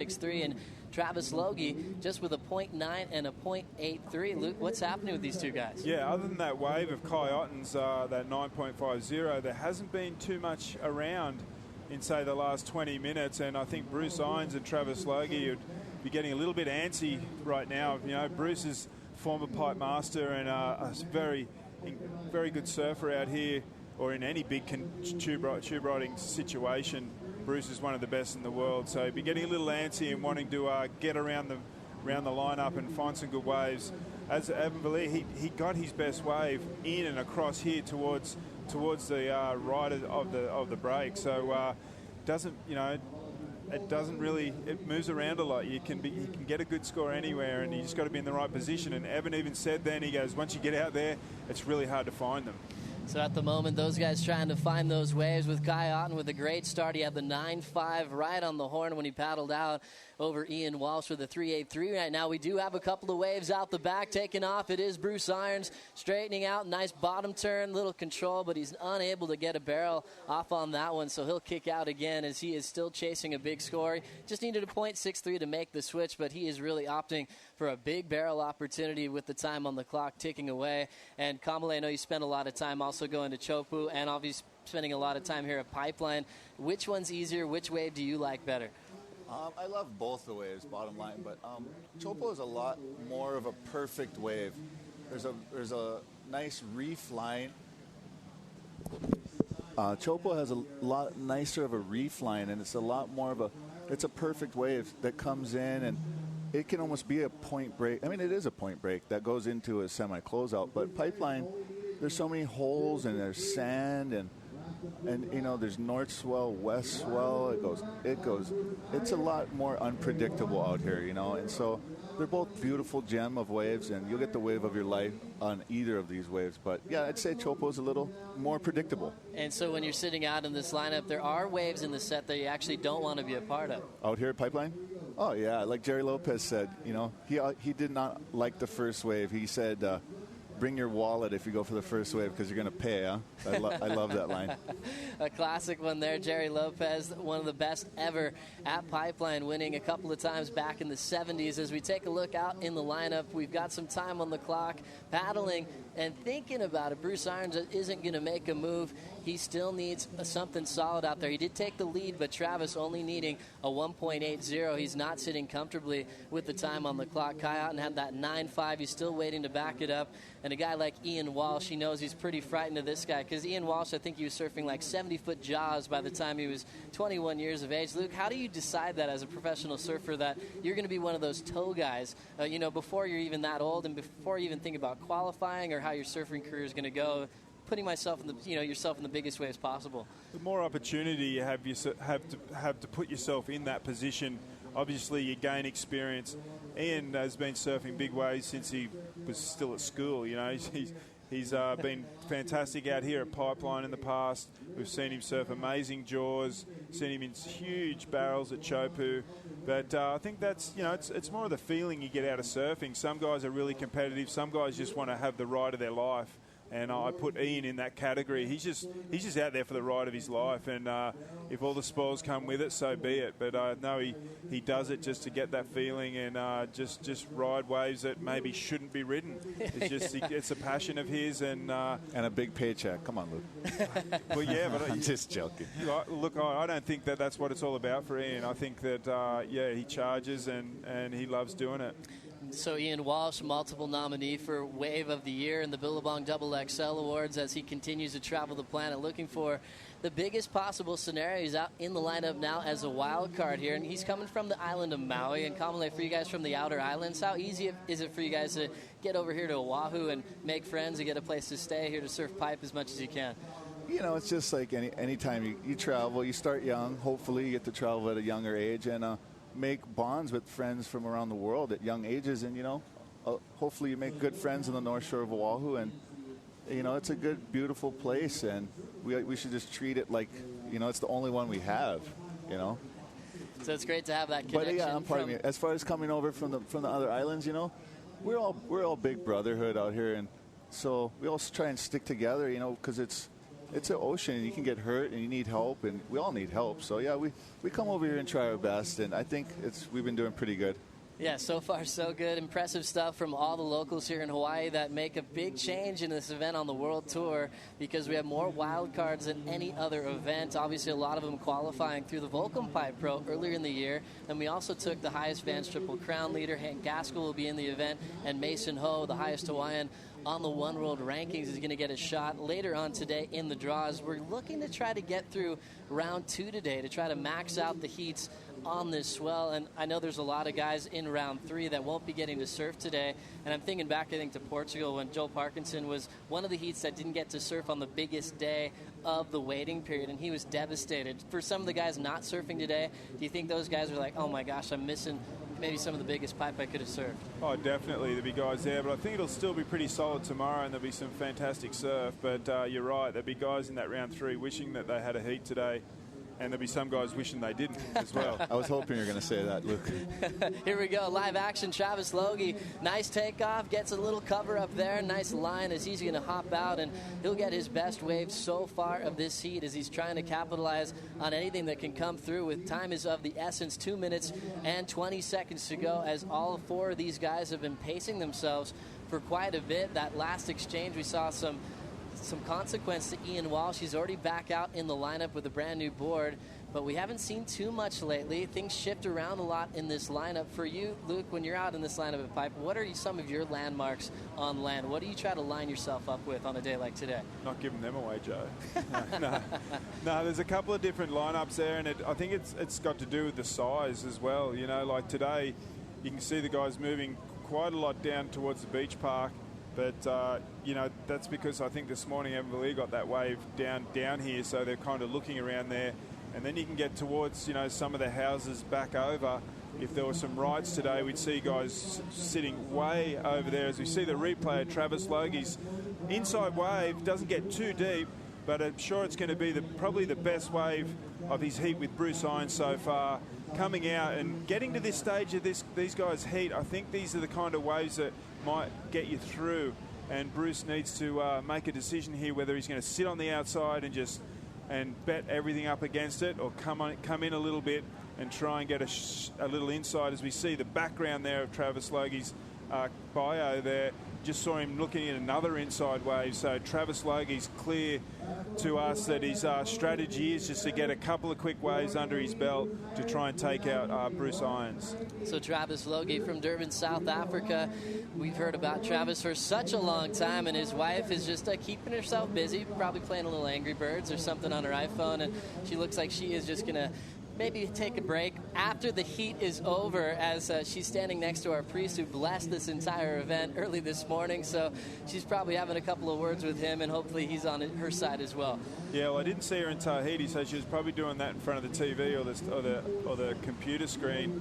6.3, and Travis Logie just with a .9 and a .83. Luke, what's happening with these two guys? Yeah, other than that wave of Kai Otten's, that 9.50, there hasn't been too much around in, say, the last 20 minutes, and I think Bruce Irons and Travis Logie would be getting a little bit antsy right now. You know, Bruce is former pipe master and a very good surfer out here, or in any big tube riding situation. Bruce is one of the best in the world, so he'd be getting a little antsy and wanting to get around the lineup and find some good waves. As Evan Valle, he got his best wave in and across here towards the right of the break. So it moves around a lot. You can get a good score anywhere, and you just got to be in the right position. And Evan even said then, he goes, once you get out there, it's really hard to find them. So at the moment, those guys trying to find those waves, with Kai Otten with a great start. He had the 9.5 right on the horn when he paddled out over Ian Walsh with a 3.83 right now. We do have a couple of waves out the back taking off. It is Bruce Irons straightening out. Nice bottom turn, little control, but he's unable to get a barrel off on that one, so he'll kick out again as he is still chasing a big score. He just needed a .63 to make the switch, but he is really opting for a big barrel opportunity with the time on the clock ticking away. And Kamale, I know you spent a lot of time also going to Chopu and obviously spending a lot of time here at Pipeline. Which one's easier? Which wave do you like better? I love both the waves, bottom line, but Chopu is a lot more of a perfect wave. There's a nice reef line. Chopu has a lot nicer of a reef line, and it's a lot more of it's a perfect wave that comes in, and it can almost be a point break. I mean, it is a point break that goes into a semi-closeout, but Pipeline, there's so many holes, and there's sand, and you know, there's north swell, west swell. It goes. It's a lot more unpredictable out here, you know. And so they're both beautiful gem of waves, and you'll get the wave of your life on either of these waves. But yeah, I'd say Chopu is a little more predictable. And so when you're sitting out in this lineup, there are waves in the set that you actually don't want to be a part of. Out here at Pipeline? Oh yeah, like Jerry Lopez said, you know, he did not like the first wave. He said, bring your wallet if you go for the first wave because you're going to pay, huh? I love that line. A classic one there. Jerry Lopez, one of the best ever at Pipeline, winning a couple of times back in the 70s. As we take a look out in the lineup, we've got some time on the clock, paddling and thinking about it. Bruce Irons isn't going to make a move. He still needs something solid out there. He did take the lead, but Travis only needing a 1.80. He's not sitting comfortably with the time on the clock. Kai Otten had that 9.5. He's still waiting to back it up. And a guy like Ian Walsh, he knows he's pretty frightened of this guy, because Ian Walsh, I think he was surfing like 70-foot jaws by the time he was 21 years of age. Luke, how do you decide that as a professional surfer, that you're going to be one of those toe guys, before you're even that old and before you even think about qualifying or how your surfing career is going to go, putting yourself in the biggest waves possible? The more opportunity you have to put yourself in that position, obviously you gain experience. Ian has been surfing big waves since he was still at school. You know, he's been fantastic out here at Pipeline in the past. We've seen him surf amazing jaws, seen him in huge barrels at Chopu. But I think that's, it's more of the feeling you get out of surfing. Some guys are really competitive. Some guys just want to have the ride of their life. And I put Ian in that category. He's just out there for the ride of his life, and if all the spoils come with it, so be it. But I know he does it just to get that feeling and just ride waves that maybe shouldn't be ridden. It's a passion of his, and a big paycheck. Come on, Luke. Well, yeah, but I'm just joking. Look, I don't think that's what it's all about for Ian. I think that he charges and he loves doing it. So Ian Walsh, multiple nominee for Wave of the Year in the Billabong XXL Awards, as he continues to travel the planet looking for the biggest possible scenario. He's out in the lineup now as a wild card here, and he's coming from the island of Maui. And Kamale, for you guys from the outer islands, how easy is it for you guys to get over here to Oahu and make friends and get a place to stay here to surf pipe as much as you can? You know, it's just like any time you travel, you start young. Hopefully you get to travel at a younger age and make bonds with friends from around the world at young ages, and hopefully you make good friends on the North Shore of Oahu, and it's a good, beautiful place, and we should just treat it like it's the only one we have. So it's great to have that connection. But yeah, pardon me. As far as coming over from the other islands, we're all big brotherhood out here, and so we all try and stick together, because it's an ocean, and you can get hurt, and you need help, and we all need help. So yeah, we come over here and try our best, and I think we've been doing pretty good. Yeah, so far so good. Impressive stuff from all the locals here in Hawaii that make a big change in this event on the World Tour, because we have more wild cards than any other event. Obviously, a lot of them qualifying through the Volcom Pipe Pro earlier in the year. And we also took the highest Vans Triple Crown leader. Hank Gaskell will be in the event, and Mason Ho, the highest Hawaiian on the One World rankings, is going to get a shot later on today in the draws. We're looking to try to get through round 2 today to try to max out the heats on this swell, and I know there's a lot of guys in round 3 that won't be getting to surf today. And I'm thinking back, I think, to Portugal when Joel Parkinson was one of the heats that didn't get to surf on the biggest day of the waiting period, and he was devastated. For some of the guys not surfing today, do you think those guys are like, oh my gosh, I'm missing maybe some of the biggest pipe I could have surfed? Oh, definitely. There'll be guys there, but I think it'll still be pretty solid tomorrow, and there'll be some fantastic surf. But you're right, there'll be guys in that round 3 wishing that they had a heat today. And there'll be some guys wishing they didn't as well. I was hoping you were going to say that, Luke. Here we go. Live action. Travis Logie. Nice takeoff. Gets a little cover up there. Nice line as he's going to hop out. And he'll get his best wave so far of this heat as he's trying to capitalize on anything that can come through. With time is of the essence. 2 minutes and 20 seconds to go as all 4 of these guys have been pacing themselves for quite a bit. That last exchange, we saw some consequence to Ian Walsh. He's already back out in the lineup with a brand new board, but we haven't seen too much lately. Things shift around a lot in this lineup. For you, Luke, when you're out in this lineup at Pipe, what are some of your landmarks on land? What do you try to line yourself up with on a day like today? Not giving them away, Joe. No, there's a couple of different lineups there, and I think it's got to do with the size as well. You know, like today, you can see the guys moving quite a lot down towards the beach park. But, you know, that's because I think this morning Everly got that wave down here, so they're kind of looking around there. And then you can get towards, you know, some of the houses back over. If there were some rights today, we'd see guys sitting way over there. As we see the replay of Travis Logie's inside wave, doesn't get too deep, but I'm sure it's going to be probably the best wave of his heat with Bruce Irons so far. Coming out and getting to this stage of these guys' heat, I think these are the kind of waves that might get you through, and Bruce needs to make a decision here whether he's going to sit on the outside and bet everything up against it, or come in a little bit and try and get a little inside. As we see the background there of Travis Logie's bio there, just saw him looking at another inside wave. So Travis Logie's clear to us that his strategy is just to get a couple of quick waves under his belt to try and take out Bruce Irons. So Travis Logie from Durban, South Africa. We've heard about Travis for such a long time, and his wife is just keeping herself busy, probably playing a little Angry Birds or something on her iPhone, and she looks like she is just going to maybe take a break after the heat is over, as she's standing next to our priest who blessed this entire event early this morning. So she's probably having a couple of words with him, and hopefully he's on her side as well. Yeah, well, I didn't see her in Tahiti, so she was probably doing that in front of the TV or the computer screen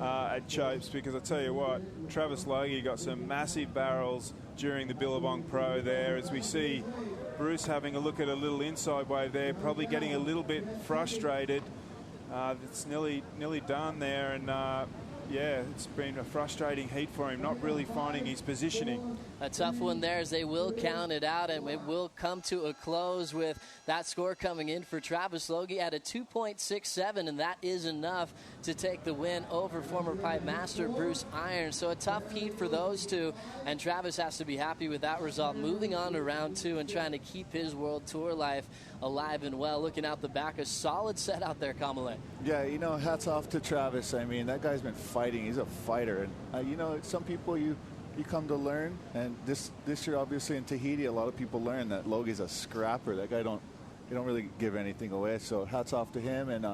at Chopes, because I tell you what, Travis Logie got some massive barrels during the Billabong Pro there, as we see Bruce having a look at a little inside wave there, probably getting a little bit frustrated. It's nearly done there, and yeah, it's been a frustrating heat for him, not really finding his positioning. A tough one there, as they will count it out, and it will come to a close with that score coming in for Travis Logie at a 2.67, and that is enough to take the win over former pipe master Bruce Irons. So a tough heat for those two, and Travis has to be happy with that result. Moving on to round 2 and trying to keep his World Tour life alive and well. Looking out the back, a solid set out there, Kamale. Yeah, you know, hats off to Travis. I mean, that guy's been fighting. He's a fighter. And, you know, some people you come to learn, and this year, obviously, in Tahiti, a lot of people learn that Logie's a scrapper. That guy don't really give anything away. So hats off to him and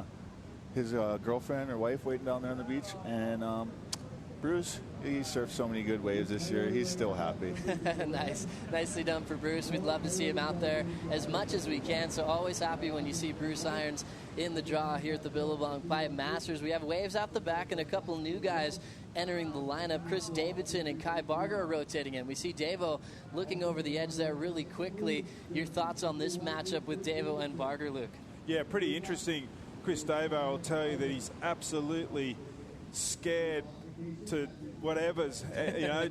his girlfriend or wife waiting down there on the beach. And Bruce, he surfed so many good waves this year. He's still happy. Nice. Nicely done for Bruce. We'd love to see him out there as much as we can. So always happy when you see Bruce Irons in the draw here at the Billabong Pipe Masters. We have waves out the back and a couple new guys entering the lineup. Chris Davidson and Kai Barger are rotating in. We see Davo looking over the edge there really quickly. Your thoughts on this matchup with Davo and Barger, Luke? Yeah, pretty interesting. Chris Davo, I'll tell you that he's absolutely scared to whatever's,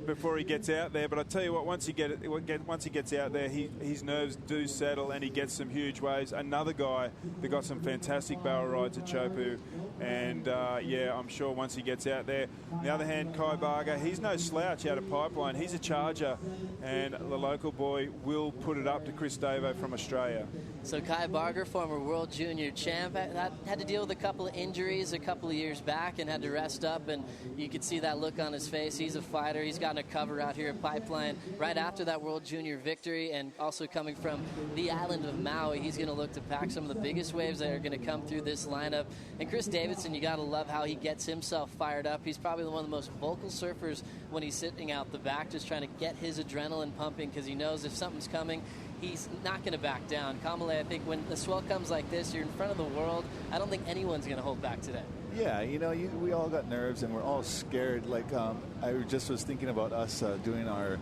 before he gets out there. But I tell you what, once he gets out there, his nerves do settle and he gets some huge waves. Another guy that got some fantastic barrel rides at Chopu. And, I'm sure once he gets out there. On the other hand, Kai Barger, he's no slouch out of Pipeline. He's a charger. And the local boy will put it up to Chris Davo from Australia. So Kai Barger, former World Junior champ, had to deal with a couple of injuries a couple of years back and had to rest up. And you could see that look on his face. He's a fighter. He's gotten a cover out here at Pipeline right after that World Junior victory. And also coming from the island of Maui, he's going to look to pack some of the biggest waves that are going to come through this lineup. And Chris Davidson, you got to love how he gets himself fired up. He's probably one of the most vocal surfers when he's sitting out the back, just trying to get his adrenaline pumping because he knows if something's coming, he's not going to back down. Kamale, I think when the swell comes like this, you're in front of the world. I don't think anyone's going to hold back today. Yeah, we all got nerves and we're all scared. Like, I just was thinking about us doing our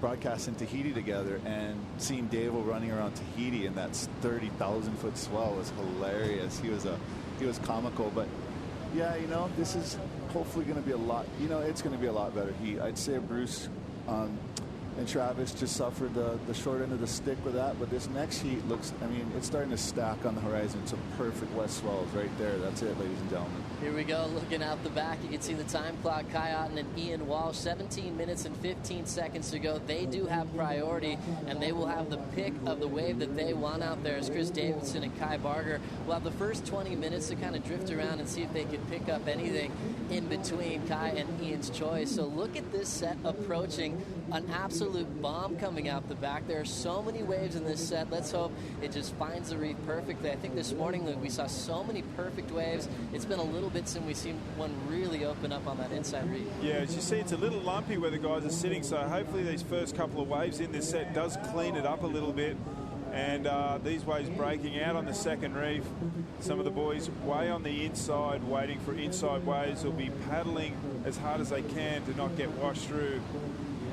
broadcast in Tahiti together and seeing Davo running around Tahiti in that 30,000-foot swell was hilarious. He was comical, but yeah, this is hopefully going to be a lot. It's going to be a lot better heat. I'd say Bruce and Travis just suffered the short end of the stick with that, but this next heat looks, it's starting to stack on the horizon. It's a perfect west swells right there. That's it, ladies and gentlemen. Here we go, looking out the back. You can see the time clock. Kai Otten and Ian Walsh, 17 minutes and 15 seconds to go. They do have priority, and they will have the pick of the wave that they want out there as Chris Davidson and Kai Barger will have the first 20 minutes to kind of drift around and see if they can pick up anything in between Kai and Ian's choice. So look at this set approaching an absolute bomb coming out the back. There are so many waves in this set. Let's hope it just finds the reef perfectly. I think this morning, Luke, we saw so many perfect waves. It's been a little bit since we've seen one really open up on that inside reef. Yeah, as you see, it's a little lumpy where the guys are sitting, so hopefully these first couple of waves in this set does clean it up a little bit. And these waves breaking out on the second reef. Some of the boys way on the inside waiting for inside waves will be paddling as hard as they can to not get washed through.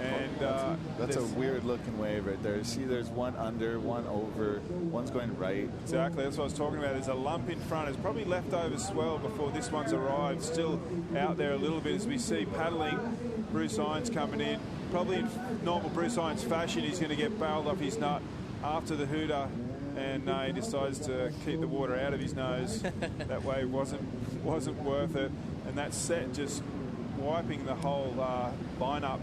And that's a weird looking wave right there. See, there's one under, one over, one's going right. Exactly, that's what I was talking about. There's a lump in front. It's probably leftover swell before this one's arrived. Still out there a little bit as we see paddling. Bruce Irons coming in. Probably in normal Bruce Irons fashion, he's going to get barreled off his nut after the hooter, and he decides to keep the water out of his nose. That wave wasn't worth it, and that set just wiping the whole line-up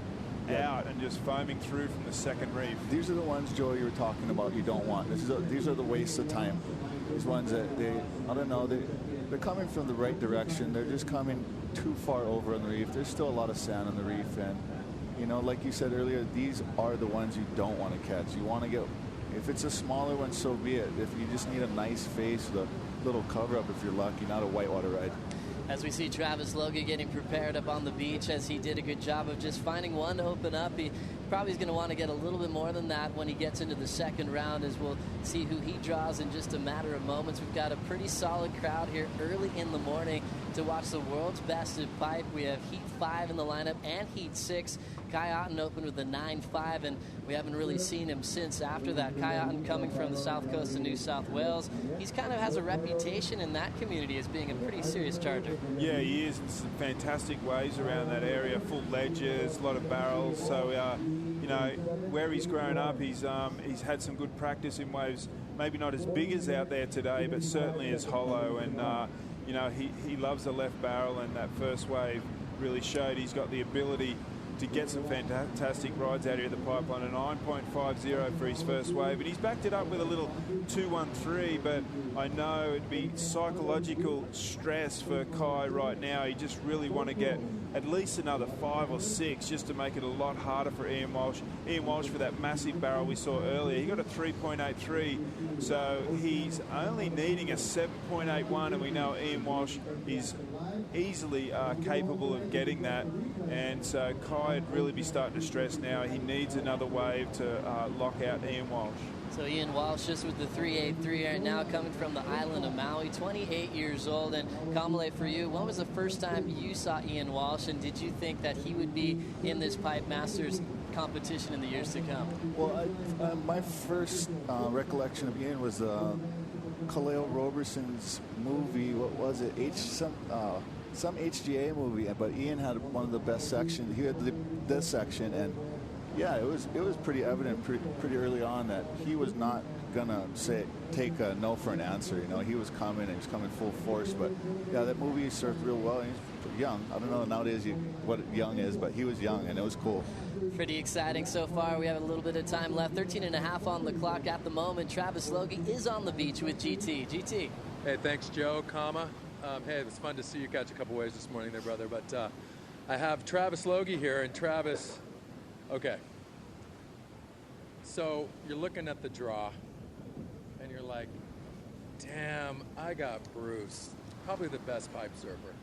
out and just foaming through from the second reef. These are the ones, Joe, you were talking about you don't want. These are the wastes of time. These ones that they're coming from the right direction. They're just coming too far over on the reef. There's still a lot of sand on the reef, and like you said earlier, these are the ones you don't want to catch. You want to get, if it's a smaller one, so be it. If you just need a nice face with a little cover up, if you're lucky, not a whitewater ride. As we see Travis Logie getting prepared up on the beach, as he did a good job of just finding one to open up. He probably is going to want to get a little bit more than that when he gets into the second round, as we'll see who he draws in just a matter of moments. We've got a pretty solid crowd here early in the morning to watch the world's best of pipe. We have Heat 5 in the lineup and Heat 6. Kai Otten opened with a 9.5, and we haven't really seen him since after that. Kai Otten coming from the south coast of New South Wales. He's kind of has a reputation in that community as being a pretty serious charger. Yeah, he is. Some fantastic waves around that area, full ledges, a lot of barrels. So, where he's grown up, he's had some good practice in waves, maybe not as big as out there today, but certainly as hollow. And, he loves the left barrel, and that first wave really showed he's got the ability to get some fantastic rides out here at the Pipeline. A 9.50 for his first wave, and he's backed it up with a little 2.13, but I know it'd be psychological stress for Kai right now. He just really want to get at least another 5 or 6 just to make it a lot harder for Ian Walsh. Ian Walsh, for that massive barrel we saw earlier, he got a 3.83, so he's only needing a 7.81, and we know Ian Walsh is easily capable of getting that. And so Kai would really be starting to stress now. He needs another wave to lock out Ian Walsh. So Ian Walsh just with the 3.83 right now, coming from the island of Maui, 28 years old. And Kamale, for you, when was the first time you saw Ian Walsh, and did you think that he would be in this Pipe Masters competition in the years to come? Well, my first recollection of Ian was Khalil Roberson's movie. What was it? some HGA movie, but Ian had one of the best sections. He had this section, and yeah, it was pretty evident pretty early on that he was not gonna take a no for an answer. You know, he was coming full force. But yeah, that movie served real well. He's young. I don't know nowadays what young is, but he was young, and it was cool. Pretty exciting so far. We have a little bit of time left. 13 and a half on the clock at the moment. Travis Logie is on the beach with GT. GT. Hey, thanks, Joe, hey, it was fun to see you catch a couple waves this morning there, brother. But I have Travis Logie here, and Travis, okay. So you're looking at the draw, and you're like, damn, I got Bruce. Probably the best pipe surfer.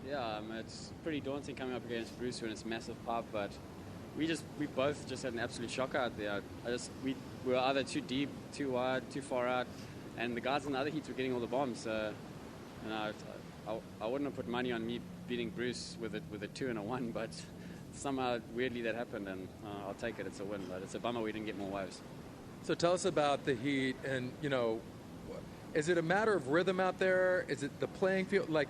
Yeah, it's pretty daunting coming up against Bruce when it's massive pipe, but we both just had an absolute shocker out there. We were either too deep, too wide, too far out, and the guys in the other heats were getting all the bombs. So, I wouldn't have put money on me beating Bruce with a 2 and a 1, but somehow weirdly that happened, and I'll take it. It's a win, but it's a bummer we didn't get more waves. So tell us about the heat, and is it a matter of rhythm out there? Is it the playing field? Like,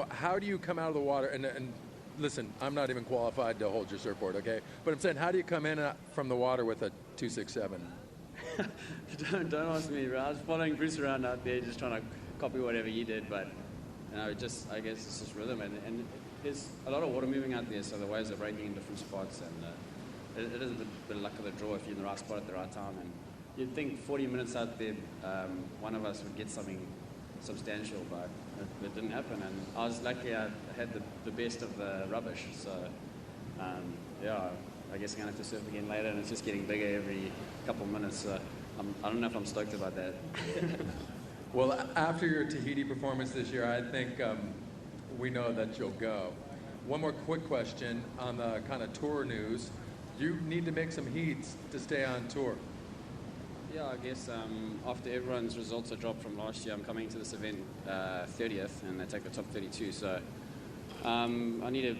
how do you come out of the water? And listen, I'm not even qualified to hold your surfboard, okay? But I'm saying, how do you come in from the water with a 267? Don't ask me, bro. I was following Bruce around out there, just trying to copy whatever he did, but I guess it's just rhythm, and there's a lot of water moving out there, so the waves are breaking in different spots, and it is a bit of luck of the draw if you're in the right spot at the right time. And you'd think 40 minutes out there, one of us would get something substantial, but it didn't happen, and I was lucky I had the best of the rubbish, so I guess I'm going to have to surf again later, and it's just getting bigger every couple of minutes, so I don't know if I'm stoked about that. Well, after your Tahiti performance this year, I think we know that you'll go. One more quick question on the kind of tour news. You need to make some heats to stay on tour. Yeah, I guess after everyone's results are dropped from last year, I'm coming to this event 30th, and they take the top 32. So I need to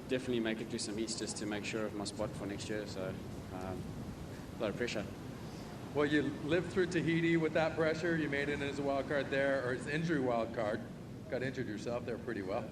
definitely make it through some heats just to make sure of my spot for next year. So a lot of pressure. Well, you lived through Tahiti with that pressure. You made it as a wild card there, or as injury wild card. Got injured yourself there pretty well.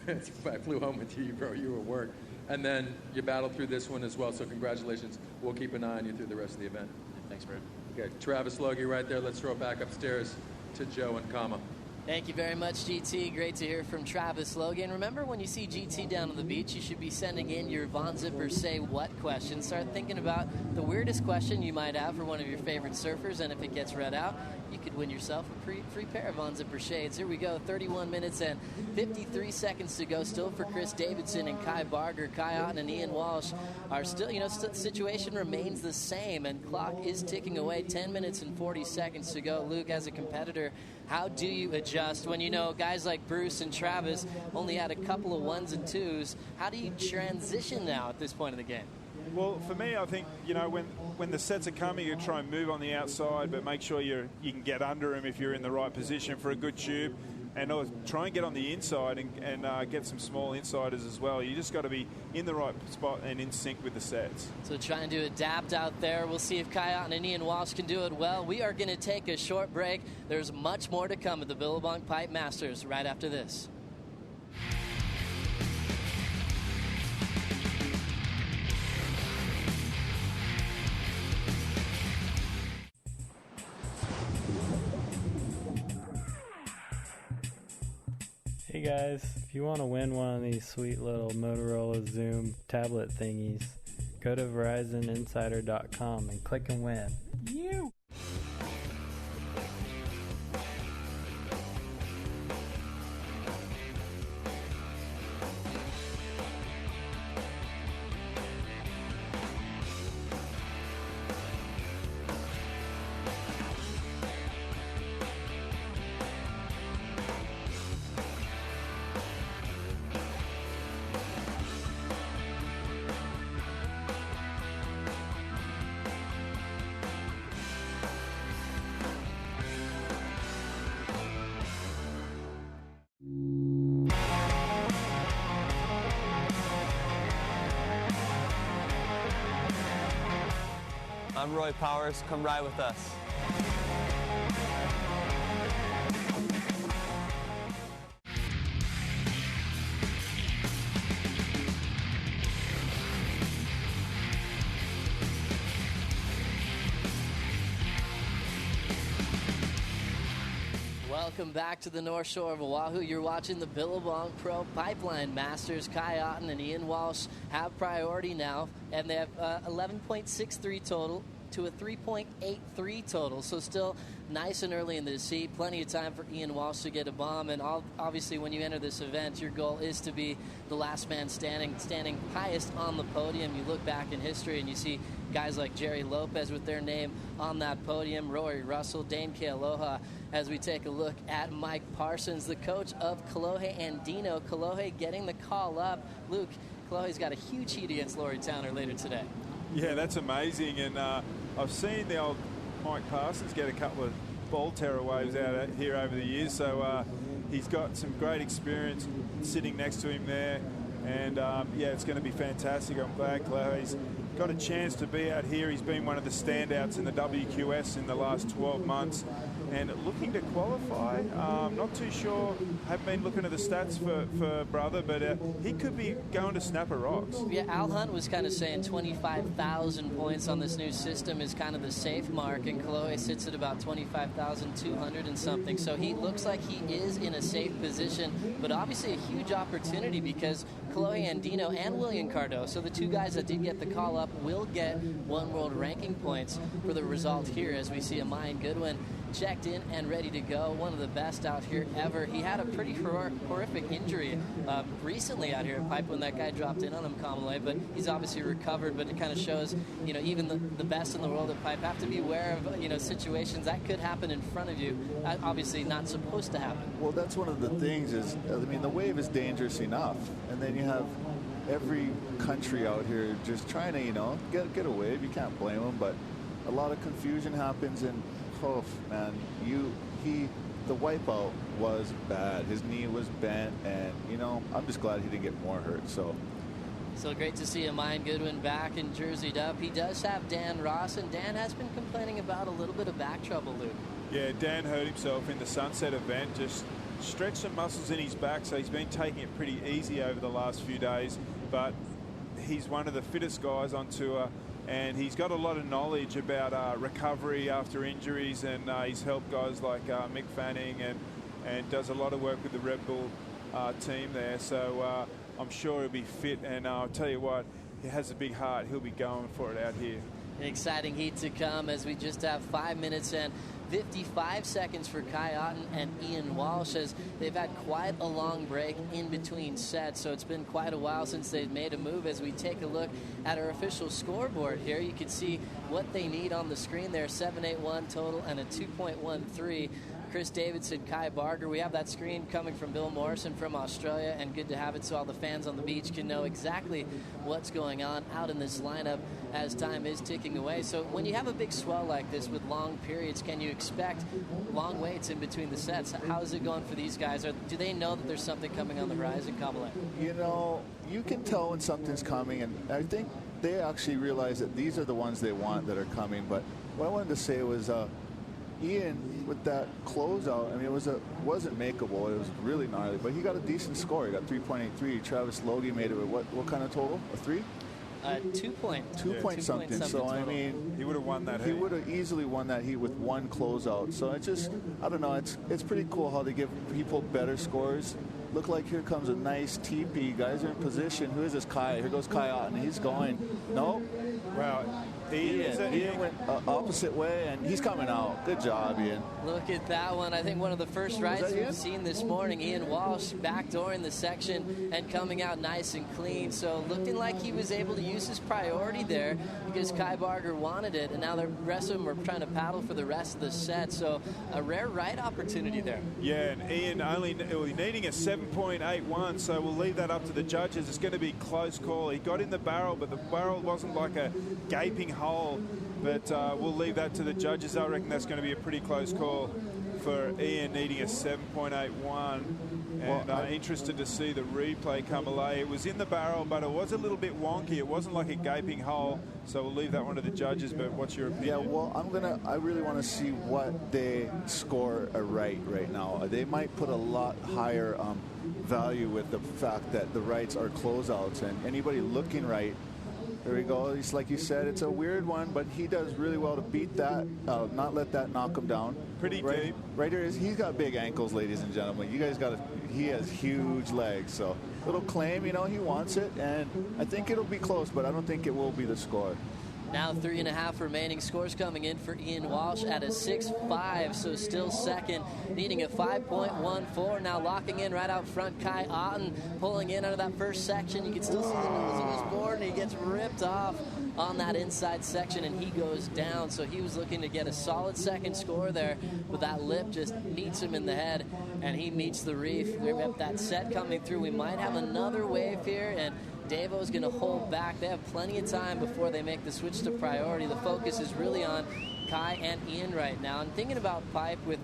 I flew home with you, bro. You were at work. And then you battled through this one as well, so congratulations. We'll keep an eye on you through the rest of the event. Thanks, bro. Okay, Travis Logie right there. Let's throw it back upstairs to Joe and Kama. Thank you very much, GT. Great to hear from Travis Logie. And remember, when you see GT down on the beach, you should be sending in your Von Zipper Say What question. Start thinking about the weirdest question you might have for one of your favorite surfers, and if it gets read out, you could win yourself a free pair of Von Zipper shades. Here we go, 31 minutes and 53 seconds to go still for Chris Davidson and Kai Barger. Kai Otten and Ian Walsh are still, the situation remains the same, and clock is ticking away. 10 minutes and 40 seconds to go. Luke, as a competitor, how do you adjust when guys like Bruce and Travis only had a couple of 1s and 2s? How do you transition now at this point of the game? Well, for me, I think, when the sets are coming, you try and move on the outside, but make sure you can get under them if you're in the right position for a good tube. And try and get on the inside and get some small insiders as well. You just got to be in the right spot and in sync with the sets. So trying to adapt out there. We'll see if Kai Otten and Ian Walsh can do it well. We are going to take a short break. There's much more to come at the Billabong Pipe Masters right after this. Hey guys, if you want to win one of these sweet little Motorola Zoom tablet thingies, go to VerizonInsider.com and click and win. You! I'm Roy Powers. Come ride with us. Welcome back to the North Shore of Oahu. You're watching the Billabong Pro Pipeline Masters. Kai Otten and Ian Walsh have priority now, and they have 11.63 total to a 3.83 total. So still nice and early in the sea. Plenty of time for Ian Walsh to get a bomb. And obviously, when you enter this event, your goal is to be the last man standing highest on the podium. You look back in history and you see guys like Jerry Lopez with their name on that podium, Rory Russell, Dane Kealoha, as we take a look at Mike Parsons, the coach of Kolohe and Dino. Kolohe getting the call up. Luke, Kolohe's got a huge heat against Laurie Towner later today. Yeah, that's amazing. And I've seen the old Mike Parsons get a couple of ball terror waves out here over the years. So he's got some great experience sitting next to him there. And, yeah, it's going to be fantastic. I'm glad Kolohe's got a chance to be out here. He's been one of the standouts in the WQS in the last 12 months. And looking to qualify, not too sure. Haven't been looking at the stats for brother, but he could be going to Snapper Rocks. Yeah, Al Hunt was kind of saying 25,000 points on this new system is kind of the safe mark, and Kolohe sits at about 25,200 and something. So he looks like he is in a safe position, but obviously a huge opportunity because Kolohe Andino and William Cardoso, the two guys that did get the call up, will get one world ranking points for the result here, as we see Amayan Goodwin checked in and ready to go. One of the best out here ever. He had a pretty horrific injury recently out here at Pipe when that guy dropped in on him, Kamale, but he's obviously recovered. But it kind of shows, you know, even the best in the world at Pipe have to be aware of, you know, situations that could happen in front of you. Obviously not supposed to happen. Well, that's one of the things is, I mean, the wave is dangerous enough, and then you have every country out here just trying to, you know, get a wave. You can't blame them, but a lot of confusion happens, and oh man, the wipeout was bad. His knee was bent, and you know, I'm just glad he didn't get more hurt. So great to see Amayan Goodwin back and jerseyed up. He does have Dan Ross, and Dan has been complaining about a little bit of back trouble, Luke. Yeah, Dan hurt himself in the Sunset event, just stretched some muscles in his back, so he's been taking it pretty easy over the last few days, but he's one of the fittest guys on tour. And he's got a lot of knowledge about recovery after injuries, and he's helped guys like Mick Fanning and does a lot of work with the Red Bull team there. So I'm sure he'll be fit, and I'll tell you what, he has a big heart. He'll be going for it out here. Exciting heat to come as we just have 5 minutes and 55 seconds for Kai Otten and Ian Walsh, as they've had quite a long break in between sets. So it's been quite a while since they've made a move. As we take a look at our official scoreboard here, you can see what they need on the screen there. 7.81 total and a 2.13. Chris Davidson, Kai Barger. We have that screen coming from Bill Morrison from Australia, and good to have it so all the fans on the beach can know exactly what's going on out in this lineup as time is ticking away. So when you have a big swell like this with long periods, can you expect long waits in between the sets? How is it going for these guys? Do they know that there's something coming on the horizon, Kamale? you know, you can tell when something's coming, and I think they actually realize that these are the ones they want that are coming. But what I wanted to say was Ian, with that closeout, I mean, it wasn't makeable. It was really gnarly, but he got a decent score. He got 3.83. Travis Logie made it with what kind of total? A 3? 2 point. Two point something. So, total. I mean, He would have won that heat. he would have easily won that heat with one closeout. So it's just, I don't know, it's pretty cool how they give people better scores. Look like here comes a nice teepee. Guys are in position. Who is this Kai? Here goes Kai Otten. He's going. No. Wow. Ian went opposite way, and he's coming out. Good job, Ian. Look at that one. I think one of the first rides we've seen this morning. Ian Walsh backdooring the section and coming out nice and clean. So looking like he was able to use his priority there because Kai Barger wanted it, and now the rest of them are trying to paddle for the rest of the set. So a rare ride opportunity there. Yeah, and Ian only needing a 7.81, so we'll leave that up to the judges. It's going to be a close call. He got in the barrel, but the barrel wasn't like a gaping hole, but we'll leave that to the judges. I reckon that's going to be a pretty close call for Ian needing a 7.81. And interested to see the replay come away. It was in the barrel, but it was a little bit wonky. It wasn't like a gaping hole, so we'll leave that one to the judges. But what's your opinion? Yeah, well, I really want to see what they score right now. They might put a lot higher value with the fact that the rights are closeouts, and anybody looking right There we go. He's like you said, it's a weird one, but he does really well to beat that, not let that knock him down. Pretty right, deep. Right here, he's got big ankles, ladies and gentlemen. You guys got to. He has huge legs, so little claim. You know, he wants it, and I think it'll be close, but I don't think it will be the score. Now 3.5 remaining. Scores coming in for Ian Walsh at a 6.5, so still second, needing a 5.14. Now locking in right out front, Kai Otten pulling in under that first section. You can still see the nose of his board, and he gets ripped off on that inside section, and he goes down. So he was looking to get a solid second score there, but that lip just meets him in the head, and he meets the reef. We have that set coming through. We might have another wave here, and Davo's going to hold back. They have plenty of time before they make the switch to priority. The focus is really on Kai and Ian right now. And thinking about pipe with,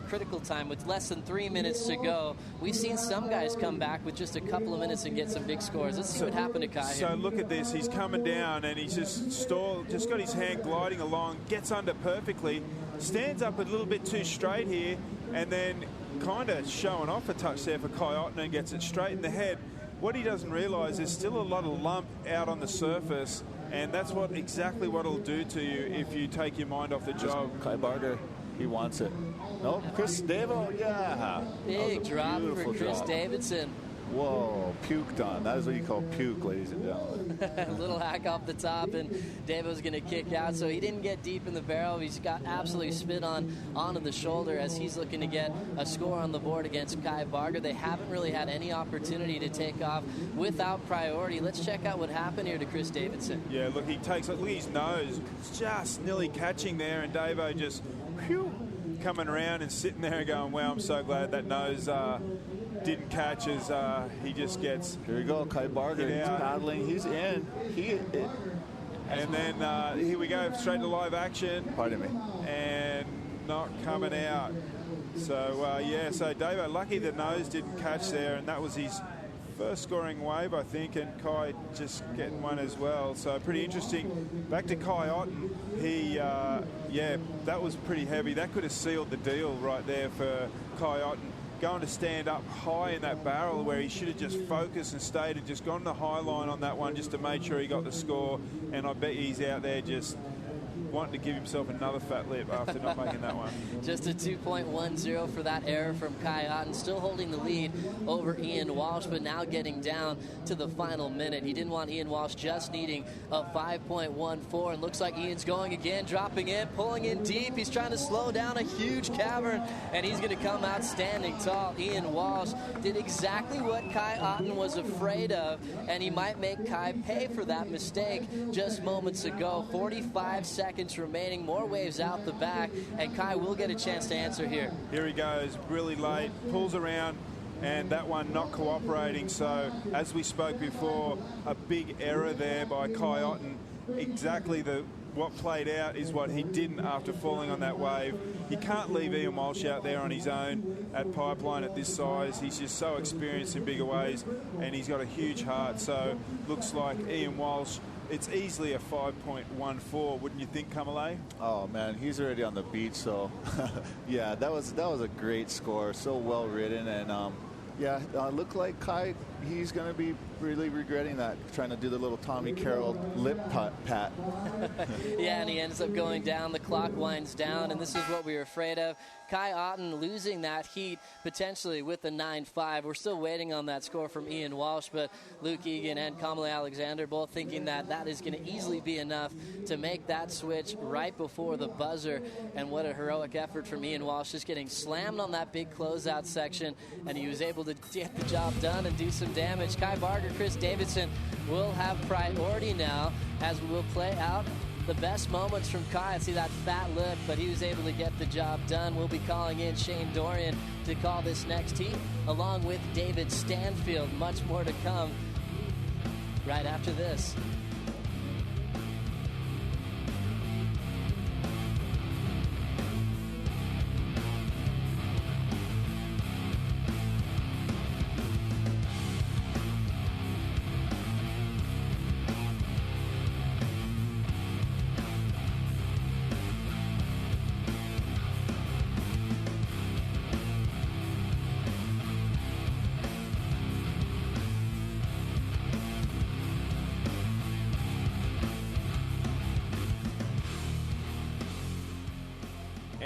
critical time, with less than 3 minutes to go, we've seen some guys come back with just a couple of minutes and get some big scores. Let's see what happened to Kai here. So look at this. He's coming down, and he's just got his hand gliding along, gets under perfectly, stands up a little bit too straight here, and then kind of showing off a touch there for Kai Otten and gets it straight in the head. What he doesn't realise is still a lot of lump out on the surface, and that's exactly what it'll do to you if you take your mind off the job. Kai Barger, he wants it. No, Chris Davo, yeah. Big drop for Chris Davidson. Whoa, puked on. That is what you call puke, ladies and gentlemen. A little hack off the top, and Davo's going to kick out. So he didn't get deep in the barrel. He's got absolutely spit onto the shoulder as he's looking to get a score on the board against Kai Barger. They haven't really had any opportunity to take off without priority. Let's check out what happened here to Chris Davidson. Yeah, look, look at his nose. It's just nearly catching there, and Davo just coming around and sitting there going, wow, I'm so glad that nose didn't catch as he just gets. Here we go, Kai Barger. He's paddling. He's in. And then here we go, straight to live action. Pardon me. And not coming out. So so Davo, lucky the nose didn't catch there, and that was his first scoring wave, I think, and Kai just getting one as well. So pretty interesting. Back to Kai Otten. He, that was pretty heavy. That could have sealed the deal right there for Kai Otten. Going to stand up high in that barrel where he should have just focused and stayed and just gone the high line on that one just to make sure he got the score. And I bet he's out there just wanting to give himself another fat lip after not making that one. Just a 2.10 for that error from Kai Otten, still holding the lead over Ian Walsh, but now getting down to the final minute. He didn't want Ian Walsh just needing a 5.14, and looks like Ian's going again, dropping in, pulling in deep. He's trying to slow down a huge cavern, and he's going to come out standing tall. Ian Walsh did exactly what Kai Otten was afraid of, and he might make Kai pay for that mistake just moments ago. 45 seconds remaining, more waves out the back, and Kai will get a chance to answer here. Here he goes, really late, pulls around, and that one not cooperating. So, as we spoke before, a big error there by Kai Otten. Exactly what played out is what he didn't after falling on that wave. You can't leave Ian Walsh out there on his own at Pipeline at this size. He's just so experienced in bigger waves, and he's got a huge heart. So, looks like Ian Walsh, it's easily a 5.14, wouldn't you think, Kamale? Oh man, he's already on the beach, so yeah, that was a great score, so well written, and looked like Kai, he's going to be really regretting that, trying to do the little Tommy Carroll lip pat. Yeah, and he ends up going down. The clock winds down, and this is what we were afraid of. Kai Otten losing that heat potentially with the 9-5. We're still waiting on that score from Ian Walsh, but Luke Egan and Kamala Alexander both thinking that is going to easily be enough to make that switch right before the buzzer. And what a heroic effort from Ian Walsh, just getting slammed on that big closeout section, and he was able to get the job done and do some damage. Kai Barger, Chris Davidson will have priority now as we will play out the best moments from Kai. I see that fat lip, but he was able to get the job done. We'll be calling in Shane Dorian to call this next heat, along with David Stanfield. Much more to come right after this.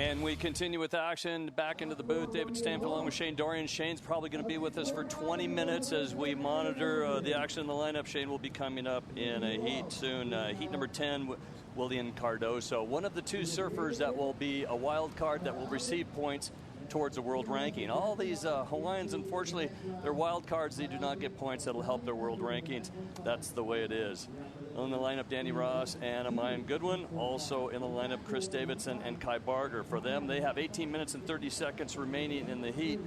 And we continue with action. Back into the booth, David Stanfield along with Shane Dorian. Shane's probably going to be with us for 20 minutes as we monitor the action in the lineup. Shane will be coming up in a heat soon. Heat number 10, William Cardoso. One of the two surfers that will be a wild card that will receive points towards the world ranking. All these Hawaiians, unfortunately, they're wild cards. They do not get points that will help their world rankings. That's the way it is. In the lineup, Danny Ross and Amayan Goodwin. Also in the lineup, Chris Davidson and Kai Barger. For them, they have 18 minutes and 30 seconds remaining in the heat.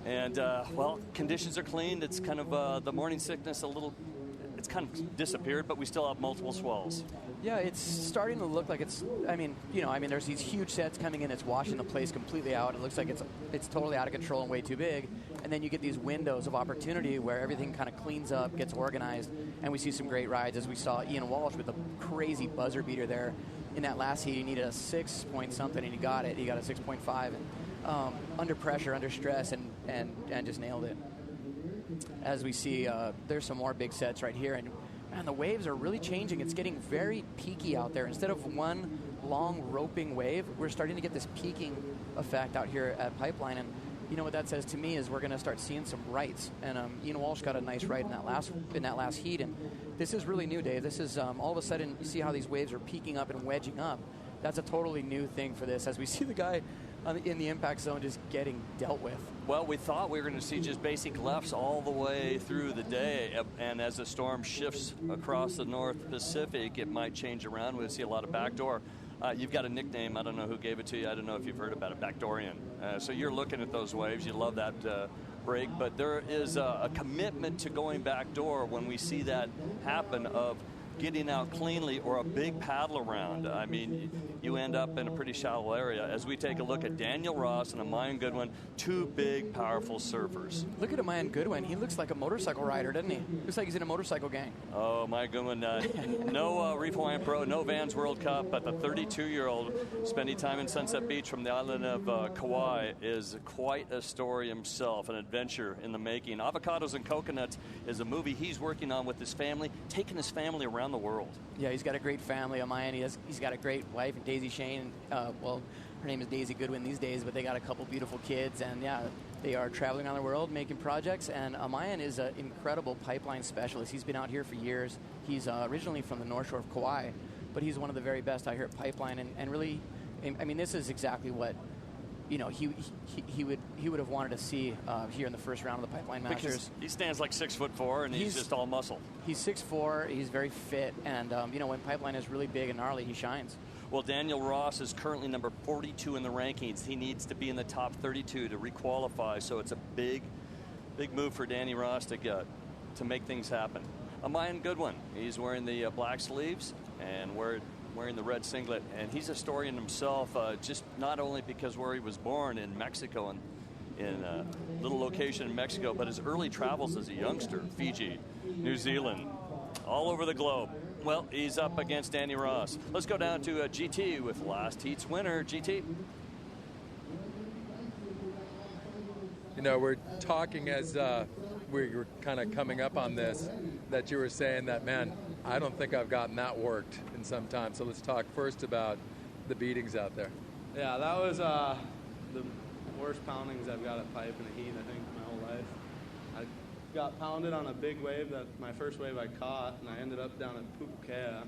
And, well, conditions are clean. It's kind of the morning sickness it's kind of disappeared, but we still have multiple swells. Yeah, it's starting to look like there's these huge sets coming in. It's washing the place completely out. It looks like it's totally out of control and way too big. And then you get these windows of opportunity where everything kind of cleans up, gets organized, and we see some great rides, as we saw Ian Walsh with a crazy buzzer beater there. In that last heat, he needed a 6 point something, and he got it. He got a 6.5, and under pressure, under stress, and just nailed it. As we see, there's some more big sets right here, and man, the waves are really changing. It's getting very peaky out there. Instead of one long roping wave, we're starting to get this peaking effect out here at Pipeline. And you know what that says to me is we're going to start seeing some rights. And Ian Walsh got a nice right in that last heat. And this is really new, Dave. This is all of a sudden you see how these waves are peaking up and wedging up. That's a totally new thing for this. As we see the guy in the impact zone just getting dealt with. Well, we thought we were going to see just basic lefts all the way through the day, and as the storm shifts across the North Pacific, it might change around. We'll see a lot of backdoor. You've got a nickname. I don't know who gave it to you. I don't know if you've heard about it, Backdorian. So you're looking at those waves. You love that break, but there is a commitment to going backdoor when we see that happen of getting out cleanly or a big paddle around. I mean, you end up in a pretty shallow area. As we take a look at Daniel Ross and Amayan Goodwin, two big, powerful surfers. Look at Amayan Goodwin. He looks like a motorcycle rider, doesn't he? Looks like he's in a motorcycle gang. Oh, Amayan Goodwin, no Reef Hawaiian Pro, no Vans World Cup, but the 32-year-old spending time in Sunset Beach from the island of Kauai is quite a story himself, an adventure in the making. Avocados and Coconuts is a movie he's working on with his family, taking his family around the world. Yeah, he's got a great family. Amayan, he's got a great wife, Daisy Shane. Well, her name is Daisy Goodwin these days, but they got a couple beautiful kids, and yeah, they are traveling around the world making projects. And Amayan is an incredible pipeline specialist. He's been out here for years. He's originally from the North Shore of Kauai, but he's one of the very best out here at Pipeline. And really, I mean, this is exactly what he would have wanted to see here in the first round of the Pipeline Masters. Because he stands like 6'4", and he's just all muscle. He's 6'4", he's very fit, and when Pipeline is really big and gnarly, he shines. Well, Daniel Ross is currently number 42 in the rankings. He needs to be in the top 32 to requalify, so it's a big move for Danny Ross to make things happen. Amayan Goodwin, he's wearing the black sleeves and wearing the red singlet, and he's a story in himself, just not only because where he was born in Mexico and in a little location in Mexico, but his early travels as a youngster, Fiji, New Zealand, all over the globe. Well, he's up against Danny Ross. Let's go down to GT with last heat's winner, GT. You know, we're talking as we were kind of coming up on this, that you were saying that, man, I don't think I've gotten that worked in some time. So let's talk first about the beatings out there. Yeah, that was the worst poundings I've got at pipe in a heat, I think, my whole life. I got pounded on a big wave, my first wave I caught, and I ended up down at Pupukea,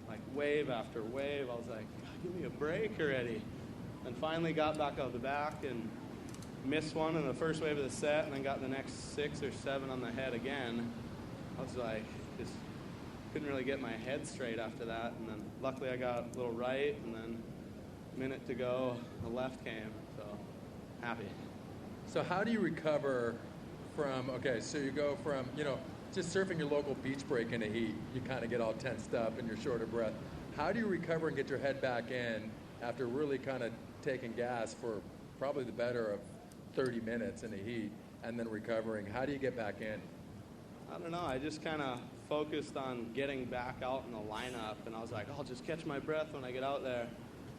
like wave after wave. I was like, give me a break already. And finally got back out the back and missed one in the first wave of the set, and then got the next 6 or 7 on the head again. I was like, just couldn't really get my head straight after that. And then luckily I got a little right, and then a minute to go, the left came. So happy. So how do you recover from, okay, so you go from, just surfing your local beach break in a heat, you kind of get all tensed up and you're short of breath. How do you recover and get your head back in after really kind of taking gas for probably the better of 30 minutes in a heat and then recovering? How do you get back in? I don't know. I just kind of focused on getting back out in the lineup, and I was like, I'll just catch my breath when I get out there.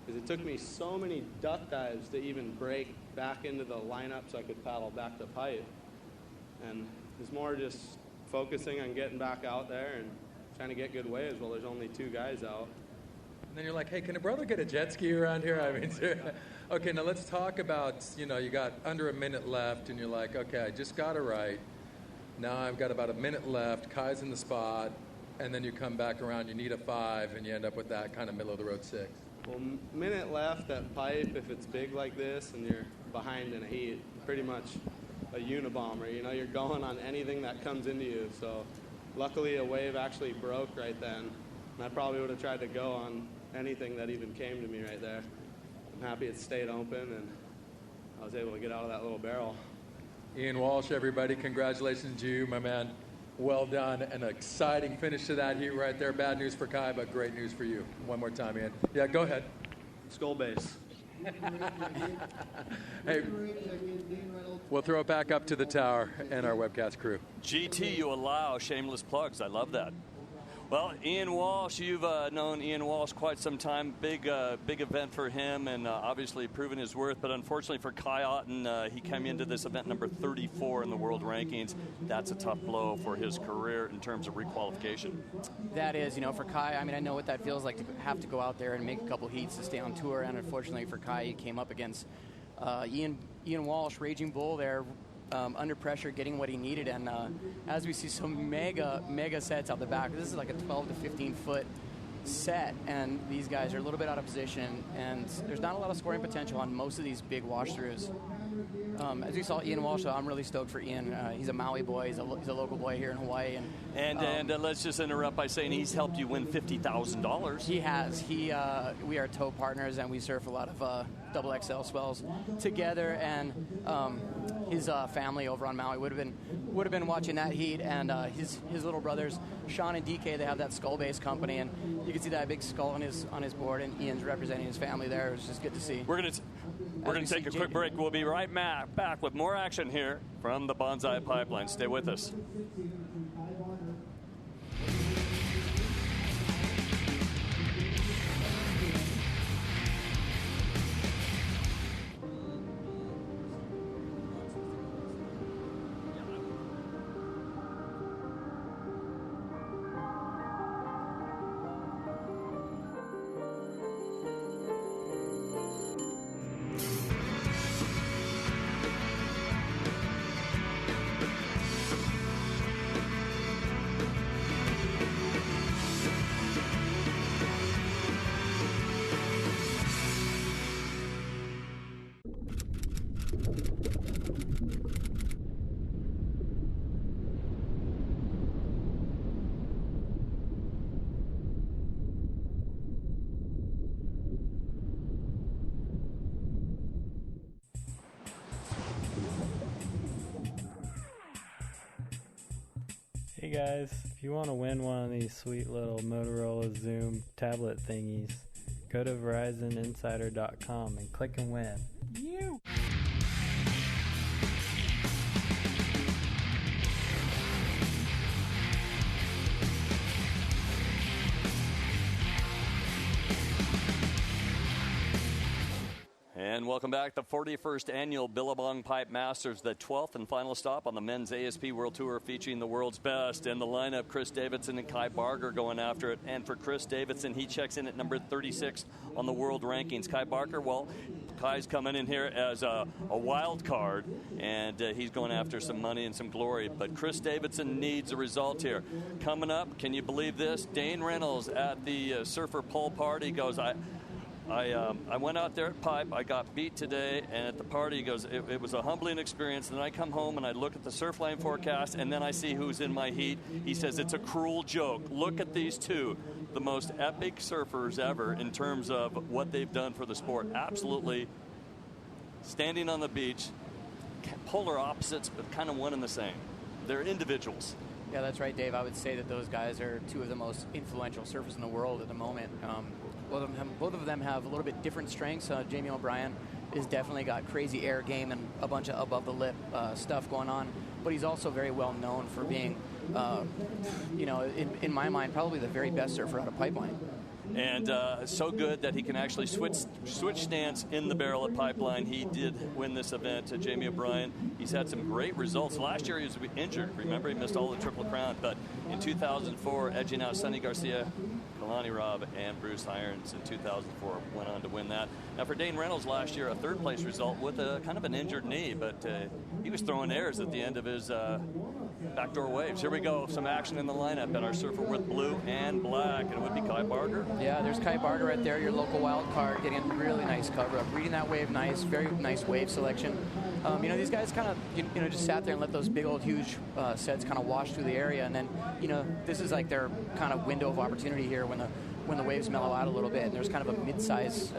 Because it took me so many duck dives to even break back into the lineup so I could paddle back to pipe. And it's more just focusing on getting back out there and trying to get good waves while there's only 2 guys out. And then you're like, hey, can a brother get a jet ski around here? I mean, okay, now let's talk about, you got under a minute left, and you're like, okay, I just got it right. Now I've got about a minute left. Kai's in the spot, and then you come back around, you need a 5, and you end up with that kind of middle-of-the-road 6. Well, minute left at pipe, if it's big like this and you're behind in a heat, pretty much a unibomber. You're going on anything that comes into you. So luckily a wave actually broke right then, and I probably would have tried to go on anything that even came to me right there. I'm happy it stayed open, and I was able to get out of that little barrel. Ian Walsh, everybody, congratulations to you, my man. Well done. An exciting finish to that heat right there. Bad news for Kai, but great news for you. One more time, Ian. Yeah, go ahead. Skull base. Hey, we'll throw it back up to the tower and our webcast crew. GT, you allow shameless plugs. I love that. Well, Ian Walsh, you've known Ian Walsh quite some time. Big event for him, and obviously proven his worth. But unfortunately for Kai Otten, he came into this event number 34 in the world rankings. That's a tough blow for his career in terms of requalification. That is, for Kai, I mean, I know what that feels like to have to go out there and make a couple heats to stay on tour. And unfortunately for Kai, he came up against Ian Walsh, Raging Bull there, under pressure, getting what he needed. And as we see some mega sets out the back, this is like a 12 to 15 foot set, and these guys are a little bit out of position, and there's not a lot of scoring potential on most of these big wash-throughs. As we saw Ian Walsh, I'm really stoked for Ian. He's a Maui boy. He's a local boy here in Hawaii. And let's just interrupt by saying he's helped you win $50,000. He has. We are tow partners, and we surf a lot of double XL swells together. And his family over on Maui would have been watching that heat. And his little brothers, Sean and DK, they have that skull-based company, and you can see that big skull on his board. And Ian's representing his family there. It's just good to see. We're going to take a quick break. We'll be right back with more action here from the Bonsai Pipeline. Stay with us. Hey guys, if you want to win one of these sweet little Motorola Zoom tablet thingies, go to VerizonInsider.com and click and win. You! And welcome back. The 41st Annual Billabong Pipe Masters, the 12th and final stop on the men's ASP World Tour, featuring the world's best. In the lineup, Chris Davidson and Kai Barger going after it. And for Chris Davidson, he checks in at number 36 on the world rankings. Kai Barger, well, Kai's coming in here as a wild card, and he's going after some money and some glory. But Chris Davidson needs a result here. Coming up, can you believe this? Dane Reynolds at the Surfer Pole Party goes, I went out there at Pipe. I got beat today, and at the party, he goes, it was a humbling experience. And then I come home and I look at the surf line forecast, and then I see who's in my heat. He says it's a cruel joke. Look at these two, the most epic surfers ever in terms of what they've done for the sport. Absolutely standing on the beach, polar opposites, but kind of one and the same. They're individuals. Yeah, that's right, Dave. I would say that those guys are two of the most influential surfers in the world at the moment. Both of them have a little bit different strengths. Jamie O'Brien has definitely got crazy air game and a bunch of above-the-lip stuff going on. But he's also very well known for being, in my mind, probably the very best surfer out of Pipeline. And so good that he can actually switch stance in the barrel at Pipeline. He did win this event. Jamie O'Brien, he's had some great results. Last year he was injured. Remember, he missed all the Triple Crown. But in 2004, edging out Sonny Garcia, Kalani Robb and Bruce Irons in 2004 went on to win that. Now for Dane Reynolds last year, a third place result with a kind of an injured knee, but he was throwing airs at the end of his backdoor waves. Here we go, some action in the lineup, and our surfer with blue and black, and it would be Kai Barger. Yeah, there's Kai Barger right there, your local wild card, getting a really nice cover up, reading that wave nice, very nice wave selection. These guys kind of, just sat there and let those big old huge sets kind of wash through the area, and then, this is like their kind of window of opportunity here when the waves mellow out a little bit, and there's kind of a mid-size,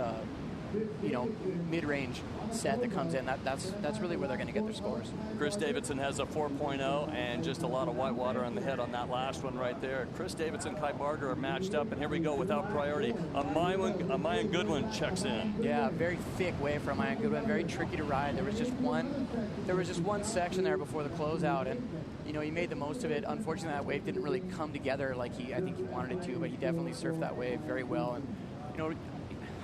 mid-range set that comes in. That's really where they're going to get their scores. Chris Davidson has a 4.0 and just a lot of white water on the head on that last one right there. Chris Davidson, Kai Barger are matched up, and here we go without priority. A Mayan Goodwin checks in. Yeah, very thick wave for a Mayan Goodwin, very tricky to ride. There was just one section there before the closeout, and he made the most of it. Unfortunately, that wave didn't really come together like I think he wanted it to, but he definitely surfed that wave very well. And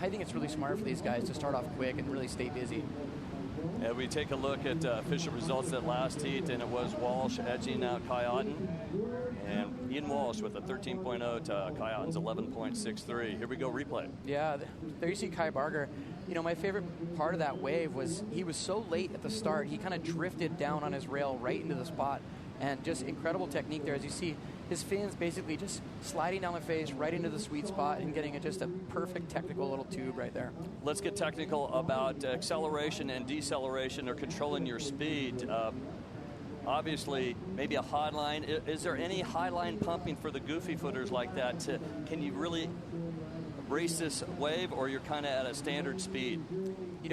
I think it's really smart for these guys to start off quick and really stay busy. And we take a look at official results at last heat, and it was Walsh edging out Kai Otten. And Ian Walsh with a 13.0 to Kai Otten's 11.63. Here we go, replay. Yeah, there you see Kai Barger. My favorite part of that wave was he was so late at the start. He kind of drifted down on his rail right into the spot. And just incredible technique there. As you see, his fins basically just sliding down the face right into the sweet spot and getting just a perfect technical little tube right there. Let's get technical about acceleration and deceleration or controlling your speed. Obviously, maybe a high line. Is there any high line pumping for the goofy footers like that? Can you really race this wave, or you're kind of at a standard speed?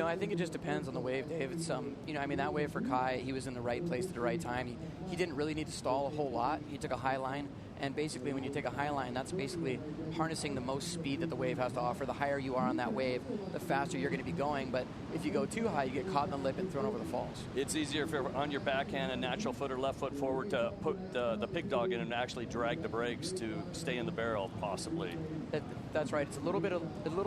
I think it just depends on the wave, Dave. It's that wave for Kai, he was in the right place at the right time. He didn't really need to stall a whole lot. He took a high line, and basically when you take a high line, that's basically harnessing the most speed that the wave has to offer. The higher you are on that wave, the faster you're going to be going. But if you go too high, you get caught in the lip and thrown over the falls. It's easier if you're on your backhand and natural foot or left foot forward to put the pig dog in and actually drag the brakes to stay in the barrel, possibly. That's right. It's a little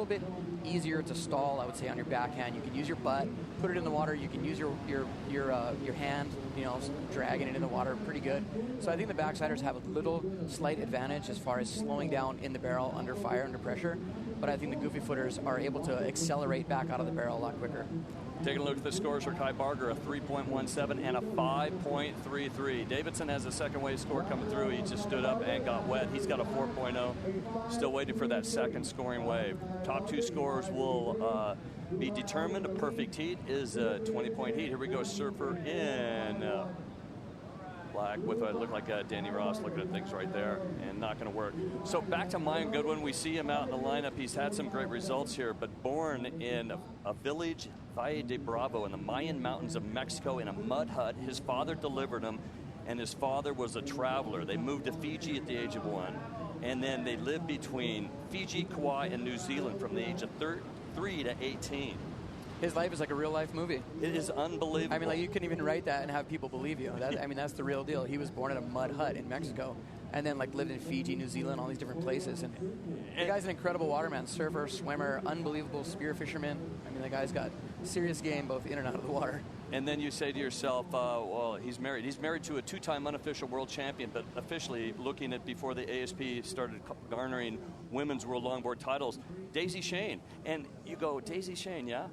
bit easier to stall, I would say, on your backhand. You can use your butt, put it in the water. You can use your hand, dragging it in the water pretty good. So I think the backsiders have a little slight advantage as far as slowing down in the barrel under fire, under pressure. But I think the goofy footers are able to accelerate back out of the barrel a lot quicker. Taking a look at the scores for Kai Barger, a 3.17 and a 5.33. Davidson has a second wave score coming through. He just stood up and got wet. He's got a 4.0. Still waiting for that second scoring wave. Top two scores will be determined. A perfect heat is a 20-point heat. Here we go, surfer in black with what looked like Danny Ross looking at things right there, and not going to work. So back to Mayan Goodwin. We see him out in the lineup. He's had some great results here, but born in a village, Valle de Bravo, in the Mayan mountains of Mexico in a mud hut. His father delivered him, and his father was a traveler. They moved to Fiji at the age of 1, and then they lived between Fiji, Kauai, and New Zealand from the age of 3 to 18. His life is like a real-life movie. It is unbelievable. You couldn't even write that and have people believe you. That's the real deal. He was born in a mud hut in Mexico, and then lived in Fiji, New Zealand, all these different places. And the guy's an incredible waterman, surfer, swimmer, unbelievable spear fisherman. The guy's got serious game both in and out of the water. And then you say to yourself, well, he's married. He's married to a 2-time unofficial world champion, but officially, looking at before the ASP started garnering women's world longboard titles, Daisy Shane. And you go, Daisy Shane, yeah?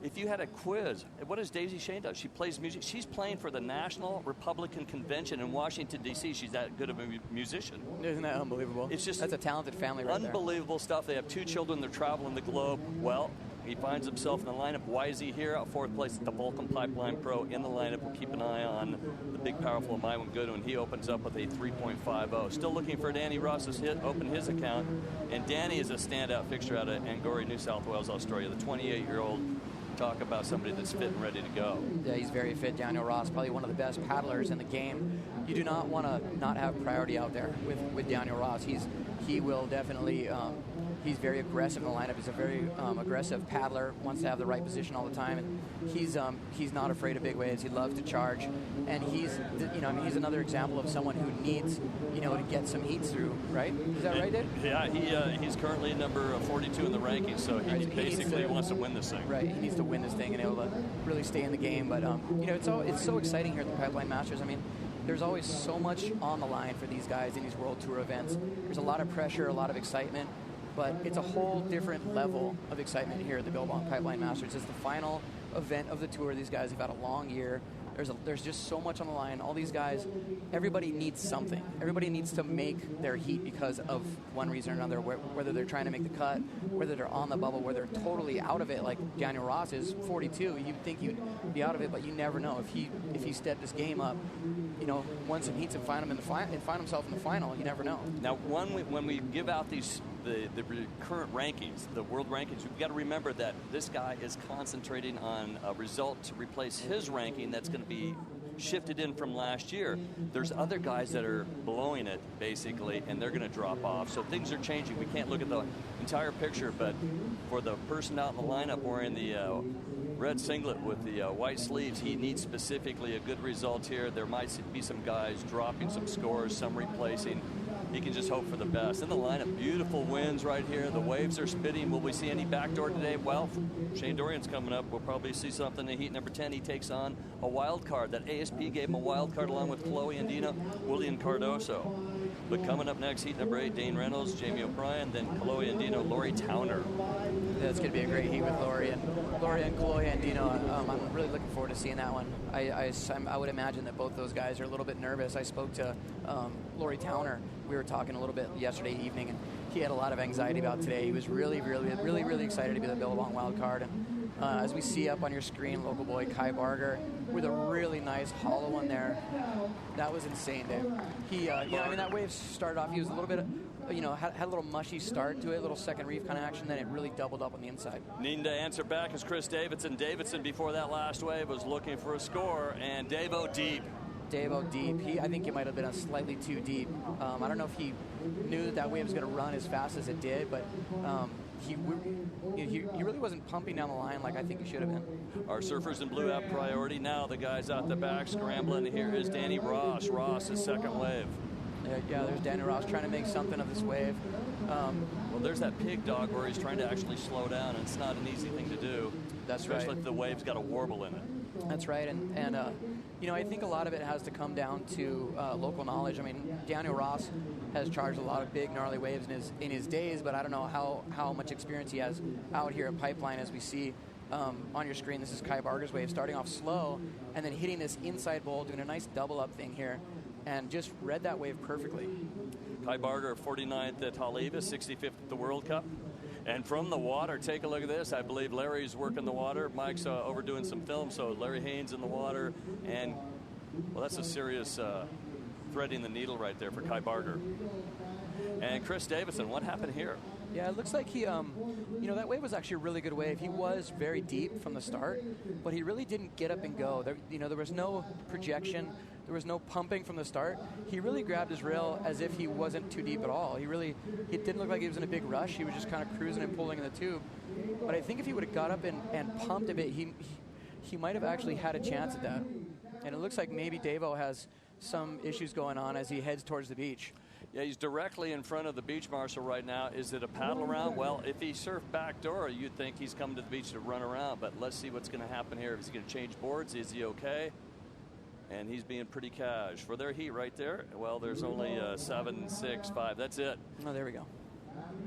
If you had a quiz, what does Daisy Shane do? She plays music. She's playing for the National Republican Convention in Washington, D.C. She's that good of a musician. Isn't that unbelievable? That's a talented family right there. Unbelievable stuff. They have 2 children. They're traveling the globe. Well, he finds himself in the lineup. Why is he here? 4th place at the Vulcan Pipeline Pro in the lineup. We'll keep an eye on the big, powerful Mayan Goodwin. He opens up with a 3.50. Still looking for Danny Ross's hit. Open his account. And Danny is a standout fixture out of Angori, New South Wales, Australia. The 28-year-old. Talk about somebody that's fit and ready to go. Yeah, he's very fit. Daniel Ross, probably one of the best paddlers in the game. You do not want to not have priority out there with Daniel Ross. He will definitely. He's very aggressive in the lineup. He's a very aggressive paddler. Wants to have the right position all the time. And he's not afraid of big waves. He loves to charge. And he's another example of someone who needs to get some heats through. Right? Is that right, Dave? Yeah, he's currently number 42 in the rankings. So he basically wants to win this thing. Right. He needs to win this thing and able to really stay in the game. But it's so exciting here at the Pipeline Masters. there's always so much on the line for these guys in these World Tour events. There's a lot of pressure, a lot of excitement, but it's a whole different level of excitement here at the Billabong Pipeline Masters. It's the final event of the tour. These guys have had a long year. There's just so much on the line. All these guys, everybody needs something. Everybody needs to make their heat because of one reason or another, whether they're trying to make the cut, whether they're on the bubble, whether they're totally out of it, like Daniel Ross is 42. You'd think he'd be out of it, but you never know. If he stepped his game up, won some heats and find himself in the final, you never know. Now, when we give out the current rankings, the world rankings, we've got to remember that this guy is concentrating on a result to replace his ranking that's going to be shifted in from last year. There's other guys that are blowing it, basically, and they're going to drop off. So things are changing. We can't look at the entire picture, but for the person out in the lineup wearing the red singlet with the white sleeves, he needs specifically a good result here. There might be some guys dropping some scores, some replacing. He can just hope for the best. In the lineup, beautiful winds right here. The waves are spitting. Will we see any backdoor today? Well, Shane Dorian's coming up. We'll probably see something in heat number 10. He takes on a wild card. That ASP gave him a wild card along with Chloe Andino, William Cardoso. But coming up next, heat number 8, Dane Reynolds, Jamie O'Brien, then Chloe Andino, Lori Towner. That's going to be a great heat with Lori and Chloe Andino. I'm really looking forward to seeing that one. I would imagine that both those guys are a little bit nervous. I spoke to Lori Towner. We were talking a little bit yesterday evening, and he had a lot of anxiety about today. He was really, really, really, really excited to be the Billabong wild card. And as we see up on your screen, local boy Kai Barger with a really nice hollow one there. That was insane, Dave. He, that wave started off. He was a little bit, had a little mushy start to it, a little second reef kind of action. Then it really doubled up on the inside. Needing to answer back is Chris Davidson. Davidson, before that last wave, was looking for a score, and Dave-O deep. I think it might have been a slightly too deep. I don't know if he knew that wave was going to run as fast as it did, but he really wasn't pumping down the line like I think he should have been. Our surfers in blue have priority. Now the guys out the back scrambling. Here is Danny Ross. Ross is second wave. Yeah, there's Danny Ross trying to make something of this wave. Well, there's that pig dog where he's trying to actually slow down, and it's not an easy thing to do. That's right. Especially if the wave's got a warble in it. That's right, and I think a lot of it has to come down to local knowledge. I mean, Daniel Ross has charged a lot of big, gnarly waves in his days, but I don't know how much experience he has out here at Pipeline. As we see on your screen, this is Kai Barger's wave, starting off slow and then hitting this inside bowl, doing a nice double-up thing here, and just read that wave perfectly. Kai Barger, 49th at Haleiwa, 65th at the World Cup. And from the water, take a look at this. I believe Larry's working the water. Mike's overdoing some film, so Larry Haynes in the water. And, well, that's a serious threading the needle right there for Kai Barger. And Chris Davidson, what happened here? Yeah, it looks like he, that wave was actually a really good wave. He was very deep from the start, but he really didn't get up and go. There was no projection. There was no pumping from the start. He really grabbed his rail as if he wasn't too deep at all. It didn't look like he was in a big rush. He was just kind of cruising and pulling in the tube. But I think if he would have got up and pumped a bit, he might have actually had a chance at that. And it looks like maybe Dave-O has some issues going on as he heads towards the beach. Yeah, he's directly in front of the beach marshal right now. Is it a paddle around? Well, if he surfed backdoor, you'd think he's coming to the beach to run around. But let's see what's going to happen here. Is he going to change boards? Is he okay? And he's being pretty cash. For their heat right there, well, there's only 7, 6, 5. That's it. Oh, there we go.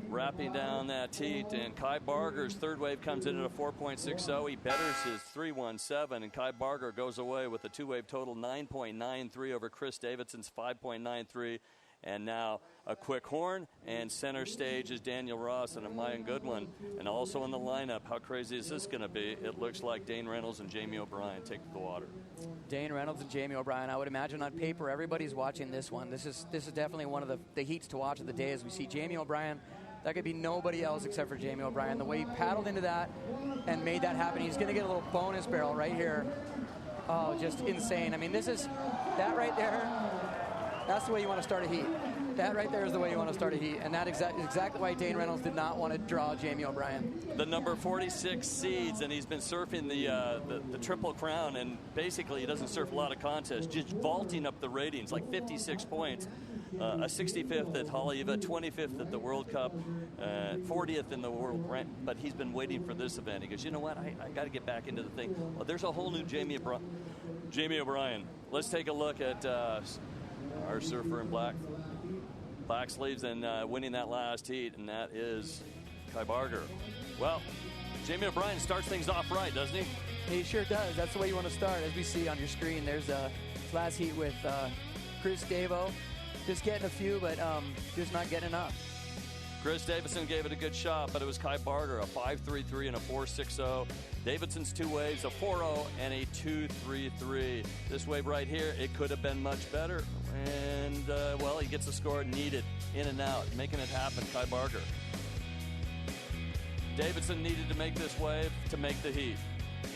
Wrapping down that heat, and Kai Barger's third wave comes in at a 4.60. He betters his 3.17, and Kai Barger goes away with a two-wave total 9.93 over Chris Davidson's 5.93. And now a quick horn, and center stage is Daniel Ross and a Mayan Goodwin. And also in the lineup, how crazy is this going to be? It looks like Dane Reynolds and Jamie O'Brien take the water. Dane Reynolds and Jamie O'Brien. I would imagine on paper everybody's watching this one. This is definitely one of the heats to watch of the day as we see Jamie O'Brien. That could be nobody else except for Jamie O'Brien. The way he paddled into that and made that happen, he's going to get a little bonus barrel right here. Oh, just insane. I mean, that right there, that's the way you want to start a heat. That right there is the way you want to start a heat, and that is exactly why Dane Reynolds did not want to draw Jamie O'Brien. The number 46 seeds, and he's been surfing the Triple Crown, and basically he doesn't surf a lot of contests, just vaulting up the ratings, like 56 points. A 65th at Haleiwa, 25th at the World Cup, 40th in the world rank, but he's been waiting for this event. He goes, you know what, I got to get back into the thing. Well, there's a whole new Jamie Jamie O'Brien. Let's take a look at our surfer in black sleeves and winning that last heat, and that is Kai Barger. Well, Jamie O'Brien starts things off right, doesn't he? He sure does. That's the way you want to start. As we see on your screen, there's a last heat with Chris Davo. Just getting a few, but just not getting enough. Chris Davidson gave it a good shot, but it was Kai Barger, a 5.33 and a 4.60. Davidson's two waves, a 4.0 and a 2.33. This wave right here, it could have been much better. And, well, he gets the score needed, in and out, making it happen, Kai Barger. Davidson needed to make this wave to make the heat,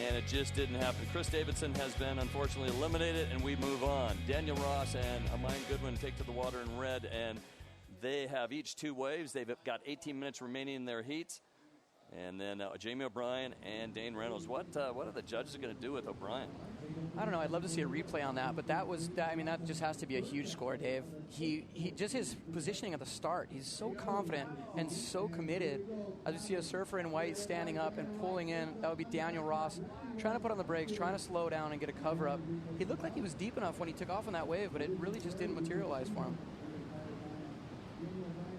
and it just didn't happen. Chris Davidson has been, unfortunately, eliminated, and we move on. Daniel Ross and Amine Goodwin take to the water in red, and they have each two waves. They've got 18 minutes remaining in their heats. And then Jamie O'Brien and Dane Reynolds. What are the judges going to do with O'Brien? I don't know. I'd love to see a replay on that, but that just has to be a huge score, Dave. He just his positioning at the start. He's so confident and so committed. As you see a surfer in white standing up and pulling in. That would be Daniel Ross, trying to put on the brakes, trying to slow down and get a cover up. He looked like he was deep enough when he took off on that wave, but it really just didn't materialize for him.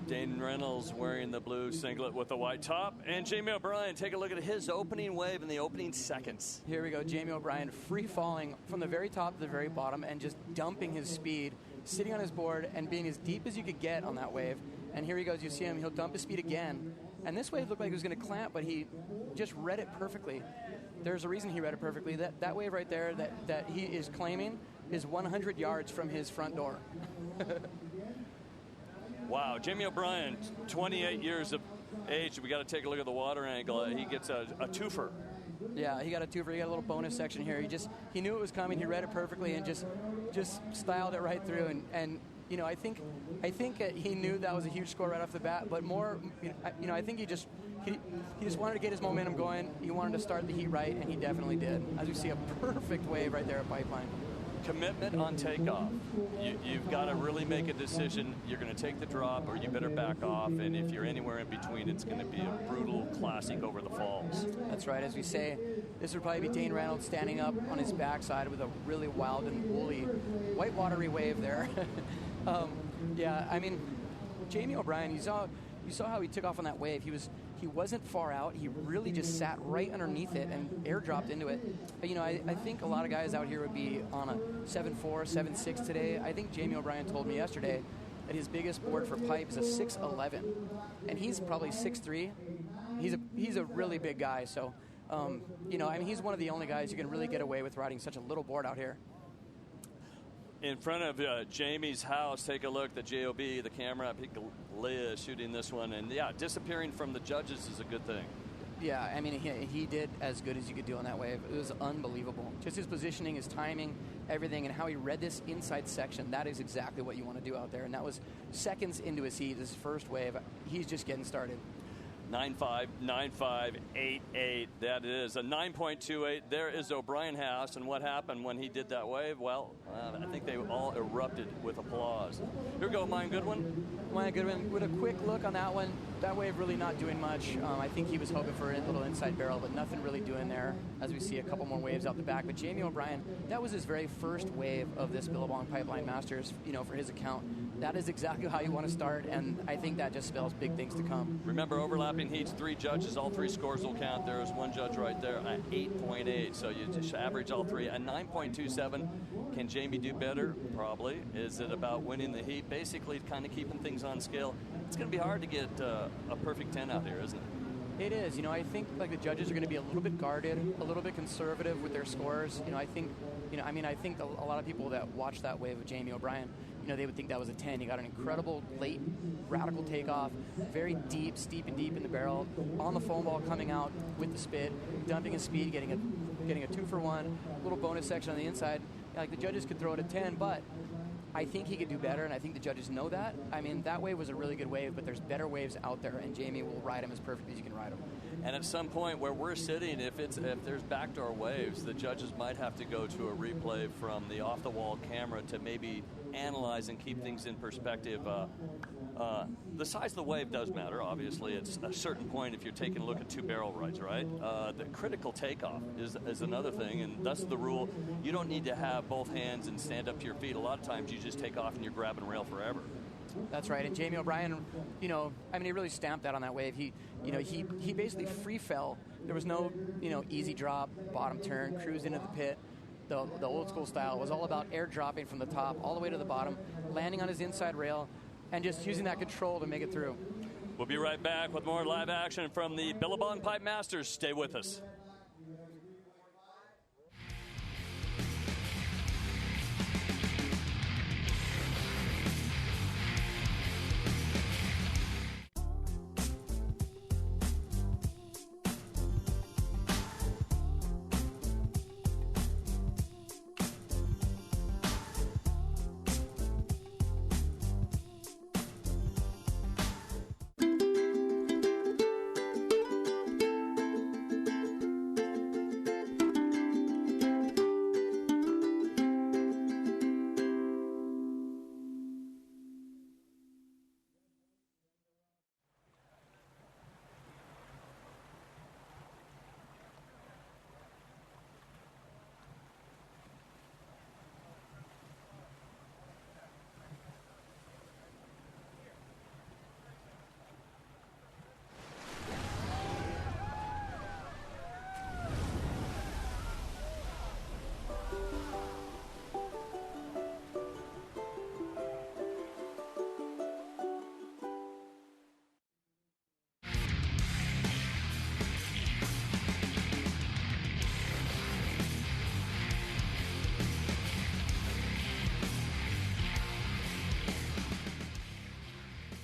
Dane Reynolds wearing the blue singlet with the white top. And Jamie O'Brien, take a look at his opening wave in the opening seconds. Here we go. Jamie O'Brien free falling from the very top to the very bottom and just dumping his speed, sitting on his board and being as deep as you could get on that wave. And here he goes. You see him. He'll dump his speed again. And this wave looked like it was going to clamp, but he just read it perfectly. There's a reason he read it perfectly. That wave right there that he is claiming is 100 yards from his front door. Wow, Jamie O'Brien, 28 years of age. We got to take a look at the water angle. He gets a twofer. Yeah, he got a twofer. He got a little bonus section here. He knew it was coming. He read it perfectly and just styled it right through. And you know, I think he knew that was a huge score right off the bat. But more, I think he just wanted to get his momentum going. He wanted to start the heat right, and he definitely did. As we see a perfect wave right there at Pipeline. Commitment on takeoff. You've got to really make a decision. You're going to take the drop or you better back off, and if you're anywhere in between, it's going to be a brutal classic over the falls. That's right. As we say, this would probably be Dane Reynolds standing up on his backside with a really wild and woolly white watery wave there. Yeah, I mean, Jamie O'Brien, you saw how he took off on that wave. He wasn't far out. He really just sat right underneath it and airdropped into it. But, I think a lot of guys out here would be on a 7.4, 7.6 today. I think Jamie O'Brien told me yesterday that his biggest board for pipe is a 6.11, and he's probably 6'3". He's a really big guy. So, he's one of the only guys who can really get away with riding such a little board out here. In front of Jamie's house, take a look. The JOB, the camera, Leah shooting this one. And, yeah, disappearing from the judges is a good thing. Yeah, I mean, he did as good as you could do on that wave. It was unbelievable. Just his positioning, his timing, everything, and how he read this inside section. That is exactly what you want to do out there. And that was seconds into his heat, his first wave. He's just getting started. 9.5, 9.5, 8.8. That is a 9.28. There is O'Brien House, and what happened when he did that wave? Well, I think they all erupted with applause. Here we go, Amine Goodwin. Amine Goodwin with a quick look on that one. That wave really not doing much. I think he was hoping for a little inside barrel, but nothing really doing there. As we see a couple more waves out the back. But Jamie O'Brien, that was his very first wave of this Billabong Pipeline Masters. For his account. That is exactly how you want to start, and I think that just spells big things to come. Remember, overlapping heats, 3 judges, all 3 scores will count. There is one judge right there at 8.8, so you just average all 3. At 9.27, can Jamie do better? Probably. Is it about winning the heat? Basically, kind of keeping things on scale. It's going to be hard to get a perfect 10 out here, isn't it? It is. I think the judges are going to be a little bit guarded, a little bit conservative with their scores. I think a lot of people that watch that wave of Jamie O'Brien, they would think that was a 10. He got an incredible late radical takeoff, very deep, steep and deep in the barrel, on the foam ball coming out with the spit, dumping his speed, getting a 2-for-1, little bonus section on the inside. The judges could throw it a 10, but I think he could do better, and I think the judges know that. I mean, that wave was a really good wave, but there's better waves out there, and Jamie will ride them as perfectly as you can ride them. And at some point where we're sitting, if there's backdoor waves, the judges might have to go to a replay from the off-the-wall camera to maybe analyze and keep things in perspective. The size of the wave does matter, obviously. It's a certain point if you're taking a look at two barrel rides, right? The critical takeoff is another thing, and that's the rule. You don't need to have both hands and stand up to your feet. A lot of times you just take off and you're grabbing rail forever. That's right. And Jamie O'Brien, he really stamped that on that wave. He basically free fell. There was no, easy drop, bottom turn, cruise into the pit. The old school style was all about air dropping from the top all the way to the bottom, landing on his inside rail, and just using that control to make it through. We'll be right back with more live action from the Billabong Pipe Masters. Stay with us.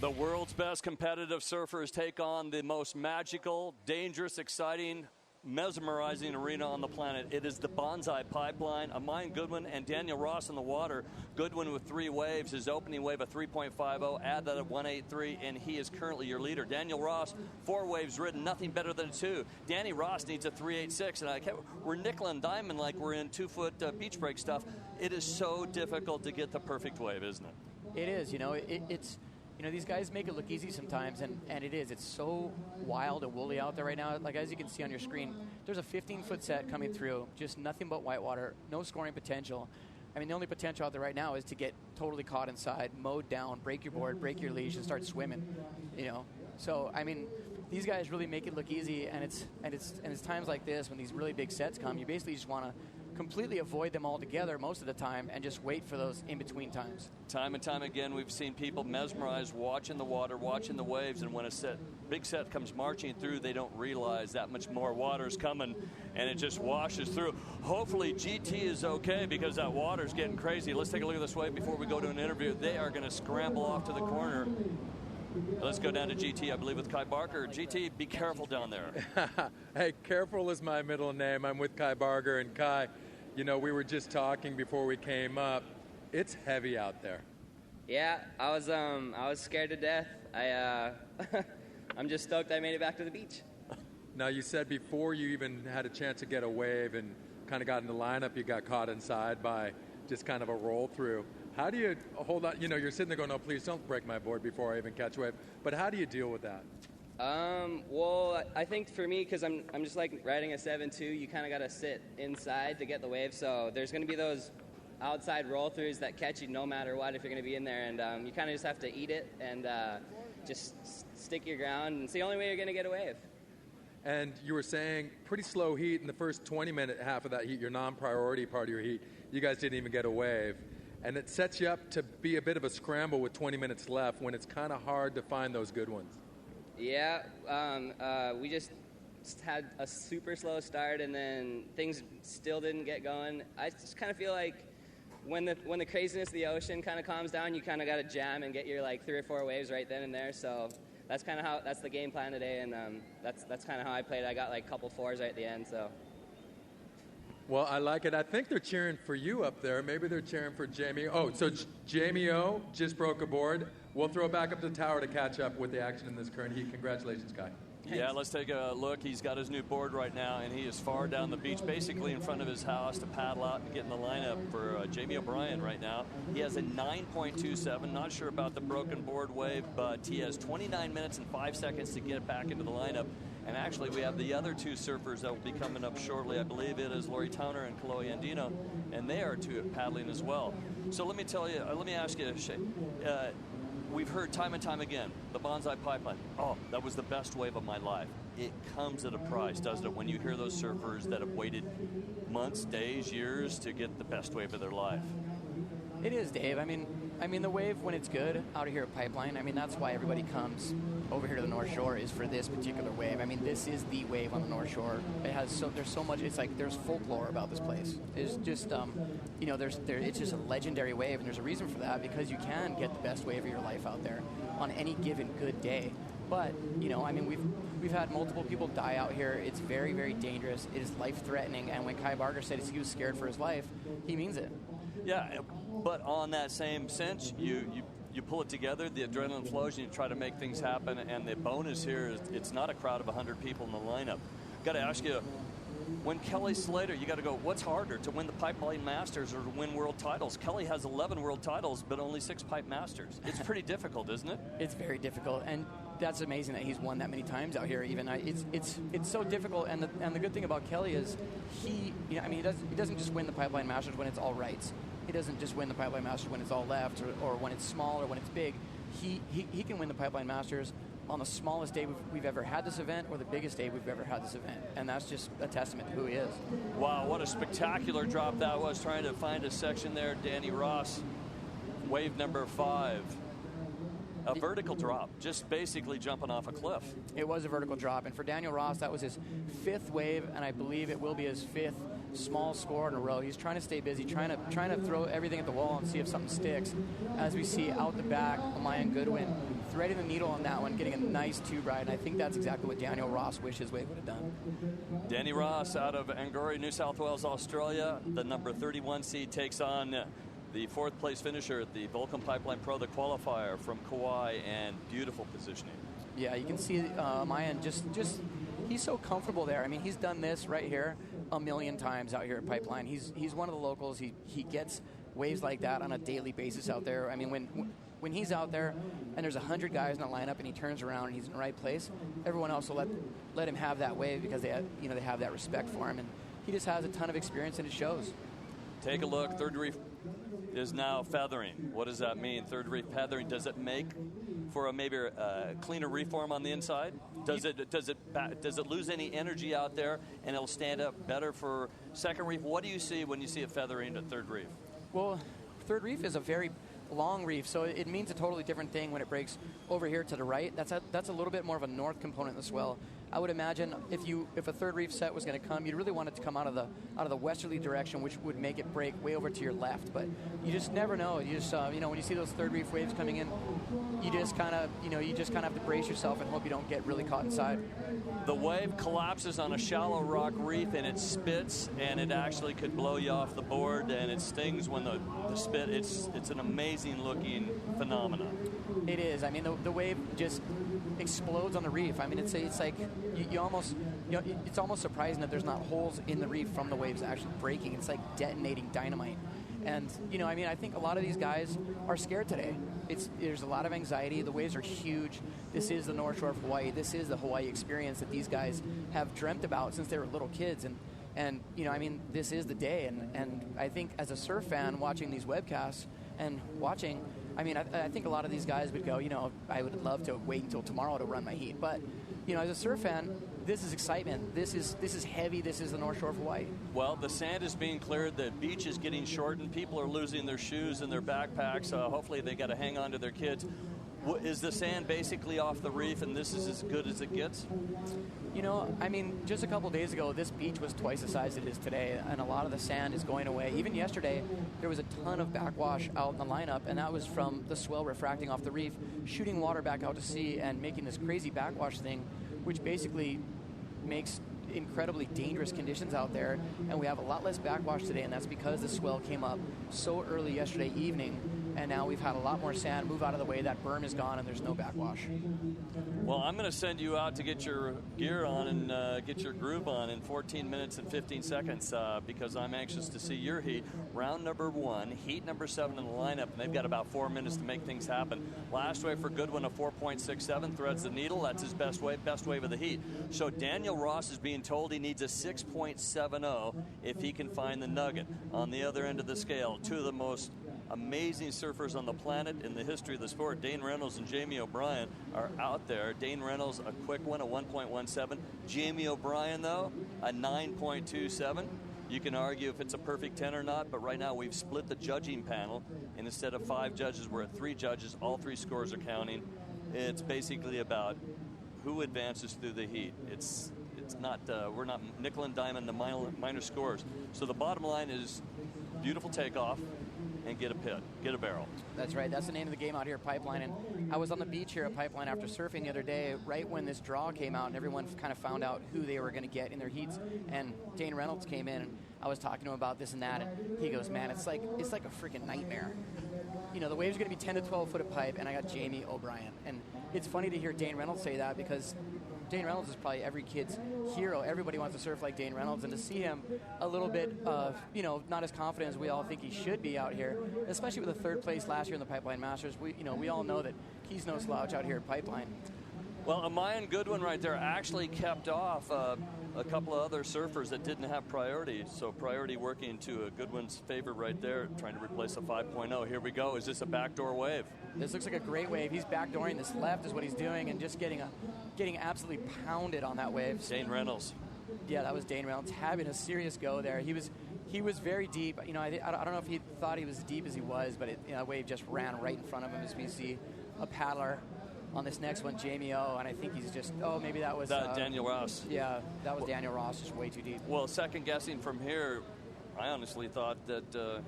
The world's best competitive surfers take on the most magical, dangerous, exciting, mesmerizing arena on the planet. It is the Bonsai Pipeline. Amine Goodwin and Daniel Ross in the water. Goodwin with 3 waves. His opening wave a 3.50. Add that at 183, and he is currently your leader. Daniel Ross, 4 waves ridden, nothing better than a 2. Danny Ross needs a 386, and we're nickel and diamond like we're in 2-foot beach break stuff. It is so difficult to get the perfect wave, isn't it? It is. It's. These guys make it look easy sometimes, and it is. It's so wild and woolly out there right now. Like, as you can see on your screen, there's a 15-foot set coming through, just nothing but whitewater, no scoring potential. I mean, the only potential out there right now is to get totally caught inside, mowed down, break your board, break your leash, and start swimming, So, I mean, these guys really make it look easy, and it's times like this when these really big sets come, you basically just want to completely avoid them altogether most of the time and just wait for those in-between times. Time and time again, we've seen people mesmerized watching the water, watching the waves, and when a big set comes marching through, they don't realize that much more water's coming, and it just washes through. Hopefully GT is okay because that water's getting crazy. Let's take a look at this wave before we go to an interview. They are going to scramble off to the corner. Let's go down to GT, I believe, with Kai Barker. GT, be careful down there. Hey, careful is my middle name. I'm with Kai Barger. And Kai, we were just talking before we came up. It's heavy out there. Yeah, I was scared to death. I'm just stoked I made it back to the beach. Now, you said before you even had a chance to get a wave and kind of got in the lineup, you got caught inside by just kind of a roll through. How do you hold on? You're sitting there going, no, please don't break my board before I even catch a wave. But how do you deal with that? Well, I think for me, because I'm just like riding a 7.2, you kind of got to sit inside to get the wave. So there's going to be those outside roll-throughs that catch you no matter what if you're going to be in there. And you kind of just have to eat it and just stick your ground. And it's the only way you're going to get a wave. And you were saying pretty slow heat in the first 20-minute half of that heat, your non-priority part of your heat. You guys didn't even get a wave. And it sets you up to be a bit of a scramble with 20 minutes left when it's kind of hard to find those good ones. Yeah, we just had a super slow start, and then things still didn't get going. I just kind of feel like when the craziness of the ocean kind of calms down, you kind of got to jam and get your 3 or 4 waves right then and there. So that's kind of that's the game plan today, and that's kind of how I played. I got a couple 4s right at the end. So. Well, I like it. I think they're cheering for you up there. Maybe they're cheering for Jamie. Oh, so Jamie O just broke a board. We'll throw it back up to the tower to catch up with the action in this current heat. Congratulations, Guy. Yeah, let's take a look. He's got his new board right now, and he is far down the beach, basically in front of his house, to paddle out and get in the lineup for Jamie O'Brien right now. He has a 9.27. Not sure about the broken board wave, but he has 29 minutes and 5 seconds to get back into the lineup. And actually, we have the other two surfers that will be coming up shortly. I believe it is Lori Towner and Chloe Andino, and they are two paddling as well. So let me tell you, let me ask you, Shay, we've heard time and time again, the Bonsai Pipeline. Oh, that was the best wave of my life. It comes at a price, doesn't it, when you hear those surfers that have waited months, days, years to get the best wave of their life? It is, Dave. I mean, the wave, when it's good out here at Pipeline, I mean, that's why everybody comes over here to the North Shore, is for this particular wave. I mean, this is the wave on the North Shore. It has there's so much. It's like there's folklore about this place. It's just it's just a legendary wave, and there's a reason for that, because you can get the best wave of your life out there on any given good day. But I mean, we've had multiple people die out here. It's very, very dangerous. It is life-threatening. And when Kai Barger said he was scared for his life, he means it. Yeah, but on that same sense, you pull it together, the adrenaline flows, and you try to make things happen. And the bonus here is it's not a crowd of 100 people in the lineup. Got to ask you, when Kelly Slater, you got to go, what's harder, to win the Pipeline Masters or to win world titles? Kelly has 11 world titles, but only 6 Pipe Masters. It's pretty difficult, isn't it? It's very difficult, and that's amazing that he's won that many times out here. Even it's so difficult, and the good thing about Kelly is he doesn't just win the Pipeline Masters when it's all rights. He doesn't just win the Pipeline Masters when it's all left or when it's small or when it's big. He can win the Pipeline Masters on the smallest day we've ever had this event or the biggest day we've ever had this event. And that's just a testament to who he is. Wow, what a spectacular drop that was, trying to find a section there. Danny Ross, wave number 5. A vertical drop, just basically jumping off a cliff. It was a vertical drop, and for Daniel Ross, that was his 5th wave, and I believe it will be his 5th small score in a row. He's trying to stay busy, trying to throw everything at the wall and see if something sticks. As we see out the back, Amayan Goodwin threading the needle on that one, getting a nice tube ride, and I think that's exactly what Daniel Ross wished his wave would have done. Danny Ross out of Angori, New South Wales, Australia. The number 31 seed takes on the 4th place finisher at the Vulcan Pipeline Pro, the qualifier from Kauai, and beautiful positioning. Yeah, you can see Mayan just he's so comfortable there. I mean, he's done this right here a million times out here at Pipeline. He's one of the locals. He gets waves like that on a daily basis out there. I mean, when he's out there and there's 100 guys in the lineup and he turns around and he's in the right place, everyone else will let him have that wave because they have that respect for him, and he just has a ton of experience and it shows. Take a look. Third reef is now feathering. What does that mean? Third reef feathering. Does it make for maybe a cleaner reform on the inside? Does it lose any energy out there and it'll stand up better for second reef? What do you see when you see it feathering at third reef? Well, third reef is a very long reef, so it means a totally different thing when it breaks over here to the right. That's a little bit more of a north component of the swell. I would imagine if a third reef set was going to come, you'd really want it to come out of the westerly direction, which would make it break way over to your left. But you just never know. You just when you see those third reef waves coming in, you just kind of have to brace yourself and hope you don't get really caught inside. The wave collapses on a shallow rock reef and it spits, and it actually could blow you off the board, and it stings when the spit. It's an amazing looking phenomenon. It is. I mean, the wave just explodes on the reef. I mean, it's like you almost, it's almost surprising that there's not holes in the reef from the waves actually breaking. It's like detonating dynamite. And, I mean, I think a lot of these guys are scared today. There's a lot of anxiety. The waves are huge. This is the North Shore of Hawaii. This is the Hawaii experience that these guys have dreamt about since they were little kids. And I mean, this is the day. And I think as a surf fan watching these webcasts and watching, I mean, I think a lot of these guys would go, I would love to wait until tomorrow to run my heat. But, as a surf fan, this is excitement. This is heavy. This is the North Shore of Hawaii. Well, the sand is being cleared. The beach is getting shortened. People are losing their shoes and their backpacks. Hopefully they got to hang on to their kids. Is the sand basically off the reef and this is as good as it gets? I mean, just a couple days ago, this beach was twice the size it is today, and a lot of the sand is going away. Even yesterday, there was a ton of backwash out in the lineup, and that was from the swell refracting off the reef, shooting water back out to sea, and making this crazy backwash thing, which basically makes incredibly dangerous conditions out there. And we have a lot less backwash today, and that's because the swell came up so early yesterday evening and now we've had a lot more sand move out of the way. That berm is gone, and there's no backwash. Well, I'm going to send you out to get your gear on and get your groove on in 14 minutes and 15 seconds because I'm anxious to see your heat. Round number 1, heat number 7 in the lineup, and they've got about 4 minutes to make things happen. Last wave for Goodwin, a 4.67, threads the needle. That's his best wave of the heat. So Daniel Ross is being told he needs a 6.70 if he can find the nugget. On the other end of the scale, two of the most amazing surfers on the planet in the history of the sport, Dane Reynolds and Jamie O'Brien, are out there. Dane Reynolds, a quick one, a 1.17. Jamie O'Brien, though, a 9.27. You can argue if it's a perfect 10 or not, but right now we've split the judging panel, and instead of 5 judges, we're at 3 judges. All 3 scores are counting. It's basically about who advances through the heat. It's not, we're not nickel and diamond the minor scores. So the bottom line is beautiful takeoff and get a pit, get a barrel. That's right. That's the name of the game out here at Pipeline. And I was on the beach here at Pipeline after surfing the other day, right when this draw came out, and everyone kind of found out who they were going to get in their heats. And Dane Reynolds came in, and I was talking to him about this and that, and he goes, "Man, it's like a freaking nightmare. You know, the wave's going to be 10 to 12 foot of pipe, and I got Jamie O'Brien." And it's funny to hear Dane Reynolds say that because Dane Reynolds is probably every kid's hero. Everybody wants to surf like Dane Reynolds, and to see him a little bit of, not as confident as we all think he should be out here, especially with the 3rd place last year in the Pipeline Masters. We all know that he's no slouch out here at Pipeline. Well, Amayan Goodwin right there actually kept off a couple of other surfers that didn't have priority. So priority working to Goodwin's favor right there, trying to replace a 5.0. Here we go. Is this a backdoor wave? This looks like a great wave. He's backdooring this left is what he's doing, and just getting absolutely pounded on that wave. Dane Reynolds. Yeah, that was Dane Reynolds having a serious go there. He was very deep. I don't know if he thought he was as deep as he was, but the wave just ran right in front of him as we see a paddler on this next one, Jamie O, and I think he's just, maybe that was... Daniel Ross. Yeah, that was Daniel Ross, just way too deep. Well, second guessing from here, I honestly thought that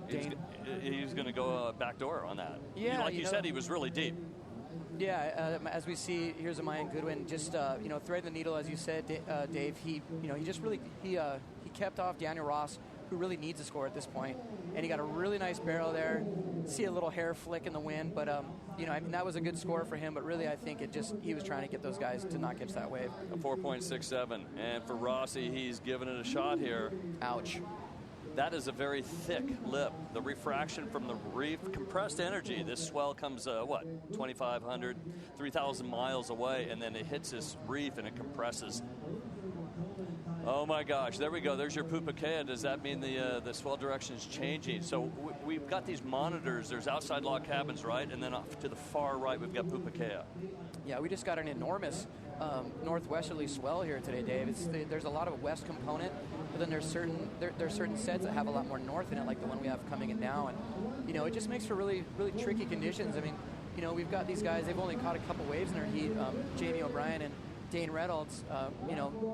he was going to go backdoor on that. Yeah, like you said, he was really deep. Yeah, as we see, here's Amayan Goodwin just, threading the needle, as you said, Dave. He just really, he kept off Daniel Ross, who really needs a score at this point. And he got a really nice barrel there. See a little hair flick in the wind, but that was a good score for him. But really, I think he was trying to get those guys to not catch that wave. A 4.67, and for Rossi, he's giving it a shot here. Ouch. That is a very thick lip. The refraction from the reef, compressed energy. This swell comes 2,500, 3,000 miles away, and then it hits this reef and it compresses. Oh my gosh, there we go. There's your Pupukea. Does that mean the swell direction is changing? So we've got these monitors. There's outside log cabins, right? And then off to the far right, we've got Pupukea. Yeah, we just got an enormous northwesterly swell here today, Dave. There's a lot of west component, but then there's certain sets that have a lot more north in it, like the one we have coming in now. And, it just makes for really, really tricky conditions. I mean, we've got these guys. They've only caught a couple waves in their heat, Jamie O'Brien and Dane Reynolds.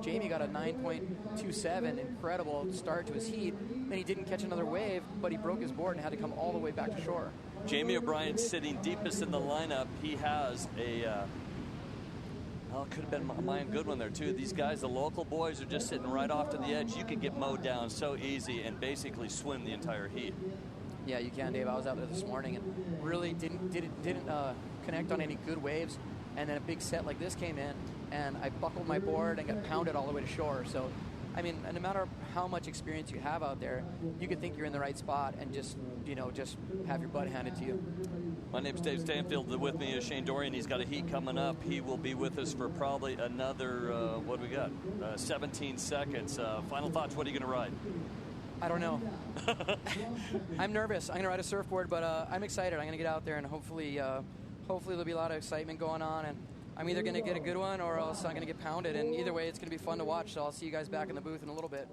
Jamie got a 9.27, incredible start to his heat. Then he didn't catch another wave, but he broke his board and had to come all the way back to shore. Jamie O'Brien sitting deepest in the lineup. He has it could have been Amayan Goodwin there too. These guys, the local boys, are just sitting right off to the edge. You can get mowed down so easy and basically swim the entire heat. Yeah, you can, Dave. I was out there this morning and really didn't connect on any good waves. And then a big set like this came in, and I buckled my board and got pounded all the way to shore. So, I mean, no matter how much experience you have out there, you could think you're in the right spot and just have your butt handed to you. My name's Dave Stanfield. With me is Shane Dorian. He's got a heat coming up. He will be with us for probably another, 17 seconons. Final thoughts, what are you going to ride? I don't know. I'm nervous. I'm going to ride a surfboard, but I'm excited. I'm going to get out there, and hopefully there'll be a lot of excitement going on, and I'm either going to get a good one or else I'm going to get pounded, and either way, it's going to be fun to watch, so I'll see you guys back in the booth in a little bit.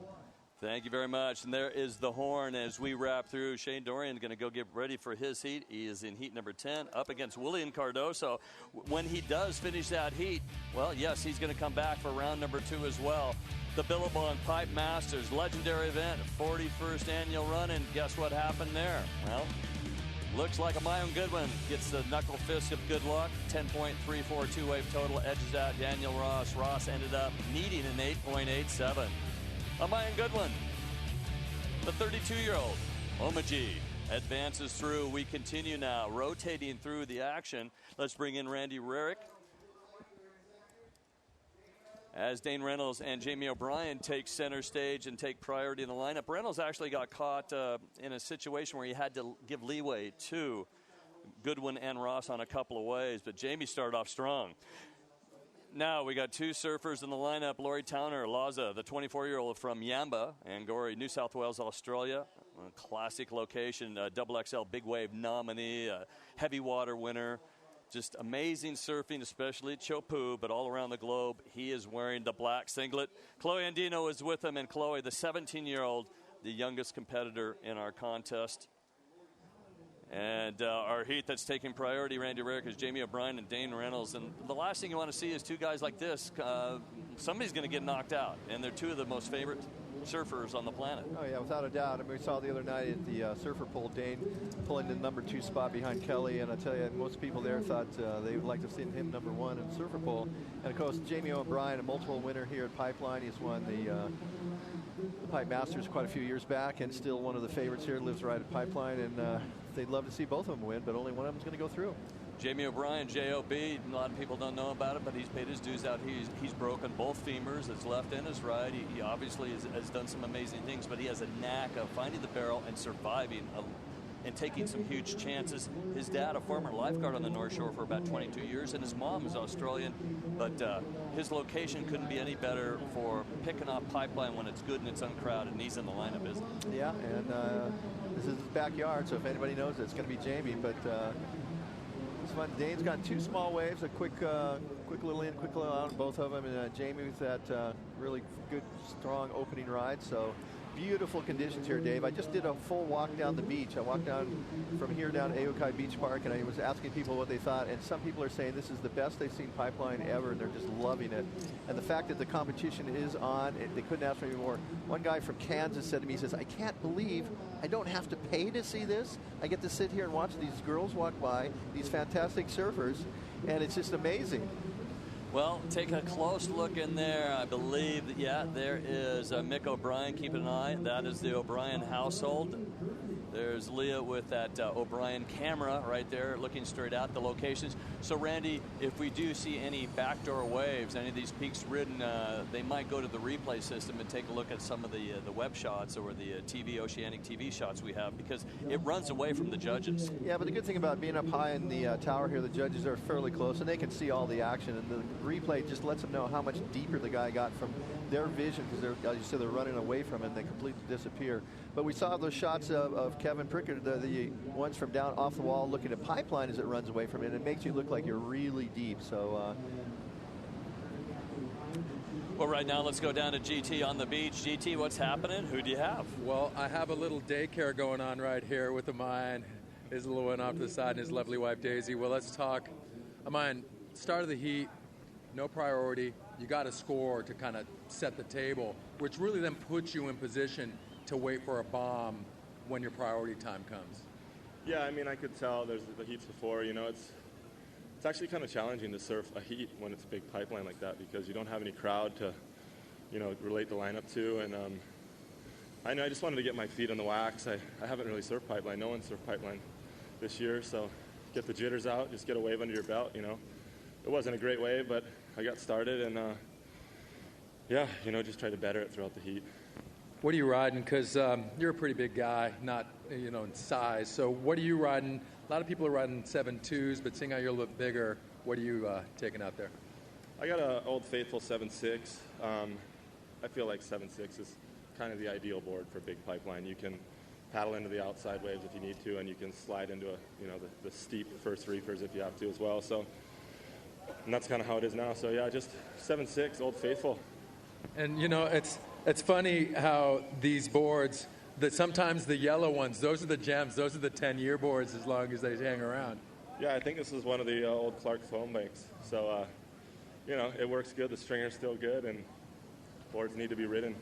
Thank you very much. And there is the horn as we wrap through. Shane Dorian going to go get ready for his heat. He is in heat number 10 up against William Cardoso. When he does finish that heat, well, yes, he's going to come back for round number 2 as well. The Billabong Pipe Masters, legendary event, 41st annual run, and guess what happened there? Well, looks like Amayan Goodwin gets the knuckle fist of good luck. 10.342 wave total, edges out Daniel Ross. Ross ended up needing an 8.87. Amayan Goodwin, the 32-year-old Omaji, advances through. We continue now, rotating through the action. Let's bring in Randy Rarick as Dane Reynolds and Jamie O'Brien take center stage and take priority in the lineup. Reynolds actually got caught in a situation where he had to give leeway to Goodwin and Ross on a couple of ways, but Jamie started off strong. Now we got two surfers in the lineup. Laurie Towner Laza, the 24-year-old from Yamba, Angori, New South Wales, Australia. A classic location, double XL big wave nominee, heavy water winner. Just amazing surfing, especially at Chopu, but all around the globe. He is wearing the black singlet. Chloe Andino is with him, and Chloe, the 17-year-old, the youngest competitor in our contest. And our heat that's taking priority, Randy Rarick, is Jamie O'Brien and Dane Reynolds. And the last thing you want to see is two guys like this. Somebody's going to get knocked out, and they're two of the most favorite surfers on the planet. Oh, yeah, without a doubt. I mean, we saw the other night at the surfer pool, Dane pulling the number 2 spot behind Kelly, and I tell you, most people there thought they would like to have seen him number 1 in the surfer pool. And, of course, Jamie O'Brien, a multiple winner here at Pipeline. He's won the Pipe Masters quite a few years back and still one of the favorites here, lives right at Pipeline, and they'd love to see both of them win, but only one of them's going to go through. Jamie O'Brien, J.O.B., a lot of people don't know about it, but he's paid his dues out. He's broken both femurs, his left and his right. He obviously has done some amazing things, but he has a knack of finding the barrel and surviving and taking some huge chances. His dad, a former lifeguard on the North Shore for about 22 years, and his mom is Australian, but his location couldn't be any better for picking off Pipeline when it's good and it's uncrowded, and he's in the lineup, isn't he? Yeah, and this is his backyard, so if anybody knows it, it's going to be Jamie, but it's fun. Dane's got 2 small waves, a quick little in, quick little out, both of them, and Jamie with that really good, strong opening ride, so beautiful conditions here, Dave. I just did a full walk down the beach. I walked down from here down to Aokai Beach Park, and I was asking people what they thought, and some people are saying this is the best they've seen Pipeline ever, and they're just loving it. And the fact that the competition is on, they couldn't ask for any more. One guy from Kansas said to me, he says, I can't believe I don't have to pay to see this. I get to sit here and watch these girls walk by, these fantastic surfers, and it's just amazing. Well, take a close look in there. I believe that, yeah, there is Mick O'Brien. Keep an eye. That is the O'Brien household. There's Leah with that O'Brien camera right there looking straight out the locations. So, Randy, if we do see any backdoor waves, any of these peaks ridden, they might go to the replay system and take a look at some of the web shots or the Oceanic TV shots we have, because it runs away from the judges. Yeah, but the good thing about being up high in the tower here, the judges are fairly close and they can see all the action, and the replay just lets them know how much deeper the guy got from their vision, because as you said, they're running away from it and they completely disappear. But we saw those shots of Kevin Prickard, the ones from down off the wall looking at Pipeline as it runs away from it. It makes you look like you're really deep. So. Well, right now, let's go down to GT on the beach. GT, what's happening? Who do you have? Well, I have a little daycare going on right here with Amine. His little one off to the side and his lovely wife, Daisy. Well, let's talk. Amine, start of the heat, no priority. You got to score to kind of set the table, which really then puts you in position to wait for a bomb when your priority time comes. Yeah, I mean, I could tell there's the heats before. You know, it's actually kind of challenging to surf a heat when it's a big pipeline like that, because you don't have any crowd to, relate the lineup to. And I know I just wanted to get my feet on the wax. I haven't really surfed Pipeline. No one surfed Pipeline this year, so get the jitters out, just get a wave under your belt. It wasn't a great wave, but I got started, and just try to better it throughout the heat. What are you riding? Because you're a pretty big guy, not in size. So what are you riding? A lot of people are riding 7.2s, but seeing how you're a little bit bigger, what are you taking out there? I got an Old Faithful 7.6. I feel like 7.6 is kind of the ideal board for big pipeline. You can paddle into the outside waves if you need to, and you can slide into the steep first reefers if you have to as well. So, and that's kind of how it is now. So yeah, just 7.6, Old Faithful. And it's funny how these boards, that sometimes the yellow ones, those are the gems, those are the 10-year boards as long as they hang around. Yeah, I think this is one of the old Clark foam banks. So, it works good. The stringer's still good, and boards need to be ridden.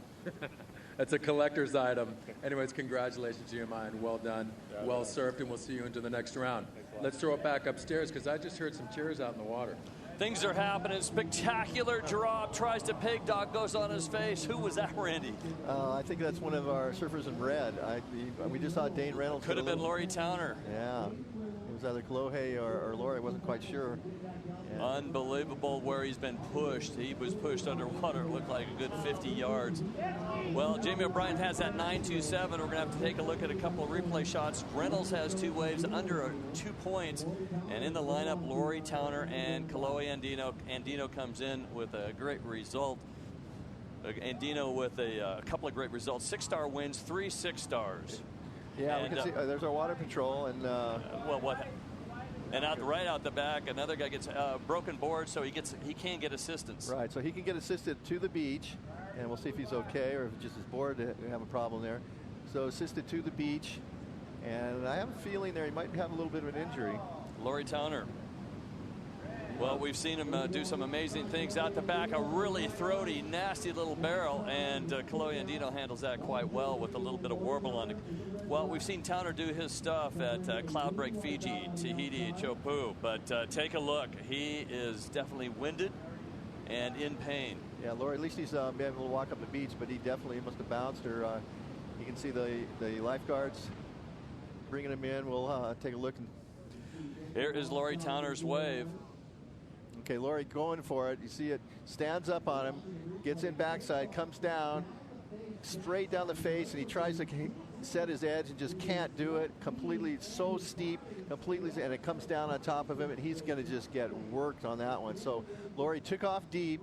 That's a collector's item. Anyways, congratulations to you, Mine. Well done. Yeah, well surfed, and we'll see you into the next round. Let's throw it back upstairs, because I just heard some cheers out in the water. Things are happening. Spectacular drop. Tries to pig dog. Goes on his face. Who was that, Randy? I think that's one of our surfers in red. We just saw Dane Reynolds. Could have been Laurie Towner. Yeah. It was either Logie or Laurie. I wasn't quite sure. Yeah. Unbelievable where he's been pushed. He was pushed underwater. It looked like a good 50 yards. Well, Jamie O'Brien has that 9.27. We're going to have to take a look at a couple of replay shots. Reynolds has 2 waves under 2 points. And in the lineup, Laurie Towner and Kalohe Andino. Andino comes in with a great result. Andino with a couple of great results. 6-star wins, 3 6-stars. Yeah, and, we can see there's our water patrol. And and right out the back, another guy gets broken board, so he can get assistance. Right, so he can get assisted to the beach, and we'll see if he's okay or if just his board have a problem there. So assisted to the beach, and I have a feeling there he might have a little bit of an injury. Laurie Towner. Well, we've seen him do some amazing things out the back. A really throaty, nasty little barrel, and Kalohe Andino handles that quite well with a little bit of warble on it. Well, we've seen Towner do his stuff at Cloudbreak Fiji, Tahiti, Chopu, but take a look. He is definitely winded and in pain. Yeah, Laurie, at least he's been able to walk up the beach, but he definitely must have bounced, or you can see the lifeguards bringing him in. We'll take a look. Here is Laurie Towner's wave. Okay, Laurie going for it. You see it stands up on him, gets in backside, comes down, straight down the face, and he tries to set his edge and just can't do it. Completely, so steep, completely, and it comes down on top of him, and he's going to just get worked on that one. So Laurie took off deep,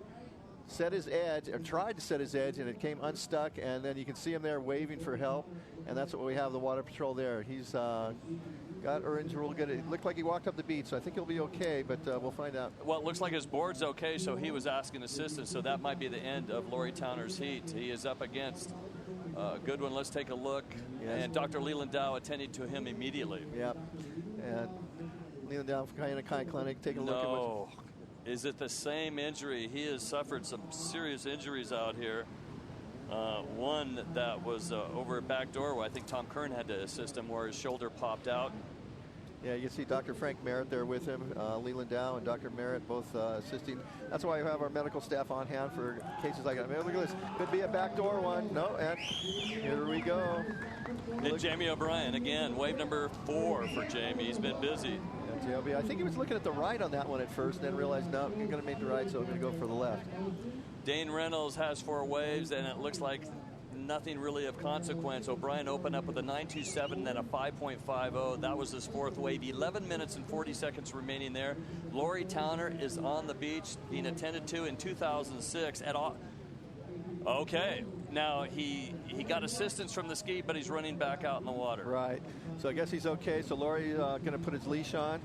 set his edge, or tried to set his edge, and it came unstuck, and then you can see him there waving for help, and that's what we have, the water patrol there. He's got orange real good. It looked like he walked up the beach, so I think he'll be okay, but we'll find out. Well, it looks like his board's okay, so he was asking assistance, so that might be the end of Laurie Towner's heat. He is up against a good one. Let's take a look. Yes. And Dr. Leland Dow attended to him immediately. Yep. And Leland Dow from Kai Clinic, take a look at what... Is it the same injury? He has suffered some serious injuries out here. One that was over a back door where I think Tom Kern had to assist him, where his shoulder popped out. Yeah, you can see Dr. Frank Merritt there with him, Leland Dow and Dr. Merritt both assisting. That's why we have our medical staff on hand for cases like that. I mean, look at this. Could be a backdoor one. No, and here we go. And Jamie O'Brien, again, wave number 4 for Jamie. He's been busy. I think he was looking at the right on that one at first, and then realized, no, I'm going to make the right, so I'm going to go for the left. Dane Reynolds has 4 waves, and it looks like nothing really of consequence. O'Brien opened up with a 9.27 and then a 5.50. That was his 4th wave. 11 minutes and 40 seconds remaining there. Laurie Towner is on the beach being attended to in 2006 at all. Okay. Now, he got assistance from the ski, but he's running back out in the water. Right. So I guess he's okay. So Laurie going to put his leash on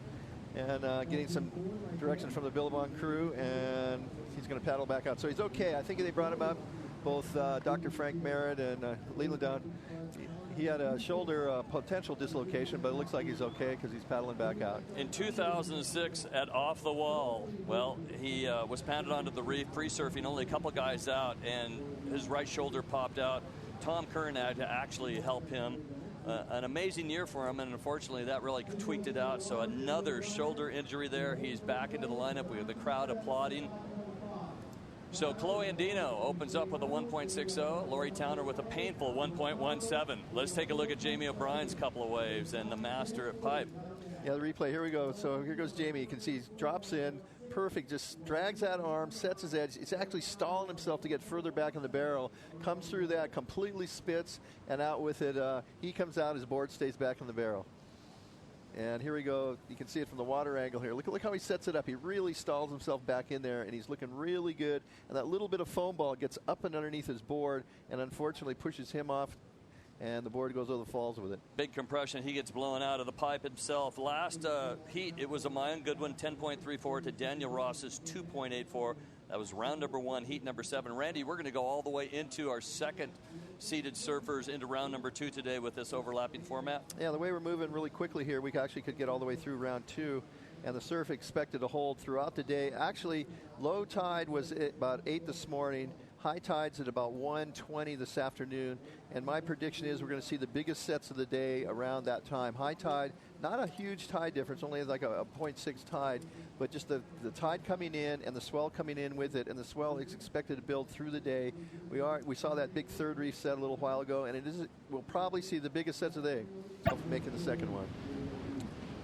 and getting some direction from the Billabong crew, and he's going to paddle back out. So he's okay. I think they brought him up, both Dr. Frank Merritt and Leland Down. He had a shoulder potential dislocation, but it looks like he's okay because he's paddling back out. In 2006 at Off the Wall, well, he was pounded onto the reef, free surfing, only a couple guys out, and his right shoulder popped out. Tom Kern had to actually help him. An amazing year for him, and unfortunately that really tweaked it out. So another shoulder injury there. He's back into the lineup. We have the crowd applauding. So Kalohe Andino opens up with a 1.60. Laurie Towner with a painful 1.17. Let's take a look at Jamie O'Brien's couple of waves and the master at pipe. Yeah, the replay. Here we go. So here goes Jamie. You can see he drops in. Perfect. Just drags that arm, sets his edge. He's actually stalling himself to get further back in the barrel. Comes through that, completely spits, and out with it. He comes out. His board stays back in the barrel. And here we go. You can see it from the water angle here. Look how he sets it up. He really stalls himself back in there, and he's looking really good. And that little bit of foam ball gets up and underneath his board and unfortunately pushes him off, and the board goes over the falls with it. Big compression. He gets blown out of the pipe himself. Last heat, it was a Mayan Goodwin 10.34 to Daniel Ross's 2.84. That was round number 1, heat number 7. Randy, we're going to go all the way into our second seeded surfers into round number 2 today with this overlapping format. Yeah, the way we're moving really quickly here, we actually could get all the way through round 2, and the surf expected to hold throughout the day. Actually, low tide was at about 8 this morning. High tide's at about 1:20 this afternoon, and my prediction is we're going to see the biggest sets of the day around that time. High tide, not a huge tide difference, only like a 0.6 tide, but just the tide coming in and the swell coming in with it, and the swell is expected to build through the day. We saw that big third reef set a little while ago, and we'll probably see the biggest sets of the day making the second one.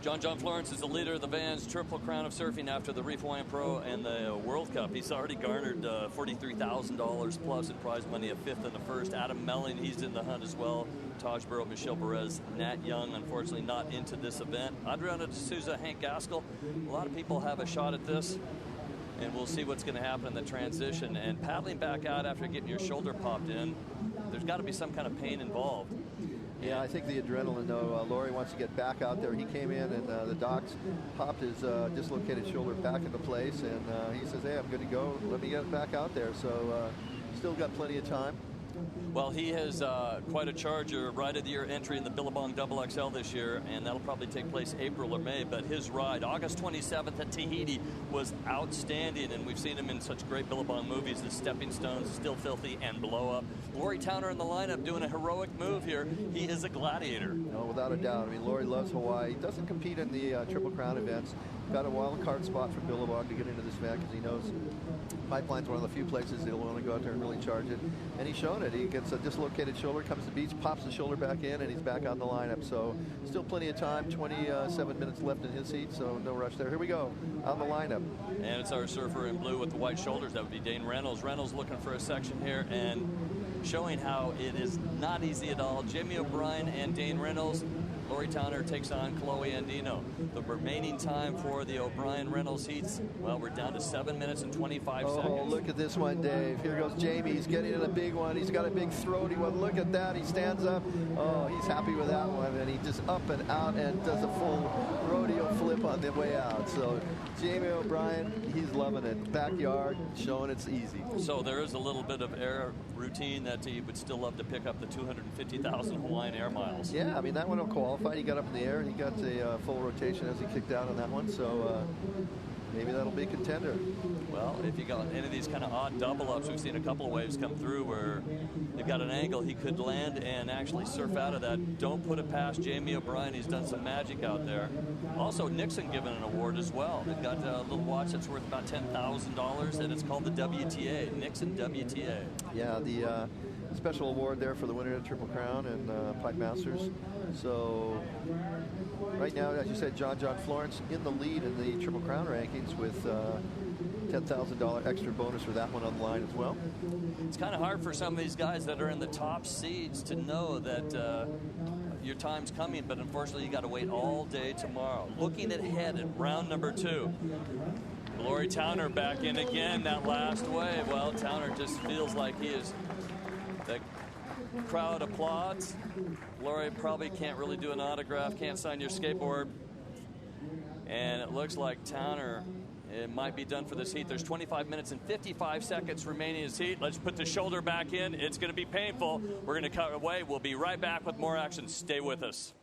John Florence is the leader of the Vans Triple Crown of Surfing after the Reef Hawaiian Pro and the World Cup. He's already garnered $43,000 plus in prize money, a fifth and a first. Adam Melling, he's in the hunt as well. Taj Burrow, Michelle Perez, Nat Young, unfortunately not into this event. Adriana D'Souza, Hank Gaskell. A lot of people have a shot at this, and we'll see what's going to happen in the transition. And paddling back out after getting your shoulder popped in, there's got to be some kind of pain involved. Yeah, I think the adrenaline, though. Laurie wants to get back out there. He came in, and the docs popped his dislocated shoulder back into place, and he says, hey, I'm good to go. Let me get back out there. So still got plenty of time. Well, he has quite a charger, Ride of the Year entry in the Billabong XXL this year, and that'll probably take place April or May. But his ride, August 27th at Tahiti, was outstanding, and we've seen him in such great Billabong movies as Stepping Stones, Still Filthy, and Blow Up. Laurie Towner in the lineup doing a heroic move here. He is a gladiator. No, without a doubt. I mean, Laurie loves Hawaii. He doesn't compete in the Triple Crown events. Got a wild card spot for Billabong to get into this event because he knows Pipeline's one of the few places he'll want to go out there and really charge it. And he's shown it. He gets a dislocated shoulder, comes to the beach, pops the shoulder back in, and he's back out in the lineup. So still plenty of time, 27 minutes left in his seat, so no rush there. Here we go, out in the lineup. And it's our surfer in blue with the white shoulders. That would be Dane Reynolds. Reynolds looking for a section here and showing how it is not easy at all. Jamie O'Brien and Dane Reynolds. Laurie Towner takes on Chloe Andino. The remaining time for the O'Brien-Reynolds heats, well, we're down to 7 minutes and 25 seconds. Oh, look at this one, Dave. Here goes Jamie. He's getting in a big one. He's got a big throaty one. Look at that. He stands up. Oh, he's happy with that one. And he just up and out and does a full rodeo flip on the way out. So Jamie O'Brien, he's loving it. Backyard, showing it's easy. So there is a little bit of air routine that he would still love to pick up the 250,000 Hawaiian air miles. Yeah, I mean, that one will qualify. He got up in the air and he got a full rotation as he kicked out on that one. So maybe that'll be a contender. Well, if you got any of these kind of odd double ups, we've seen a couple of waves come through where they've got an angle he could land and actually surf out of that. Don't put it past Jamie O'Brien. He's done some magic out there. Also, Nixon given an award as well. They've got a little watch that's worth about $10,000, and it's called the WTA, Nixon WTA. Yeah, the special award there for the winner of the Triple Crown and Pipe Masters. So right now, as you said, John Florence in the lead in the Triple Crown rankings with $10,000 extra bonus for that one on the line as well. It's kind of hard for some of these guys that are in the top seeds to know that your time's coming, but unfortunately you got to wait all day tomorrow. Looking ahead at round number 2. Laurie Towner back in again, that last wave. Well, Towner just feels like he is... The crowd applauds. Laurie probably can't really do an autograph, can't sign your skateboard. And it looks like Towner, it might be done for this heat. There's 25 minutes and 55 seconds remaining in this heat. Let's put the shoulder back in. It's going to be painful. We're going to cut away. We'll be right back with more action. Stay with us.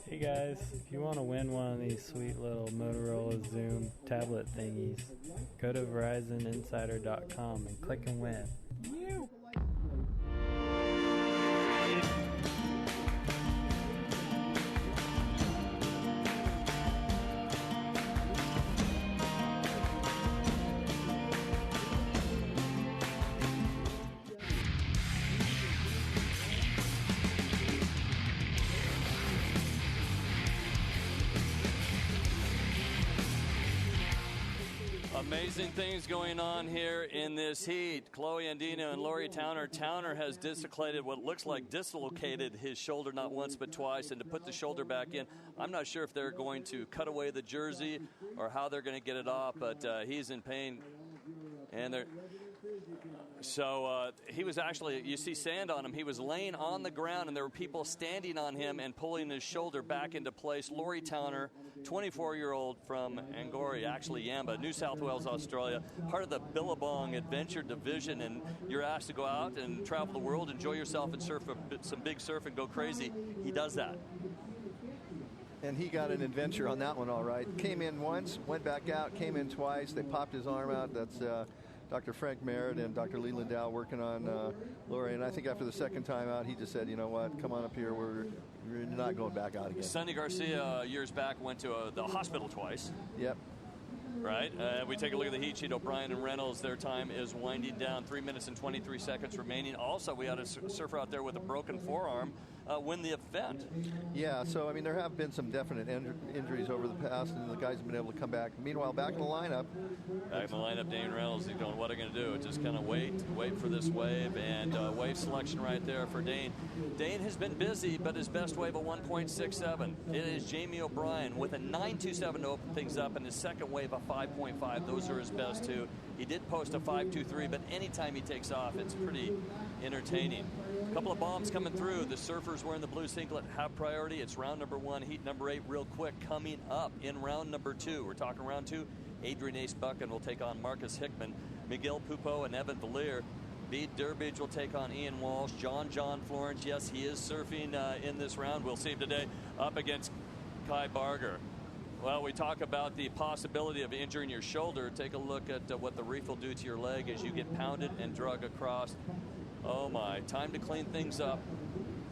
Hey guys, if you want to win one of these sweet little Motorola Zoom tablet thingies, go to VerizonInsider.com and click and win. Amazing things going on here in this heat. Chloe Andino and Laurie Towner. Towner has dislocated his shoulder not once but twice, and to put the shoulder back in, I'm not sure if they're going to cut away the jersey or how they're going to get it off, but he's in pain. And he was actually, you see sand on him. He was laying on the ground, and there were people standing on him and pulling his shoulder back into place. Laurie Towner, 24-year-old from Angori, actually Yamba, New South Wales, Australia, part of the Billabong Adventure Division, and you're asked to go out and travel the world, enjoy yourself, and surf some big surf and go crazy. He does that. And he got an adventure on that one, all right. Came in once, went back out, came in twice. They popped his arm out. That's Dr. Frank Merritt and Dr. Lee Lindau working on Laurie. And I think after the second time out, he just said, you know what, come on up here. We're not going back out again. Sonny Garcia, years back, went to the hospital twice. Yep. Right? We take a look at the heat sheet. O'Brien and Reynolds, their time is winding down. 3 minutes and 23 seconds remaining. Also, we had a surfer out there with a broken forearm win the event. Yeah, so, I mean, there have been some definite injuries over the past, and the guys have been able to come back. Meanwhile, back in the lineup. Back in the lineup, Dane Reynolds, he's going, what are you going to do? Just kind of wait for this wave, and wave selection right there for Dane. Dane has been busy, but his best wave, a 1.67. It is Jamie O'Brien with a 9.27 to open things up, and his second wave, a 5.5. Those are his best two. He did post a 5.23, but anytime he takes off, it's pretty entertaining. A couple of bombs coming through. The surfers wearing the blue singlet have priority. It's round number 1, heat number 8, real quick, coming up in round number 2. We're talking round 2. Adrian Ace Buchan will take on Marcus Hickman. Miguel Pupo and Evan Valier. Bede Durbridge will take on Ian Walsh. John Florence, yes, he is surfing in this round. We'll see him today up against Kai Barger. Well, we talk about the possibility of injuring your shoulder. Take a look at what the reef will do to your leg as you get pounded and drug across. Oh, my. Time to clean things up.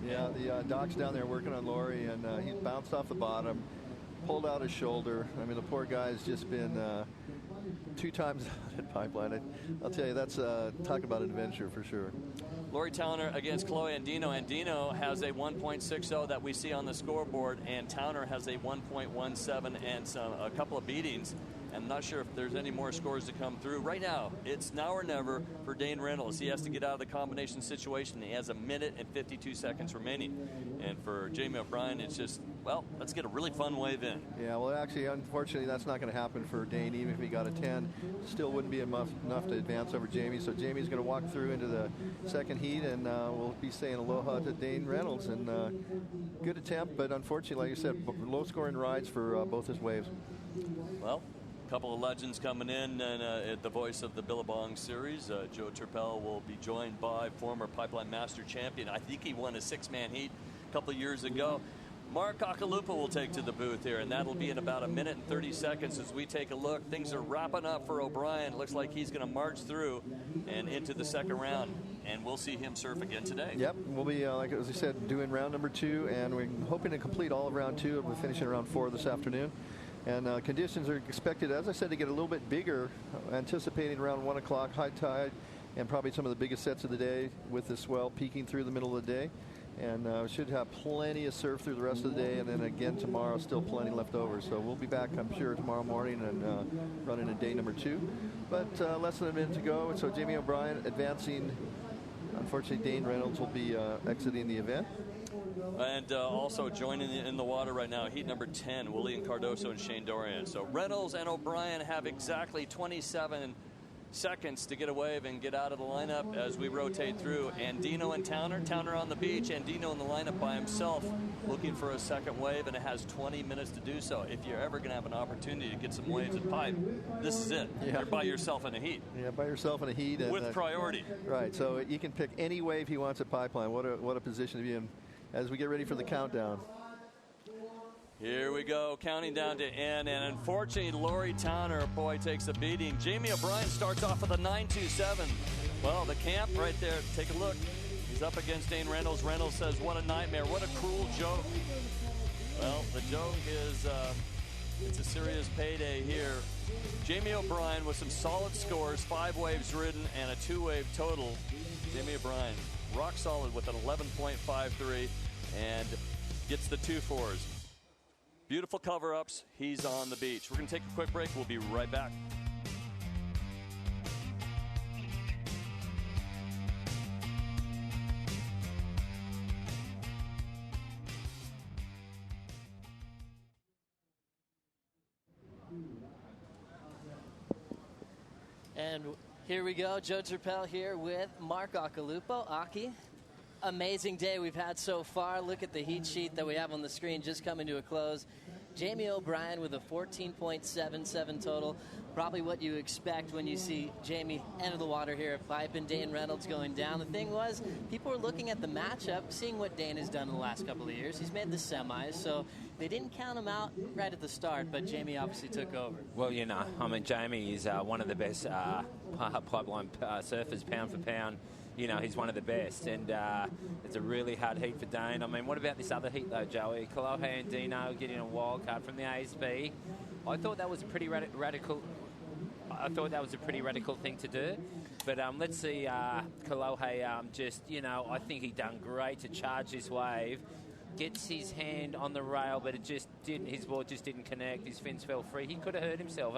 Yeah, the doc's down there working on Laurie, and he's bounced off the bottom, pulled out his shoulder. I mean, the poor guy's just been 2 times out at Pipeline. I'll tell you, that's talk about an adventure for sure. Laurie Towner against Chloe Andino. Andino has a 1.60 that we see on the scoreboard, and Towner has a 1.17 and a couple of beatings. I'm not sure if there's any more scores to come through. Right now, it's now or never for Dane Reynolds. He has to get out of the combination situation. He has 1 minute and 52 seconds remaining. And for Jamie O'Brien, it's just, well, let's get a really fun wave in. Yeah, well, actually, unfortunately, that's not going to happen for Dane. Even if he got a 10, still wouldn't be enough to advance over Jamie. So Jamie's going to walk through into the second heat, and we'll be saying aloha to Dane Reynolds. And good attempt, but unfortunately, like you said, low-scoring rides for both his waves. Well, couple of legends coming in, and at the voice of the Billabong series, Joe Turpel will be joined by former Pipeline Master champion. I think he won a 6-man heat a couple of years ago. Mark Akalupa will take to the booth here, and that'll be in about 1 minute and 30 seconds as we take a look. Things are wrapping up for O'Brien. Looks like he's going to march through and into the second round, and we'll see him surf again today. Yep, we'll be, like as I said, doing round number 2, and we're hoping to complete all of round 2. We're finishing around 4 this afternoon. And conditions are expected, as I said, to get a little bit bigger, anticipating around 1 o'clock, high tide, and probably some of the biggest sets of the day with the swell peaking through the middle of the day. And we should have plenty of surf through the rest of the day, and then again tomorrow, still plenty left over. So we'll be back, I'm sure, tomorrow morning and running a day number 2. But less than a minute to go, so Jamie O'Brien advancing. Unfortunately, Dane Reynolds will be exiting the event. And also joining in the water right now, heat number 10, William Cardoso and Shane Dorian. So Reynolds and O'Brien have exactly 27 seconds to get a wave and get out of the lineup as we rotate through. Andino and Towner on the beach, Andino in the lineup by himself looking for a second wave, and it has 20 minutes to do so. If you're ever going to have an opportunity to get some waves at Pipe, this is it. Yeah. You're by yourself in a heat. Yeah, by yourself in a heat. And, with priority. Right, so you can pick any wave he wants at Pipeline. What a position to be in as we get ready for the countdown. Here we go, counting down to N, and unfortunately, Laurie Towner, boy, takes a beating. Jamie O'Brien starts off with a 9.27. Well, the camp right there, take a look. He's up against Dane Reynolds. Reynolds says, what a nightmare, what a cruel joke. Well, the joke is, it's a serious payday here. Jamie O'Brien with some solid scores, 5 waves ridden and a 2-wave total. Jamie O'Brien, rock solid with an 11.53 and gets the 2 fours. Beautiful cover-ups. He's on the beach. We're going to take a quick break. We'll be right back. And here we go. Joe Terpel here with Mark Occhilupo. Aki, amazing day we've had so far. Look at the heat sheet that we have on the screen just coming to a close. Jamie O'Brien with a 14.77 total. Probably what you expect when you see Jamie enter the water here at Pipe and Dane Reynolds going down. The thing was, people were looking at the matchup, seeing what Dane has done in the last couple of years. He's made the semis, so they didn't count him out right at the start, but Jamie obviously took over. Well, Jamie is one of the best pipeline surfers, pound for pound. He's one of the best, and it's a really hard heat for Dane. I mean, what about this other heat, though, Joey? Kolohe and Dino getting a wild card from the ASB. I thought that was a pretty radical. I thought that was a pretty radical thing to do. But let's see, Kolohe I think he done great to charge this wave. Gets his hand on the rail, but his board just didn't connect. His fins fell free. He could have hurt himself.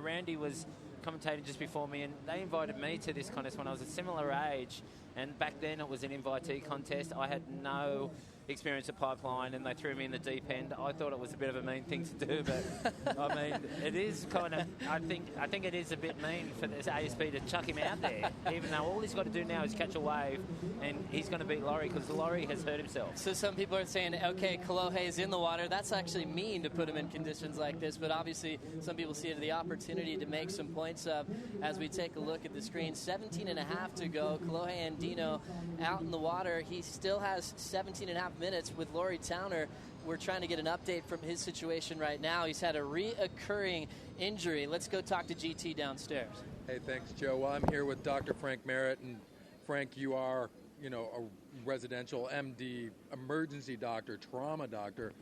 Randy was commentating just before me, and they invited me to this contest when I was a similar age, and back then it was an invitee contest. I had no experience at pipeline, and they threw me in the deep end. I thought it was a bit of a mean thing to do, but I mean, it is kind of. I think it is a bit mean for this ASB to chuck him out there, even though all he's got to do now is catch a wave, and he's going to beat Laurie because Laurie has hurt himself. So some people are saying, okay, Kolohe is in the water. That's actually mean to put him in conditions like this, but obviously some people see it as the opportunity to make some points up. As we take a look at the screen, 17 and a half to go. Kolohe Andino out in the water. He still has 17 and a half minutes with Laurie Towner. We're trying to get an update from his situation right now. He's had a reoccurring injury. Let's go talk to GT downstairs. Hey, thanks, Joe. Well, I'm here with Dr. Frank Merritt, and Frank, you are, a residential MD, emergency doctor, trauma doctor,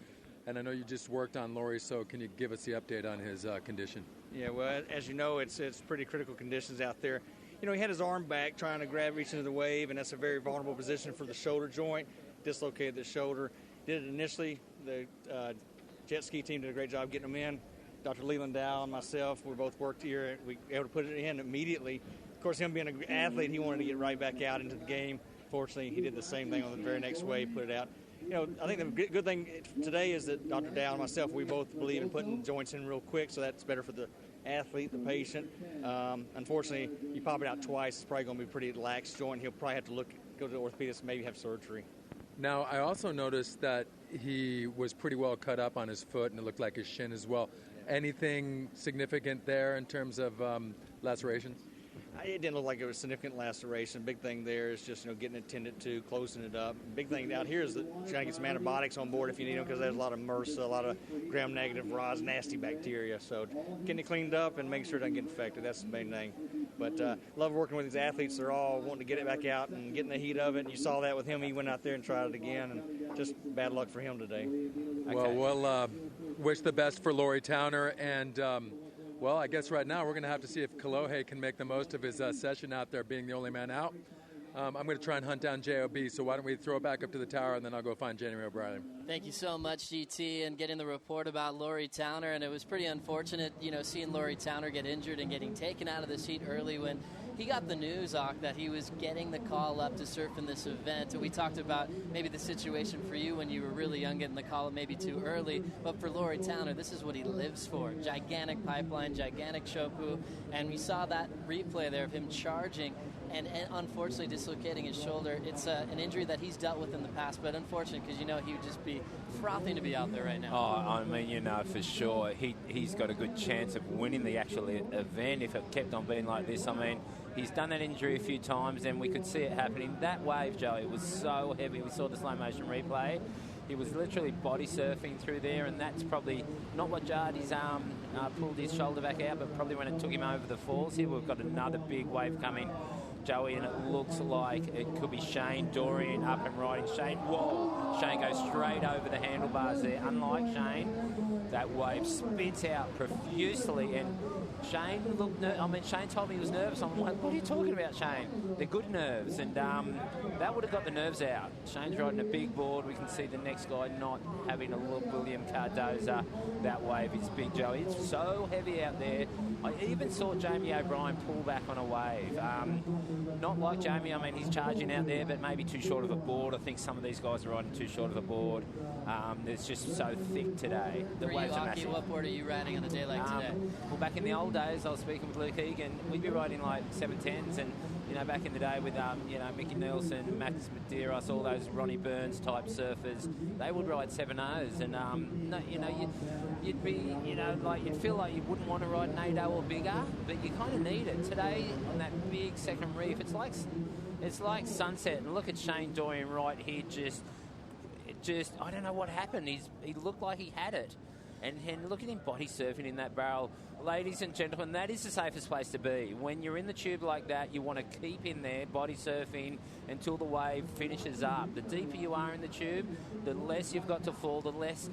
and I know you just worked on Laurie, so can you give us the update on his condition? Yeah, well, as you know, it's pretty critical conditions out there. He had his arm back trying to reach into the wave, and that's a very vulnerable position for the shoulder joint. Dislocated the shoulder. Did it initially. The jet ski team did a great job getting him in. Dr. Leland Dow and myself, we both worked here. We were able to put it in immediately. Of course, him being an athlete, he wanted to get right back out into the game. Fortunately, he did the same thing on the very next wave, put it out. I think the good thing today is that Dr. Dow and myself, we both believe in putting joints in real quick, so that's better for the athlete, the patient. Unfortunately, you pop it out twice, it's probably going to be a pretty lax joint. He'll probably have to go to the orthopedist, maybe have surgery. Now, I also noticed that he was pretty well cut up on his foot, and it looked like his shin as well. Anything significant there in terms of lacerations? It didn't look like it was a significant laceration. Big thing there is just getting it tended to, closing it up. Big thing out here is that you're trying to get some antibiotics on board if you need them, because there's a lot of MRSA, a lot of gram-negative rods, nasty bacteria. So getting it cleaned up and making sure it doesn't get infected, that's the main thing. But love working with these athletes. They're all wanting to get it back out and getting the heat of it. And you saw that with him. He went out there and tried it again, and just bad luck for him today. Okay. Well, we'll wish the best for Laurie Towner, and well, I guess right now we're going to have to see if Kolohe can make the most of his session out there, being the only man out. I'm going to try and hunt down JOB, so why don't we throw it back up to the tower, and then I'll go find Jamie O'Brien. Thank you so much, GT, and getting the report about Laurie Towner. And it was pretty unfortunate, seeing Laurie Towner get injured and getting taken out of this heat early when he got the news, that he was getting the call up to surf in this event. And we talked about maybe the situation for you when you were really young, getting the call up maybe too early. But for Laurie Towner, this is what he lives for. Gigantic pipeline, gigantic shopu. And we saw that replay there of him charging and unfortunately dislocating his shoulder. It's an injury that he's dealt with in the past, but unfortunate because, he would just be frothing to be out there right now. Oh, I mean, for sure. He's got a good chance of winning the actual event if it kept on being like this. I mean, he's done that injury a few times, and we could see it happening. That wave, Joey, was so heavy. We saw the slow motion replay. He was literally body surfing through there, and that's probably not what jarred his arm, pulled his shoulder back out, but probably when it took him over the falls here. We've got another big wave coming, Joey, and it looks like it could be Shane Dorian up and riding. Shane goes straight over the handlebars there. Unlike Shane, that wave spits out profusely, and Shane looked Shane told me he was nervous. I'm like, what are you talking about, Shane? They're good nerves, and that would have got the nerves out. Shane's riding a big board. We can see the next guy not having a look. William Cardoza. That wave is big, Joey. It's so heavy out there. I even saw Jamie O'Brien pull back on a wave. Not like Jamie, I mean, he's charging out there, but maybe too short of a board. I think some of these guys are riding too short of a board. It's just so thick today. The waves are massive. What board are you riding on a day like today? Well, back in the old days, I was speaking with Luke Egan, we'd be riding like 710s, and back in the day with Mickey Nielsen, Max Medeiros, all those Ronnie Burns type surfers, they would ride 7.0s, and you'd feel like you wouldn't want to ride an 8.0 or bigger, but you kind of need it today on that big second reef. It's like sunset, and look at Shane Dorian right here. Just I don't know what happened. He looked like he had it. And look at him body surfing in that barrel. Ladies and gentlemen, that is the safest place to be. When you're in the tube like that, you want to keep in there body surfing until the wave finishes up. The deeper you are in the tube, the less you've got to fall, the less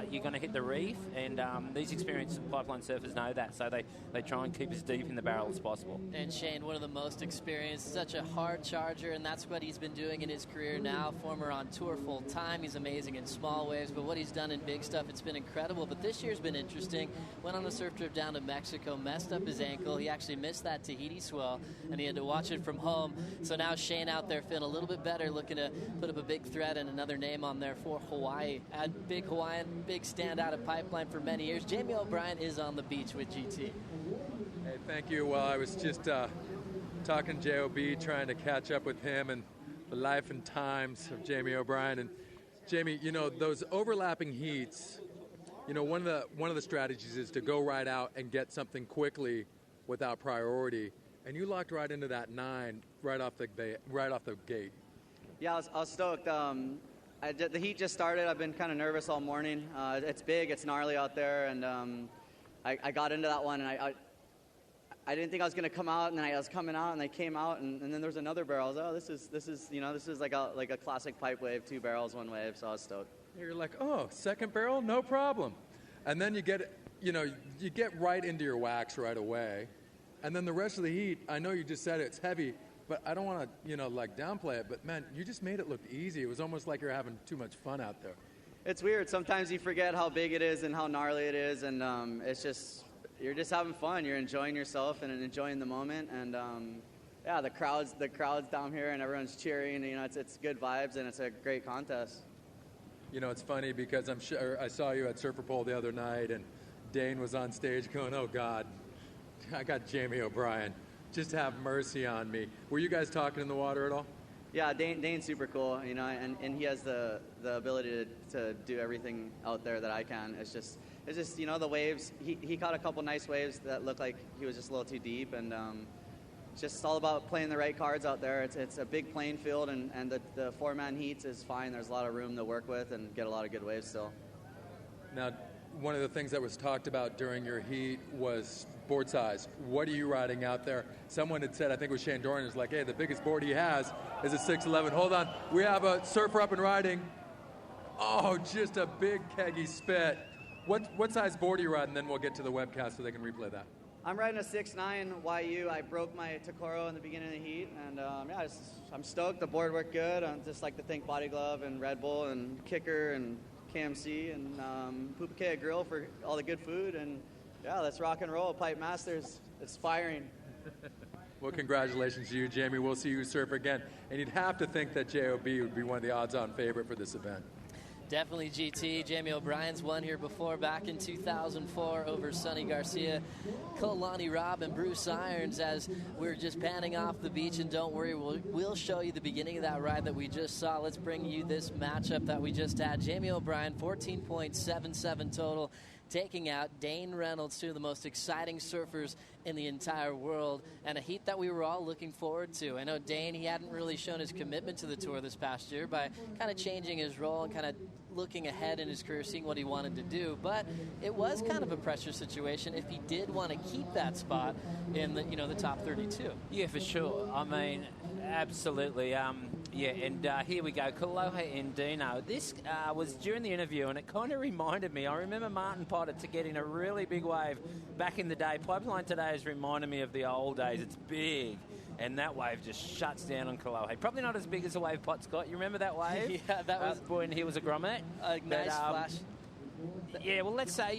you're going to hit the reef. And these experienced pipeline surfers know that, so they try and keep as deep in the barrel as possible. And Shane, one of the most experienced, such a hard charger, and that's what he's been doing in his career now. Former on tour full time. He's amazing in small waves, but what he's done in big stuff, it's been incredible. But this year's been interesting. Went on a surf trip down to Mexico, messed up his ankle. He actually missed that Tahiti swell, and he had to watch it from home. So now Shane out there feeling a little bit better, looking to put up a big threat and another name on there for Hawaii. Big Hawaiian, big standout at Pipeline for many years. Jamie O'Brien is on the beach with GT. Hey, thank you. Well, I was just talking to J.O.B., trying to catch up with him and the life and times of Jamie O'Brien. And Jamie, those overlapping heats, one of the strategies is to go right out and get something quickly without priority. And you locked right into that 9 right off the gate. Yeah, I was stoked. The heat just started. I've been kind of nervous all morning. It's big, it's gnarly out there, and I got into that one, and I didn't think I was going to come out, and then I was coming out, and I came out, and then there was another barrel. I was, this is like a classic pipe wave, 2 barrels, 1 wave. So I was stoked. You're like, oh, second barrel, no problem. And then you get right into your wax right away. And then the rest of the heat, I know you just said it's heavy, but I don't want to, downplay it. But, man, you just made it look easy. It was almost like you're having too much fun out there. It's weird. Sometimes you forget how big it is and how gnarly it is, and you're just having fun. You're enjoying yourself and enjoying the moment. And, the crowd's down here, and everyone's cheering. It's good vibes, and it's a great contest. It's funny because I'm sure I saw you at Surfer Pole the other night, and Dane was on stage going, oh, God, I got Jamie O'Brien. Just have mercy on me. Were you guys talking in the water at all? Yeah, Dane's super cool, and he has the ability to do everything out there that I can. It's just the waves. He caught a couple nice waves that looked like he was just a little too deep, and it's just all about playing the right cards out there. It's a big playing field, and the 4-man heats is fine. There's a lot of room to work with and get a lot of good waves still. Now, one of the things that was talked about during your heat was board size. What are you riding out there? Someone had said, I think it was Shane Dorian, was like, hey, the biggest board he has is a 611. Hold on. We have a surfer up and riding. Oh, just a big keggy spit. What size board are you riding? Then we'll get to the webcast so they can replay that. I'm riding a 6.9 YU. I broke my Tokoro in the beginning of the heat, and I'm stoked. The board worked good. I just like to thank Body Glove and Red Bull and Kicker and KMC and Pupukea Grill for all the good food. And let's rock and roll. Pipe Masters, it's firing. Well, congratulations to you, Jamie. We'll see you surf again. And you'd have to think that J.O.B. would be one of the odds-on favorite for this event. Definitely GT. Jamie O'Brien's won here before back in 2004 over Sonny Garcia, Kalani Robb, and Bruce Irons as we're just panning off the beach. And don't worry, we'll show you the beginning of that ride that we just saw. Let's bring you this matchup that we just had. Jamie O'Brien, 14.77 total, taking out Dane Reynolds, two of the most exciting surfers in the entire world, and a heat that we were all looking forward to. I know Dane, he hadn't really shown his commitment to the tour this past year by kind of changing his role and kind of looking ahead in his career, seeing what he wanted to do, but it was kind of a pressure situation if he did want to keep that spot in the top 32. Yeah, for sure. I mean, absolutely. And here we go, Kalohe and Dino. This was during the interview, and it kind of reminded me. I remember Martin Potter to get in a really big wave back in the day. Pipeline today has reminded me of the old days. It's big, and that wave just shuts down on Kalohe. Probably not as big as the wave Potts got. You remember that wave? Yeah, that was when he was a grommet. A nice flash. Yeah, well, let's say,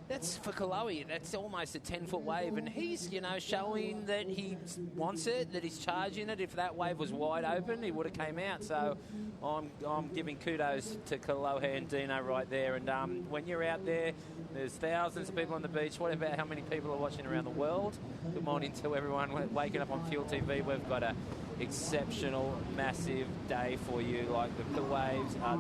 That's for Kolohe. That's almost a 10-foot wave, and he's, showing that he wants it, that he's charging it. If that wave was wide open, he would have came out. So I'm giving kudos to Kolohe and Dino right there. And when you're out there, there's thousands of people on the beach. What about how many people are watching around the world? Good morning to everyone waking up on Fuel TV. We've got a exceptional, massive day for you. Like the waves are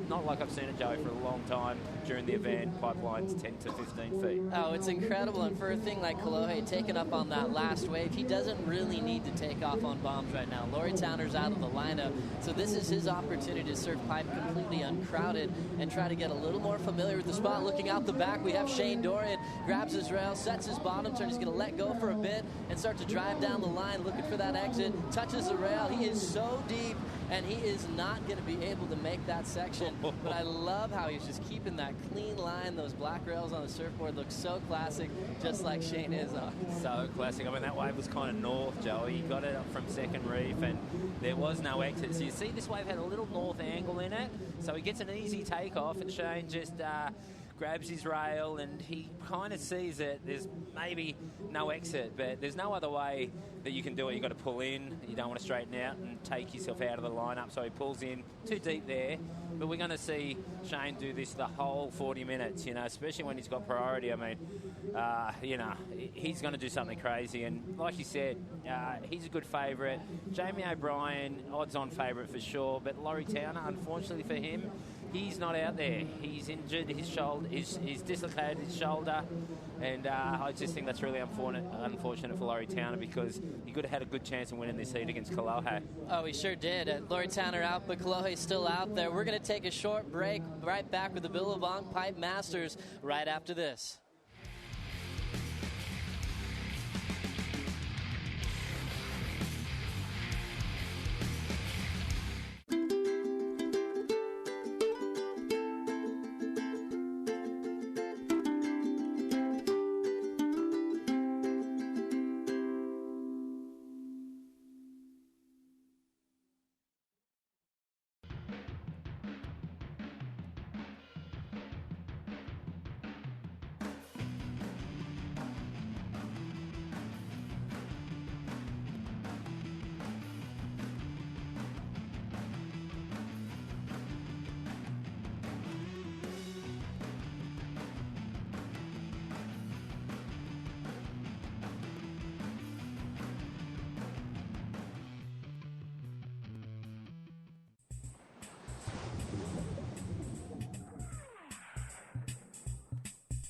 not like I've seen it, Joey, for a long time during the event. Pipelines 10 to 15 feet. Oh, it's incredible. And for a thing like Kolohe taking up on that last wave, he doesn't really need to take off on bombs right now. Laurie Towner's out of the lineup, so this is his opportunity to surf pipe completely uncrowded and try to get a little more familiar with the spot. Looking out the back, we have Shane Dorian, grabs his rail, sets his bottom turn. He's going to let go for a bit and start to drive down the line, looking for that exit, touches the rail. He is so deep, and he is not going to be able to make that section. But I love how he's just keeping that clean line. Those black rails on the surfboard look so classic, just like Shane is on. So classic. I mean, that wave was kind of north, Joey. He got it up from second reef, and there was no exit. So you see this wave had a little north angle in it, so he gets an easy takeoff, and Shane just grabs his rail, and he kind of sees it. There's maybe no exit, but there's no other way that you can do it. You've got to pull in. You don't want to straighten out and take yourself out of the lineup, so he pulls in. Too deep there, but we're going to see Shane do this the whole 40 minutes, especially when he's got priority. I mean, he's going to do something crazy, and like you said, he's a good favourite. Jamie O'Brien, odds-on favourite for sure, but Laurie Towner, unfortunately for him, he's not out there. He's injured his shoulder. He's dislocated his shoulder, and I just think that's really unfortunate for Laurie Towner, because he could have had a good chance of winning this heat against Kolohe. Oh, he sure did. Laurie Towner out, but Kolohe's still out there. We're going to take a short break. Right back with the Billabong Pipe Masters right after this.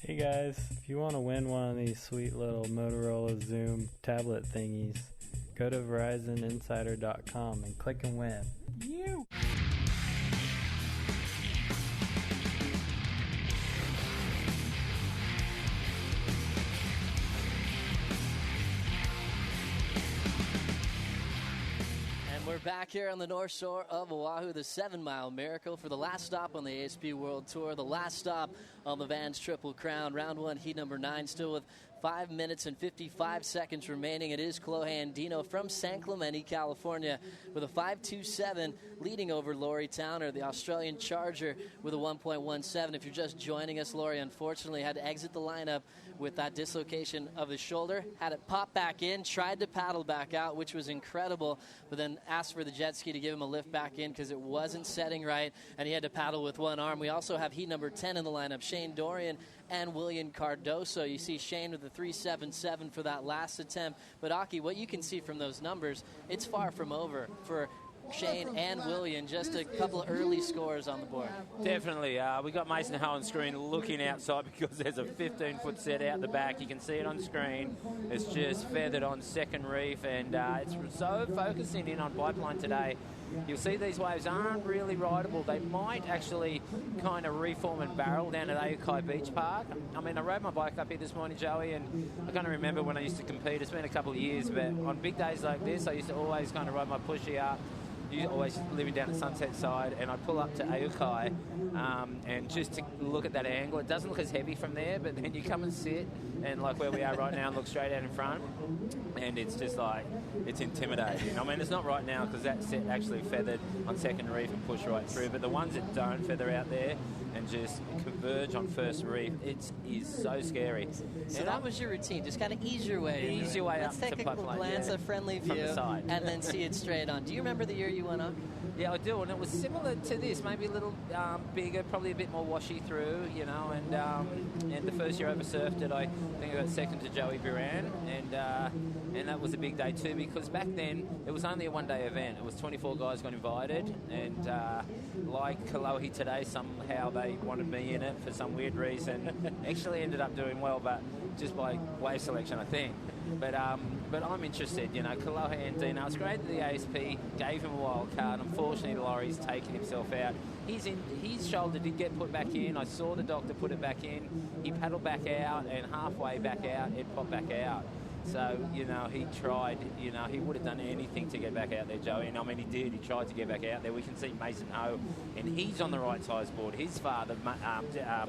Hey guys, if you want to win one of these sweet little Motorola Zoom tablet thingies, go to VerizonInsider.com and click and win. You! We're back here on the North Shore of Oahu, the 7-mile miracle for the last stop on the ASP World Tour, the last stop on the Vans Triple Crown. Round 1, heat number 9, still with 5 minutes and 55 seconds remaining. It is Kolohe Andino from San Clemente, California, with a 5.27 leading over Laurie Towner, the Australian Charger, with a 1.17. If you're just joining us, Laurie unfortunately had to exit the lineup with that dislocation of his shoulder, had it pop back in, tried to paddle back out, which was incredible, but then asked for the jet ski to give him a lift back in because it wasn't setting right, and he had to paddle with one arm. We also have heat number 10 in the lineup, Shane Dorian and William Cardoso. You see Shane with the 3.77 for that last attempt, but Aki, what you can see from those numbers, it's far from over for Shane and William, just a couple of early scores on the board. Definitely. We got Mason Ho on screen looking outside because there's a 15-foot set out the back. You can see it on screen. It's just feathered on second reef, and it's so focusing in on pipeline today. You'll see these waves aren't really rideable. They might actually kind of reform and barrel down at Aokai Beach Park. I mean, I rode my bike up here this morning, Joey, and I kind of remember when I used to compete. It's been a couple of years, but on big days like this, I used to always kind of ride my pushy up always living down at Sunset Side, and I'd pull up to Aukai and just to look at that angle. It doesn't look as heavy from there, but then you come and sit, and like where we are right now, and look straight out in front, and it's just like, it's intimidating. I mean, it's not right now because that set actually feathered on second reef and push right through, but the ones that don't feather out there and just converge on first reef, it is so scary. So that was your routine, just kind of ease your way. Ease your way up to Let's take a glance, a friendly view, from the side. and then see it straight on. Do you remember the year you went up? Yeah, I do, and it was similar to this, maybe a little bigger, probably a bit more washy through, you know, and the first year I oversurfed it, I think I got second to Joey Buran, and that was a big day too, because back then it was only a one-day event. It was 24 guys got invited, and like Kalohi today, somehow they wanted me in it for some weird reason. Actually ended up doing well, but just by wave selection, I think. But I'm interested, you know, Kalohi and Dino. It's great that the ASP gave him a wild card. Unfortunately, Laurie's taken himself out. His shoulder did get put back in. I saw the doctor put it back in. He paddled back out, and halfway back out, it popped back out. So, you know, he tried, you know, he would have done anything to get back out there, Joey. And I mean, he did. He tried to get back out there. We can see Mason Ho, and he's on the right size board. His father,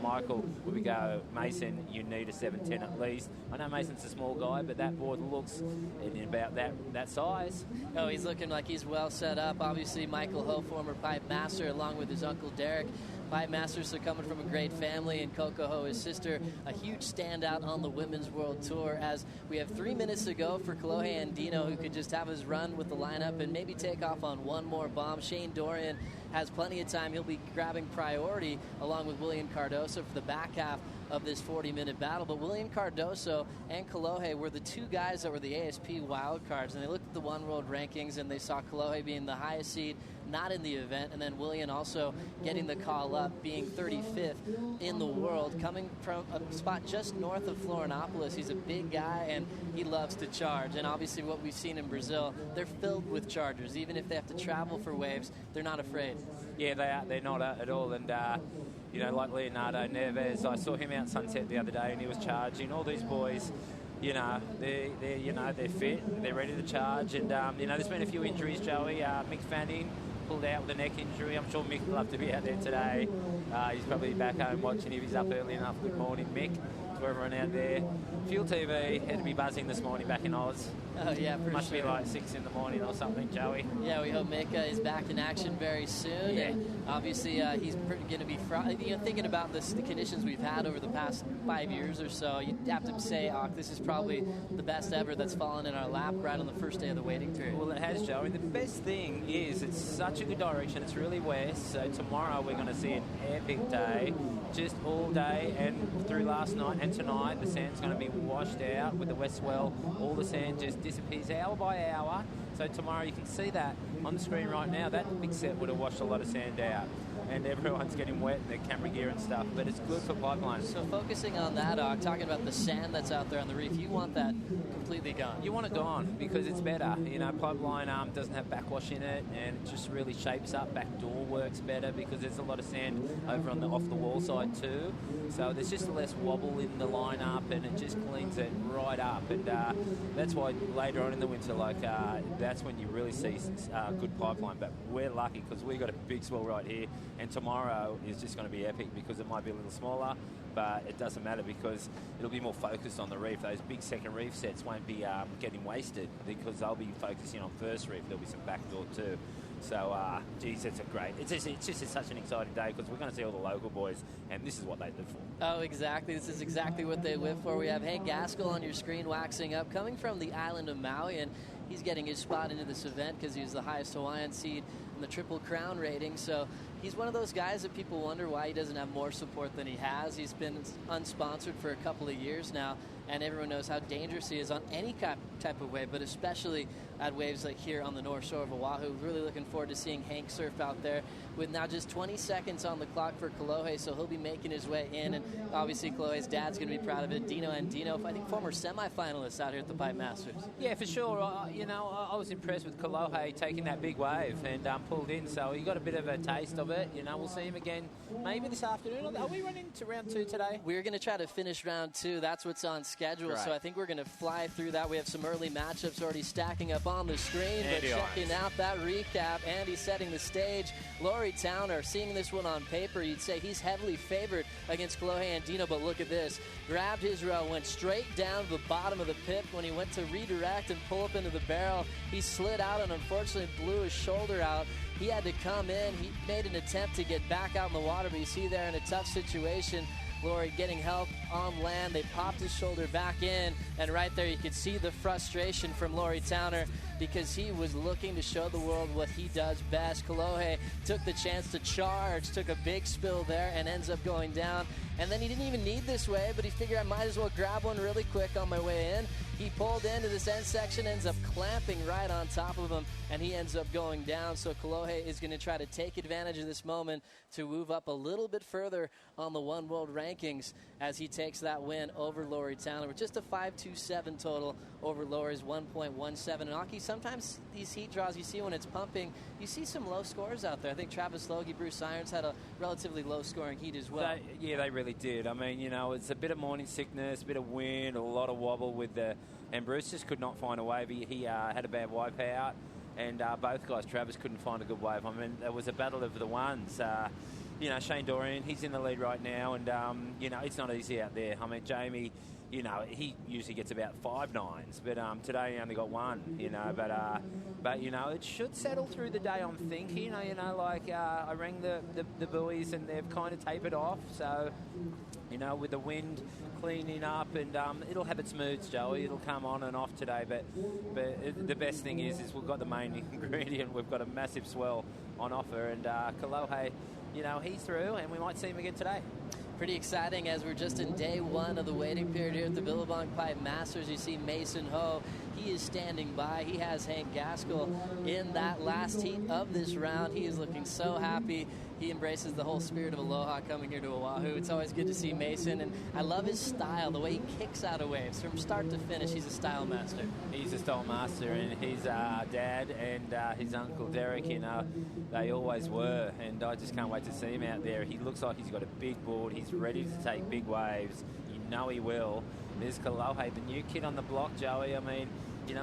Michael, would go, Mason, you need a 710 at least. I know Mason's a small guy, but that board looks in about that size. Oh, he's looking like he's well set up. Obviously, Michael Ho, former pipe master, along with his uncle Derek. Pipe masters are coming from a great family, and Coco Ho, his sister, a huge standout on the Women's World Tour. As we have 3 minutes to go for Kalohe and Dino, who could just have his run with the lineup and maybe take off on one more bomb. Shane Dorian has plenty of time. He'll be grabbing priority along with William Cardoso for the back half of this 40-minute battle. But William Cardoso and Kalohe were the two guys that were the ASP wildcards, and they looked at the One World rankings, and they saw Kalohe being the highest seed, not in the event, and then William also getting the call up, being 35th in the world, coming from a spot just north of Florianopolis. He's a big guy, and he loves to charge. And obviously what we've seen in Brazil, they're filled with chargers. Even if they have to travel for waves, they're not afraid. Yeah, they are. They're not at all. And, you know, like Leonardo Neves, I saw him out Sunset the other day, and he was charging. All these boys, you know, they're fit, they're ready to charge. And, you know, there's been a few injuries, Joey. Mick Fanning pulled out with a neck injury. I'm sure Mick would love to be out there today. He's probably back home watching if he's up early enough. Good morning, Mick, to everyone out there. Fuel TV had to be buzzing this morning back in Oz. Oh, yeah, for Must sure. be like 6 in the morning or something, Joey. Yeah, we hope Mick is back in action very soon. Yeah. And obviously, he's going to be thinking about the conditions we've had over the past 5 years or so. You have to say, this is probably the best ever that's fallen in our lap right on the first day of the waiting period. Well, it has, Joey. The best thing is it's such a good direction. It's really west. So tomorrow we're going to see an epic day, just all day and through last night and tonight. The sand's going to be washed out with the west swell. All the sand just disappears hour by hour. So tomorrow you can see that on the screen right now. That big set would have washed a lot of sand out, and everyone's getting wet in their camera gear and stuff, but it's good for pipelines. So focusing on that, talking about the sand that's out there on the reef, you want that completely gone? You want it gone because it's better. You know, pipeline doesn't have backwash in it, and it just really shapes up. Backdoor works better because there's a lot of sand over on the off-the-wall side too. So there's just less wobble in the lineup, and it just cleans it right up. And that's why later on in the winter, that's when you really see good pipeline. But we're lucky because we've got a big swell right here, and tomorrow is just going to be epic because it might be a little smaller, but it doesn't matter because it'll be more focused on the reef. Those big second reef sets won't be getting wasted because they'll be focusing on first reef. There'll be some backdoor too. So, geez, it's just such an exciting day because we're going to see all the local boys, and this is what they live for. Oh, exactly. This is exactly what they live for. We have Hank Gaskell on your screen waxing up, coming from the island of Maui, and he's getting his spot into this event because he was the highest Hawaiian seed in the Triple Crown rating. So he's one of those guys that people wonder why he doesn't have more support than he has. He's been unsponsored for a couple of years now, and everyone knows how dangerous he is on any type of wave, but especially at waves like here on the North Shore of Oahu. Really looking forward to seeing Hank surf out there with now just 20 seconds on the clock for Kalohe, so he'll be making his way in, and obviously Kalohe's dad's going to be proud of it. Dino and Dino, I think former semifinalists out here at the Pipe Masters. Yeah, for sure. I was impressed with Kalohe taking that big wave and pulled in, so he got a bit of a taste of it. You know, we'll see him again maybe this afternoon. Are we running to round 2 today? We're going to try to finish round 2. That's what's on schedule. schedule, Right. so I think we're going to fly through that. We have some early matchups already stacking up on the screen, Andy but checking Irons. out that recap, Andy setting the stage. Laurie Towner, seeing this one on paper, you'd say he's heavily favored against Kolohe Andino, but look at this. Grabbed his row, went straight down to the bottom of the pit. When he went to redirect and pull up into the barrel, he slid out and unfortunately blew his shoulder out. He had to come in. He made an attempt to get back out in the water, but you see there in a tough situation, Laurie getting help on land. They popped his shoulder back in, and right there you could see the frustration from Laurie Towner because he was looking to show the world what he does best. Kolohe took the chance to charge, took a big spill there, and ends up going down. And then he didn't even need this wave, but he figured I might as well grab one really quick on my way in. He pulled into this end section, ends up clamping right on top of him, and he ends up going down. So Kolohe is going to try to take advantage of this moment to move up a little bit further on the One World rankings as he takes that win over Laurie Towner with just a 5.27 total over Laurie's 1.17. And Aki, sometimes these heat draws you see when it's pumping, you see some low scores out there. I think Travis Logie, Bruce Irons had a relatively low-scoring heat as well. They really did. I mean, it's a bit of morning sickness, a bit of wind, a lot of wobble with the... And Bruce just could not find a wave. He had a bad wipe out, and both guys, Travis couldn't find a good wave. I mean, it was a battle of the ones. Shane Dorian, he's in the lead right now, and, it's not easy out there. I mean, Jamie, he usually gets about 5 nines, but today he only got 1, but it should settle through the day, I'm thinking. I rang the buoys, and they've kind of tapered off, so, with the wind cleaning up, and it'll have its moods, Joey. It'll come on and off today, but the best thing is we've got the main ingredient. We've got a massive swell on offer, and Kolohe, he's through, and we might see him again today. Pretty exciting as we're just in day 1 of the waiting period here at the Billabong Pipe Masters. You see Mason Ho. He is standing by. He has Hank Gaskell in that last heat of this round. He is looking so happy. He embraces the whole spirit of aloha coming here to Oahu. It's always good to see Mason, and I love his style, the way he kicks out of waves. From start to finish, he's a style master. He's a style master, and his dad and his uncle Derek, they always were, and I just can't wait to see him out there. He looks like he's got a big board. He's ready to take big waves. He will. There's Kolohe, the new kid on the block, Joey. I mean,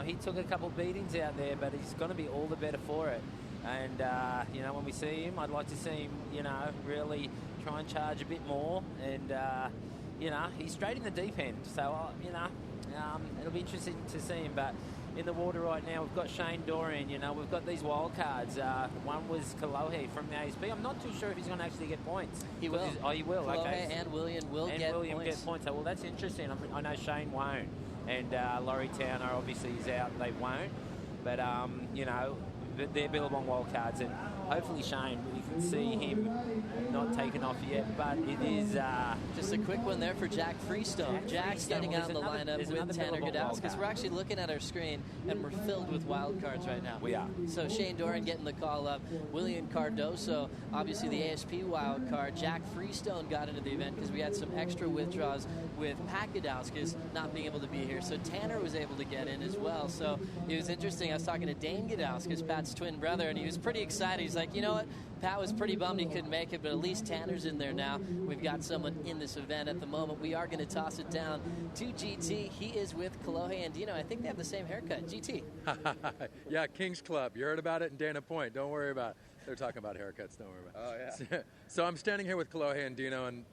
he took a couple beatings out there, but he's going to be all the better for it. And, when we see him, I'd like to see him, really try and charge a bit more. And, he's straight in the deep end. So, it'll be interesting to see him. But in the water right now, we've got Shane Dorian. We've got these wild cards. One was Kolohe from the ASP. I'm not too sure if he's going to actually get points. He will. He will. Kolohe Okay. and William will get points. So, well, that's interesting. I know Shane won't. And Laurie Towner obviously is out. They won't. But, they're Billabong wildcards, and hopefully Shane, we can see him not taken off yet, but it is... just a quick one there for Jack Freestone. Jack's getting out of the lineup with Tanner Gadauskas. We're actually looking at our screen, and we're filled with wild cards right now. We are. So Shane Dorian getting the call up. William Cardoso, obviously the ASP wild card. Jack Freestone got into the event because we had some extra withdrawals with Pat Gadauskas not being able to be here. So Tanner was able to get in as well. So it was interesting. I was talking to Dane Gadauskas, Pat's twin brother, and he was pretty excited. He's like, you know what? Pat was pretty bummed he couldn't make it, but at least Tanner's in there now. We've got someone in this event at the moment. We are going to toss it down to GT. He is with Kolohe Andino. I think they have the same haircut. GT. Yeah, King's Club. You heard about it in Dana Point. Don't worry about it. They're talking about haircuts. Don't worry about it. Oh, yeah. So I'm standing here with Kolohe Andino, and,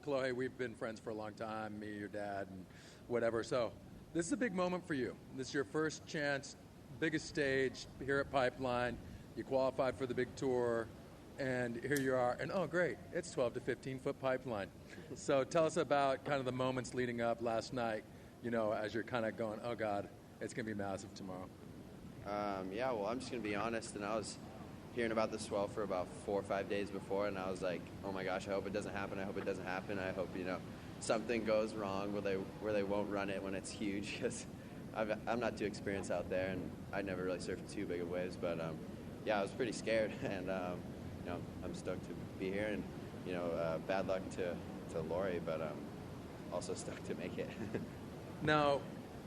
Kolohe, we've been friends for a long time, me, your dad, and whatever. So this is a big moment for you. This is your first chance, biggest stage here at Pipeline. You qualified for the big tour, and here you are. And, oh, great, it's 12 to 15-foot pipeline. So tell us about kind of the moments leading up last night, as you're kind of going, oh, God, it's going to be massive tomorrow. Well, I'm just going to be honest, and I was hearing about the swell for about 4 or 5 days before, and I was like, oh, my gosh, I hope it doesn't happen. I hope it doesn't happen. I hope, something goes wrong where they won't run it when it's huge, because I'm not too experienced out there, and I never really surfed too big of waves, but I was pretty scared, and I'm stoked to be here, and bad luck to Laurie, but also stoked to make it. Now,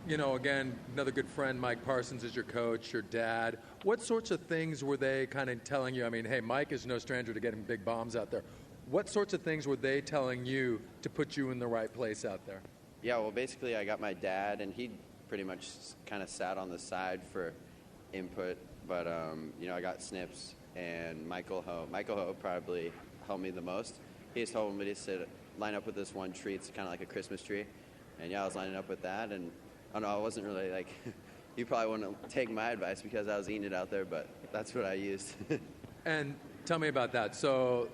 again, another good friend, Mike Parsons, is your coach, your dad. What sorts of things were they kind of telling you? I mean, hey, Mike is no stranger to getting big bombs out there. What sorts of things were they telling you to put you in the right place out there? Yeah, well, basically I got my dad, and he pretty much kind of sat on the side for input. But, I got Snips and Michael Ho. Michael Ho probably helped me the most. He just told me to line up with this one tree. It's kind of like a Christmas tree. And, yeah, I was lining up with that. And, I don't know, I wasn't really like, you probably wouldn't take my advice because I was eating it out there, but that's what I used. And tell me about that. So,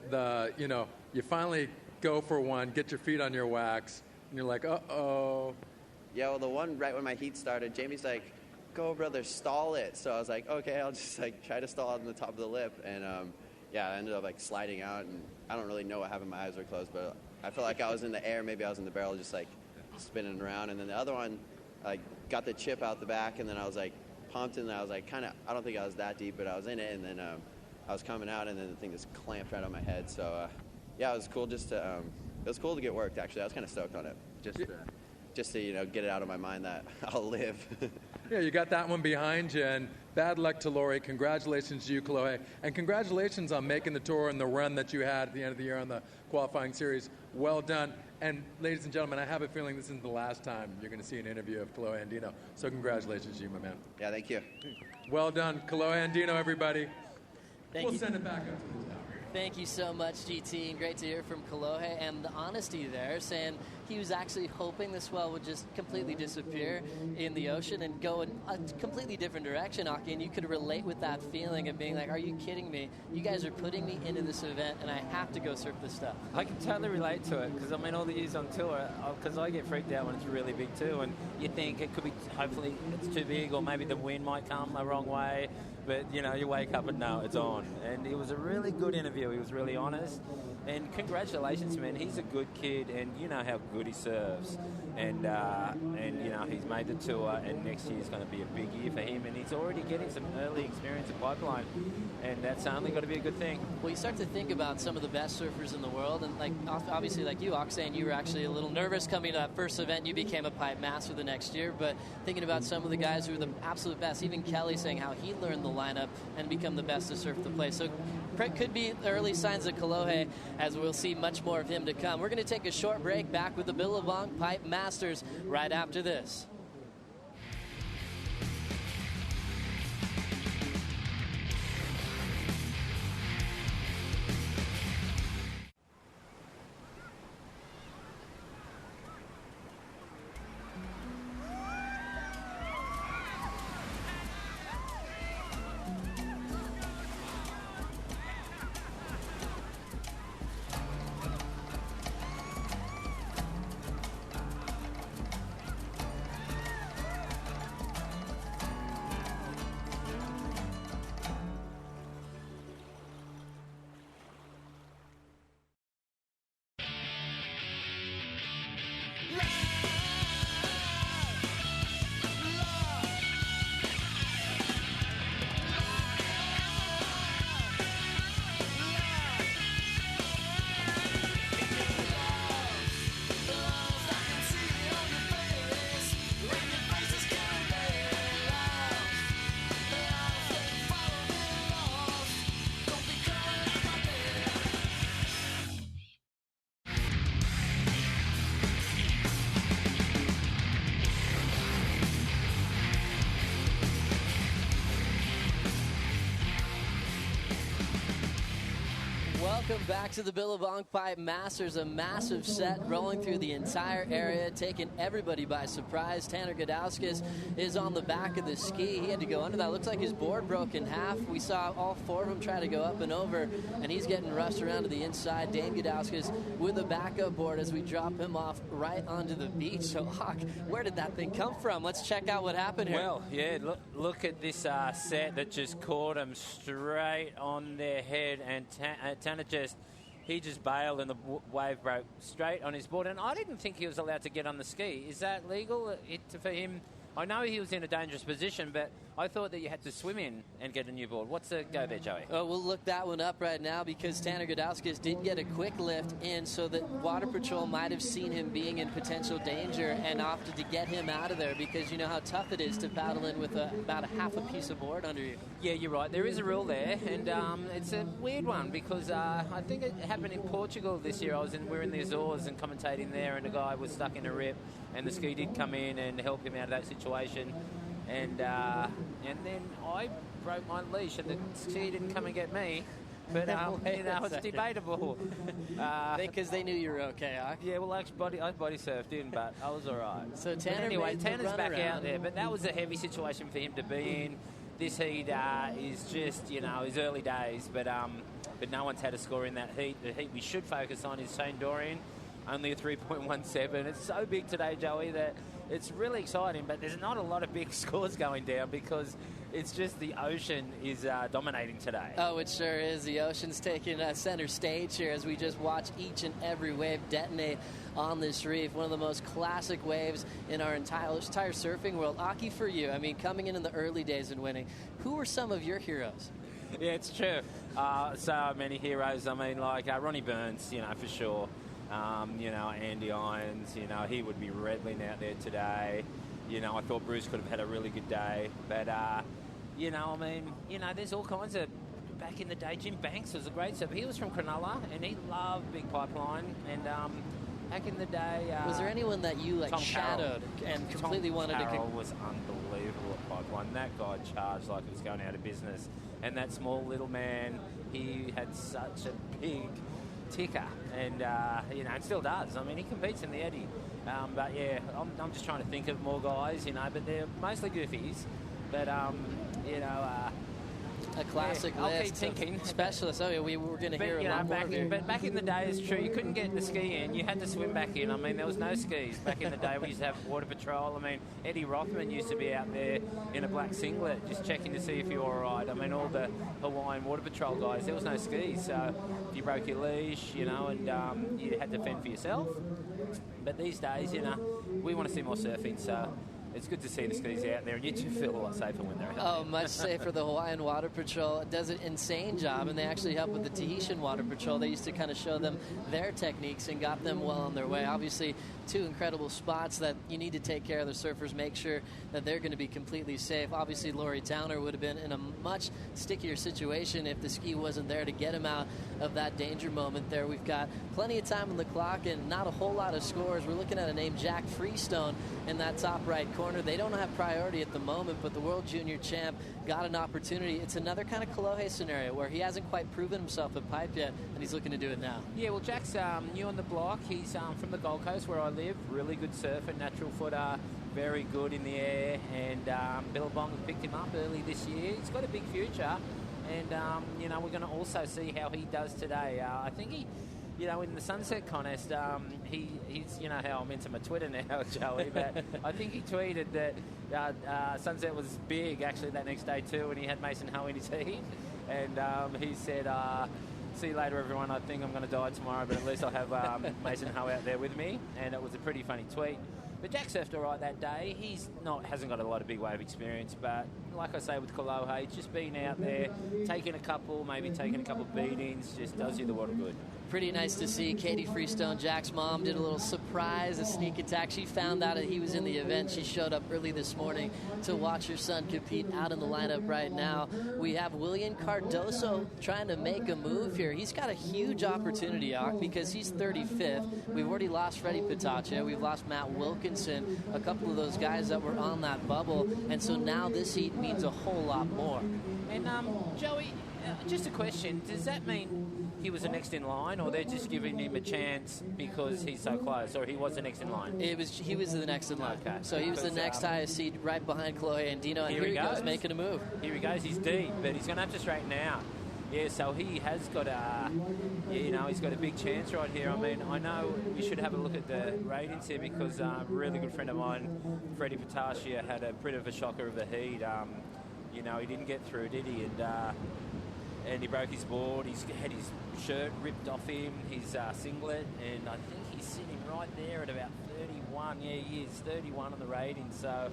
you finally go for one, get your feet on your wax, and you're like, uh-oh. Yeah, well, the one right when my heat started, Jamie's like, go, brother, stall it. So I was like, okay, I'll just try to stall it on the top of the lip. And I ended up sliding out, and I don't really know what happened. My eyes were closed, but I felt like I was in the air. Maybe I was in the barrel, just spinning around. And then the other one, I got the chip out the back, and then I was pumped, and I was I don't think I was that deep, but I was in it. And then I was coming out, and then the thing just clamped right on my head. So it was cool it was cool to get worked, actually. I was kind of stoked on it, just to get it out of my mind that I'll live. Yeah, you got that one behind you, and bad luck to Lori. Congratulations to you, Kolohe, and congratulations on making the tour and the run that you had at the end of the year on the qualifying series. Well done. And ladies and gentlemen, I have a feeling this isn't the last time you're going to see an interview of Kolohe Andino. So congratulations to you, my man. Yeah, thank you. Well done. Kolohe Andino, everybody. We'll send it back up to the tower. Thank you so much, GT, and great to hear from Kolohe, and the honesty there, saying he was actually hoping the swell would just completely disappear in the ocean and go in a completely different direction, Aki, and you could relate with that feeling of being like, are you kidding me? You guys are putting me into this event, and I have to go surf this stuff. I can totally relate to it, because all the years on tour, because I get freaked out when it's really big too, and you think it could be, hopefully it's too big, or maybe the wind might come the wrong way, but you wake up and no, it's on. And it was a really good interview. He was really honest, and congratulations, man. He's a good kid, and you know how good he serves, and he's made the tour, and next year's going to be a big year for him, and he's already getting some early experience at Pipeline, and that's only got to be a good thing. Well, you start to think about some of the best surfers in the world, and obviously like you, Oksane, you were actually a little nervous coming to that first event. You became a pipe master the next year, but thinking about some of the guys who were the absolute best, even Kelly saying how he learned the lineup and become the best to surf the place. So could be early signs of Kolohe, as we'll see much more of him to come. We're going to take a short break, back with the Billabong Pipe Masters right after this. Welcome back to the Billabong Pipe Masters, a massive set rolling through the entire area, taking everybody by surprise. Tanner Gudauskas is on the back of the ski. He had to go under that. Looks like his board broke in half. We saw all four of them try to go up and over, and he's getting rushed around to the inside. Dane Gudauskas with a backup board as we drop him off right onto the beach. So, Hawk, where did that thing come from? Let's check out what happened here. Well, yeah, look at this set that just caught him straight on their head, and Tanner he just bailed and the wave broke straight on his board. And I didn't think he was allowed to get on the ski. Is that legal for him? I know he was in a dangerous position, but I thought that you had to swim in and get a new board. What's the go there, Joey? Oh, we'll look that one up right now because Tanner Godowskis did get a quick lift in so that Water Patrol might have seen him being in potential danger and opted to get him out of there because you know how tough it is to paddle in with about a half a piece of board under you. Yeah, you're right. There is a rule there, and it's a weird one because I think it happened in Portugal this year. We were in the Azores and commentating there, and a guy was stuck in a rip, and the ski did come in and help him out of that situation. And then I broke my leash, and the ski didn't come and get me. But it's debatable. Because they knew you were okay, huh? Yeah, well, actually, I body surfed in, but I was all right. So Tanner Tanner's back out there, but that was a heavy situation for him to be in. This heat is just, his early days, but no one's had a score in that heat. The heat we should focus on is Shane Dorian, only a 3.17. It's so big today, Joey, that it's really exciting, but there's not a lot of big scores going down because it's just the ocean is dominating today. Oh, it sure is. The ocean's taking center stage here as we just watch each and every wave detonate on this reef. One of the most classic waves in our entire surfing world. Aki, for you, coming in the early days and winning, who were some of your heroes? Yeah, it's true. So many heroes. Like Ronnie Burns, for sure. Andy Irons, he would be redling out there today. I thought Bruce could have had a really good day. But, there's all kinds of... Back in the day, Jim Banks was a great surfer. He was from Cronulla, and he loved Big Pipeline. And back in the day... was there anyone that you shadowed and completely wanted to... Tom Carroll was unbelievable at Pipeline. That guy charged like it was going out of business. And that small little man, he had such a big... ticker, and and still does. He competes in the Eddie. But yeah, I'm just trying to think of more guys, but they're mostly goofies. But a classic list. I'll keep thinking. Specialists. Oh, yeah, we were going to hear a lot more. But back in the day, it's true. You couldn't get the ski in. You had to swim back in. There was no skis back in the day. We used to have water patrol. Eddie Rothman used to be out there in a black singlet, just checking to see if you were all right. All the Hawaiian water patrol guys, there was no skis. So if you broke your leash, and you had to fend for yourself. But these days, we want to see more surfing. So it's good to see the skis out there, and you do feel a lot safer when they're out. Oh, much safer. The Hawaiian Water Patrol does an insane job, and they actually help with the Tahitian Water Patrol. They used to kind of show them their techniques and got them well on their way. Obviously, two incredible spots that you need to take care of the surfers, make sure that they're going to be completely safe. Obviously, Laurie Towner would have been in a much stickier situation if the ski wasn't there to get him out of that danger moment there. We've got plenty of time on the clock and not a whole lot of scores. We're looking at a name, Jack Freestone, in that top right corner. They don't have priority at the moment, but the World Junior Champ got an opportunity. It's another kind of Kolohe scenario where he hasn't quite proven himself at pipe yet, and he's looking to do it now. Yeah, well, Jack's new on the block. He's from the Gold Coast where I live. Really good surfer, natural footer, very good in the air, and Billabong picked him up early this year. He's got a big future, and we're going to also see how he does today. I think he, in the Sunset Contest, he's how I'm into my Twitter now, Joey, but I think he tweeted that Sunset was big actually that next day too, and he had Mason Ho in his heat, and he said, see you later, everyone. I think I'm going to die tomorrow, but at least I'll have Mason Ho out there with me. And it was a pretty funny tweet. But Jack surfed all right that day. Hasn't got a lot of big wave experience, but like I say with Kolohe, just being out there, taking a couple beatings, just does you the world of good. Pretty nice to see. Katie Freestone, Jack's mom, did a little surprise, a sneak attack. She found out that he was in the event. She showed up early this morning to watch her son compete out in the lineup right now. We have William Cardoso trying to make a move here. He's got a huge opportunity, because he's 35th. We've already lost Freddie Pitacha. We've lost Matt Wilkinson, a couple of those guys that were on that bubble. And so now this heat means a whole lot more. And, Joey, just a question. Does that mean he was the next in line, or they're just giving him a chance because he's so close, or he was the next in line? He was the next in line. Okay. So he was the next highest seed right behind Kolohe and Dino, and here he goes making a move. Here he goes. He's deep, but he's going to have to straighten out. Yeah, so he has got he's got a big chance right here. I know we should have a look at the ratings here because a really good friend of mine, Freddie Pitacha, had a bit of a shocker of a heat. He didn't get through, did he? And he broke his board. He's had his shirt ripped off him, his singlet, and I think he's sitting right there at about 31. Yeah, he is 31 on the rating. So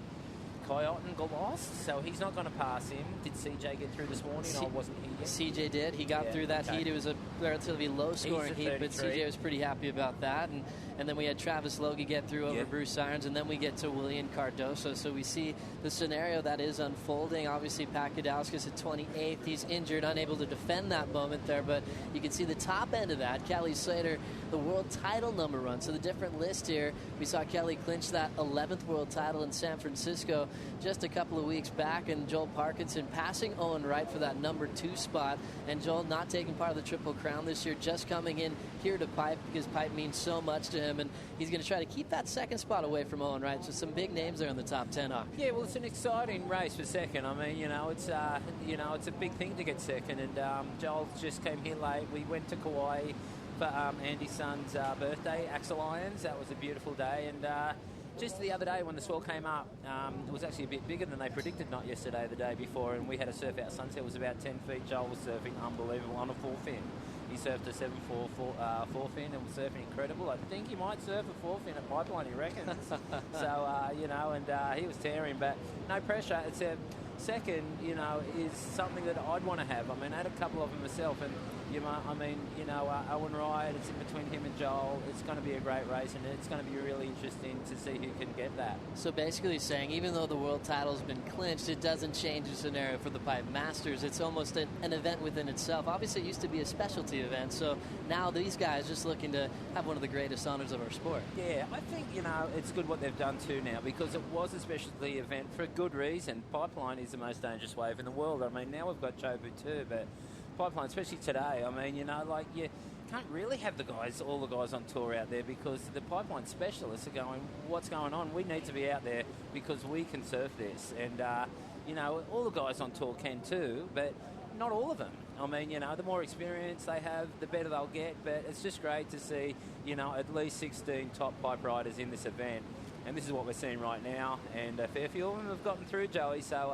Coyote lost, so he's not going to pass him. Did CJ get through this morning? I wasn't here yet. CJ did. He got through that heat. It was a relatively low-scoring heat, but CJ was pretty happy about that. And then we had Travis Logie get through over Bruce Irons, and then we get to Willian Cardoso. So we see the scenario that is unfolding. Obviously, Pat Kudowskis at 28th. He's injured, unable to defend that moment there, but you can see the top end of that. Kelly Slater, the world title number run. So the different list here, we saw Kelly clinch that 11th world title in San Francisco just a couple of weeks back, and Joel Parkinson passing Owen Wright for that number 2 spot, and Joel not taking part of the Triple Crown this year, just coming in here to Pipe because Pipe means so much to him, and he's going to try to keep that second spot away from Owen Wright. So some big names there in the top 10. Yeah, well, it's an exciting race for second. I mean, it's a big thing to get second, and Joel just came here late. We went to Kauai for Andy's son's birthday, Axel Irons. That was a beautiful day, and just the other day when the swell came up, it was actually a bit bigger than they predicted, not yesterday, the day before, and we had a surf out sunset. It was about 10 feet. Joel was surfing unbelievable on a 4-fin. He surfed a 7.4 4-fin and was surfing incredible. I think he might surf a 4-fin at Pipeline, he reckons. So, he was tearing, but no pressure. It's a second, is something that I'd want to have. I mean, I had a couple of them myself, and Owen Wright, it's in between him and Joel. It's going to be a great race, and it's going to be really interesting to see who can get that. So basically saying, even though the world title's been clinched, it doesn't change the scenario for the Pipe Masters. It's almost an event within itself. Obviously, it used to be a specialty event, so now these guys just looking to have one of the greatest honors of our sport. Yeah, I think, it's good what they've done too now, because it was a specialty event for a good reason. Pipeline is the most dangerous wave in the world. I mean, now we've got Chobu too, but Pipeline, especially today, I mean, you can't really have all the guys on tour out there, because the Pipeline specialists are going, what's going on? We need to be out there because we can surf this. And, all the guys on tour can too, but not all of them. I mean, the more experience they have, the better they'll get. But it's just great to see, at least 16 top pipe riders in this event. And this is what we're seeing right now. And a fair few of them have gotten through, Joey. So,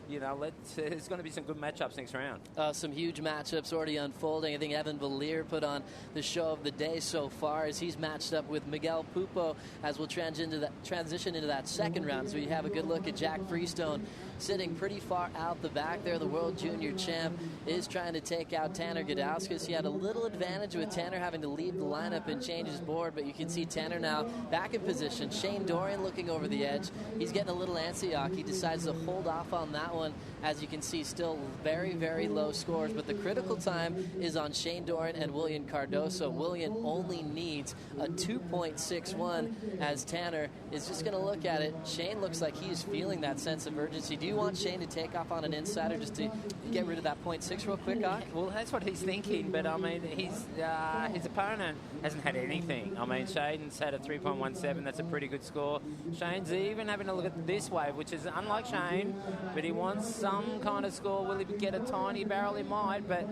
there's going to be some good matchups next round. Some huge matchups already unfolding. I think Evan Valier put on the show of the day so far, as he's matched up with Miguel Pupo, as we'll transition into that second round. So we have a good look at Jack Freestone sitting pretty far out the back there. The world junior champ is trying to take out Tanner Gudowskis. He had a little advantage with Tanner having to leave the lineup and change his board, but you can see Tanner now back in position. Shane Dorian looking over the edge. He's getting a little antsy. He decides to hold off on that one. As you can see, still very, very low scores, but the critical time is on Shane Dorian and Willian Cardoso. Willian only needs a 2.61, as Tanner is just going to look at it. Shane looks like he's feeling that sense of urgency. Do you want Shane to take off on an insider just to get rid of that 0.6 real quick, Doc? Well, that's what he's thinking, but I mean, his opponent hasn't had anything. I mean, Shane's had a 3.17. That's a pretty good score. Shane's even having a look at this wave, which is unlike Shane, but he wants some kind of score. Will he get a tiny barrel? He might, but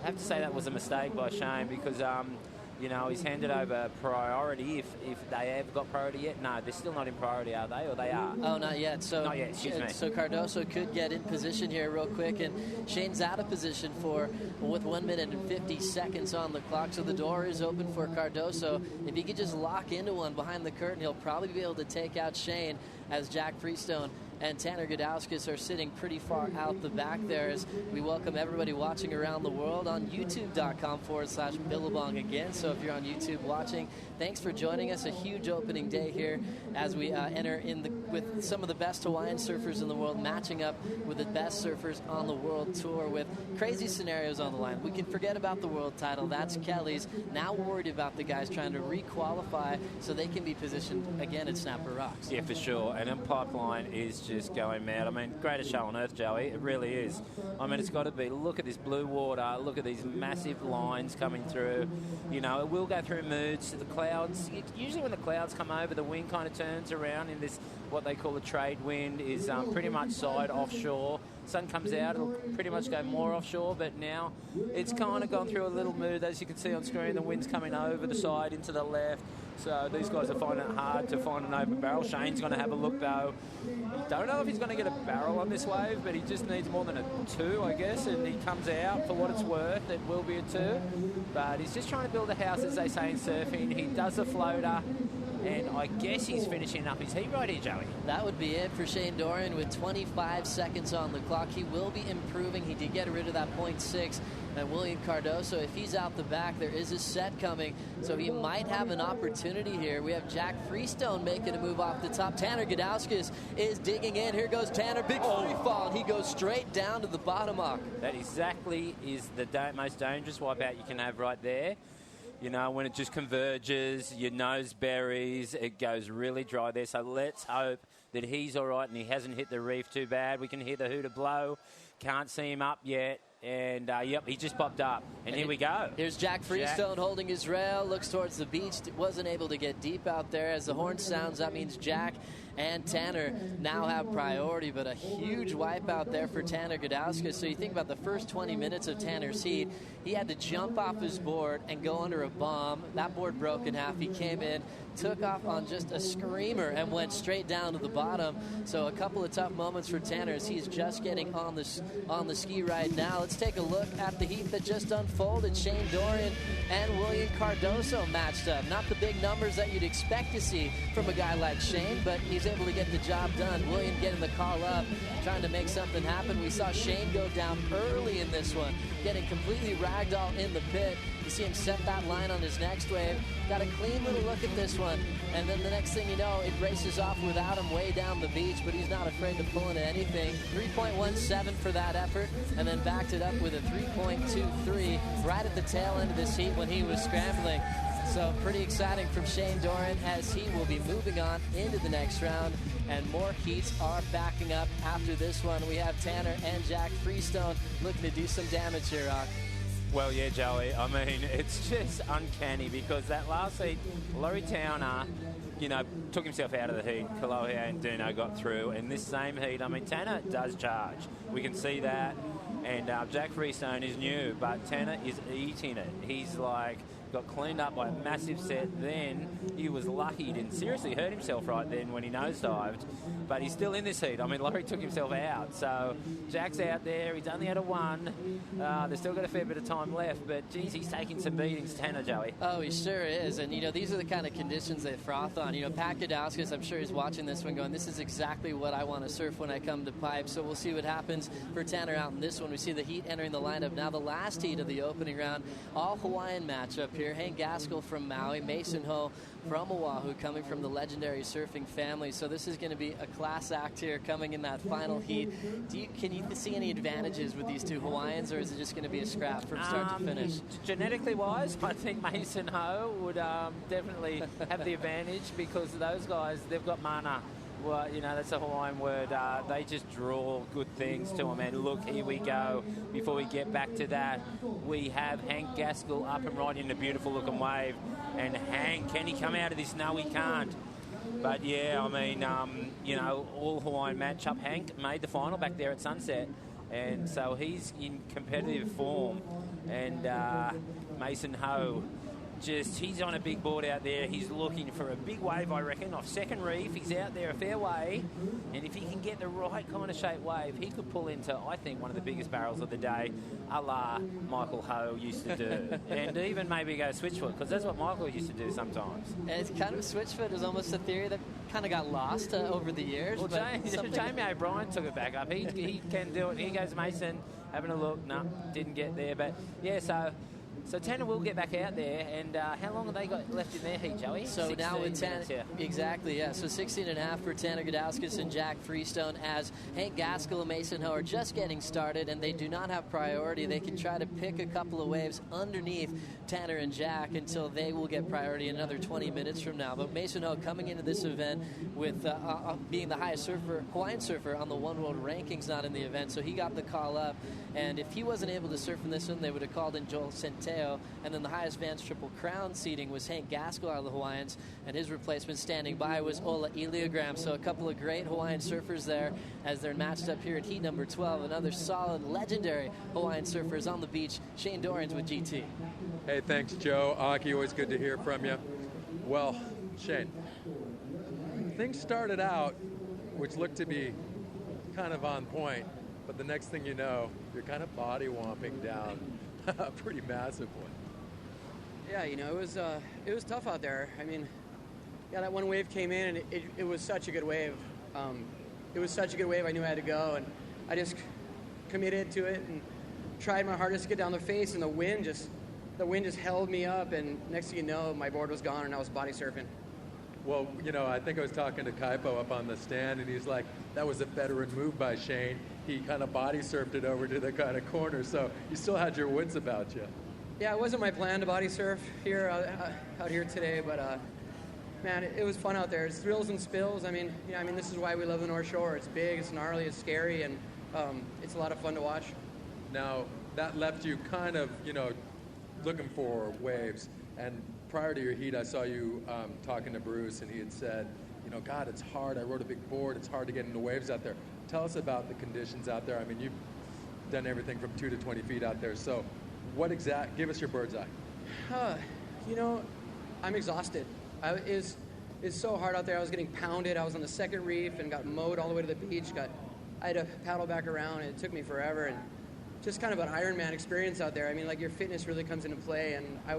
I have to say that was a mistake by Shane, because he's handed over priority, if they have got priority yet. No, they're still not in priority, are they? Or they are? Oh, not yet. So, not yet, excuse me. So Cardoso could get in position here real quick, and Shane's out of position with 1 minute and 50 seconds on the clock, so the door is open for Cardoso. If he could just lock into one behind the curtain, he'll probably be able to take out Shane, as Jack Freestone and Tanner Gudowskis are sitting pretty far out the back there, as we welcome everybody watching around the world on youtube.com/Billabong again. So if you're on YouTube watching, thanks for joining us. A huge opening day here as we enter with some of the best Hawaiian surfers in the world, matching up with the best surfers on the world tour, with crazy scenarios on the line. We can forget about the world title. That's Kelly's. Now we're worried about the guys trying to re-qualify so they can be positioned again at Snapper Rocks. Yeah, for sure. And then Pipeline is just going mad. I mean, greatest show on earth, Joey. It really is. I mean, it's got to be. Look at this blue water. Look at these massive lines coming through. It will go through moods. The clouds, usually when the clouds come over, the wind kind of turns around in this, what they call a trade wind, is pretty much side offshore. Sun comes out, it'll pretty much go more offshore, but now it's kind of gone through a little mood. As you can see on screen, the wind's coming over the side into the left. So these guys are finding it hard to find an open barrel. Shane's going to have a look, though. Don't know if he's going to get a barrel on this wave, but he just needs more than a 2, I guess, and he comes out for what it's worth. It will be a 2, but he's just trying to build a house, as they say in surfing. He does a floater. And I guess he's finishing up his heat right here, Joey. That would be it for Shane Dorian with 25 seconds on the clock. He will be improving. He did get rid of that 0.6. And William Cardoso, if he's out the back, there is a set coming. So he might have an opportunity here. We have Jack Freestone making a move off the top. Tanner Gudauskas is digging in. Here goes Tanner. Big free fall, and he goes straight down to the bottom arc. That exactly is the most dangerous wipeout you can have right there. You know, when it just converges, your nose buries, it goes really dry there. So let's hope that he's all right and he hasn't hit the reef too bad. We can hear the hooter blow. Can't see him up yet. And, yep, he just popped up. And here we go. Here's Jack Freestone holding his rail, looks towards the beach. Wasn't able to get deep out there. As the horn sounds, that means Jack and Tanner now have priority, but a huge wipeout there for Tanner Gudauskas. So you think about the first 20 minutes of Tanner's heat, he had to jump off his board and go under a bomb. That board broke in half. He came in, took off on just a screamer and went straight down to the bottom. So a couple of tough moments for Tanner as he's just getting on the ski right now. Let's take a look at the heat that just unfolded. Shane Dorian and William Cardoso matched up. Not the big numbers that you'd expect to see from a guy like Shane, but he's able to get the job done. William getting the call up, trying to make something happen. We saw Shane go down early in this one, getting completely ragdoll in the pit. You see him set that line on his next wave. Got a clean little look at this one. And then the next thing you know, it races off without him way down the beach, but he's not afraid to pull into anything. 3.17 for that effort, and then backed it up with a 3.23 right at the tail end of this heat when he was scrambling. So pretty exciting from Shane Dorian as he will be moving on into the next round. And more heats are backing up after this one. We have Tanner and Jack Freestone looking to do some damage here, Rock. Well, yeah, Joey. I mean, it's just uncanny because that last heat, Laurie Towner, you know, took himself out of the heat. Kalohe and Duno got through. And this same heat, I mean, Tanner does charge. We can see that. And Jack Freestone is new, but Tanner is eating it. He's like got cleaned up by a massive set. Then he was lucky he didn't seriously hurt himself right then when he nosedived, but he's still in this heat. I mean, Laurie took himself out, so Jack's out there. He's only had a one. They've still got a fair bit of time left, but geez, he's taking some beatings, Tanner, Joey. Oh, he sure is. And, you know, these are the kind of conditions they froth on. You know, Pat Gudauskas, I'm sure he's watching this one going, this is exactly what I want to surf when I come to pipe. So we'll see what happens for Tanner out in this one. We see the heat entering the lineup now. The last heat of the opening round, all Hawaiian matchup here. Hank Gaskell from Maui, Mason Ho from Oahu, coming from the legendary surfing family. So this is going to be a class act here coming in that final heat. Can you see any advantages with these two Hawaiians, or is it just going to be a scrap from start to finish? Genetically wise, I think Mason Ho would definitely have the advantage because those guys, they've got mana. Well, you know, that's a Hawaiian word. They just draw good things to them. And look, here we go. Before we get back to that, we have Hank Gaskell up and riding a beautiful looking wave. And Hank, can he come out of this? No, he can't. But yeah, I mean, you know, all Hawaiian matchup. Hank made the final back there at Sunset. And so he's in competitive form. And Mason Ho, he's on a big board out there. He's looking for a big wave, I reckon, off second reef. He's out there a fair way. And if he can get the right kind of shaped wave, he could pull into, I think, one of the biggest barrels of the day, a la Michael Ho used to do. And even maybe go switchfoot, because that's what Michael used to do sometimes. And it's kind of switchfoot is almost a theory that kind of got lost over the years. Well, Jamie O'Brien took it back up. He can do it. Here goes Mason, having a look. No, didn't get there. But, yeah, So Tanner will get back out there, and how long have they got left in their heat, Joey? So now with Tanner, exactly, yeah. So 16.5 for Tanner Gudauskas and Jack Freestone, as Hank Gaskell and Mason Ho are just getting started, and they do not have priority. They can try to pick a couple of waves underneath Tanner and Jack until they will get priority another 20 minutes from now. But Mason Ho coming into this event with being the highest Hawaiian surfer on the One World rankings, not in the event, so he got the call up. And if he wasn't able to surf in this one, they would have called in Joel Centeo. And then the highest Vans Triple Crown seeding was Hank Gaskell out of the Hawaiians, and his replacement standing by was Ola Iliagram. So a couple of great Hawaiian surfers there as they're matched up here at heat number 12. Another solid, legendary Hawaiian surfers on the beach. Shane Dorian's with GT. Hey, thanks, Joe. Aki, always good to hear from you. Well, Shane, things started out, which looked to be kind of on point, but the next thing you know, you're kind of body womping down a pretty massive one. Yeah, you know, it was tough out there. I mean, Yeah, that one wave came in, and it was such a good wave. It was such a good wave, I knew I had to go, and I just committed to it and tried my hardest to get down the face, and the wind just held me up, and next thing you know, my board was gone, and I was body surfing. Well, I think I was talking to Kaipo up on the stand, and he's like, that was a veteran move by Shane. He kind of body surfed it over to the kind of corner, so you still had your wits about you. Yeah, it wasn't my plan to body surf here out here today, but man, it was fun out there. It's thrills and spills. I mean, this is why we love the North Shore. It's big, it's gnarly, it's scary, and it's a lot of fun to watch. Now, that left you kind of, looking for waves. And prior to your heat, I saw you talking to Bruce, and he had said, God, it's hard. I rode a big board. It's hard to get into waves out there. Tell us about the conditions out there. I mean, you've done everything from 2 to 20 feet out there. So give us your bird's eye. I'm exhausted. It's so hard out there. I was getting pounded. I was on the second reef and got mowed all the way to the beach. I had to paddle back around, and it took me forever. And just kind of an Ironman experience out there. I mean, like, your fitness really comes into play. And I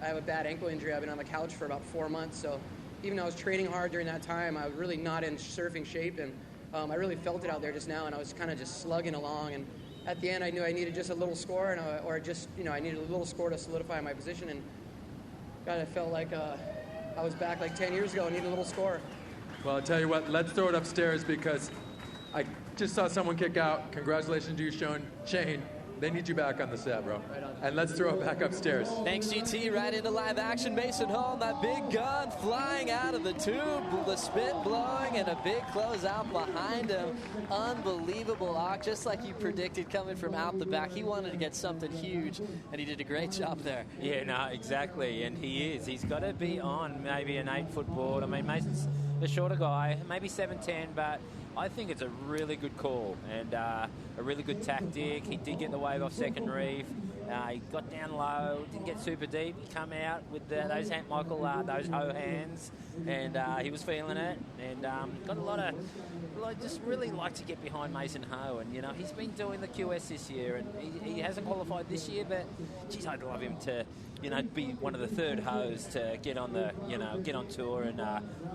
have a bad ankle injury. I've been on the couch for about 4 months. So even though I was training hard during that time, I was really not in surfing shape. And I really felt it out there just now. And I was kind of just slugging along. And at the end, I knew I needed just a little score, I needed a little score to solidify my position. And God, I felt like I was back like 10 years ago and needed a little score. Well, I'll tell you what, let's throw it upstairs because I just saw someone kick out. Congratulations to you, Shane. They need you back on the set, bro. Right on. And let's throw it back upstairs. Thanks, GT. Right into live action. Mason Hall, that big gun flying out of the tube, the spit blowing, and a big closeout behind him. Unbelievable arc, just like you predicted coming from out the back. He wanted to get something huge, and he did a great job there. Yeah, no, exactly, and he is. He's got to be on maybe an 8-foot board. I mean, Mason's the shorter guy, maybe 7'10", but I think it's a really good call and a really good tactic. He did get the wave off second reef. He got down low, didn't get super deep. He come out with those those hoe hands, and he was feeling it. And got a lot of, just really like to get behind Mason Ho. And he's been doing the QS this year, and he hasn't qualified this year. But geez, I'd love him to, be one of the third hoes to get on get on tour and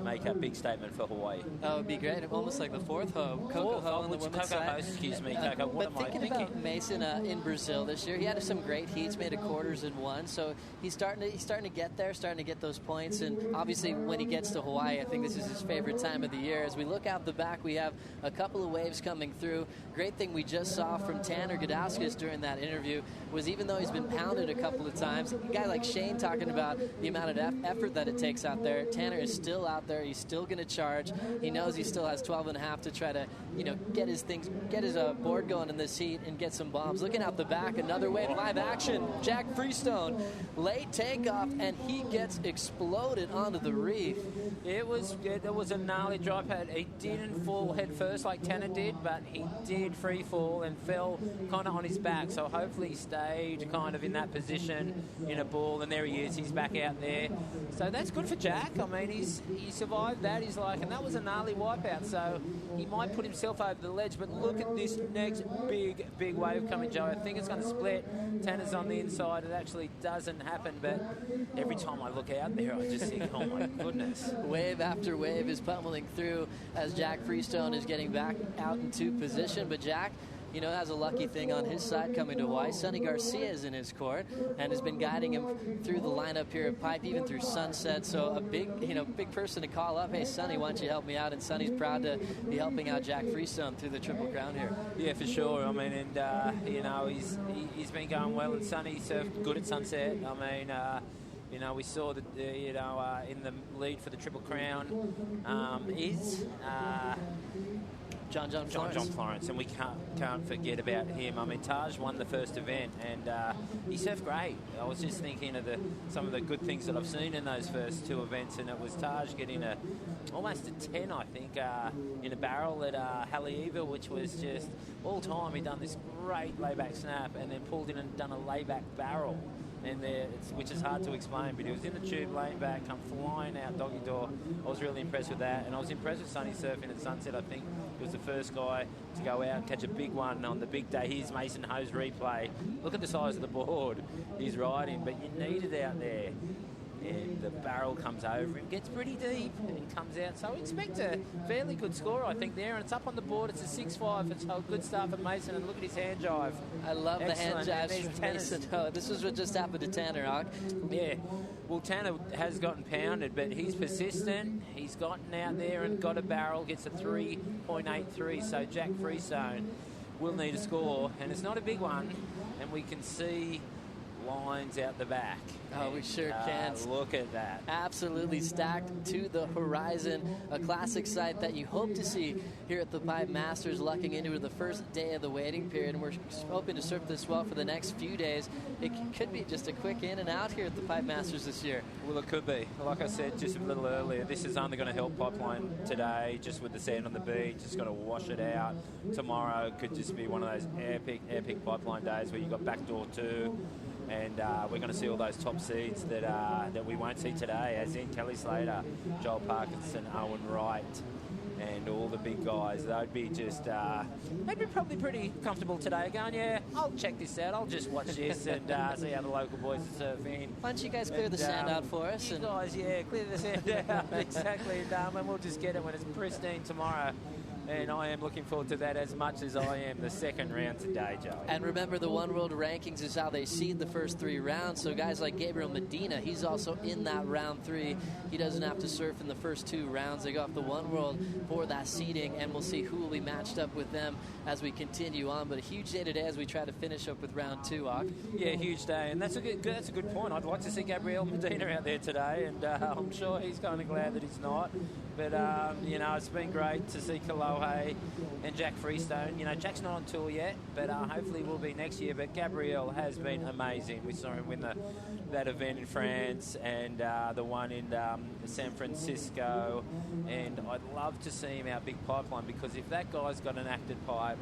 make a big statement for Hawaii. That would be great. Almost like the fourth hoe, Coco Ho on the women's side. Excuse me, Coco. What am I thinking? About Mason in Brazil this year, he had some great heats, made a quarters in one, so he's starting to get there, starting to get those points. And obviously, when he gets to Hawaii, I think this is his favorite time of the year. As we look out the back, we have a couple of waves coming through. Great thing we just saw from Tanner Gudauskas during that interview was, even though he's been pounded a couple of times, a guy like Shane talking about the amount of effort that it takes out there. Tanner is still out there. He's still going to charge. He knows he still has 12 and a half to try to, get his board going in this heat and get some bombs. Looking out the back, another wave, live action. Jack Freestone, late takeoff, and he gets exploded onto the reef. It was a gnarly drop. He didn't fall head first like Tanner did, but he did free fall and fell kind of on his back. So hopefully he stayed kind of in that position in a ball, and there he is. He's back out there. So that's good for Jack. I mean, he survived that. He's like, and that was a gnarly wipeout. So he might put himself over the ledge. But look at this next big wave coming, Joe. I think it's going to split. Tanner's on the inside. It actually doesn't happen, but every time I look out there, I just think, oh my goodness. Wave after wave is pummeling through as Jack Freestone is getting back out into position. But Jack, has a lucky thing on his side coming to Hawaii. Sonny Garcia is in his court and has been guiding him through the lineup here at Pipe, even through Sunset. So a big person to call up. Hey, Sonny, why don't you help me out? And Sonny's proud to be helping out Jack Freestone through the Triple Crown here. Yeah, for sure. I mean, and he's been going well, and Sonny surfed good at Sunset. I mean, we saw that, in the lead for the Triple Crown is John Florence, and we can't forget about him. I mean, Taj won the first event, and he surfed great. I was just thinking of some of the good things that I've seen in those first two events, and it was Taj getting almost a 10, I think, in a barrel at Haleiwa, which was just all time. He done this great layback snap, and then pulled in and done a layback barrel. And which is hard to explain, but he was in the tube, laying back, come flying out doggy door. I was really impressed with that, and I was impressed with Sonny surfing at Sunset. I think he was the first guy to go out and catch a big one on the big day. Here's Mason Ho's replay. Look at the size of the board he's riding, but you need it out there. and the barrel comes over him, gets pretty deep, and comes out. So we expect a fairly good score, I think, there. And it's up on the board. It's a 6-5. It's a good start for Mason. And look at his hand jive. I love Excellent. the hand jive from Mason. Oh, this is what just happened to Tanner, Hawk. Yeah. Well, Tanner has gotten pounded, but he's persistent. He's gotten out there and got a barrel, gets a 3.83. So Jack Freestone will need a score, and it's not a big one. And we can see lines out the back. Oh, we sure can. Look at that. Absolutely stacked to the horizon. A classic sight that you hope to see here at the Pipe Masters, lucking into the first day of the waiting period. And we're hoping to surf this well for the next few days. It could be just a quick in and out here at the Pipe Masters this year. Well, it could be. Like I said just a little earlier, this is only going to help Pipeline today, just with the sand on the beach. It's going to wash it out. Tomorrow could just be one of those epic Pipeline days where you've got backdoor 2. And we're going to see all those top seeds that we won't see today, as in Kelly Slater, Joel Parkinson, Owen Wright, and all the big guys. They'd be just, they'd be probably pretty comfortable today, going, yeah, I'll check this out. I'll just watch this and see how the local boys are surfing. Why don't you guys clear the sand out for us? You guys, yeah, clear the sand out. Exactly. And we'll just get it when it's pristine tomorrow. And I am looking forward to that as much as I am the second round today, Joey. And remember, the One World rankings is how they seed the first 3 rounds. So guys like Gabriel Medina, he's also in that round 3. He doesn't have to surf in the first 2 rounds. They go off the One World for that seeding, and we'll see who will be matched up with them as we continue on. But a huge day today as we try to finish up with round 2, Hawk. Yeah, huge day, and that's a good point. I'd like to see Gabriel Medina out there today, and I'm sure he's kind of glad that he's not. But, it's been great to see Kalohe and Jack Freestone. Jack's not on tour yet, but hopefully will be next year. But Gabriel has been amazing. We saw him win that event in France and the one in San Francisco. And I'd love to see him out big Pipeline, because if that guy's got an acted pipe,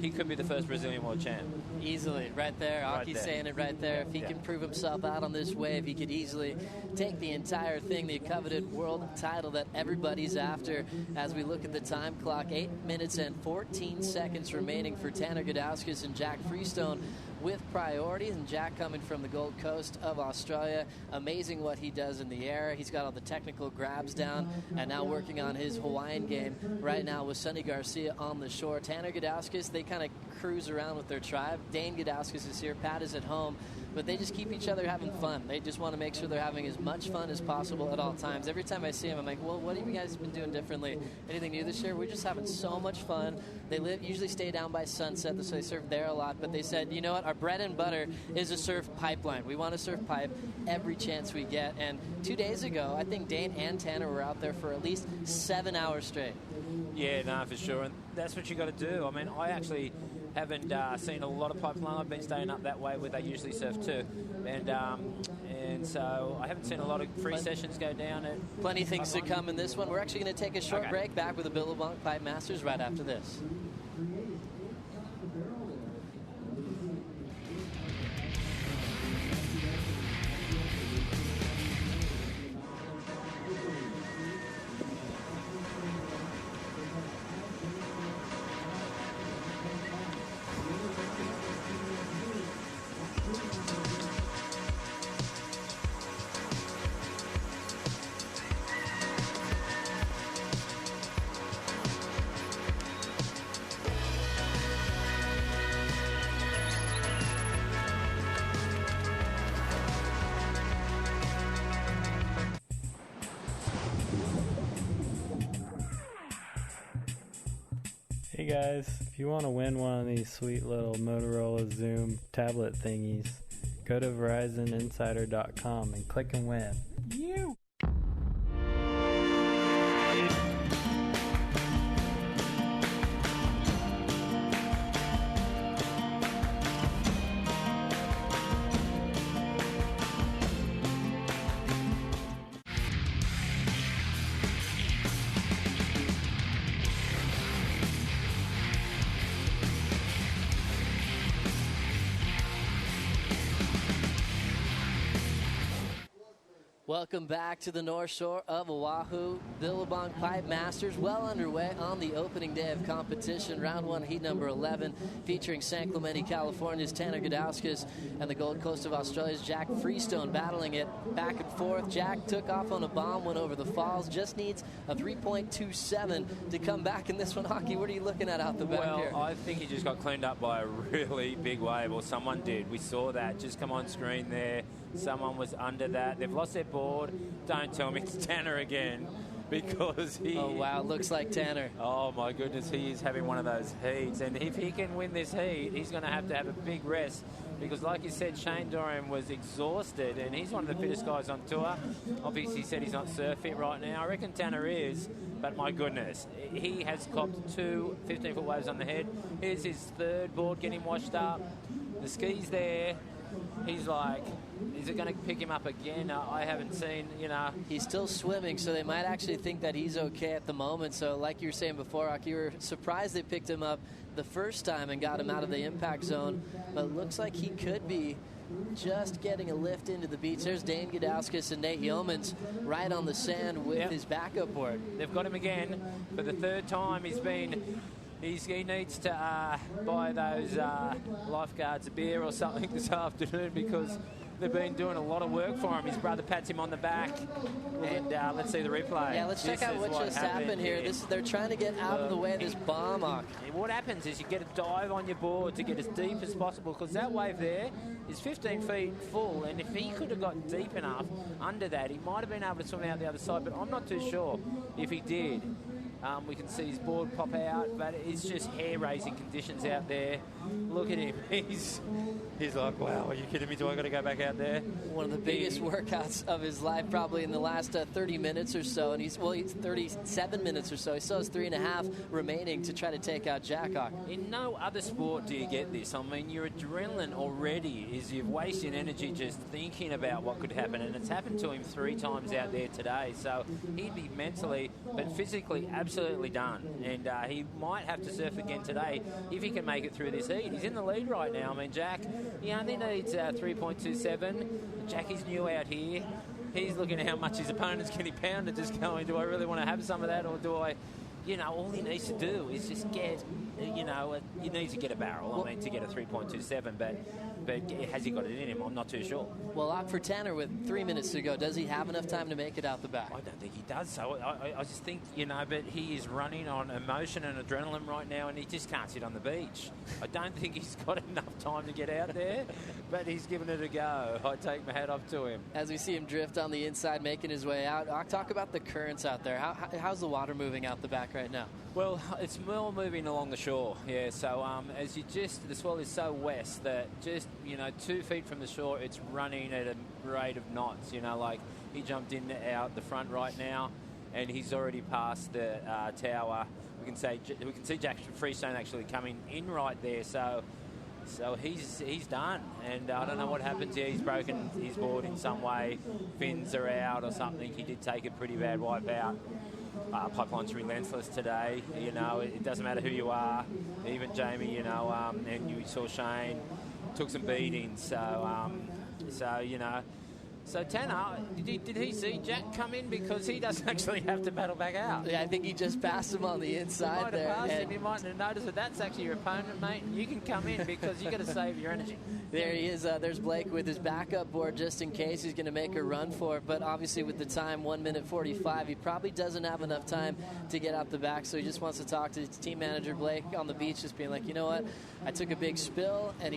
he could be the first Brazilian world champ. Easily, right there. Aki's saying it right there. If he can prove himself out on this wave, he could easily take the entire thing, the coveted world title that everybody's after. As we look at the time clock, 8 minutes and 14 seconds remaining for Tanner Gudauskas and Jack Freestone with priority. And Jack coming from the Gold Coast of Australia. Amazing what he does in the air. He's got all the technical grabs down and now working on his Hawaiian game right now with Sonny Garcia on the shore. Tanner Gudauskas, they kind of cruise around with their tribe. Dane Gudauskas is here. Pat is at home. But they just keep each other having fun. They just want to make sure they're having as much fun as possible at all times. Every time I see them, I'm like, well, what have you guys been doing differently? Anything new this year? We're just having so much fun. They usually stay down by Sunset, so they surf there a lot. But they said, you know what? Our bread and butter is a surf pipeline. We want to surf pipe every chance we get. And 2 days ago, I think Dane and Tanner were out there for at least 7 hours straight. Yeah, no, for sure. And that's what you got to do. I mean, I actually haven't seen a lot of Pipeline. I've been staying up that way where they usually surf too. And so I haven't seen a lot of free sessions go down. Plenty of things to come in this one. We're actually going to take a short break. Back with the Billabong Pipe Masters right after this. Hey guys, if you want to win one of these sweet little Motorola Zoom tablet thingies, go to VerizonInsider.com and click and win. You! Welcome back to the North Shore of Oahu. Billabong Pipe Masters well underway on the opening day of competition. Round 1, heat number 11, featuring San Clemente, California's Tanner Gudauskas and the Gold Coast of Australia's Jack Freestone battling it back and forth. Jack took off on a bomb, went over the falls, just needs a 3.27 to come back in this one. Hockey, what are you looking at out the back here? Well, I think he just got cleaned up by a really big wave, or someone did. We saw that just come on screen there. Someone was under that. They've lost their board. Don't tell me it's Tanner again, because he... Oh, wow, looks like Tanner. Oh, my goodness, he is having one of those heats. And if he can win this heat, he's going to have a big rest, because like you said, Shane Dorian was exhausted, and he's one of the fittest guys on tour. Obviously, he said he's not surf fit right now. I reckon Tanner is, but my goodness, he has copped 2 15-foot waves on the head. Here's his third board getting washed up. The ski's there. He's like, is it going to pick him up again? I haven't seen, He's still swimming, so they might actually think that he's okay at the moment. So like you were saying before, Aki, you were surprised they picked him up the first time and got him out of the impact zone. But it looks like he could be just getting a lift into the beach. There's Dane Gudauskas and Nate Yeomans right on the sand with his backup board. They've got him again for the third time. He needs to buy those lifeguards a beer or something this afternoon, because they've been doing a lot of work for him. His brother pats him on the back, and let's see the replay. Yeah, let's check out what just happened here. They're trying to get out of the way of this bomb. What happens is you get a dive on your board to get as deep as possible, because that wave there is 15 feet full, and if he could have got deep enough under that, he might have been able to swim out the other side, but I'm not too sure if he did. We can see his board pop out, but it's just hair-raising conditions out there. Look at him. He's like, wow, are you kidding me? Do I got to go back out there? One of the biggest workouts of his life, probably in the last 30 minutes or so, and he's 37 minutes or so. He still has 3.5 remaining to try to take out Jack Hawk. In no other sport do you get this. I mean, your adrenaline already is you've wasted energy just thinking about what could happen, and it's happened to him 3 times out there today. So he'd be mentally, but physically absolutely done, and he might have to surf again today if he can make it through this heat. He's in the lead right now. I mean, Jack, he only needs 3.27. Jackie's new out here. He's looking at how much his opponent's getting pounded, just going, do I really want to have some of that, or do I... all he needs to do is just get, he needs to get a barrel, to get a 3.27, but has he got it in him? I'm not too sure. Well, for Tanner, with 3 minutes to go, does he have enough time to make it out the back? I don't think he does. So I just think, but he is running on emotion and adrenaline right now, and he just can't sit on the beach. I don't think he's got enough time to get out there, but he's giving it a go. I take my hat off to him. As we see him drift on the inside, making his way out, talk about the currents out there. How's the water moving out the back right now? Well, it's more moving along the shore, yeah. So the swell is so west that just 2 feet from the shore, it's running at a rate of knots. He jumped in out the front right now, and he's already past the tower. We can see Jack Freestone actually coming in right there. So he's done, and I don't know what happens here. He's broken his board in some way. Fins are out or something. He did take a pretty bad wipe out. Pipeline's relentless today. It doesn't matter who you are. Even Jamie, and you saw Shane took some beatings. So Tanner, did he see Jack come in? Because he doesn't actually have to battle back out. Yeah, I think he just passed him on the inside there. He might have noticed that that's actually your opponent, mate, and you can come in because you got to save your energy. There he is. There's Blake with his backup board just in case he's going to make a run for it. But obviously with the time, 1 minute 45, he probably doesn't have enough time to get out the back. So he just wants to talk to his team manager, Blake, on the beach, just being like, you know what? I took a big spill, and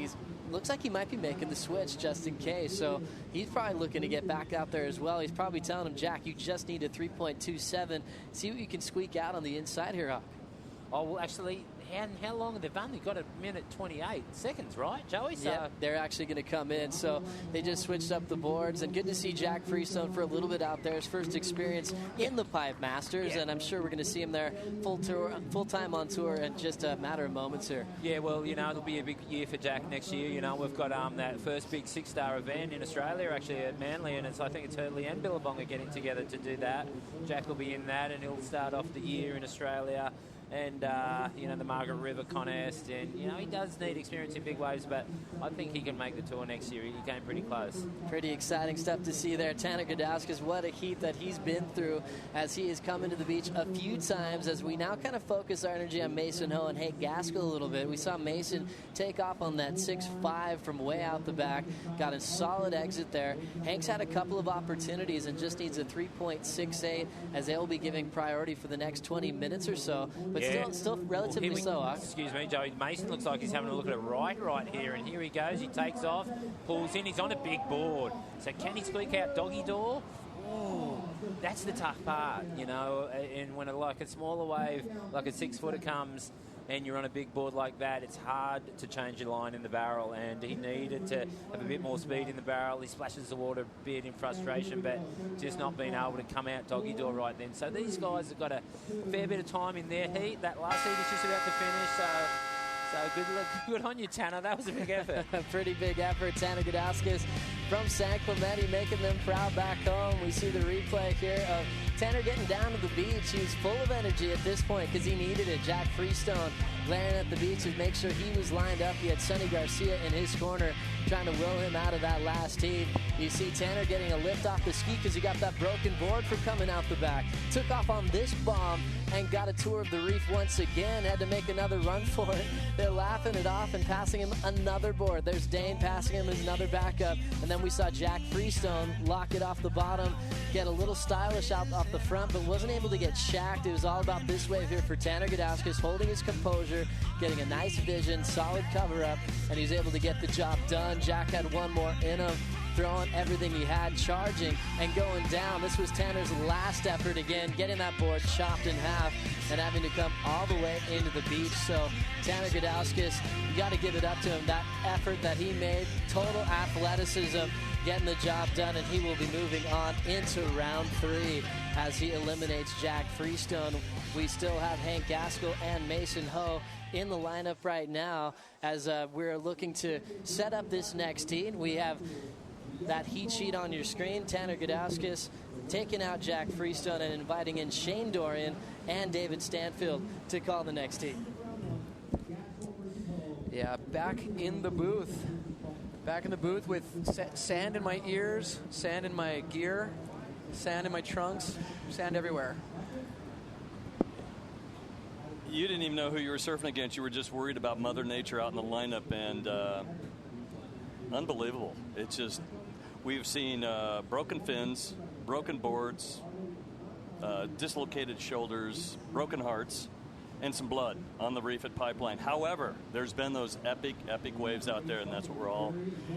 looks like he might be making the switch just in case. So he's probably looking to get back out there as well. He's probably telling him, Jack, you just need a 3.27. See what you can squeak out on the inside here, Hawk. Oh, well, actually, how long have they only got? A minute 28 seconds, right, Joey? So yeah, they're actually going to come in. So they just switched up the boards, and good to see Jack Freestone for a little bit out there. His first experience in the Pipe Masters, and I'm sure we're going to see him there full time on tour in just a matter of moments here. Yeah, well, it'll be a big year for Jack next year. We've got that first big 6-star event in Australia, actually at Manly, and I think it's Hurley and Billabong are getting together to do that. Jack will be in that, and he'll start off the year in Australia. and the Margaret River contest, and he does need experience in big waves, but I think he can make the tour next year. He came pretty close. Pretty exciting stuff to see there. Tanner Gudauskas, what a heat that he's been through as he has come into the beach a few times, as we now kind of focus our energy on Mason Ho and Hank Gaskell a little bit. We saw Mason take off on that 6.5 from way out the back, got a solid exit there. Hank's had a couple of opportunities and just needs a 3.68, as they'll be giving priority for the next 20 minutes or so, but still relatively slow. Excuse me, Joey. Mason looks like he's having a look at it right here, and here he goes. He takes off, pulls in. He's on a big board. So can he squeak out doggy door? Ooh, that's the tough part, and when a smaller wave, like a 6-footer comes, and you're on a big board like that, it's hard to change your line in the barrel, and he needed to have a bit more speed in the barrel. He splashes the water a bit in frustration, but just not being able to come out doggy door right then. So these guys have got a fair bit of time in their heat. That last heat is just about to finish, so good on you, Tanner. That was a big effort. A pretty big effort. Tanner Gudauskas from San Clemente making them proud back home. We see the replay here of Tanner getting down to the beach. He was full of energy at this point because he needed it. Jack Freestone glaring at the beach to make sure he was lined up. He had Sonny Garcia in his corner trying to will him out of that last heat. You see Tanner getting a lift off the ski because he got that broken board for coming out the back. Took off on this bomb and got a tour of the reef once again. Had to make another run for it. They're laughing it off and passing him another board. There's Dane passing him as another backup. And then we saw Jack Freestone lock it off the bottom, get a little stylish out off the front, but wasn't able to get shacked. It was all about this wave here for Tanner Gudauskas, holding his composure, getting a nice vision, solid cover up, and he was able to get the job done. Jack had one more in him, throwing everything he had, charging and going down. This was Tanner's last effort again, getting that board chopped in half and having to come all the way into the beach. So Tanner Gudauskas, you got to give it up to him. That effort that he made, total athleticism, getting the job done, and he will be moving on into round 3 as he eliminates Jack Freestone. We still have Hank Gaskell and Mason Ho in the lineup right now as we're looking to set up this next heat. We have that heat sheet on your screen. Tanner Gudauskas taking out Jack Freestone and inviting in Shane Dorian and David Stanfield to call the next heat. Yeah, back in the booth. Back in the booth with sand in my ears, sand in my gear, sand in my trunks, sand everywhere. You didn't even know who you were surfing against. You were just worried about Mother Nature out in the lineup, and unbelievable. It's just, we've seen broken fins, broken boards, dislocated shoulders, broken hearts, and some blood on the reef at Pipeline. However, there's been those epic waves out there, and that's what we're all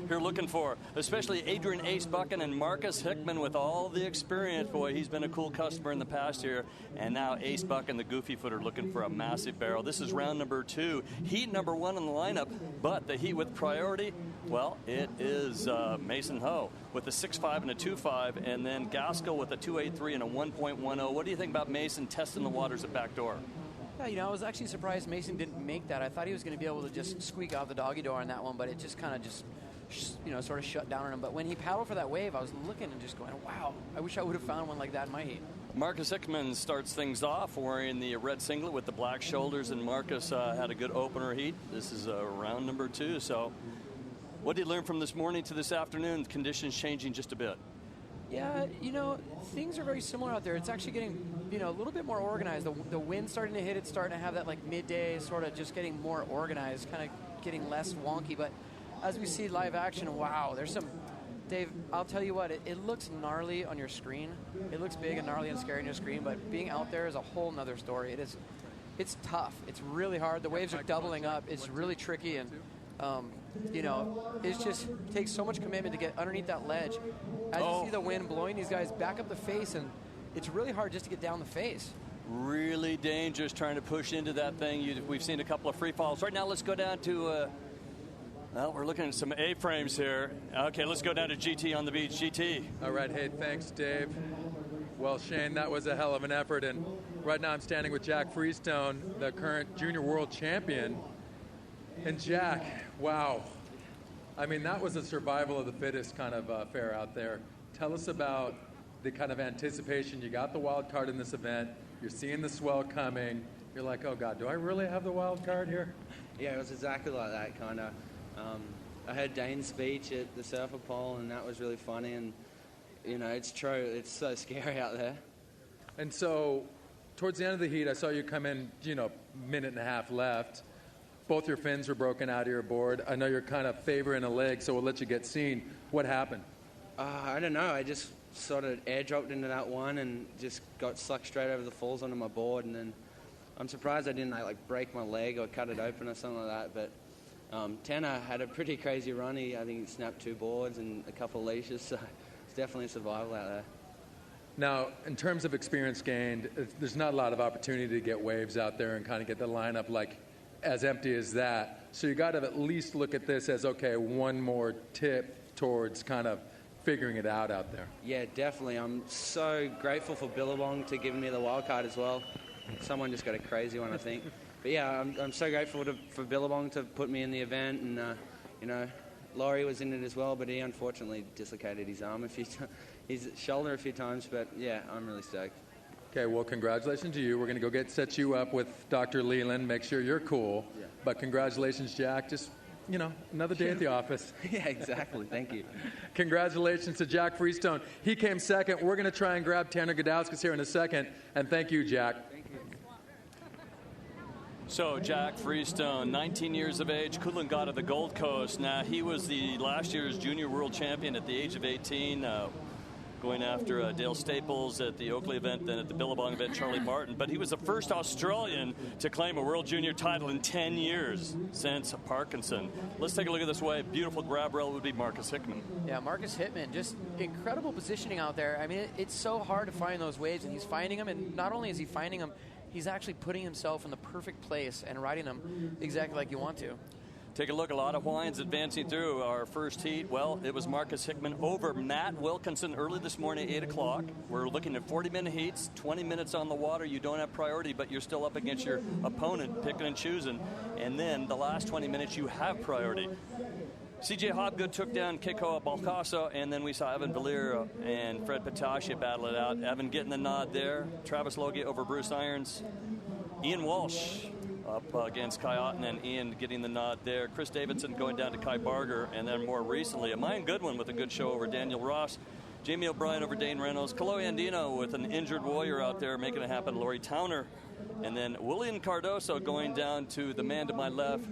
here looking for, especially Adrian Ace Buchan and Marcus Hickman with all the experience. Boy, he's been a cool customer in the past here, and now Ace Buchan, the goofy footer, looking for a massive barrel. This is round number 2, heat number 1 in the lineup, but the heat with priority, well, it is Mason Ho with a 6.5 and a 2.5, and then Gaskell with a 2.83 and a 1.10. What do you think about Mason testing the waters at backdoor? Yeah, I was actually surprised Mason didn't make that. I thought he was going to be able to just squeak out the doggy door on that one, but it just kind of sort of shut down on him. But when he paddled for that wave, I was looking and just going, wow, I wish I would have found one like that in my heat. Marcus Hickman starts things off wearing the red singlet with the black shoulders, and Marcus had a good opener heat. This is round number 2. So what did you learn from this morning to this afternoon? Conditions changing just a bit. Yeah, things are very similar out there. It's actually getting, a little bit more organized. The wind's starting to hit. It's starting to have that midday sort of just getting more organized, kind of getting less wonky. But as we see live action, wow, there's some, Dave, I'll tell you what, it looks gnarly on your screen. It looks big and gnarly and scary on your screen, but being out there is a whole nother story. It's tough. It's really hard. The waves are doubling up. It's really tricky, and it just takes so much commitment to get underneath that ledge. As you see the wind blowing these guys back up the face, and it's really hard just to get down the face. Really dangerous trying to push into that thing. We've seen a couple of free falls. Right now, let's go down to, we're looking at some A-frames here. Okay, let's go down to GT on the beach. GT. All right, hey, thanks, Dave. Well, Shane, that was a hell of an effort, and right now I'm standing with Jack Freestone, the current junior world champion. And Jack, wow. I mean, that was a survival of the fittest kind of affair out there. Tell us about the kind of anticipation. You got the wild card in this event. You're seeing the swell coming. You're like, oh God, do I really have the wild card here? Yeah, it was exactly like that, kind of. I heard Dane's speech at the Surfer Pole, and that was really funny. And it's true. It's so scary out there. And so, towards the end of the heat, I saw you come in, minute and a half left. Both your fins were broken out of your board. I know you're kind of favoring a leg, so we'll let you get seen. What happened? I don't know. I just sort of airdropped into that one and just got sucked straight over the falls onto my board. And then I'm surprised I didn't break my leg or cut it open or something like that. But Tanner had a pretty crazy run. I think he snapped 2 boards and a couple of leashes, so it's definitely a survival out there. Now, in terms of experience gained, there's not a lot of opportunity to get waves out there and kind of get the lineup as empty as that. So you got to at least look at this as, okay, one more tip towards kind of figuring it out there. Yeah, definitely. I'm so grateful for Billabong to give me the wild card as well. Someone just got a crazy one, I think. But yeah, I'm so grateful for Billabong to put me in the event, and Laurie was in it as well, but he unfortunately dislocated his arm his shoulder a few times. But yeah, I'm really stoked. Okay, well, congratulations to you. We're going to go set you up with Dr. Leland, make sure you're cool. Yeah. But congratulations, Jack. Just, another day at the office. Yeah, exactly. Thank you. Congratulations to Jack Freestone. He came second. We're going to try and grab Tanner Gudauskas here in a second. And thank you, Jack. Thank you. So Jack Freestone, 19 years of age, Coolangatta of the Gold Coast. Now, he was the last year's junior world champion at the age of 18. Going after Dale Staples at the Oakley event, then at the Billabong event, Charlie Martin. But he was the first Australian to claim a World Junior title in 10 years since Parkinson. Let's take a look at this wave. Beautiful grab rail would be Marcus Hickman. Yeah, Marcus Hickman, just incredible positioning out there. I mean, it's so hard to find those waves, and he's finding them. And not only is he finding them, he's actually putting himself in the perfect place and riding them exactly like you want to. Take a look, a lot of Hawaiians advancing through our first heat. Well, it was Marcus Hickman over Matt Wilkinson early this morning at 8 o'clock. We're looking at 40-minute heats, 20 minutes on the water. You don't have priority, but you're still up against your opponent, picking and choosing. And then the last 20 minutes, you have priority. CJ Hobgood took down Keikoa Balcaso, and then we saw Evan Valier and Fred Patascia battle it out. Evan getting the nod there. Travis Logie over Bruce Irons. Ian Walsh up against Kai Otten, and Ian getting the nod there. Chris Davidson going down to Kai Barger, and then more recently, a Mayan Goodwin with a good show over Daniel Ross. Jamie O'Brien over Dane Reynolds. Kaloe Andino with an injured warrior out there making it happen. Laurie Towner. And then William Cardoso going down to the man to my left,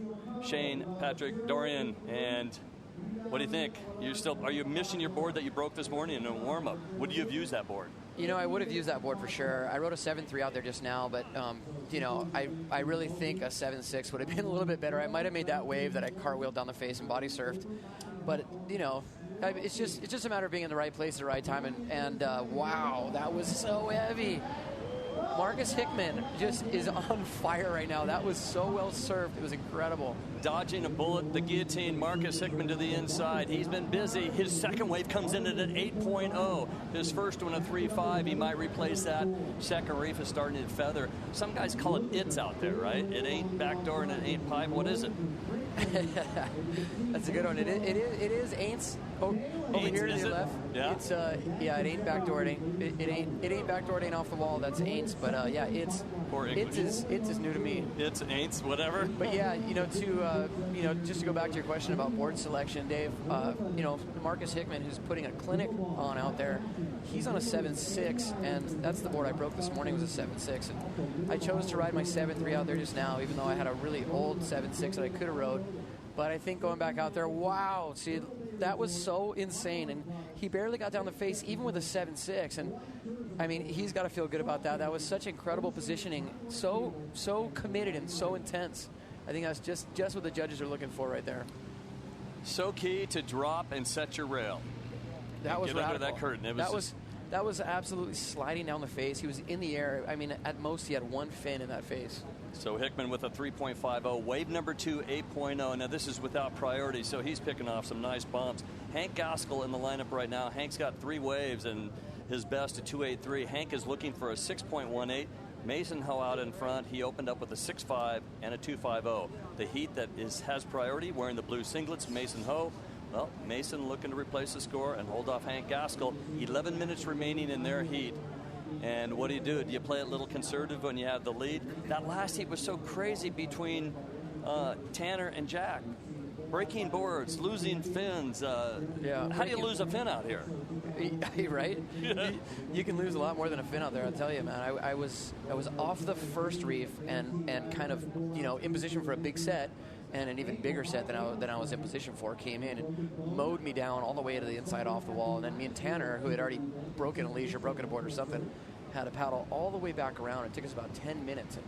Shane Patrick Dorian. And what do you think? Are you missing your board that you broke this morning in a warm-up? Would you have used that board? I would have used that board for sure. I wrote a 7.3 out there just now, but, I really think a 7.6 would have been a little bit better. I might have made that wave that I cartwheeled down the face and body surfed. But, it's just a matter of being in the right place at the right time. And wow, that was so heavy. Marcus Hickman just is on fire right now. That was so well served. It was incredible. Dodging a bullet, the guillotine, Marcus Hickman to the inside. He's been busy. His second wave comes in at an 8.0. His first one, a 3.5. He might replace that. Second reef is starting to feather. Some guys call it its out there, right? It ain't backdoor and it ain't pipe. What is it? That's a good one. It is ain'ts over here to the left. Yeah. It's it ain't backdoor. It ain't backdoor. It ain't off the wall. That's ain'ts. But it's new to me. It's ain'ts, whatever. But yeah, just to go back to your question about board selection, Dave. Marcus Hickman, who's putting a clinic on out there, he's on a 7.6, and that's the board I broke this morning was a 7.6. And I chose to ride my 7.3 out there just now, even though I had a really old 7.6 that I could have rode. But I think going back out there, wow, see, that was so insane. And he barely got down the face, even with a 7.6. And, I mean, he's got to feel good about that. That was such incredible positioning, so committed and so intense. I think that's just what the judges are looking for right there. So key to drop and set your rail. That was get radical. Under that curtain. That was absolutely sliding down the face. He was in the air. I mean, at most, he had one fin in that face. So Hickman with a 3.50. Wave number 2, 8.0. Now, this is without priority, so he's picking off some nice bumps. Hank Gaskell in the lineup right now. Hank's got 3 waves and his best a 2.83. Hank is looking for a 6.18. Mason Ho out in front. He opened up with a 6.5 and a 2.50. The heat that has priority, wearing the blue singlets, Mason Ho. Well, Mason looking to replace the score and hold off Hank Gaskell. 11 minutes remaining in their heat. And what do? Do you play it a little conservative when you have the lead? That last heat was so crazy between Tanner and Jack. Breaking boards, losing fins. How do you lose a fin out here? Right? You can lose a lot more than a fin out there, I'll tell you, man. I was off the first reef and kind of, in position for a big set, and an even bigger set than I was in position for, came in and mowed me down all the way to the inside off the wall. And then me and Tanner, who had already broken a leash or broken a board or something, had to paddle all the way back around. It took us about 10 minutes. And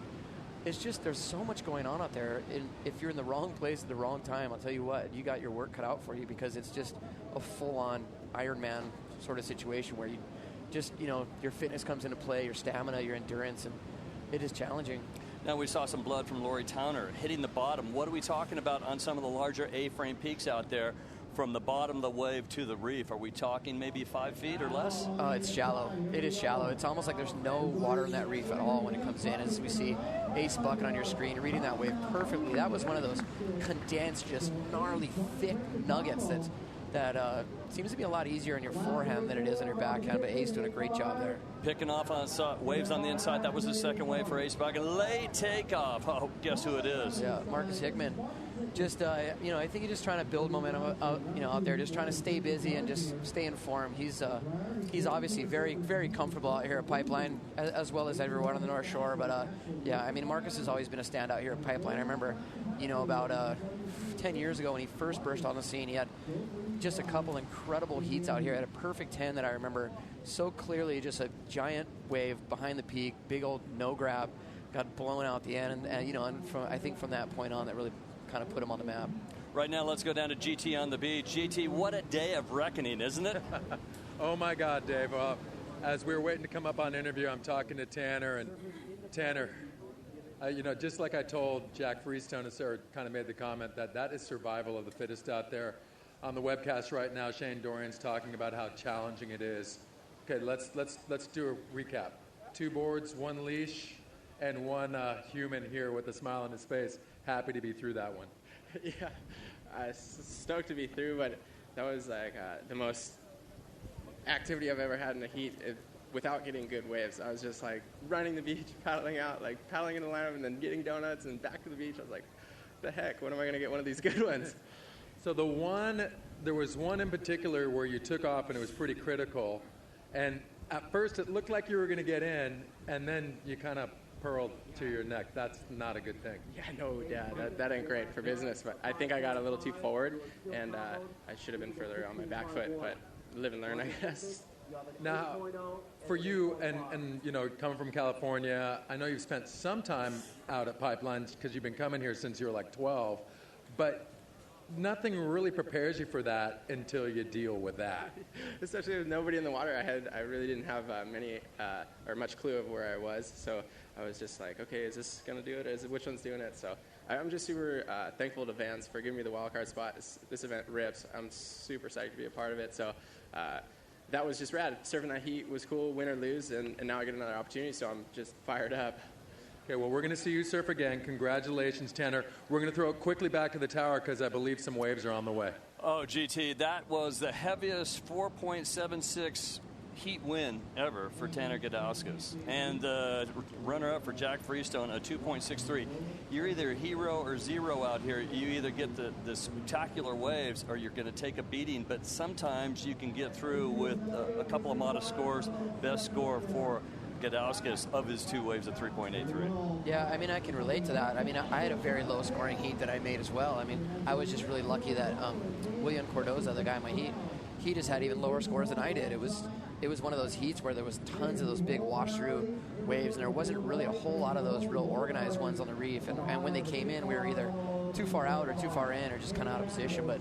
it's just, there's so much going on out there. And if you're in the wrong place at the wrong time, I'll tell you what, you got your work cut out for you, because it's just a full-on Ironman sort of situation where you just, your fitness comes into play, your stamina, your endurance, and it is challenging. Now, we saw some blood from Lori Towner hitting the bottom. What are we talking about on some of the larger A-frame peaks out there from the bottom of the wave to the reef? Are we talking maybe 5 feet or less? It's shallow. It is shallow. It's almost like there's no water in that reef at all when it comes in. As we see Ace Bucket on your screen, reading that wave perfectly. That was one of those condensed, just gnarly, thick nuggets that seems to be a lot easier in your forehand than it is in your backhand, but Ace doing a great job there. Picking off on waves on the inside. That was the second wave for Ace Bucket. Late takeoff. Oh, guess who it is? Yeah, Marcus Hickman. Just, I think he's just trying to build momentum out there, just trying to stay busy and just stay in form. He's obviously very, very comfortable out here at Pipeline, as well as everyone on the North Shore. But, Marcus has always been a standout here at Pipeline. I remember, about 10 years ago when he first burst on the scene, he had just a couple incredible heats out here. He had a perfect 10 that I remember so clearly, just a giant wave behind the peak, big old no grab, got blown out the end. And I think from that point on, that really kind of put him on the map. Right now, let's go down to GT on the beach. GT, what a day of reckoning, isn't it? Oh, my God, Dave. Well, as we were waiting to come up on interview, I'm talking to Tanner. And Tanner, just like I told Jack Freestone, or kind of made the comment that is survival of the fittest out there. On the webcast right now, Shane Dorian's talking about how challenging it is. Okay, let's do a recap. 2 boards, 1 leash, and 1 human here with a smile on his face. Happy to be through that one. Yeah, stoked to be through, but that was like the most activity I've ever had in a heat without getting good waves. I was just like running the beach, paddling out, like paddling in the lineup, and then getting donuts and back to the beach. I was like, the heck, when am I going to get one of these good ones? So there was one in particular where you took off and it was pretty critical. And at first it looked like you were going to get in, and then you kind of pearled to your neck. That's not a good thing. Yeah, that ain't great for business, but I think I got a little too forward, and I should have been further on my back foot, but live and learn, I guess. Now, for you, and coming from California, I know you've spent some time out at Pipelines because you've been coming here since you were like 12, but nothing really prepares you for that until you deal with that. Especially with nobody in the water. I really didn't have much clue of where I was, so I was just like, okay, is this going to do it? Which one's doing it? So I'm just super thankful to Vans for giving me the wildcard spot. This event rips. I'm super psyched to be a part of it. So that was just rad. Surfing that heat was cool, win or lose, and now I get another opportunity, so I'm just fired up. Okay, well, we're going to see you surf again. Congratulations, Tanner. We're going to throw it quickly back to the tower because I believe some waves are on the way. Oh, GT, that was the heaviest 4.76 heat win ever for Tanner Gudauskas. And the runner-up for Jack Freestone, a 2.63. You're either a hero or zero out here. You either get the spectacular waves or you're going to take a beating, but sometimes you can get through with a couple of modest scores. Best score for Gudauskas of his 2 waves at 3.83. Yeah, I can relate to that. I had a very low scoring heat that I made as well. I was just really lucky that William Cordoza, the guy in my heat, he just had even lower scores than I did. It was one of those heats where there was tons of those big wash-through waves, and there wasn't really a whole lot of those real organized ones on the reef. And when they came in, we were either too far out or too far in or just kind of out of position. But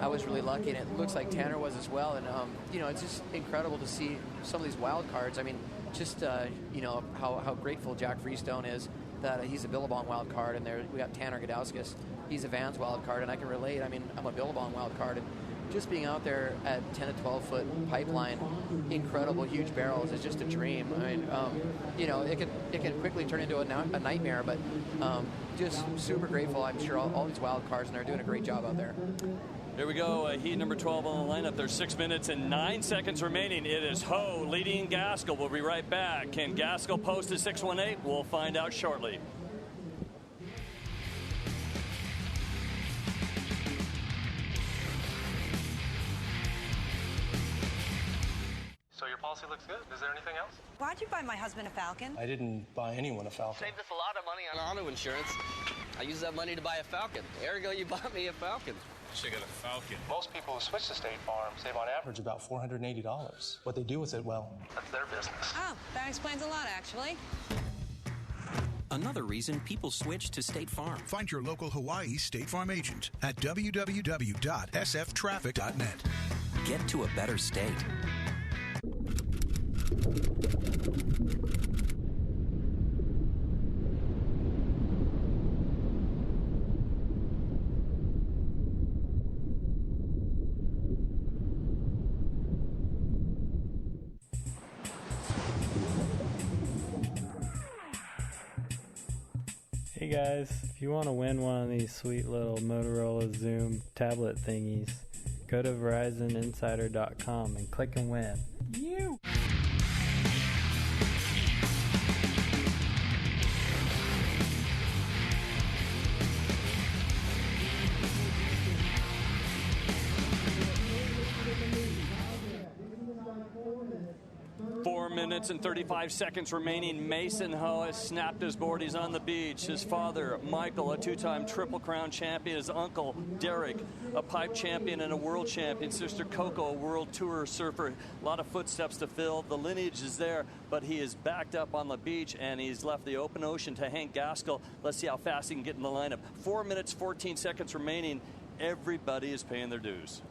I was really lucky, and it looks like Tanner was as well. And, it's just incredible to see some of these wild cards. How grateful Jack Freestone is that he's a Billabong wild card, and we got Tanner Gudauskas. He's a Vans wild card, and I can relate. I'm a Billabong wild card, and just being out there at 10 to 12 foot pipeline, incredible huge barrels is just a dream. It can quickly turn into a nightmare, but just super grateful. I'm sure all these wild cards, and they're doing a great job out there. Here we go, heat number 12 on the lineup. There's 6 minutes and 9 seconds remaining. It is Ho leading Gaskell. We'll be right back. Can Gaskell post a 618? We'll find out shortly. So your policy looks good. Is there anything else? Why'd you buy my husband a Falcon? I didn't buy anyone a Falcon. Saved us a lot of money on auto insurance. I used that money to buy a Falcon. Ergo, you bought me a Falcon. Should got a Falcon. Most people who switch to State Farm save on average about $480. What they do with it, well, that's their business. Oh, that explains a lot, actually. Another reason people switch to State Farm. Find your local Hawaii State Farm agent at www.sftraffic.net. Get to a better state. Hey guys, if you want to win one of these sweet little Motorola Zoom tablet thingies, go to VerizonInsider.com and click and win. You! 4 minutes and 35 seconds remaining. Mason Ho has snapped his board. He's on the beach. His father, Michael, a two-time Triple Crown champion. His uncle, Derek, a pipe champion and a world champion. Sister Coco, a world tour surfer. A lot of footsteps to fill. The lineage is there, but he is backed up on the beach, and he's left the open ocean to Hank Gaskell. Let's see how fast he can get in the lineup. 4 minutes, 14 seconds remaining. Everybody is paying their dues.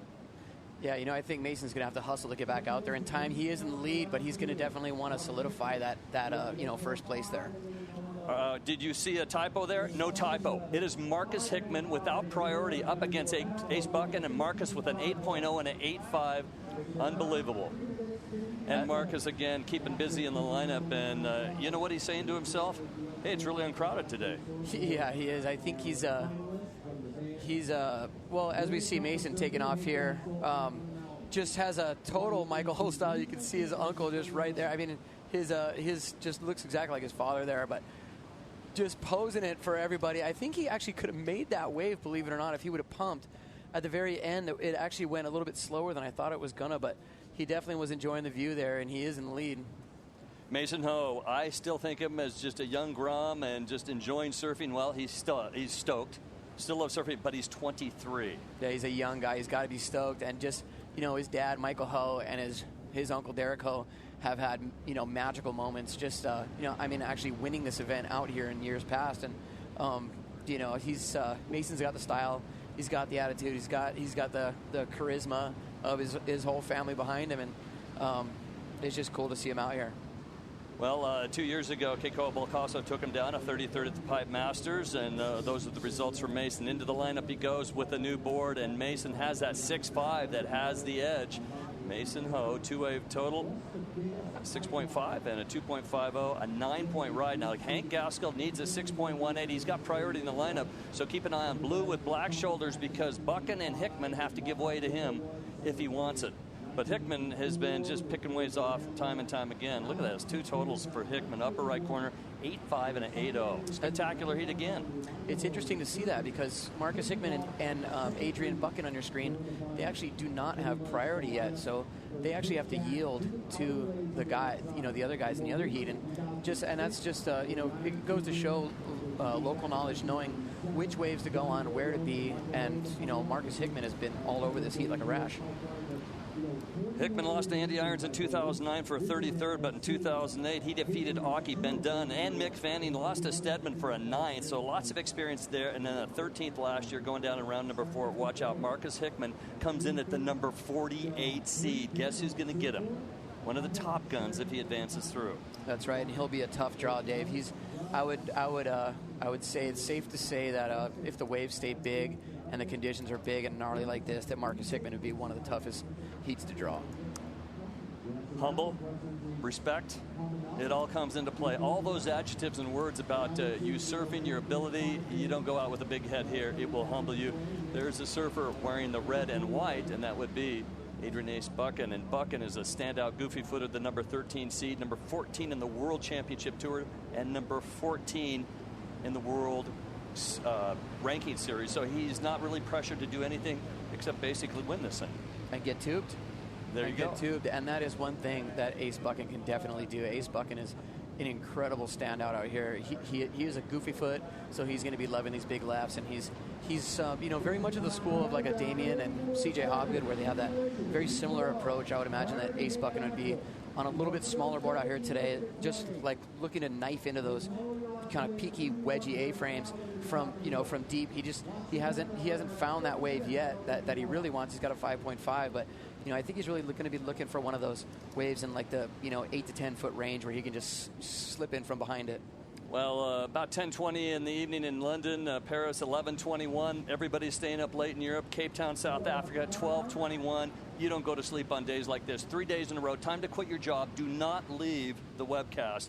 Yeah, you know, I think Mason's going to have to hustle to get back out there in time. He is in the lead, but he's going to definitely want to solidify that first place there. Did you see a typo there? No typo. It is Marcus Hickman without priority up against Ace Buchan, and Marcus with an 8.0 and an 8.5. Unbelievable. And Marcus, again, keeping busy in the lineup. And you know what he's saying to himself? Hey, it's really uncrowded today. Yeah, he is. I think he's well, as we see Mason taking off here, just has a total Michael Ho style. You can see his uncle just right there. I mean, his just looks exactly like his father there, but just posing it for everybody. I think he actually could have made that wave, believe it or not, if he would have pumped. At the very end, it actually went a little bit slower than I thought it was gonna, but he definitely was enjoying the view there, and he is in the lead. Mason Ho, I still think of him as just a young Grom and just enjoying surfing. Well, he's stoked. Still loves surfing, but he's 23. Yeah, he's a young guy. He's got to be stoked. And just, you know, his dad, Michael Ho, and his uncle, Derek Ho, have had, you know, magical moments. Just, actually winning this event out here in years past. And, Mason's got the style. He's got the attitude. He's got the charisma of his whole family behind him. And it's just cool to see him out here. Well, 2 years ago, Keikoa Balcaso took him down, a 33rd at the Pipe Masters, and those are the results for Mason. Into the lineup he goes with a new board, and Mason has that 6.5 that has the edge. Mason Ho, two-wave total, 6.5 and a 2.50, a 9-point ride. Now, Hank Gaskell needs a 6.18. He's got priority in the lineup, so keep an eye on blue with black shoulders because Buchan and Hickman have to give way to him if he wants it. But Hickman has been just picking ways off time and time again. Look at that. It's two totals for Hickman. Upper right corner, 8.5 and an 8.0. Spectacular heat again. It's interesting to see that because Marcus Hickman and Adrian Buchan on your screen, they actually do not have priority yet. So they actually have to yield to the other guys in the other heat. And that's just, it goes to show local knowledge, knowing which waves to go on, where to be. And, Marcus Hickman has been all over this heat like a rash. Hickman lost to Andy Irons in 2009 for a 33rd, but in 2008 he defeated Aukie Ben Dunn and Mick Fanning, lost to Stedman for a 9th, so lots of experience there. And then a 13th last year going down in round number 4. Watch out, Marcus Hickman comes in at the number 48 seed. Guess who's going to get him? One of the top guns if he advances through. That's right, and he'll be a tough draw, Dave. I would say it's safe to say that if the waves stay big and the conditions are big and gnarly like this, that Marcus Hickman would be one of the toughest heats to draw. humble, respect, it all comes into play. All those adjectives and words about you surfing, your ability, you don't go out with a big head here. It will humble you. There's a surfer wearing the red and white, and that would be Adrian Ace Buchan. And Buchan is a standout goofy-footed, the number 13 seed, number 14 in the World Championship Tour, and number 14 in the World Ranking Series. So he's not really pressured to do anything except basically win this thing. And get tubed. There you go. Get tubed, and that is one thing that Ace Buchan can definitely do. Ace Buchan is an incredible standout out here. He is a goofy foot, so he's going to be loving these big lefts, and he's very much of the school of like a Damien and CJ Hobgood, where they have that very similar approach. I would imagine that Ace Buchan would be on a little bit smaller board out here today, just like looking to knife into those kind of peaky wedgy A-frames from deep. He hasn't found that wave yet that he really wants. He's got a 5.5, but I think he's really going to be looking for one of those waves in like the 8 to 10 foot range where he can just slip in from behind it. Well, about 10:20 in the evening in London, Paris 11:21. Everybody's staying up late in Europe. Cape Town, South Africa 12:21. You don't go to sleep on days like this. 3 days in a row. Time to quit your job. Do not leave the webcast.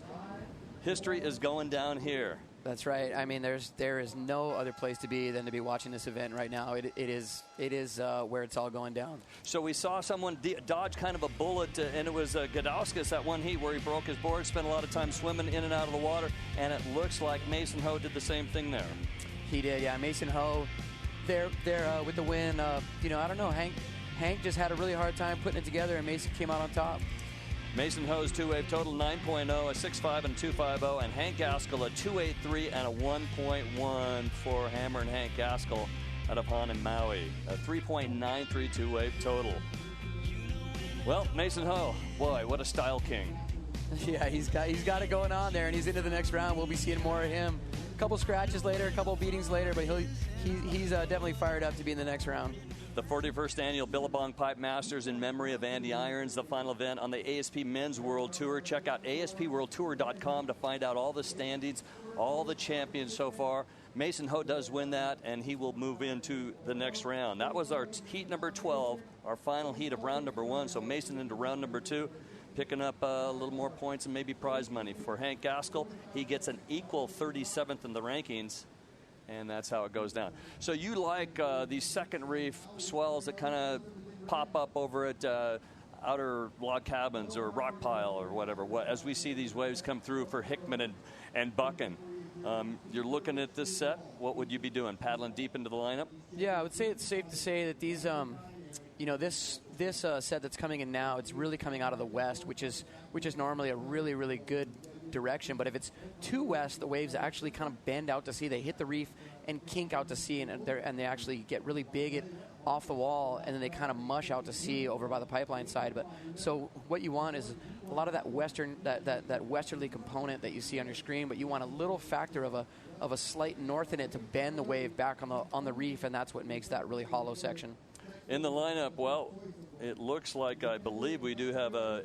History is going down here. That's right. I mean, there is no other place to be than to be watching this event right now. It is where it's all going down. So we saw someone dodge kind of a bullet, and it was Gadauskas that one heat where he broke his board, spent a lot of time swimming in and out of the water, and it looks like Mason Ho did the same thing there. He did, yeah. Mason Ho, there with the win. I don't know. Hank just had a really hard time putting it together, and Mason came out on top. Mason Ho's two-wave total 9.0, a 6.5 and 2.50, and Hank Gaskell a 2.83 and a 1.1 for Hammer and Hank Gaskell out of Han and Maui. A 3.93 two-wave total. Well, Mason Ho, boy, what a style king. Yeah, he's got it going on there, and he's into the next round. We'll be seeing more of him. A couple scratches later, a couple beatings later, but he's definitely fired up to be in the next round. The 41st annual Billabong Pipe Masters in memory of Andy Irons, the final event on the ASP Men's World Tour. Check out aspworldtour.com to find out all the standings, all the champions so far. Mason Ho does win that, and he will move into the next round. That was our heat number 12, our final heat of round number 1. So Mason into round number 2, picking up a little more points and maybe prize money. For Hank Gaskell, he gets an equal 37th in the rankings. And that's how it goes down. So you like these second reef swells that kind of pop up over at outer log cabins or rock pile or whatever. As we see these waves come through for Hickman and Buchan, you're looking at this set. What would you be doing? Paddling deep into the lineup? Yeah, I would say it's safe to say that these, this set that's coming in now, it's really coming out of the west, which is normally a really, really good direction. But if it's too west, the waves actually kind of bend out to sea. They hit the reef and kink out to sea, and they actually get really big off the wall, and then they kind of mush out to sea over by the pipeline side. But so what you want is a lot of that that westerly component that you see on your screen, but you want a little factor of a slight north in it to bend the wave back on the reef, and that's what makes that really hollow section. In the lineup, well, it looks like I believe we do have a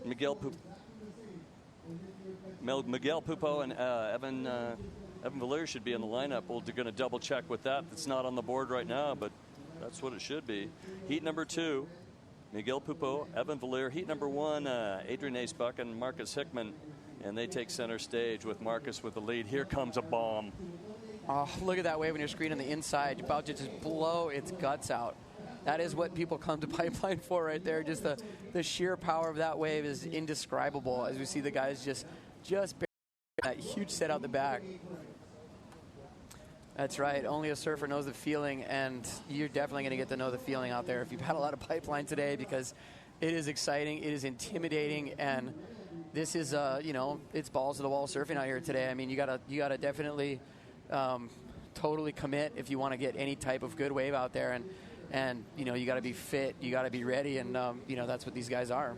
Miguel Pupo and Evan Valier should be in the lineup. We're going to double check with that. It's not on the board right now, but that's what it should be. Heat number 2, Miguel Pupo, Evan Valier. Heat number 1, Adrian Ace Buchan and Marcus Hickman, and they take center stage with Marcus with the lead. Here comes a bomb. Oh, look at that wave on your screen on the inside. You're about to just blow its guts out. That is what people come to Pipeline for right there. Just the sheer power of that wave is indescribable as we see the guys just that huge set out the back. That's right. Only a surfer knows the feeling, and you're definitely going to get to know the feeling out there if you've had a lot of Pipeline today, because it is exciting, it is intimidating, and this is it's balls to the wall surfing out here today. I mean, you gotta definitely totally commit if you want to get any type of good wave out there, and you got to be fit, you got to be ready, and that's what these guys are.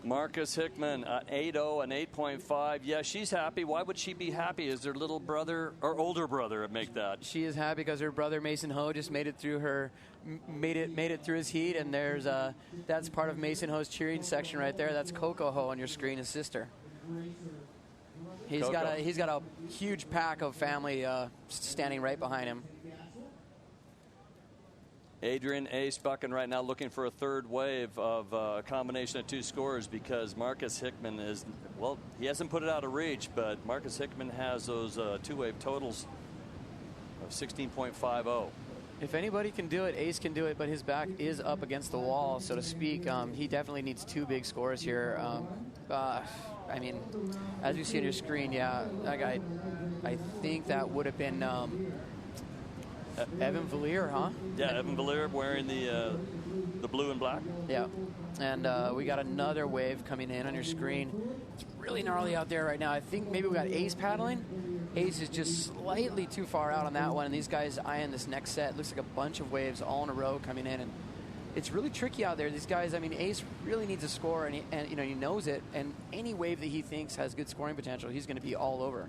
Marcus Hickman, 8.0 and 8.5. Yeah, she's happy. Why would she be happy? Is her little brother or older brother that make that? She is happy because her brother Mason Ho just made it through his heat, and that's part of Mason Ho's cheering section right there. That's Coco Ho on your screen, his sister. He's got a huge pack of family standing right behind him. Adrian Ace bucking right now, looking for a third wave of a combination of two scores because Marcus Hickman is, well, he hasn't put it out of reach, but Marcus Hickman has those two-wave totals of 16.50. If anybody can do it, Ace can do it, but his back is up against the wall, so to speak. He definitely needs two big scores here. I mean, as you see on your screen, yeah, that guy, I think that would have been Evan Valier, huh? Yeah, Evan Valier wearing the blue and black. Yeah, and we got another wave coming in on your screen. It's really gnarly out there right now. I think maybe we got Ace paddling. Ace is just slightly too far out on that one, and these guys eyeing this next set. Looks like a bunch of waves all in a row coming in, and it's really tricky out there. These guys, I mean, Ace really needs a score, and you know, he knows it, and any wave that he thinks has good scoring potential, he's going to be all over.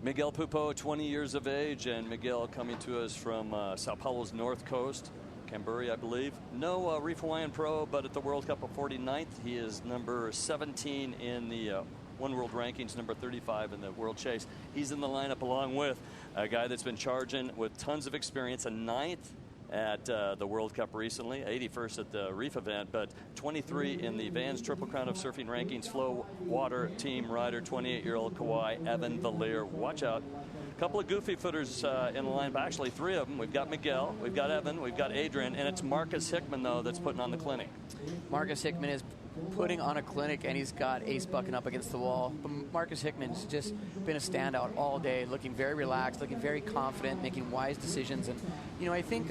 Miguel Pupo, 20 years of age, and Miguel coming to us from Sao Paulo's north coast, Canberra, I believe. No Reef Hawaiian Pro, but at the World Cup of 49th, he is number 17 in the One World Rankings, number 35 in the World Chase. He's in the lineup along with a guy that's been charging with tons of experience, a 9th at the World Cup recently, 81st at the Reef event, but 23 in the Vans Triple Crown of Surfing Rankings Flow Water Team rider, 28-year-old Kauai, Evan Valier. Watch out. A couple of goofy footers in the line, but actually three of them. We've got Miguel, we've got Evan, we've got Adrian, and it's Marcus Hickman, though, that's putting on the clinic. Marcus Hickman is putting on a clinic, and he's got Ace bucking up against the wall. But Marcus Hickman's just been a standout all day, looking very relaxed, looking very confident, making wise decisions. And, you know, I think,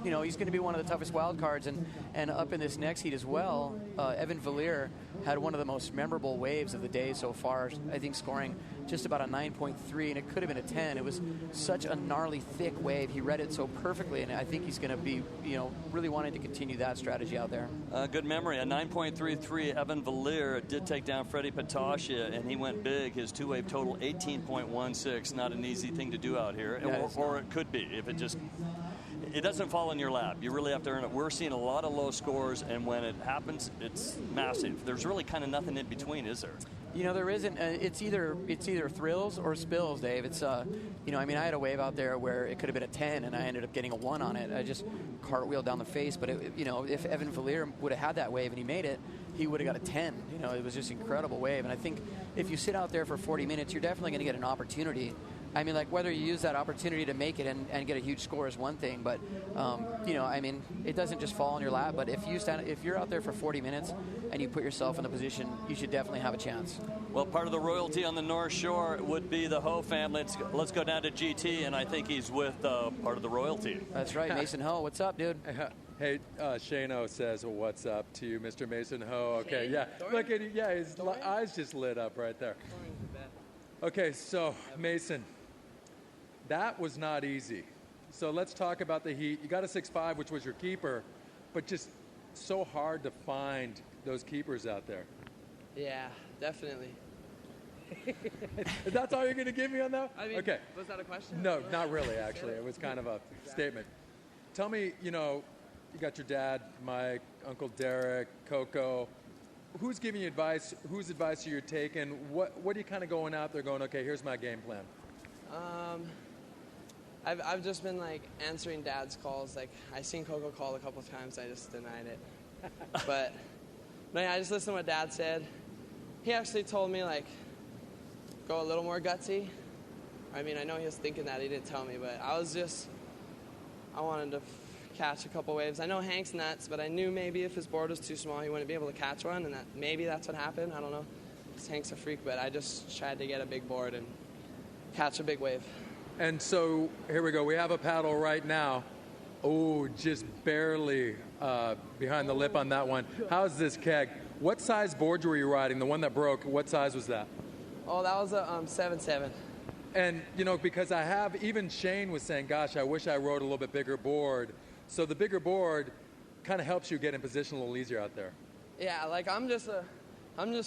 you know, he's going to be one of the toughest wild cards. And up in this next heat as well, Evan Valier had one of the most memorable waves of the day so far, I think scoring just about a 9.3, and it could have been a 10. It was such a gnarly, thick wave. He read it so perfectly, and I think he's going to be, you know, really wanting to continue that strategy out there. Good memory. A 9.33. Evan Valier did take down Freddie Patascia, and he went big. His two-wave total, 18.16. Not an easy thing to do out here, Yeah, or it could be if it just... It doesn't fall in your lap. You really have to earn it. We're seeing a lot of low scores, and when it happens, it's massive. There's really kind of nothing in between, is there? You know, there isn't. It's either thrills or spills, Dave. It's you know, I mean, I had a wave out there where it could have been a 10, and I ended up getting a 1 on it. I just cartwheeled down the face. But you know, if Evan Valier would have had that wave and he made it, he would have got a 10. You know, it was just an incredible wave. And I think if you sit out there for 40 minutes, you're definitely going to get an opportunity. I mean, like, whether you use that opportunity to make it and get a huge score is one thing, but you know, I mean, it doesn't just fall in your lap. But if you're out there for 40 minutes and you put yourself in the position, you should definitely have a chance. Well, part of the royalty on the North Shore would be the Ho family. Let's go down to GT, and I think he's with part of the royalty. That's right, Mason Ho. What's up, dude? Hey, Shane O says, well, what's up to you, Mr. Mason Ho? Okay, yeah. Look at him. Yeah, his eyes just lit up right there. Okay, so, Mason, that was not easy. So let's talk about the heat. You got a 6.5, which was your keeper, but just so hard to find those keepers out there. Yeah, definitely. That's all you're going to give me on that? I mean, okay. Was that a question? No, not really, actually. It was kind of a statement. Tell me, you know, you got your dad, Mike, Uncle Derek, Coco. Who's giving you advice? Whose advice are you taking? What are you kind of going out there going, okay, here's my game plan? I've just been like answering Dad's calls. Like, I seen Coco call a couple of times. I just denied it. but yeah, I just listened to what Dad said. He actually told me, like, go a little more gutsy. I mean, I know he was thinking that. He didn't tell me, but I wanted to catch a couple waves. I know Hank's nuts, but I knew maybe if his board was too small, he wouldn't be able to catch one, and maybe that's what happened. I don't know. Hank's a freak, but I just tried to get a big board and catch a big wave. And so here we go. We have a paddle right now. Oh, just barely behind the lip on that one. How's this keg? What size board were you riding? The one that broke, what size was that? Oh, that was a 7.7. And, you know, because even Shane was saying, gosh, I wish I rode a little bit bigger board. So the bigger board kind of helps you get in position a little easier out there. Yeah, like I'm just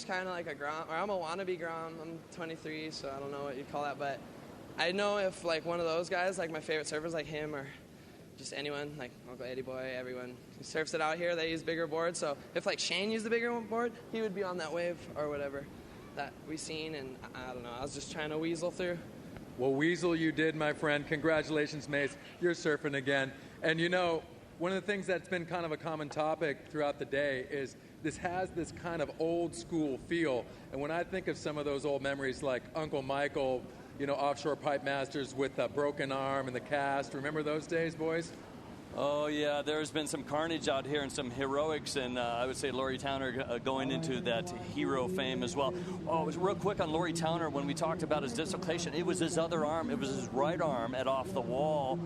kind of like a Grom, or I'm a wannabe Grom. I'm 23, so I don't know what you'd call that, but I know if like one of those guys, like my favorite surfers, like him or just anyone, like Uncle Eddie Boy, everyone who surfs it out here, they use bigger boards. So if like Shane used the bigger board, he would be on that wave or whatever that we seen, and I don't know. I was just trying to weasel through. Well, weasel you did, my friend. Congratulations, Mace. You're surfing again. And, you know, one of the things that's been kind of a common topic throughout the day is this has this kind of old school feel. And when I think of some of those old memories like Uncle Michael, offshore pipe masters with a broken arm and the cast, remember those days, boys? Oh, yeah, there's been some carnage out here and some heroics, and I would say Laurie Towner going into that hero fame as well. Oh, it was real quick on Laurie Towner when we talked about his dislocation. It was his other arm. It was his right arm at off the wall.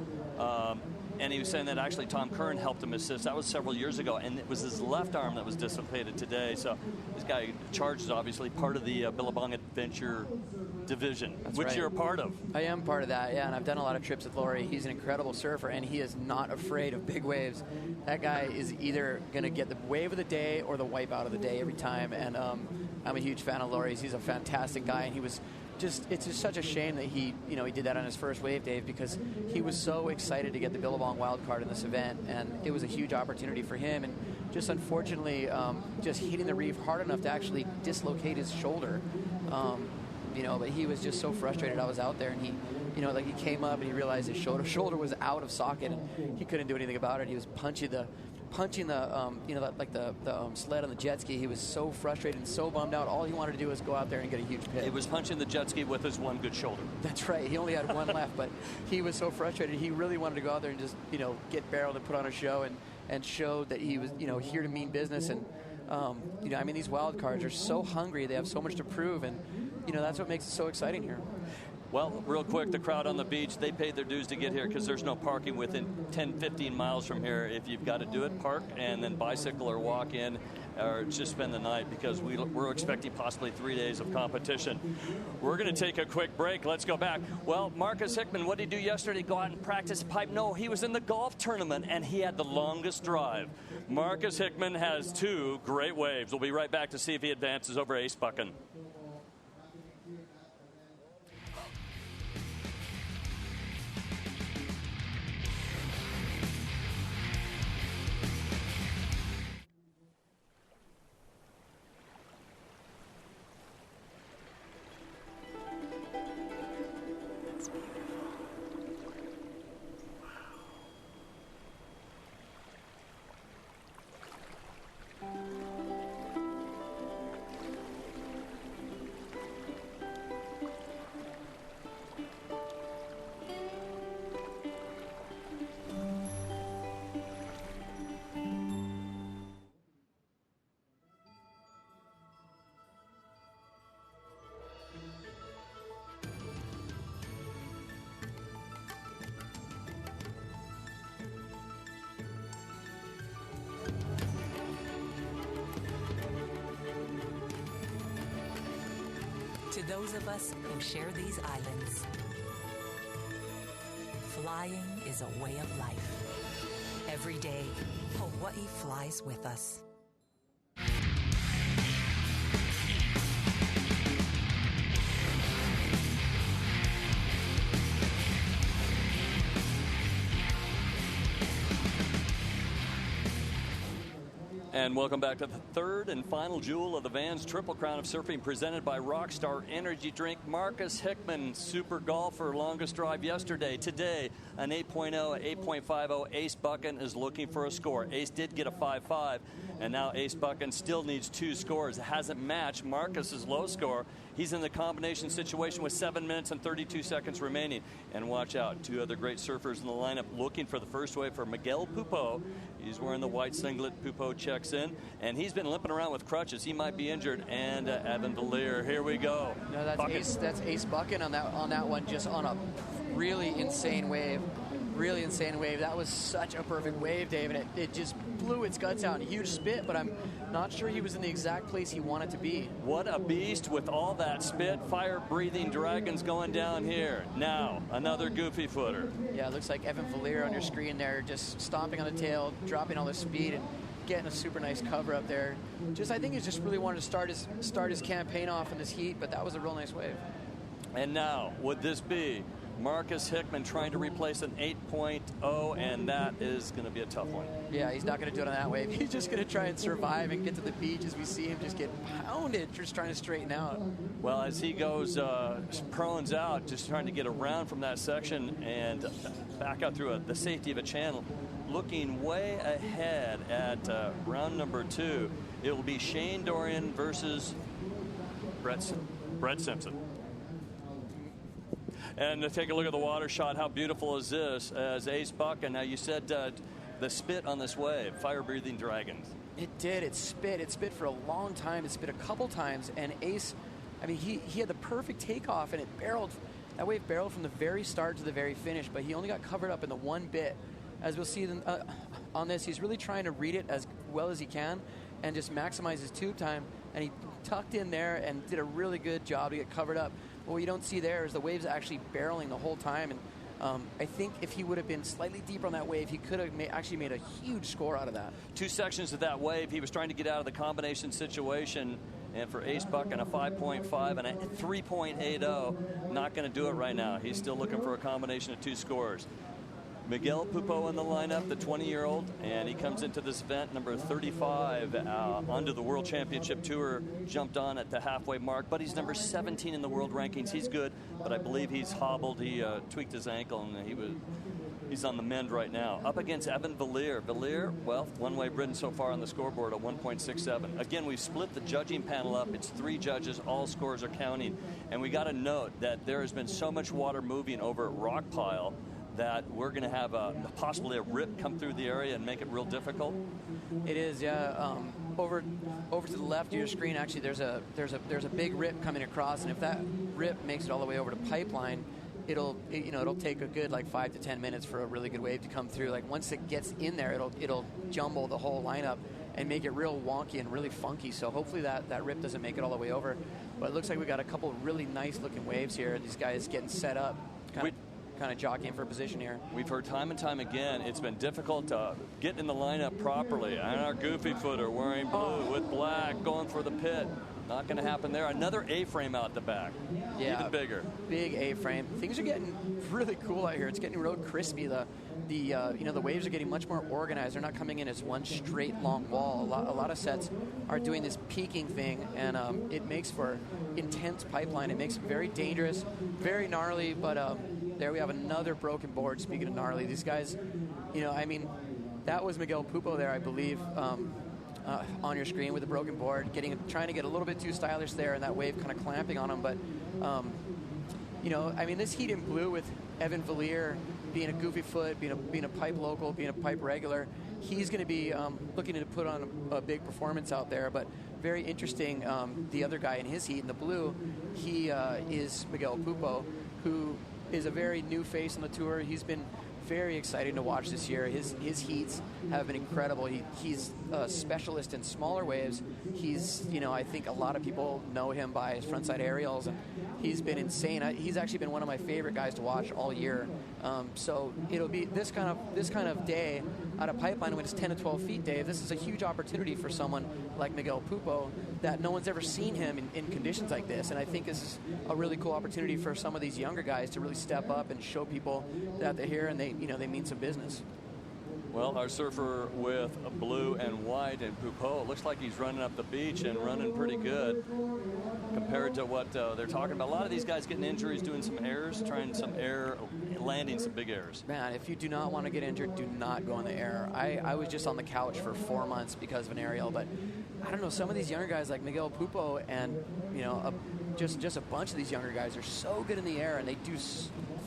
And he was saying that actually Tom Curran helped him assist. That was several years ago, and it was his left arm that was dislocated today. So this guy charges obviously part of the Billabong Adventure division, which you're a part of. I am part of that, yeah, and I've done a lot of trips with Laurie. He's an incredible surfer, and he is not afraid of big waves. That guy is either going to get the wave of the day or the wipeout of the day every time, and I'm a huge fan of Laurie's. He's a fantastic guy, and he was it's just such a shame that he did that on his first wave, Dave, because he was so excited to get the Billabong wild card in this event, and it was a huge opportunity for him, and just unfortunately just hitting the reef hard enough to actually dislocate his shoulder. But he was just so frustrated. I was out there, and he came up and he realized his shoulder was out of socket, and he couldn't do anything about it. He was punching the sled on the jet ski. He was so frustrated and so bummed out. All he wanted to do was go out there and get a huge pit. He was punching the jet ski with his one good shoulder. That's right. He only had one left, but he was so frustrated. He really wanted to go out there and just, get barreled and put on a show and show that he was, here to mean business. And, these wild cards are so hungry. They have so much to prove, and, that's what makes it so exciting here. Well, real quick, the crowd on the beach, they paid their dues to get here because there's no parking within 10, 15 miles from here. If you've got to do it, park and then bicycle or walk in or just spend the night because we're expecting possibly 3 days of competition. We're going to take a quick break. Let's go back. Well, Marcus Hickman, what did he do yesterday? Go out and practice pipe? No, he was in the golf tournament and he had the longest drive. Marcus Hickman has 2 great waves. We'll be right back to see if he advances over Ace Buchan. To those of us who share these islands, flying is a way of life. Every day, Hawaii flies with us. And welcome back to the third and final jewel of the Vans Triple Crown of Surfing presented by Rockstar Energy Drink. Marcus Hickman, super golfer, longest drive yesterday. Today, an 8.0, 8.50. Ace Buchan is looking for a score. Ace did get a 5.5, and now Ace Buchan still needs 2 scores. It hasn't matched Marcus's low score. He's in the combination situation with 7 minutes and 32 seconds remaining. And watch out, 2 other great surfers in the lineup looking for the first wave for Miguel Pupo. He's wearing the white singlet. Pupo checks in, and he's been limping around with crutches. He might be injured. And Evan Valier, here we go. No, that's Ace Buchan on that one, just on a really insane wave. Really insane wave. That was such a perfect wave, Dave, and it just blew its guts out. A huge spit, but I'm not sure he was in the exact place he wanted to be. What a beast with all that spit, fire-breathing dragons going down here. Now, another goofy footer. Yeah, it looks like Evan Valier on your screen there, just stomping on the tail, dropping all the speed, and getting a super nice cover up there. I think he just really wanted to start his campaign off in this heat, but that was a real nice wave. And now, would this be Marcus Hickman trying to replace an 8.0, and that is going to be a tough one. Yeah, he's not going to do it on that wave. He's just going to try and survive and get to the beach as we see him just get pounded just trying to straighten out. Well, as he goes, prones out, just trying to get around from that section and back out through the safety of a channel, looking way ahead at round number 2. It will be Shane Dorian versus Brett Simpson. And to take a look at the water shot, how beautiful is this as Ace Buck? And now you said the spit on this wave, fire-breathing dragons. It did. It spit. It spit for a long time. It spit a couple times. And Ace, I mean, he had the perfect takeoff, and it barreled. That wave barreled from the very start to the very finish, but he only got covered up in the one bit. As we'll see on this, he's really trying to read it as well as he can and just maximize his tube time. And he tucked in there and did a really good job to get covered up. But what you don't see there is the wave's actually barreling the whole time. And I think if he would have been slightly deeper on that wave, he could have actually made a huge score out of that. 2 sections of that wave, he was trying to get out of the combination situation. And for Ace Buck and a 5.5 and a 3.80, not going to do it right now. He's still looking for a combination of 2 scores. Miguel Pupo in the lineup, the 20-year-old, and he comes into this event number 35 onto the World Championship Tour, jumped on at the halfway mark, but he's number 17 in the world rankings. He's good, but I believe he's hobbled. He tweaked his ankle, and he's on the mend right now. Up against Evan Villiers. Villiers, well, one-wave ridden so far on the scoreboard at 1.67. Again, we've split the judging panel up. It's 3 judges. All scores are counting. And we got to note that there has been so much water moving over at Rock Pile that we're going to have possibly a rip come through the area and make it real difficult. It is, yeah. Over to the left of your screen, actually, there's a big rip coming across, and if that rip makes it all the way over to Pipeline, it'll take a good 5 to 10 minutes for a really good wave to come through. Like once it gets in there, it'll jumble the whole lineup and make it real wonky and really funky. So hopefully that rip doesn't make it all the way over. But it looks like we got a couple really nice looking waves here. These guys getting set up, kind of jockeying for position here. We've heard time and time again it's been difficult to get in the lineup properly. And our goofy footer wearing blue with black going for the pit. Not going to happen there. Another A-frame out the back. Yeah, even bigger. Big A-frame. Things are getting really cool out here. It's getting real crispy. The waves are getting much more organized. They're not coming in as one straight long wall. A lot of sets are doing this peaking thing, and it makes for intense pipeline. It makes it very dangerous, very gnarly. But there we have another broken board. Speaking of gnarly, these guys, that was Miguel Pupo there, I believe. On your screen with a broken board, trying to get a little bit too stylish there, and that wave kind of clamping on him. But this heat in blue with Evan Villiers being a goofy foot, being a pipe local, being a pipe regular, he's going to be looking to put on a big performance out there. But very interesting, the other guy in his heat in the blue, he is Miguel Pupo, who is a very new face on the tour. He's been very exciting to watch this year. His heats have been incredible. He's a specialist in smaller waves. He's, I think a lot of people know him by his frontside aerials, and he's been insane. He's actually been one of my favorite guys to watch all year. So it'll be this kind of day out of Pipeline when it's 10 to 12 feet, Dave. This is a huge opportunity for someone like Miguel Pupo that no one's ever seen him in conditions like this. And I think this is a really cool opportunity for some of these younger guys to really step up and show people that they're here and they mean some business. Well, our surfer with blue and white and Pupo, it looks like he's running up the beach and running pretty good compared to what they're talking about. A lot of these guys getting injuries, doing some airs, trying some air, landing some big airs. Man, if you do not want to get injured, do not go in the air. I was just on the couch for 4 months because of an aerial, but I don't know, some of these younger guys like Miguel Pupo and, just a bunch of these younger guys are so good in the air, and they do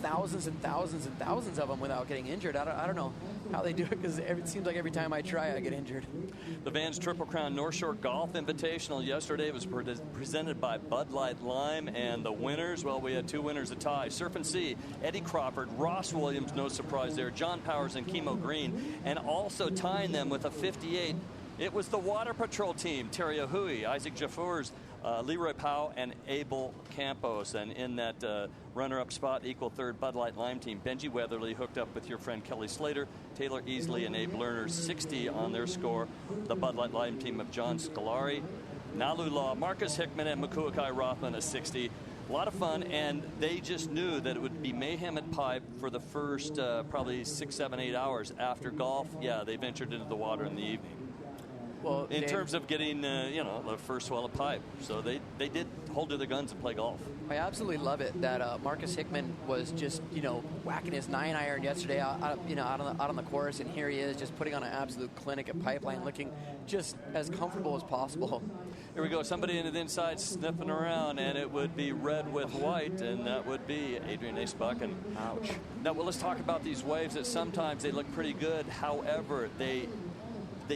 thousands and thousands and thousands of them without getting injured. I don't know how they do it, because it seems like every time I try, I get injured. The Vans Triple Crown North Shore Golf Invitational yesterday was presented by Bud Light Lime, and the winners, well, we had 2 winners a tie. Surf and Sea, Eddie Crawford, Ross Williams, no surprise there, John Powers and Chemo Green, and also tying them with a 58, it was the Water Patrol team, Terry Ahui, Isaac Jaffours, Leroy Powell, and Abel Campos. And in that runner-up spot, equal third, Bud Light Lime team, Benji Weatherly hooked up with your friend Kelly Slater, Taylor Easley, and Abe Lerner, 60 on their score. The Bud Light Lime team of John Scolari, Nalu Law, Marcus Hickman, and Makuakai Rothman, a 60. A lot of fun, and they just knew that it would be mayhem at Pipe for the first probably 6, 7, 8 hours. After golf, yeah, they ventured into the water in the evening. Well, in terms of getting, the first swell of Pipe. So they did hold to their guns and play golf. I absolutely love it that Marcus Hickman was just, whacking his 9-iron yesterday out on the course, and here he is just putting on an absolute clinic at Pipeline, looking just as comfortable as possible. Here we go. Somebody into the inside sniffing around, and it would be red with white, and that would be Adrian Ace Buchan. Ouch. Now, well, let's talk about these waves that sometimes they look pretty good. However, they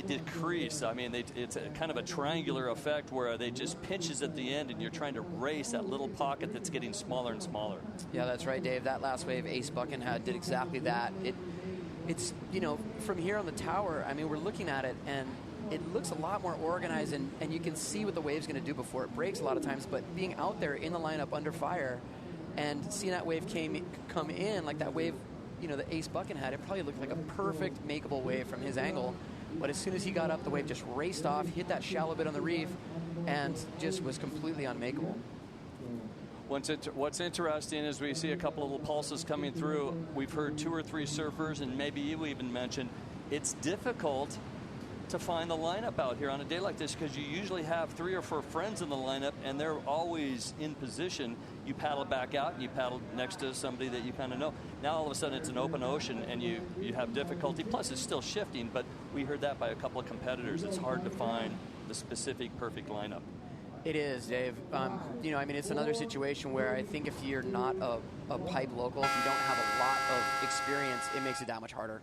decrease. I mean, it's a kind of a triangular effect where they just pinches at the end, and you're trying to race that little pocket that's getting smaller and smaller. Yeah, that's right, Dave. That last wave Ace Buchan did exactly that. It's from here on the tower, I mean, we're looking at it, and it looks a lot more organized, and you can see what the wave's going to do before it breaks a lot of times, but being out there in the lineup under fire and seeing that wave come in, like that wave, that Ace Buchan had, it probably looked like a perfect makeable wave from his angle. But as soon as he got up, the wave just raced off, hit that shallow bit on the reef, and just was completely unmakeable. What's interesting is we see a couple of little pulses coming through. We've heard 2 or 3 surfers, and maybe you even mentioned it's difficult to find the lineup out here on a day like this because you usually have 3 or 4 friends in the lineup, and they're always in position. You paddle back out, and you paddle next to somebody that you kind of know. Now all of a sudden it's an open ocean, and you have difficulty. Plus it's still shifting, but we heard that by a couple of competitors. It's hard to find the specific perfect lineup. It is, Dave. It's another situation where I think if you're not a pipe local, if you don't have a lot of experience, it makes it that much harder.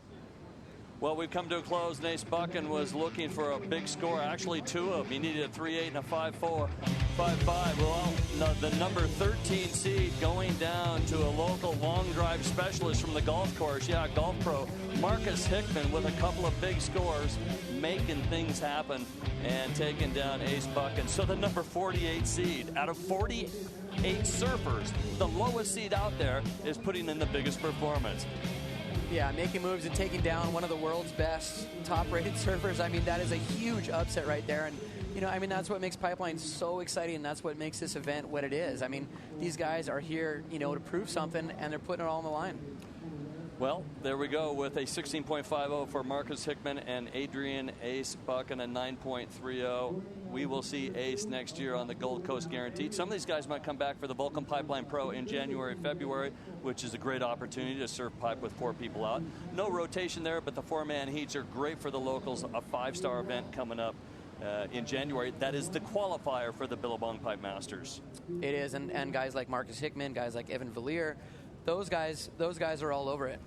Well, we've come to a close. Ace Buchan was looking for a big score, actually 2 of them. He needed a 3.8 and a 5.4, 5.5. Well, the number 13 seed going down to a local long drive specialist from the golf course. Yeah, golf pro. Marcus Hickman with a couple of big scores, making things happen and taking down Ace Buchan. So the number 48 seed out of 48 surfers, the lowest seed out there, is putting in the biggest performance. Yeah, making moves and taking down one of the world's best top-rated surfers. I mean, that is a huge upset right there. And, that's what makes Pipeline so exciting, and that's what makes this event what it is. I mean, these guys are here, to prove something, and they're putting it all on the line. Well, there we go with a 16.50 for Marcus Hickman and Adrian Ace Buchan, a 9.30. We will see Ace next year on the Gold Coast Guaranteed. Some of these guys might come back for the Vulcan Pipeline Pro in January, February, which is a great opportunity to surf pipe with 4 people out. No rotation there, but the 4-man heats are great for the locals. A 5-star event coming up in January. That is the qualifier for the Billabong Pipe Masters. It is, and guys like Marcus Hickman, guys like Evan Villiers, those guys are all over it.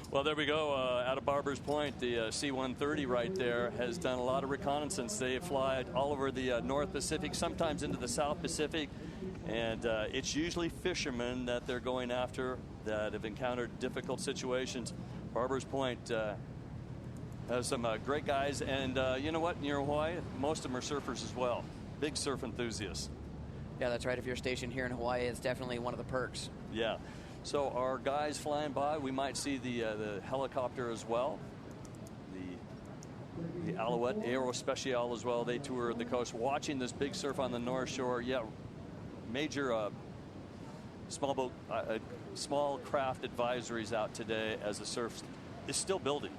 Well, there we go. Out of Barber's Point, the C-130 right there has done a lot of reconnaissance. They fly all over the North Pacific, sometimes into the South Pacific, and it's usually fishermen that they're going after that have encountered difficult situations. Barber's Point has some great guys, and you know what? Near Hawaii, most of them are surfers as well. Big surf enthusiasts. Yeah, that's right. If you're stationed here in Hawaii, it's definitely one of the perks. Yeah. So our guys flying by, we might see the helicopter as well. The Alouette Aerospeciale as well. They tour the coast, watching this big surf on the North Shore. Yeah, major small boat, small craft advisories out today as the surf is still building.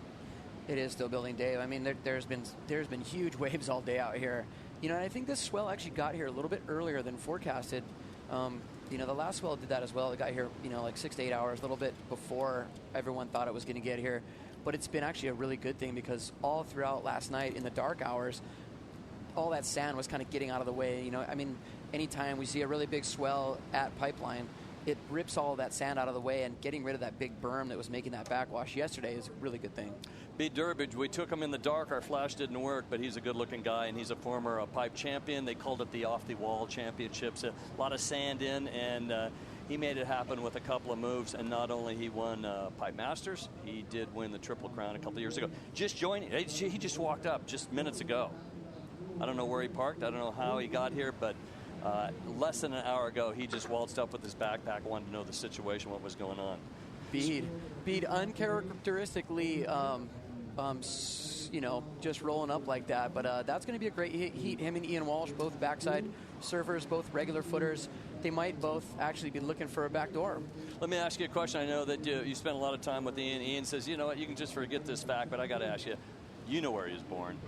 It is still building, Dave. I mean, there's been huge waves all day out here. And I think this swell actually got here a little bit earlier than forecasted. The last swell did that as well. It got here, like 6 to 8 hours, a little bit before everyone thought it was going to get here. But it's been actually a really good thing because all throughout last night in the dark hours, all that sand was kind of getting out of the way. Anytime we see a really big swell at Pipeline, it rips all of that sand out of the way, and getting rid of that big berm that was making that backwash yesterday is a really good thing. Beat Durbridge, we took him in the dark. Our flash didn't work, but he's a good-looking guy, and he's a former pipe champion. They called it the off-the-wall championships. A lot of sand in, and he made it happen with a couple of moves. And not only he won Pipe Masters, he did win the Triple Crown a couple of years ago. Just joining, he just walked up just minutes ago. I don't know where he parked. I don't know how he got here, but less than an hour ago, he just waltzed up with his backpack, wanted to know the situation, what was going on. Bede uncharacteristically just rolling up like that. But that's going to be a great heat. Him and Ian Walsh, both backside surfers, both regular footers. They might both actually be looking for a back door. Let me ask you a question. I know that you spent a lot of time with Ian. Ian says, you know what, you can just forget this fact, but I got to ask you, you know where he was born.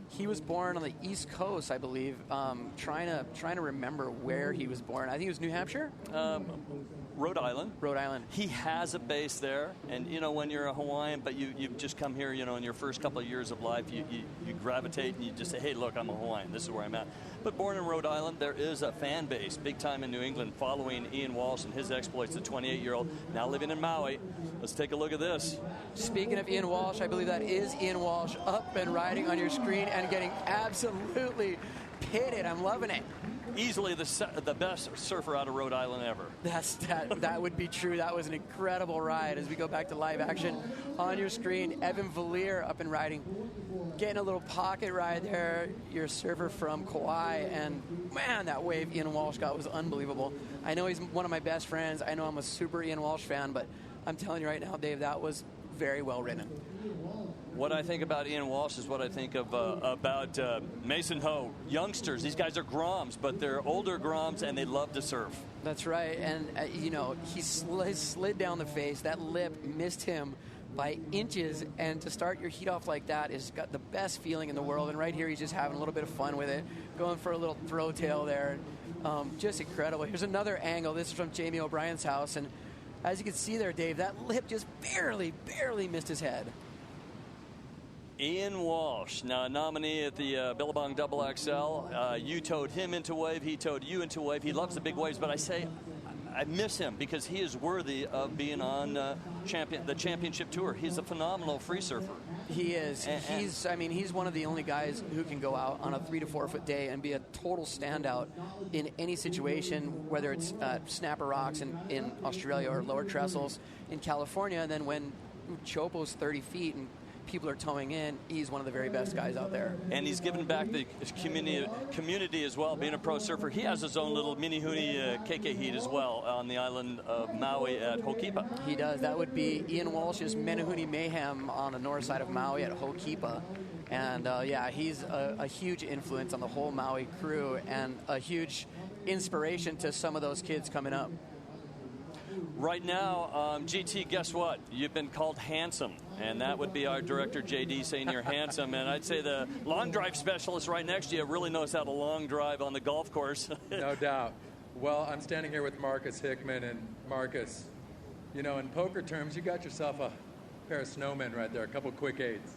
He was born on the East Coast, I believe. Trying to remember where he was born. I think it was New Hampshire? Rhode Island. Rhode Island. He has a base there, and when you're a Hawaiian, but you've just come here, in your first couple of years of life, you gravitate and you just say, hey, look, I'm a Hawaiian. This is where I'm at. But born in Rhode Island, there is a fan base, big time in New England, following Ian Walsh and his exploits. The 28-year-old now living in Maui. Let's take a look at this. Speaking of Ian Walsh, I believe that is Ian Walsh up and riding on your screen and getting absolutely pitted. I'm loving it. Easily the best surfer out of Rhode Island ever. That would be true. That was an incredible ride. As we go back to live action on your screen, Evan Valier up and riding, getting a little pocket ride there. Your surfer from Kauai, and man, that wave Ian Walsh got was unbelievable. I know he's one of my best friends. I know I'm a super Ian Walsh fan, but I'm telling you right now, Dave, that was very well ridden. What I think about Ian Walsh is what I think of about Mason Ho. Youngsters, these guys are Groms, but they're older Groms, and they love to surf. That's right, and he slid down the face. That lip missed him by inches, and to start your heat off like that is got the best feeling in the world. And right here, he's just having a little bit of fun with it, going for a little throw tail there. Just incredible. Here's another angle. This is from Jamie O'Brien's house, and as you can see there, Dave, that lip just barely missed his head. Ian Walsh, now a nominee at the Billabong Double XL. You towed him into wave. He towed you into wave. He loves the big waves, but I miss him because he is worthy of being on the championship tour. He's a phenomenal free surfer. He is. He's one of the only guys who can go out on a 3 to 4 foot day and be a total standout in any situation, whether it's snapper rocks in Australia or lower trestles in California. And then when Chopo's 30 feet and people are towing in, he's one of the very best guys out there. And he's given back the community as well, being a pro surfer. He has his own little mini hoonie KK heat as well on the island of Maui at Ho'okipa. He does. That would be Ian Walsh's Menehune Mayhem on the north side of Maui at Ho'okipa. And he's a huge influence on the whole Maui crew and a huge inspiration to some of those kids coming up. Right now, GT, guess what? You've been called handsome, and that would be our director, JD, saying you're handsome. And I'd say the long drive specialist right next to you really knows how to long drive on the golf course. No doubt. Well, I'm standing here with Marcus Hickman, and Marcus, in poker terms, you got yourself a pair of snowmen right there, a couple quick eights.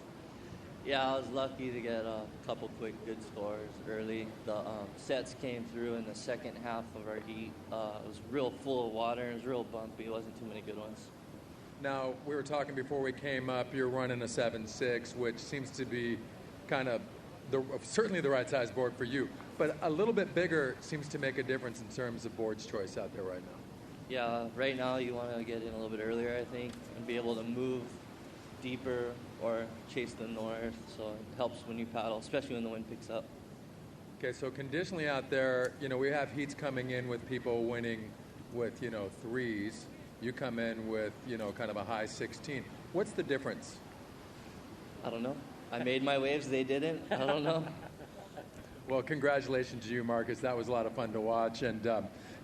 Yeah, I was lucky to get a couple quick good scores early. The sets came through in the second half of our heat. It was real full of water and it was real bumpy. It wasn't too many good ones. Now, we were talking before we came up, you're running a 7.6, which seems to be kind of certainly the right size board for you. But a little bit bigger seems to make a difference in terms of board's choice out there right now. Yeah, right now you want to get in a little bit earlier, I think, and be able to move deeper or chase the north, so it helps when you paddle, especially when the wind picks up. Okay, so conditionally out there, we have heats coming in with people winning with, threes. You come in with, kind of a high 16. What's the difference? I don't know. I made my waves, they didn't. I don't know. Well, congratulations to you, Marcus. That was a lot of fun to watch. And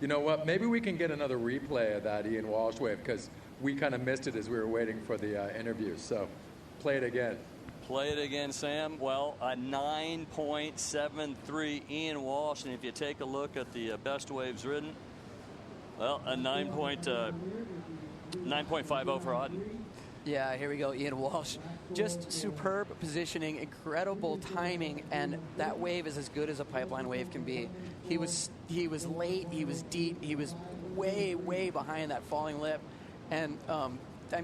you know what? Maybe we can get another replay of that Ian Walsh wave because we kind of missed it as we were waiting for the interview. So play it again. Play it again, Sam. Well, a 9.73 Ian Walsh. And if you take a look at the best waves ridden, well, a 9.50 for Auden. Yeah, here we go, Ian Walsh. Just superb positioning, incredible timing, and that wave is as good as a pipeline wave can be. He was late, he was deep, he was way behind that falling lip, and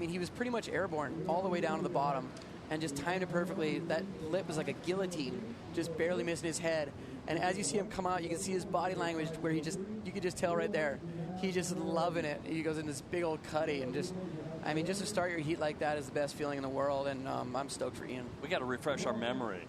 he was pretty much airborne all the way down to the bottom, and just timed it perfectly. That lip was like a guillotine, just barely missing his head. And as you see him come out, you can see his body language where you could just tell right there, he's just loving it. He goes in this big old cutty and just to start your heat like that is the best feeling in the world, and I'm stoked for Ian. We got to refresh our memory.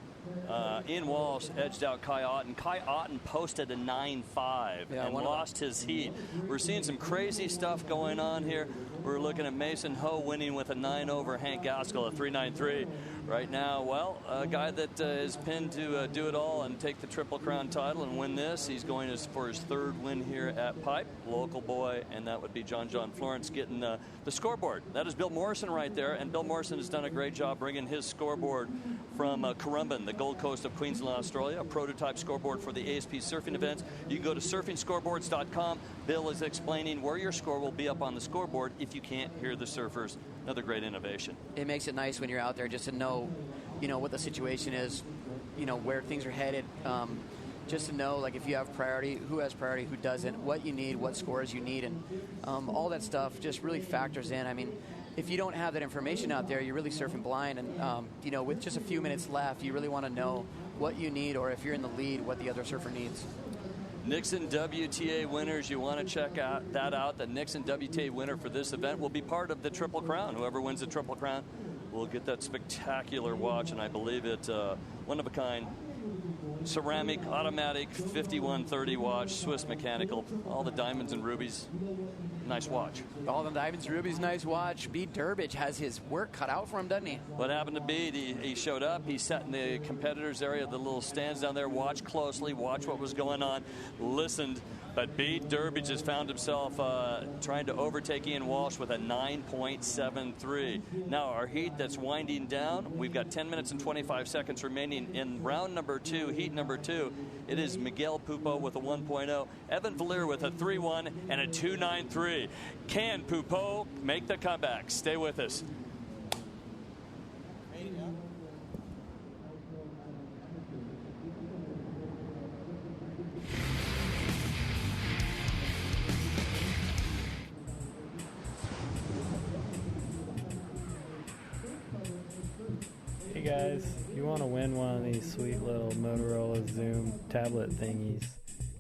Ian Walsh edged out Kai Otten. Kai Otten posted a 9.5 and lost his heat. We're seeing some crazy stuff going on here. We're looking at Mason Ho winning with a 9 over Hank Gaskell, a 3.93. Right now, well, a guy that is pinned to do it all and take the Triple Crown title and win this. He's going for his third win here at Pipe. Local boy, and that would be John Florence getting the scoreboard. That is Bill Morrison right there, and Bill Morrison has done a great job bringing his scoreboard from Currumbin, the Gold Coast of Queensland, Australia, a prototype scoreboard for the ASP surfing events. You can go to surfingscoreboards.com. Bill is explaining where your score will be up on the scoreboard if you can't hear the surfers. Another great innovation. It makes it nice when you're out there just to know, what the situation is, where things are headed. Just to know, like, if you have priority, who has priority, who doesn't, what you need, what scores you need, and all that stuff just really factors in. I mean, if you don't have that information out there, you're really surfing blind. And, with just a few minutes left, you really want to know what you need, or if you're in the lead, what the other surfer needs. Nixon WTA winners, you want to check that out. The Nixon WTA winner for this event will be part of the Triple Crown. Whoever wins the Triple Crown will get that spectacular watch, and I believe it's one of a kind. Ceramic, automatic, 5130 watch, Swiss mechanical, all the diamonds and rubies. Nice watch. All the diamonds and rubies, nice watch. Bede Durbridge has his work cut out for him, doesn't he? What happened to Bede? He showed up. He sat in the competitors area, the little stands down there, watched closely, watched what was going on, listened. But Bede Durbridge has found himself trying to overtake Ian Walsh with a 9.73. Now, our heat that's winding down, we've got 10 minutes and 25 seconds remaining in round number 2, heat number 2. It is Miguel Pupo with a 1.0, Evan Valier with a 3.1, and a 2.93. Can Pupo make the comeback? Stay with us. Hey guys, if you want to win one of these sweet little Motorola Zoom tablet thingies,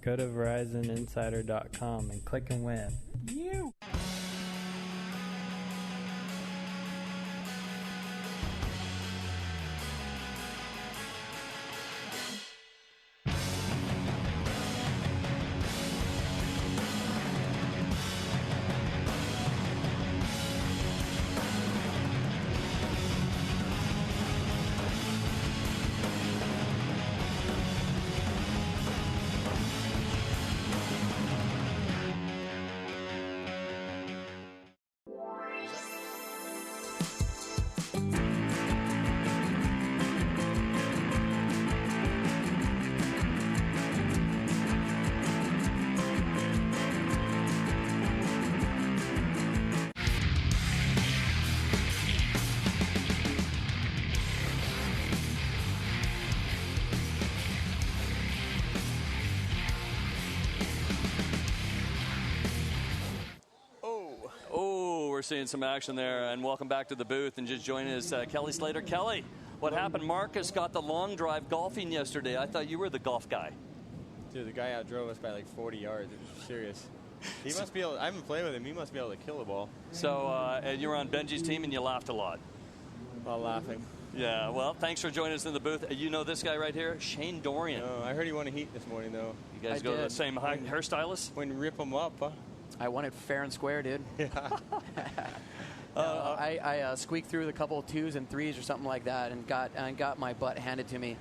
go to VerizonInsider.com and click and win. You! We're seeing some action there, and welcome back to the booth. And just joining us, Kelly Slater. Kelly, what happened? Marcus got the long drive golfing yesterday. I thought you were the golf guy. Dude, the guy outdrove us by like 40 yards. It was serious. He must be able, I haven't played with him. He must be able to kill the ball. So you were on Benji's team and you laughed a lot. While laughing. Yeah, well, thanks for joining us in the booth. You know this guy right here, Shane Dorian. No, I heard he won a heat this morning, though. You guys go to the same hairstylist? When you rip him up, huh? I won it fair and square, dude. Yeah. I squeaked through a couple of 2s and 3s or something like that, and got my butt handed to me.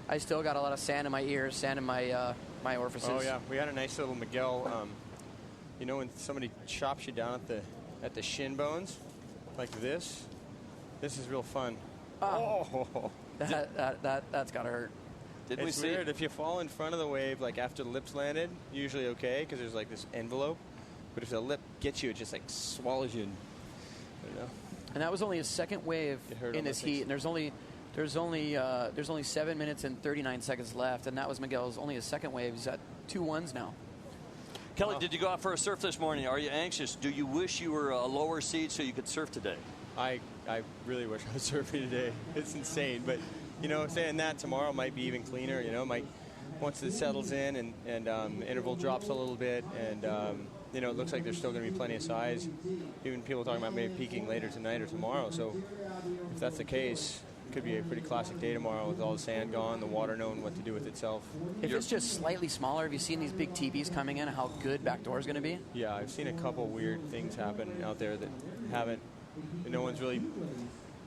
I still got a lot of sand in my ears, sand in my my orifices. Oh yeah, we had a nice little Miguel. You know when somebody chops you down at the shin bones, like this. This is real fun. Oh. That's gotta hurt. It's weird. If you fall in front of the wave, like after the lips landed, usually okay, because there's like this envelope. But if the lip gets you, it just like swallows you. And that was only a second wave in this heat, and there's only 7 minutes and 39 seconds left, and that was Miguel's only his second wave. He's at 2 1s now. Kelly, did you go out for a surf this morning? Are you anxious? Do you wish you were a lower seed so you could surf today? I really wish I was surfing today. It's insane, but saying that, tomorrow might be even cleaner. Once it settles in and interval drops a little bit, and it looks like there's still going to be plenty of size. Even people talking about maybe peaking later tonight or tomorrow. So if that's the case, could be a pretty classic day tomorrow with all the sand gone, the water knowing what to do with itself. If it's just slightly smaller, have you seen these big TVs coming in, how good backdoor is going to be? Yeah, I've seen a couple weird things happen out there that haven't, no one's really,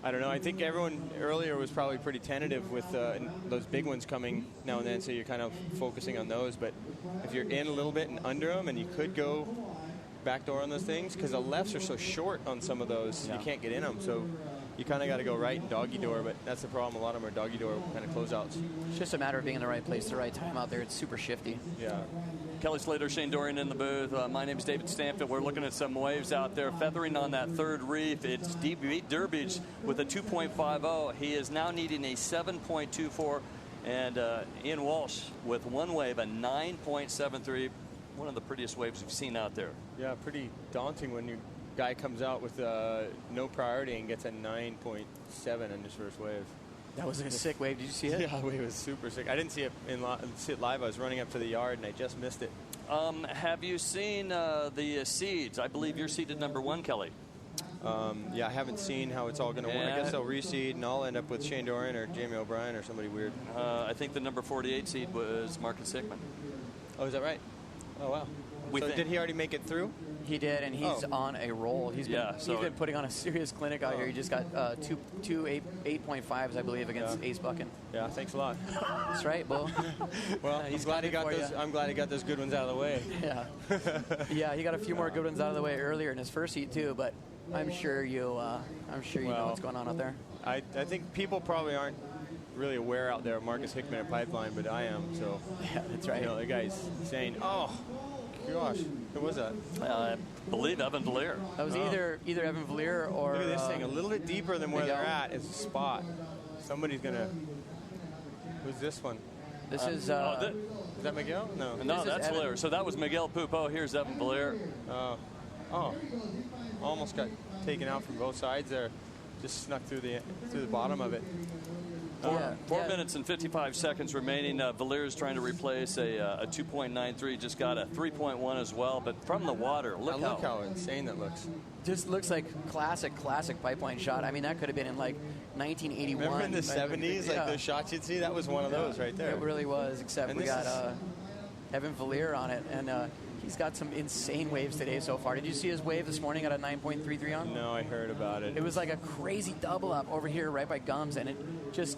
I don't know. I think everyone earlier was probably pretty tentative with those big ones coming now and then, so you're kind of focusing on those. But if you're in a little bit and under them, and you could go backdoor on those things, because the lefts are so short on some of those, you can't get in them. So you kind of got to go right and doggy door, but that's the problem. A lot of them are doggy door kind of closeouts. It's just a matter of being in the right place, the right time out there. It's super shifty. Yeah. Kelly Slater, Shane Dorian in the booth. My name is David Stanfield. We're looking at some waves out there. Feathering on that third reef. It's Beat Durbridge with a 2.50. He is now needing a 7.24. And Ian Walsh with one wave, a 9.73. One of the prettiest waves we've seen out there. Yeah, pretty daunting when your guy comes out with no priority and gets a 9.7 in his first wave. That was a sick wave. Did you see it? Yeah, the wave was super sick. I didn't see it live. I was running up to the yard and I just missed it. Have you seen the seeds? I believe you're seeded number 1, Kelly. Yeah, I haven't seen how it's all going to work. I guess they'll reseed and I'll end up with Shane Dorian or Jamie O'Brien or somebody weird. I think the number 48 seed was Marcus Hickman. Oh, is that right? Oh, wow. So did he already make it through? He did, and he's on a roll. He's been putting on a serious clinic out here. He just got two 8.5s, I believe, against Ace Buchan. Yeah, thanks a lot. That's right, Bo. Well, I'm glad he got those good ones out of the way. Yeah. Yeah, he got a few more good ones out of the way earlier in his first heat too, but I'm sure you know what's going on out there. I think people probably aren't really aware out there of Marcus Hickman at Pipeline, but I am. So yeah, that's right. You know, the guy's saying, "Oh, gosh, who was that?" I believe Evan Valier. That was either Evan Valier or. Look at this thing, a little bit deeper than where they're at is a spot. Somebody's gonna. Who's this one? This is. Is that Miguel? No. No, that's Valier. So that was Miguel Pupo. Here's Evan Valier. Oh, almost got taken out from both sides there. Just snuck through the bottom of it. 4 minutes and 55 seconds remaining. Valier is trying to replace a 2.93. Just got a 3.1 as well. But from the water, look how insane that looks. Just looks like classic Pipeline shot. I mean, that could have been in like 1981. Remember in the 70s, like those shots you'd see? That was one of those right there. It really was, except we got Evan Valier on it. And he's got some insane waves today so far. Did you see his wave this morning at a 9.33 on? No, I heard about it. It was like a crazy double up over here right by Gums, and it just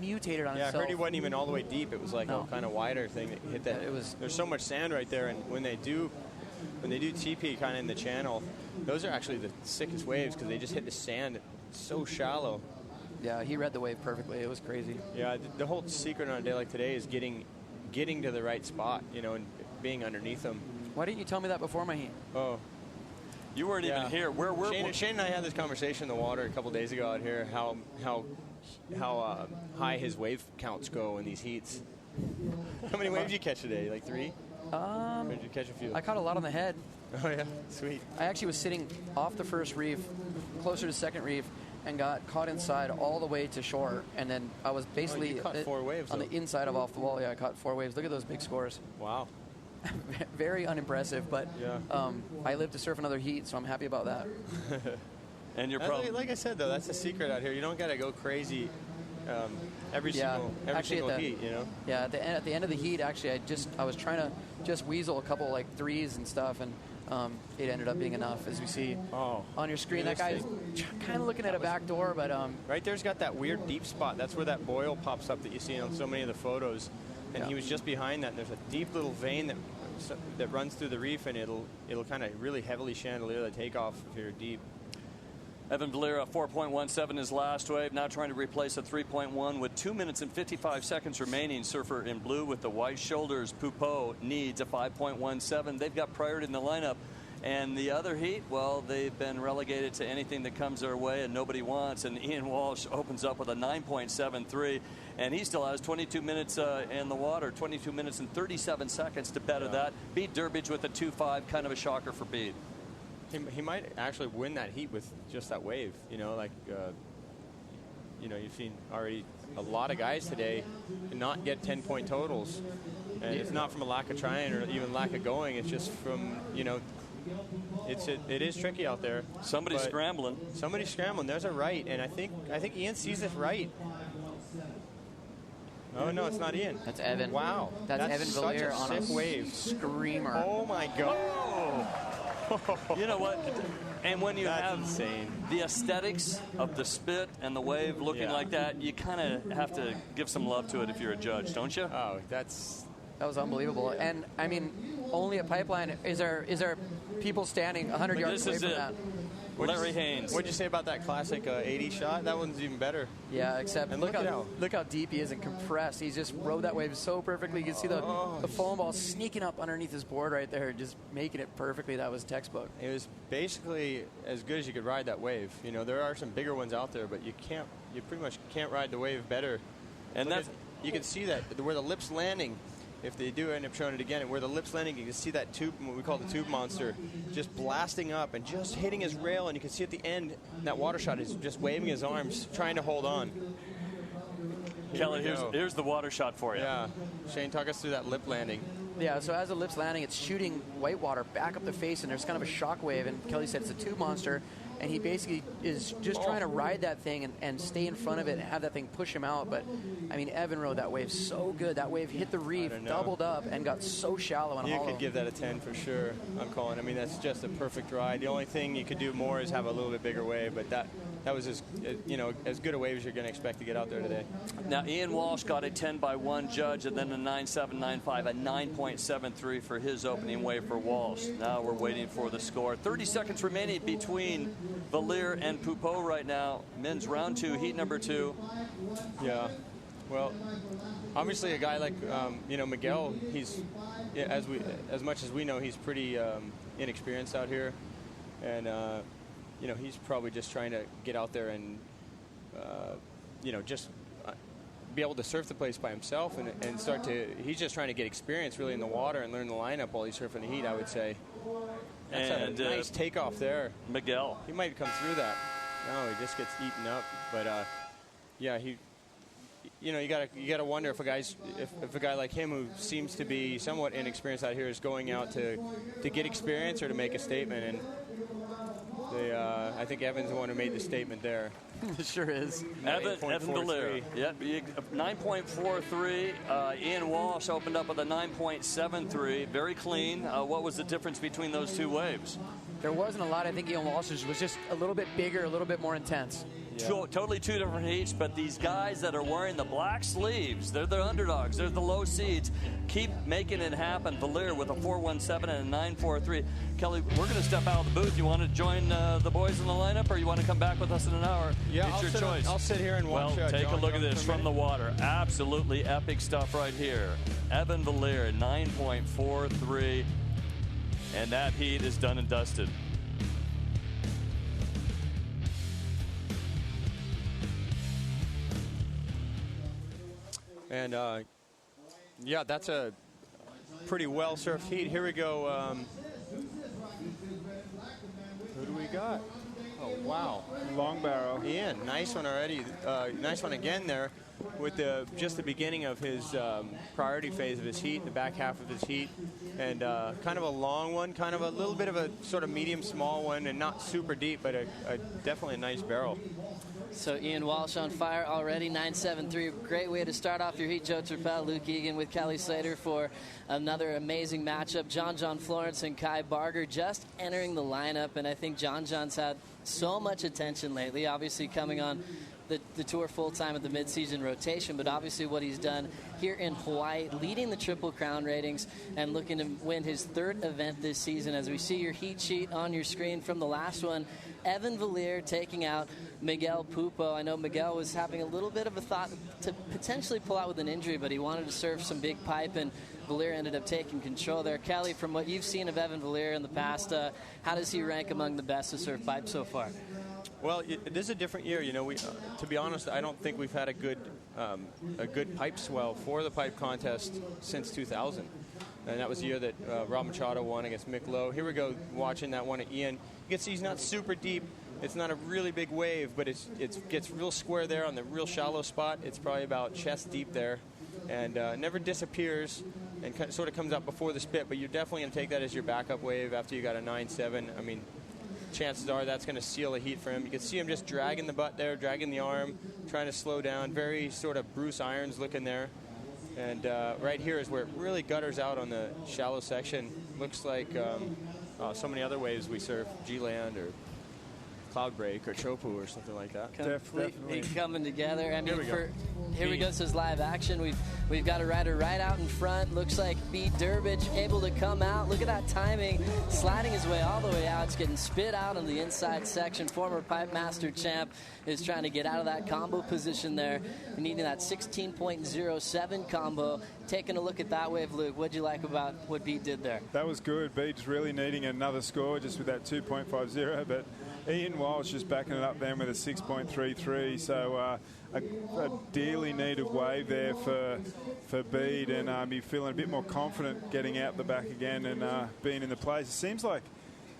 mutated on itself. Yeah, I heard he wasn't even all the way deep. It was like a kind of wider thing that hit that. There's so much sand right there, and when they do TP kind of in the channel, those are actually the sickest waves because they just hit the sand so shallow. Yeah, he read the wave perfectly. It was crazy. Yeah, the whole secret on a day like today is getting to the right spot, and being underneath them. Why didn't you tell me that before my heat? Oh. You weren't even here. Shane and I had this conversation in the water a couple days ago out here, how high his wave counts go in these heats. How many waves did you catch today? Like 3? Or did you catch a few? I caught a lot on the head. Oh, yeah. Sweet. I actually was sitting off the first reef, closer to second reef, and got caught inside all the way to shore. And then I was basically you caught 4 waves, on the inside of off the wall. Yeah, I caught 4 waves. Look at those big scores. Wow. Very unimpressive, but I live to surf another heat, so I'm happy about that. And you're like I said, though, that's the secret out here. You don't got to go crazy every single heat, Yeah, at the end of the heat, actually, I was trying to just weasel a couple like threes and stuff, and it ended up being enough, as we see on your screen. That guy's kind of looking at a back door, but right there's got that weird deep spot. That's where that boil pops up that you see on so many of the photos. And he was just behind that, and there's a deep little vein that runs through the reef, and it'll kind of really heavily chandelier the takeoff if you're deep. Evan Valier, 4.17 his last wave, now trying to replace a 3.1 with 2 minutes and 55 seconds remaining. Surfer in blue with the white shoulders. Pupo needs a 5.17. They've got priority in the lineup. And the other heat, well, they've been relegated to anything that comes their way and nobody wants. And Ian Walsh opens up with a 9.73. And he still has 22 minutes in the water, 22 minutes and 37 seconds to better that. Beat Durbridge with a 2.5, kind of a shocker for Beat. He might actually win that heat with just that wave. You've seen already a lot of guys today not get 10-point totals. And it's not from a lack of trying or even lack of going. It's just from, it is tricky out there. Somebody's scrambling. Somebody's scrambling. There's a right, and I think Ian sees this right. Oh no, it's not Ian. That's Evan. Wow, that's Evan such Villiers a on sick a wave. Screamer. Oh my God. You know what? And when you That's have insane. the aesthetics of the spit and the wave looking like that, you kind of have to give some love to it if you're a judge, don't you? Oh, that was unbelievable. And I mean, only a pipeline. Is there people standing 100 yards away from that? Larry Haynes. What'd you say about that classic 80 shot? That one's even better. Yeah, except and look how deep he is and compressed. He's just rode that wave so perfectly. You can see the foam ball sneaking up underneath his board right there, just making it perfectly. That was textbook. It was basically as good as you could ride that wave. You know, there are some bigger ones out there, but you pretty much can't ride the wave better. And you can see that where the lip's landing. If they do end up showing it again, and where the lip's landing, you can see that tube, what we call the tube monster, just blasting up and just hitting his rail. And you can see at the end, that water shot is just waving his arms, trying to hold on. Kelly, here's the water shot for you. Yeah. Shane, talk us through that lip landing. Yeah, so as the lip's landing, it's shooting white water back up the face, and there's kind of a shock wave. And Kelly said it's a tube monster, and he basically is just trying to ride that thing and stay in front of it and have that thing push him out. But, I mean, Evan rode that wave so good. That wave hit the reef, doubled up, and got so shallow and hollow. You could give that a 10 for sure, I'm calling. I mean, that's just a perfect ride. The only thing you could do more is have a little bit bigger wave, but that was as good a wave as you're going to expect to get out there today. Now, Ian Walsh got a 10-by-1 judge, and then a 9.795, a 9.73 for his opening wave for Walsh. Now we're waiting for the score. 30 seconds remaining between Villiers and Poupeau right now. Men's round 2, heat number 2. Yeah. Well, obviously a guy like Miguel, he's as much as we know, he's pretty inexperienced out here, and he's probably just trying to get out there and just be able to surf the place by himself and start to. He's just trying to get experience really in the water and learn the lineup while he's surfing the heat, I would say. That's a nice takeoff there. Miguel. He might come through that. No, he just gets eaten up. But you gotta wonder if a guy like him, who seems to be somewhat inexperienced out here, is going out to get experience or to make a statement. And I think Evan's the one who made the statement there. It sure is. Evan Villiers. Yep, 9.43. Ian Walsh opened up with a 9.73. Very clean. What was the difference between those two waves? There wasn't a lot. I think Ian Walsh's was just a little bit bigger, a little bit more intense. Yeah. Totally two different heats, but these guys that are wearing the black sleeves, they're the underdogs, they're the low seeds, keep making it happen. Villiers with a 4.17 and a 9.43. Kelly, we're going to step out of the booth. You want to join the boys in the lineup, or you want to come back with us in an hour? Yeah, it's your choice. I'll sit here and watch. Well, take a look at this from the water. Absolutely epic stuff right here. Evan Villiers, 9.43, and that heat is done and dusted. And, that's a pretty well-surfed heat. Here we go. Who do we got? Oh, wow. Long barrel. Ian, nice one already. Nice one again there with just the beginning of his priority phase of his heat, the back half of his heat. And kind of a long one, kind of a little bit of a sort of medium-small one, and not super deep, but definitely a nice barrel. So Ian Walsh on fire already, 9.73. Great way to start off your heat. Joe Turpel, Luke Egan with Kelly Slater for another amazing matchup. John Florence and Kai Barger just entering the lineup, and I think John's had so much attention lately, obviously coming on the tour full-time at the mid-season rotation, but obviously what he's done here in Hawaii, leading the Triple Crown ratings and looking to win his third event this season. As we see your heat sheet on your screen from the last one, Evan Villiers taking out Miguel Poupeau. I know Miguel was having a little bit of a thought to potentially pull out with an injury, but he wanted to surf some big pipe, and Villiers ended up taking control there. Kelly, from what you've seen of Evan Villiers in the past, how does he rank among the best to surf pipe so far? Well, this is a different year. To be honest, I don't think we've had a good pipe swell for the pipe contest since 2000. And that was the year that Rob Machado won against Mick Lowe. Here we go, watching that one at Ian. You can see he's not super deep. It's not a really big wave, but it gets real square there on the real shallow spot. It's probably about chest deep there, and never disappears. and sort of comes up before the spit, but you're definitely going to take that as your backup wave after you got a 9.7. I mean, chances are that's going to seal a heat for him. You can see him just dragging the butt there, dragging the arm, trying to slow down. Very sort of Bruce Irons looking there. And right here is where it really gutters out on the shallow section. Looks like so many other waves we surf, G-Land or Cloudbreak or Chopu or something like that. Completely coming together. I mean, Here we go. This is live action. We've got a rider right out in front. Looks like B. Durbridge able to come out. Look at that timing, sliding his way all the way out. It's getting spit out on the inside section. Former Pipe Master champ is trying to get out of that combo position there, needing that 16.07 combo. Taking a look at that wave, Luke. What'd you like about what Beat did there? That was good. Beat's really needing another score just with that 2.50, but Ian Walsh is backing it up then with a 6.33. So a dearly needed wave there for Bede, and he's feeling a bit more confident getting out the back again and being in the place. It seems like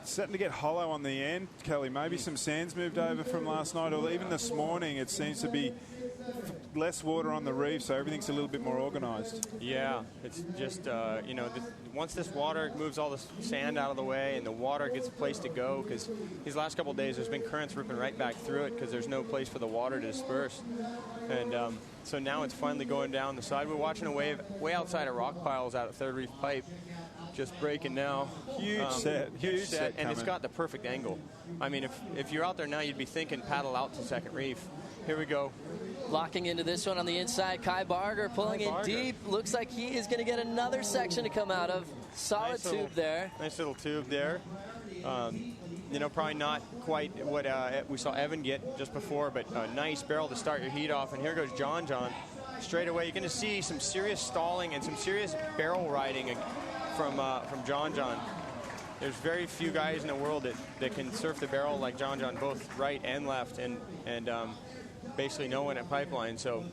it's starting to get hollow on the end, Kelly. Maybe some sand's moved over from last night, or even this morning. It seems to be less water on the reef, so everything's a little bit more organized. Yeah, it's just, once this water moves all the sand out of the way and the water gets a place to go, because these last couple of days there's been currents ripping right back through it because there's no place for the water to disperse. And so now it's finally going down the side. We're watching a wave way outside of rock piles out at Third Reef Pipe, just breaking now. Huge set, and it's got the perfect angle. I mean, if you're out there now, you'd be thinking paddle out to Second Reef. Here we go. Locking into this one on the inside, Kai Barger pulling it deep. Looks like he is going to get another section to come out of. Solid tube there. Nice little tube there. Probably not quite what we saw Evan get just before, but a nice barrel to start your heat off. And here goes John straight away. You're going to see some serious stalling and some serious barrel riding from John. There's very few guys in the world that can surf the barrel like John, both right and left, and basically no one at Pipeline. So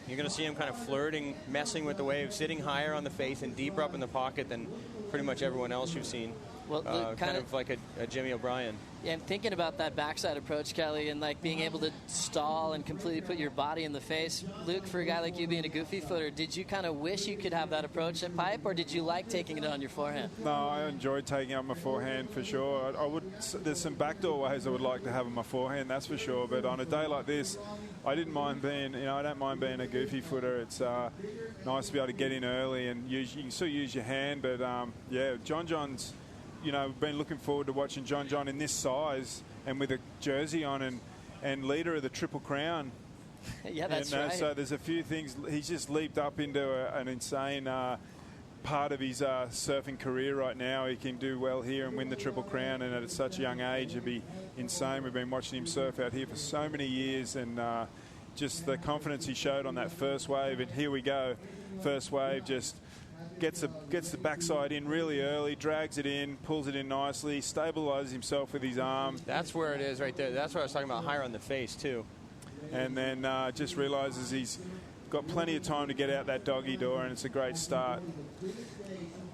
you're going to see him kind of flirting, messing with the wave, sitting higher on the face and deeper up in the pocket than pretty much everyone else you've seen. Well, kind of like a Jimmy O'Brien. Yeah, and thinking about that backside approach, Kelly, and like being able to stall and completely put your body in the face. Luke, for a guy like you being a goofy footer, did you kind of wish you could have that approach at Pipe, or did you like taking it on your forehand? No, I enjoyed taking it on my forehand for sure. There's some backdoor waves I would like to have on my forehand, that's for sure. But on a day like this, I didn't mind being, I don't mind being a goofy footer. It's nice to be able to get in early and you can still use your hand. But yeah, John's. Been looking forward to watching John in this size and with a jersey on and leader of the Triple Crown. Yeah, that's right. So there's a few things. He's just leaped up into an insane part of his surfing career right now. He can do well here and win the Triple Crown, and at such a young age, it'd be insane. We've been watching him surf out here for so many years, and just the confidence he showed on that first wave. And here we go, first wave, just gets the backside in really early, drags it in, pulls it in nicely, stabilizes himself with his arm. That's where it is right there. That's what I was talking about, higher on the face too. And then just realizes he's got plenty of time to get out that doggy door, and it's a great start.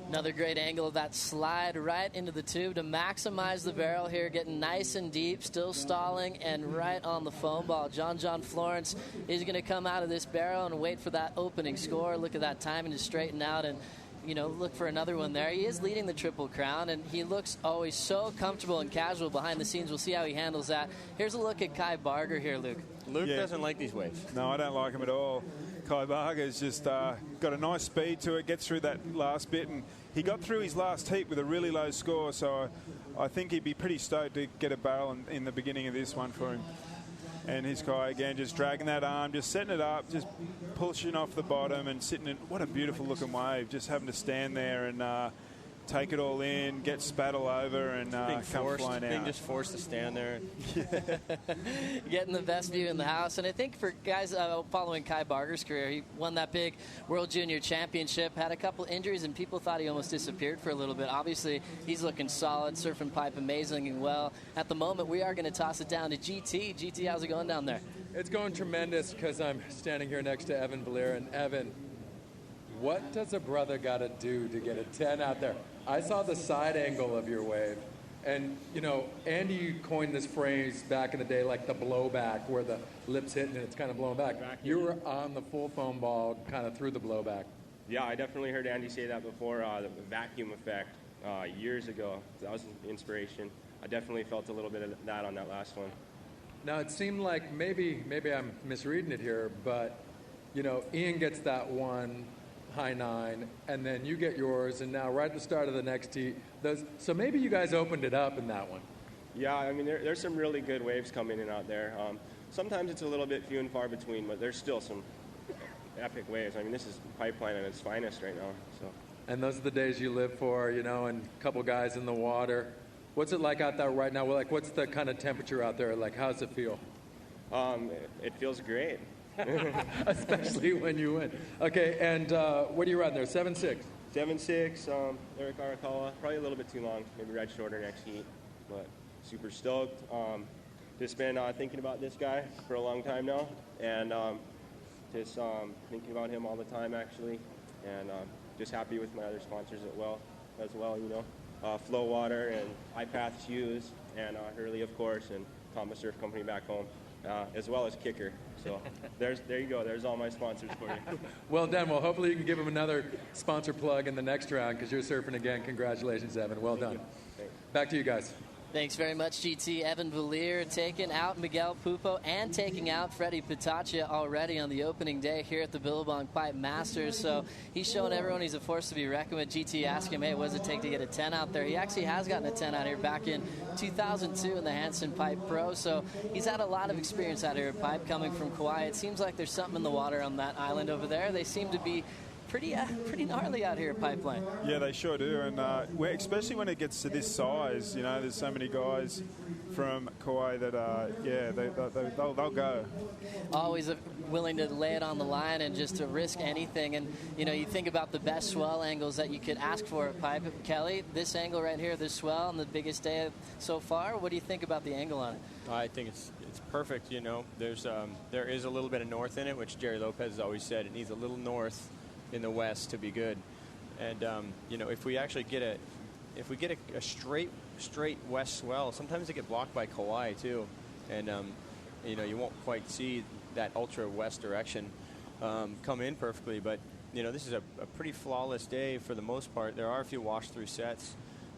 Another great angle of that slide right into the tube to maximize the barrel here, getting nice and deep, still stalling, and right on the foam ball. John Florence is going to come out of this barrel and wait for that opening score. Look at that timing to straighten out and, look for another one there. He is leading the Triple Crown, and he looks always so comfortable and casual behind the scenes. We'll see how he handles that. Here's a look at Kai Barger here, Luke. Luke doesn't like these waves. No, I don't like him at all. Kai Barger's just got a nice speed to it, gets through that last bit, and he got through his last heat with a really low score, so I think he'd be pretty stoked to get a barrel in the beginning of this one for him. And his Kai, again, just dragging that arm, just setting it up, just pushing off the bottom and sitting in. What a beautiful looking wave, just having to stand there and take it all in, get spat all over, and come flying out. Being just forced to stand there. Getting the best view in the house. And I think for guys following Kai Barger's career, he won that big World Junior Championship, had a couple injuries, and people thought he almost disappeared for a little bit. Obviously, he's looking solid, surfing pipe amazing and well. At the moment, we are going to toss it down to GT. GT, how's it going down there? It's going tremendous because I'm standing here next to Evan Belair. And Evan, what does a brother got to do to get a 10 out there? I saw the side angle of your wave, and, Andy coined this phrase back in the day, like the blowback, where the lips hit and it's kind of blown back. You were on the full foam ball kind of through the blowback. Yeah, I definitely heard Andy say that before, the vacuum effect years ago. That was an inspiration. I definitely felt a little bit of that on that last one. Now, it seemed like maybe I'm misreading it here, but, Ian gets that one high 9, and then you get yours, and now right at the start of the next heat. So maybe you guys opened it up in that one. Yeah, I mean, there's some really good waves coming in out there. Sometimes it's a little bit few and far between, but there's still some epic waves. I mean, this is Pipeline at its finest right now. So. And those are the days you live for, and a couple guys in the water. What's it like out there right now? Like, what's the kind of temperature out there? Like, how's it feel? It feels great. Especially when you win. Okay, and what are you riding there, 7.6? 7.6, Eric Arakawa. Probably a little bit too long. Maybe ride shorter next heat, but super stoked. Just been thinking about this guy for a long time now, and just thinking about him all the time, actually, and just happy with my other sponsors as well, Flow Water and iPath Shoes, and Hurley, of course, and Thomas Surf Company back home, as well as Kicker. So there you go. There's all my sponsors for you. Well done. Well, hopefully you can give them another sponsor plug in the next round because you're surfing again. Congratulations, Evan. Well done. Back to you guys. Thanks very much, GT. Evan Valier taking out Miguel Pupo and taking out Freddie Pitaccia already on the opening day here at the Billabong Pipe Masters. So he's showing everyone he's a force to be reckoned with. GT asked him, hey, what does it take to get a 10 out there? He actually has gotten a 10 out here back in 2002 in the Hansen Pipe Pro. So he's had a lot of experience out here at Pipe coming from Kauai. It seems like there's something in the water on that island over there. They seem to be pretty gnarly out here at Pipeline. Yeah, they sure do, and especially when it gets to this size, there's so many guys from Kauai that, they'll go. Always willing to lay it on the line and just to risk anything. And, you think about the best swell angles that you could ask for at Pipe. Kelly, this angle right here, this swell on the biggest day so far, what do you think about the angle on it? I think it's perfect, there is a little bit of north in it, which Jerry Lopez has always said. It needs a little north in the west to be good, and if we actually get a straight west swell, sometimes they get blocked by Kauai too, and you won't quite see that ultra west direction come in perfectly. But this is a pretty flawless day for the most part. There are a few wash through sets.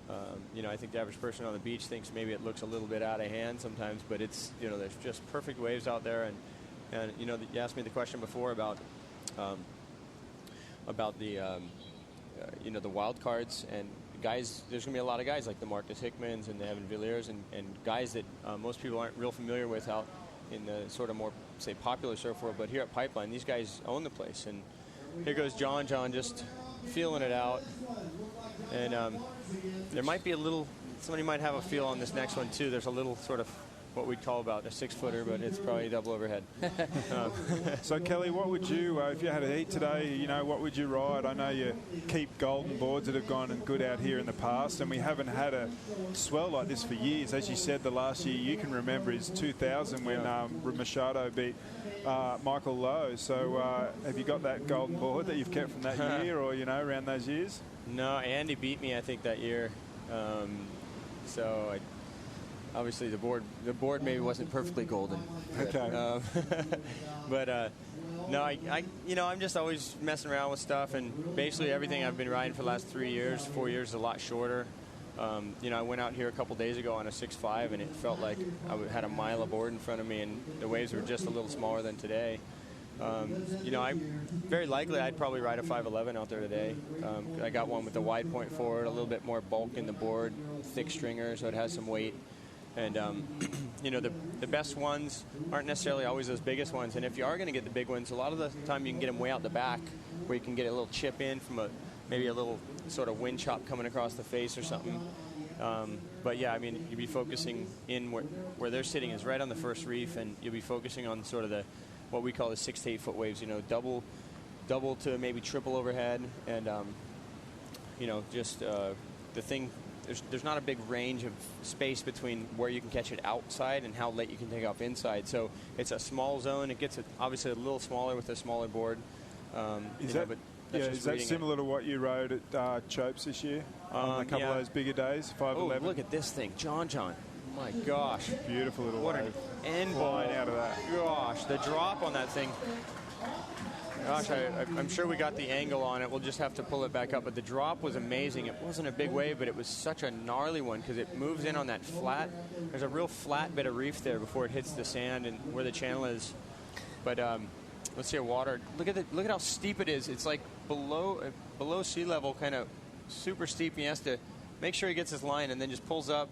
I think the average person on the beach thinks maybe it looks a little bit out of hand sometimes, but it's there's just perfect waves out there, and you asked me the question before about the the wild cards and guys. There's going to be a lot of guys like the Marcus Hickmans and the Evan Villiers and guys that most people aren't real familiar with out in the sort of more, say, popular surf world. But here at Pipeline, these guys own the place. And here goes John just feeling it out. And there might be somebody might have a feel on this next one too. There's a little sort of what we'd call about a 6-footer, but it's probably double overhead. So, Kelly, what would you, if you had a heat today, what would you ride? I know you keep golden boards that have gone and good out here in the past, and we haven't had a swell like this for years. As you said, the last year you can remember is 2000 when Machado beat Michael Lowe. So, have you got that golden board that you've kept from that year or, around those years? No, Andy beat me, I think, that year. Obviously, the board maybe wasn't perfectly golden. Okay. No, I'm just always messing around with stuff, and basically everything I've been riding for the last 4 years is a lot shorter. I went out here a couple days ago on a 6.5, and it felt like I had a mile of board in front of me, and the waves were just a little smaller than today. Very likely I'd probably ride a 5.11 out there today. I got one with a wide point forward, a little bit more bulk in the board, thick stringer, so it has some weight. And, the best ones aren't necessarily always those biggest ones. And if you are going to get the big ones, a lot of the time you can get them way out the back where you can get a little chip in from maybe a little sort of wind chop coming across the face or something. But, yeah, you'd be focusing in where they're sitting is right on the first reef, and you'll be focusing on sort of what we call the 6 to 8 foot waves, double to maybe triple overhead. And, the thing... There's not a big range of space between where you can catch it outside and how late you can take off inside. So it's a small zone. It gets obviously a little smaller with a smaller board. Is that similar to what you rode at Chopes this year on a couple of those bigger days, 5.11? Oh, look at this thing. John. My gosh. Beautiful little What wave. an end ball out of that. Gosh, the drop on that thing. Gosh, I'm sure we got the angle on it. We'll just have to pull it back up. But the drop was amazing. It wasn't a big wave, but it was such a gnarly one because it moves in on that flat. There's a real flat bit of reef there before it hits the sand and where the channel is. But let's see, water. Look at how steep it is. It's like below sea level, kind of super steep. And he has to make sure he gets his line and then just pulls up.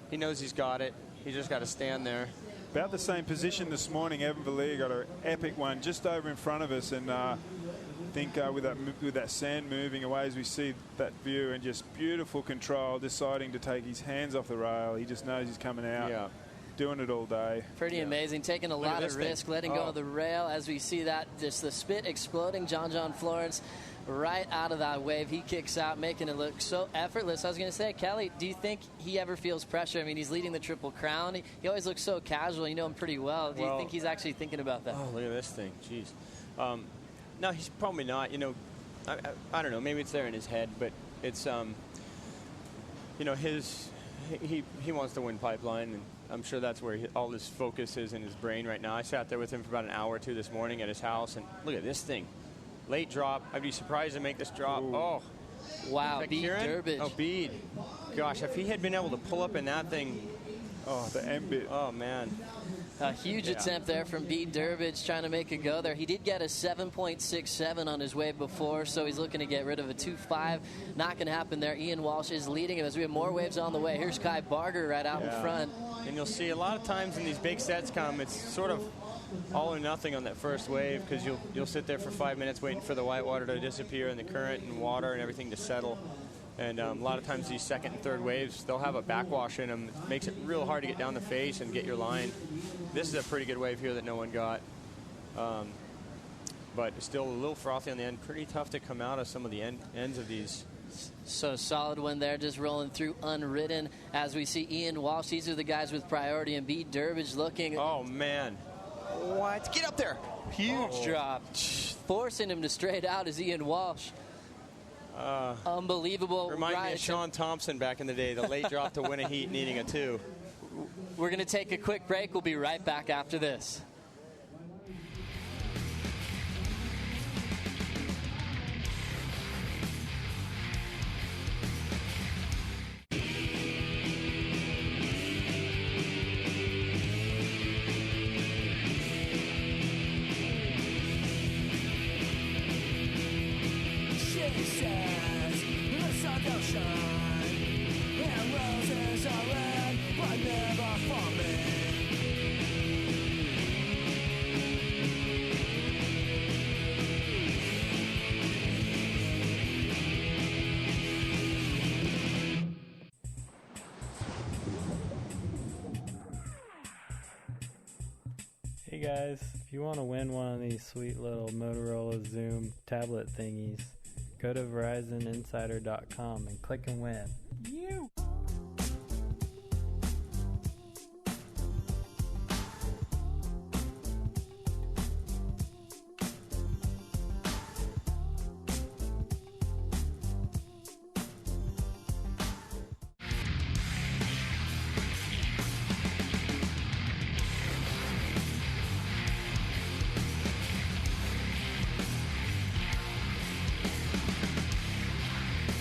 He knows he's got it. He just got to stand there. About the same position this morning. Evan Villiers got an epic one just over in front of us, and I think with that sand moving away as we see that view, and just beautiful control, deciding to take his hands off the rail. He just knows he's coming out. Yeah. Doing it all day. Pretty amazing, taking a lot of risk, letting go of the rail as we see that, just the spit exploding. John Florence right out of that wave. He kicks out, making it look so effortless. I was going to say, Kelly, do you think he ever feels pressure? I mean, he's leading the Triple Crown. He always looks so casual. You know him pretty well. Do you think he's actually thinking about that? Oh, look at this thing. Jeez. No, he's probably not. You know, I don't know. Maybe it's there in his head, but it's, you know, he wants to win Pipeline, and I'm sure that's where all his focus is in his brain right now. I sat there with him for about an hour or two this morning at his house, and look at this thing. Late drop. I'd be surprised to make this drop. Ooh. Oh. Wow, Bede Durbidge. Oh, Bede. Gosh, if he had been able to pull up in that thing. Oh, the end bit. Oh, man. A huge attempt there from Bede Durbidge trying to make a go there. He did get a 7.67 on his wave before, so he's looking to get rid of a 2.5. Not going to happen there. Ian Walsh is leading him as we have more waves on the way. Here's Kai Barger right out in front. And you'll see a lot of times when these big sets come, it's sort of all or nothing on that first wave because you'll sit there for 5 minutes waiting for the white water to disappear and the current and water and everything to settle. And a lot of times these second and third waves, they'll have a backwash in them. It makes it real hard to get down the face and get your line. This is a pretty good wave here that no one got. But still a little frothy on the end. Pretty tough to come out of some of the ends of these. So solid one there, just rolling through unridden. As we see Ian Walsh, these are the guys with priority, and Bede Durbidge looking. Oh, man. What? Get up there. Huge drop. Forcing him to straight out is Ian Walsh. Unbelievable. Remind me of Sean Thompson back in the day, the late drop to win a heat needing a 2. We're going to take a quick break. We'll be right back after this. Hey guys, if you want to win one of these sweet little Motorola Zoom tablet thingies, go to VerizonInsider.com and click and win.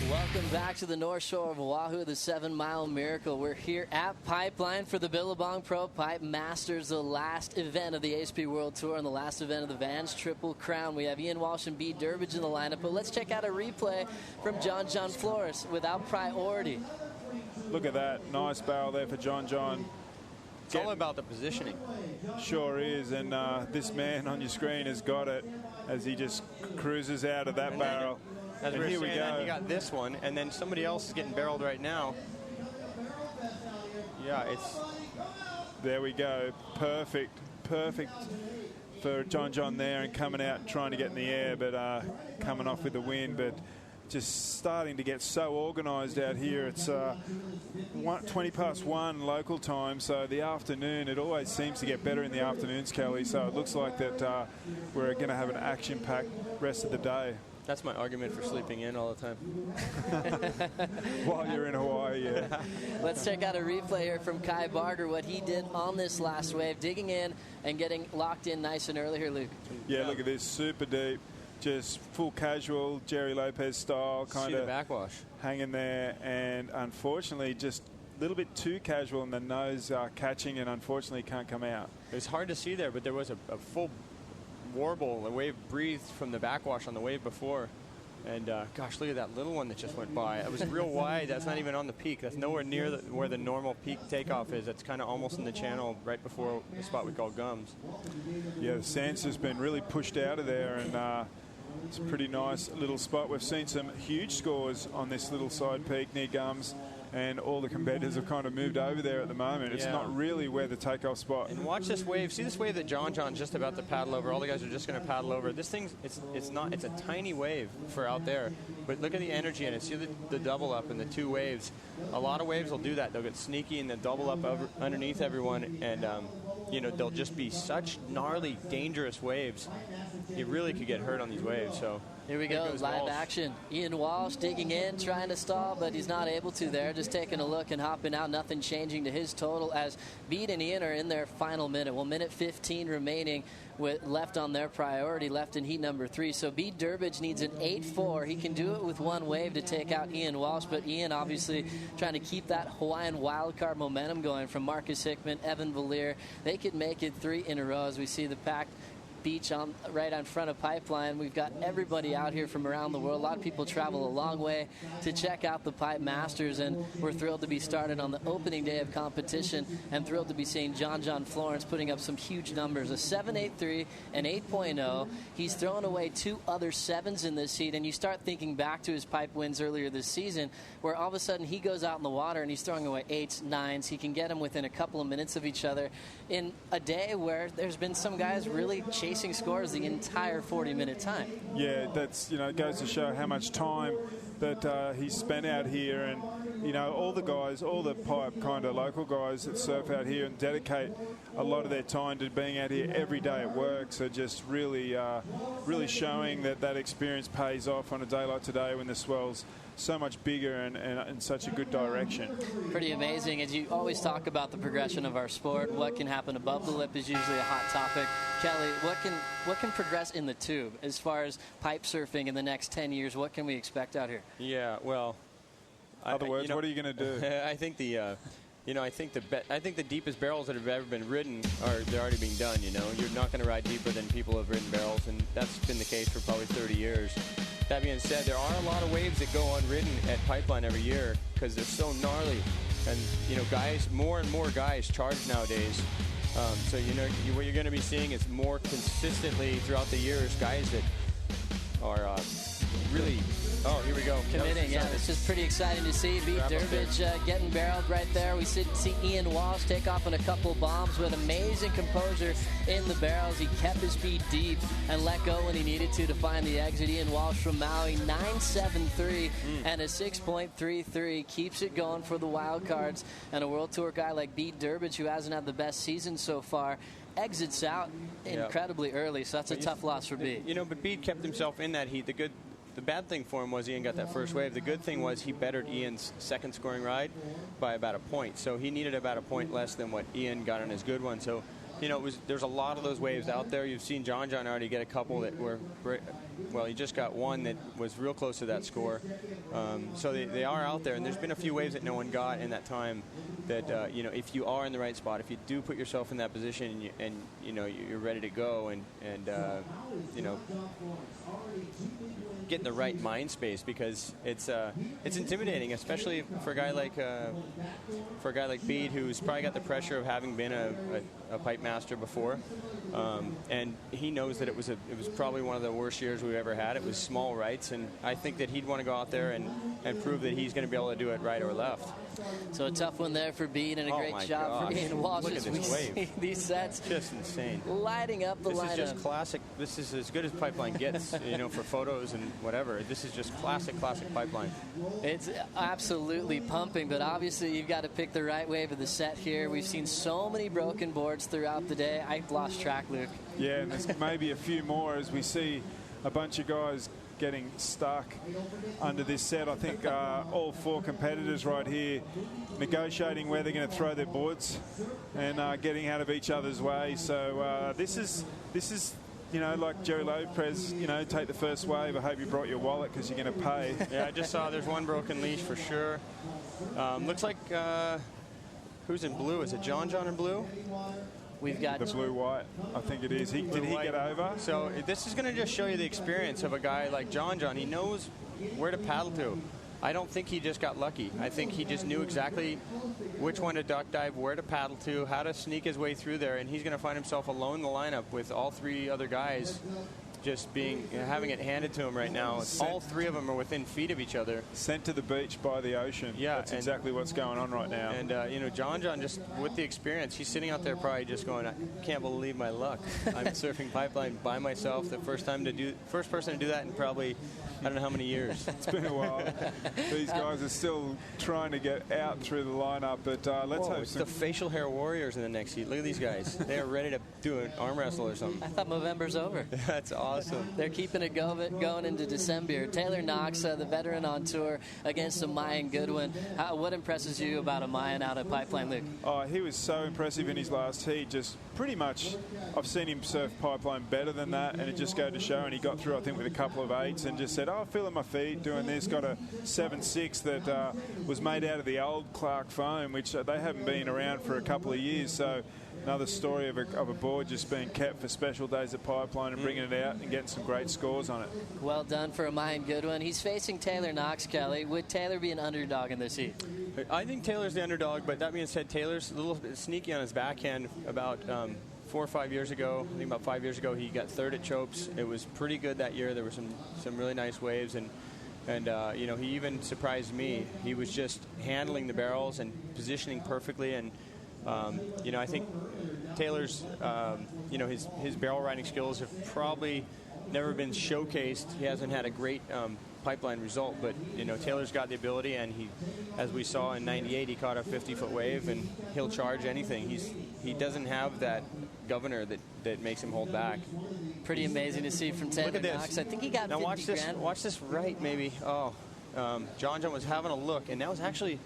Welcome back to the North Shore of Oahu, the 7 Mile Miracle. We're here at Pipeline for the Billabong Pro Pipe Masters, the last event of the ASP World Tour and the last event of the Vans Triple Crown. We have Ian Walsh and Bede Durbidge in the lineup, but let's check out a replay from John Flores without priority. Look at that. Nice barrel there for John. It's all about the positioning. Sure is, and this man on your screen has got it as he just cruises out of that barrel. As and we were here we saying go. that, you got this one, and then somebody else is getting barreled right now. Yeah, it's... There we go. Perfect for John there, and coming out and trying to get in the air, but coming off with the win. But just starting to get so organised out here. It's 20 past 1 local time, so the afternoon, it always seems to get better in the afternoons, Kelly. So it looks like that we're going to have an action-packed rest of the day. That's my argument for sleeping in all the time. While you're in Hawaii, yeah. Let's check out a replay here from Kai Barger, what he did on this last wave, digging in and getting locked in nice and early here, Luke. Yeah, look at this, super deep, just full casual, Jerry Lopez style, kind of backwash hanging there, and unfortunately just a little bit too casual, and the nose catching, and unfortunately can't come out. It was hard to see there, but there was a full warble, a wave breathed from the backwash on the wave before. And gosh, look at that little one that just went by. It was real wide. That's not even on the peak. That's nowhere near where the normal peak takeoff is. That's kind of almost in the channel right before the spot we call Gums. Yeah, the sand's just been really pushed out of there, and it's a pretty nice little spot. We've seen some huge scores on this little side peak near Gums, and all the competitors have kind of moved over there at the moment. It's not really where the takeoff spot. And watch this wave. See this wave that John's just about to paddle over. All the guys are just going to paddle over. This thing, it's a tiny wave for out there. But look at the energy in it. See the double up and the two waves. A lot of waves will do that. They'll get sneaky and they'll double up underneath everyone, and they'll just be such gnarly, dangerous waves. You really could get hurt on these waves. So here we go, live action. Ian Walsh digging in, trying to stall, but he's not able to there. Just taking a look and hopping out. Nothing changing to his total as Bede and Ian are in their final minute. Well, minute 15 remaining with left on their priority, left in heat number 3. So Bede Durbridge needs an 8-4. He can do it with one wave to take out Ian Walsh, but Ian obviously trying to keep that Hawaiian wildcard momentum going from Marcus Hickman, Evan Valier. They could make it 3 in a row as we see the packed beach right on front of Pipeline. We've got everybody out here from around the world. A lot of people travel a long way to check out the Pipe Masters, and we're thrilled to be started on the opening day of competition and thrilled to be seeing John Florence putting up some huge numbers, a 7.83 and 8.0. He's thrown away 2 other 7s in this heat, and you start thinking back to his pipe wins earlier this season where all of a sudden he goes out in the water and he's throwing away 8s, 9s. He can get them within a couple of minutes of each other in a day where there's been some guys really chasing scores the entire 40-minute time. Yeah, that's, it goes to show how much time that he's spent out here, and all the guys, all the pipe kind of local guys that surf out here and dedicate a lot of their time to being out here every day at work. So just really showing that experience pays off on a day like today when the swell's so much bigger and in such a good direction. Pretty amazing. As you always talk about the progression of our sport, what can happen above the lip is usually a hot topic. Kelly, what can progress in the tube as far as pipe surfing in the next 10 years? What can we expect out here? Yeah, well, in other words, what are you going to do? I think I think the deepest barrels that have ever been ridden they're already being done. You're not going to ride deeper than people have ridden barrels, and that's been the case for probably 30 years. That being said, there are a lot of waves that go unridden at Pipeline every year because they're so gnarly, and more and more guys charge nowadays. So what you're going to be seeing is more consistently throughout the years guys that are really. Oh, here we go. Committing, yeah. This is pretty exciting to see. Bede Durbridge getting barreled right there. We see Ian Walsh take off on a couple bombs with amazing composure in the barrels. He kept his speed deep and let go when he needed to find the exit. Ian Walsh from Maui, 9.73 and a 6.33. Keeps it going for the wild cards. And a World Tour guy like Bede Durbridge, who hasn't had the best season so far, exits out incredibly early. So that's a tough loss for Bede. But Bede kept himself in that heat. The bad thing for him was Ian got that first wave. The good thing was he bettered Ian's second scoring ride by about a point. So he needed about a point less than what Ian got on his good one. So, there's a lot of those waves out there. You've seen John already get a couple that were, he just got one that was real close to that score. So they are out there, and there's been a few waves that no one got in that time that, if you are in the right spot, if you do put yourself in that position and you're ready to go and get in the right mind space, because it's intimidating, especially for a guy like Bede, who's probably got the pressure of having been a pipe master before, and he knows that it was probably one of the worst years we've ever had. It was small rights, and I think that he'd want to go out there and prove that he's going to be able to do it right or left. So a tough one there for Bede, and a great job for Ian Walsh. Look at this wave. These sets just insane, lighting up the lineup. This is just classic. This is as good as Pipeline gets, for photos and whatever. This is just classic Pipeline. It's absolutely pumping, but obviously you've got to pick the right wave of the set here. We've seen so many broken boards throughout the day. I've lost track, Luke. Yeah, and there's maybe a few more as we see a bunch of guys getting stuck under this set. I think all 4 competitors right here negotiating where they're going to throw their boards and getting out of each other's way. So this is like Jerry Lopez, take the first wave. I hope you brought your wallet because you're going to pay. Yeah, I just saw there's one broken leash for sure. Looks like, who's in blue? Is it John in blue? We've got the blue-white, I think it is. Did he get over? So this is going to just show you the experience of a guy like John. He knows where to paddle to. I don't think he just got lucky. I think he just knew exactly which one to duck dive, where to paddle to, how to sneak his way through there, and he's going to find himself alone in the lineup with all 3 other guys just having it handed to him right now. All 3 of them are within feet of each other. Sent to the beach by the ocean. Yeah, that's exactly what's going on right now. And John, just with the experience, he's sitting out there probably just going, I can't believe my luck. I'm surfing pipeline by myself. The first person to do that in probably, I don't know how many years. It's been a while. These guys are still trying to get out through the lineup, but let's hope it's the facial hair warriors in the next heat. Look at these guys. They are ready to do an arm wrestle or something. I thought November's over. That's awesome. They're keeping it going into December. Taylor Knox, the veteran on tour, against a Mayan Goodwin. What impresses you about a Mayan out at Pipeline, Luke? Oh, he was so impressive in his last heat. Just pretty much, I've seen him surf Pipeline better than that, and it just goes to show. And he got through, I think, with a couple of 8s and just said, feeling my feet, doing this. Got a 7.6 that was made out of the old Clark foam, which they haven't been around for a couple of years. So another story of a board just being kept for special days at Pipeline and bringing it out and getting some great scores on it. Well done for a Mayan Goodwin. He's facing Taylor Knox, Kelly. Would Taylor be an underdog in this heat? I think Taylor's the underdog, but that being said, Taylor's a little bit sneaky on his backhand. About 4 or 5 years ago, I think about 5 years ago, he got 3rd at Chopes. It was pretty good that year. There were some really nice waves, and he even surprised me. He was just handling the barrels and positioning perfectly, and I think Taylor's his barrel riding skills have probably never been showcased. He hasn't had a great Pipeline result, but Taylor's got the ability, and he, as we saw in '98, he caught a 50-foot wave, and he'll charge anything. He doesn't have that governor that makes him hold back. Pretty amazing to see from Taylor Look at this. Knox. I think he got now 50 watch this. grand. Watch this right, maybe. John was having a look, and that was actually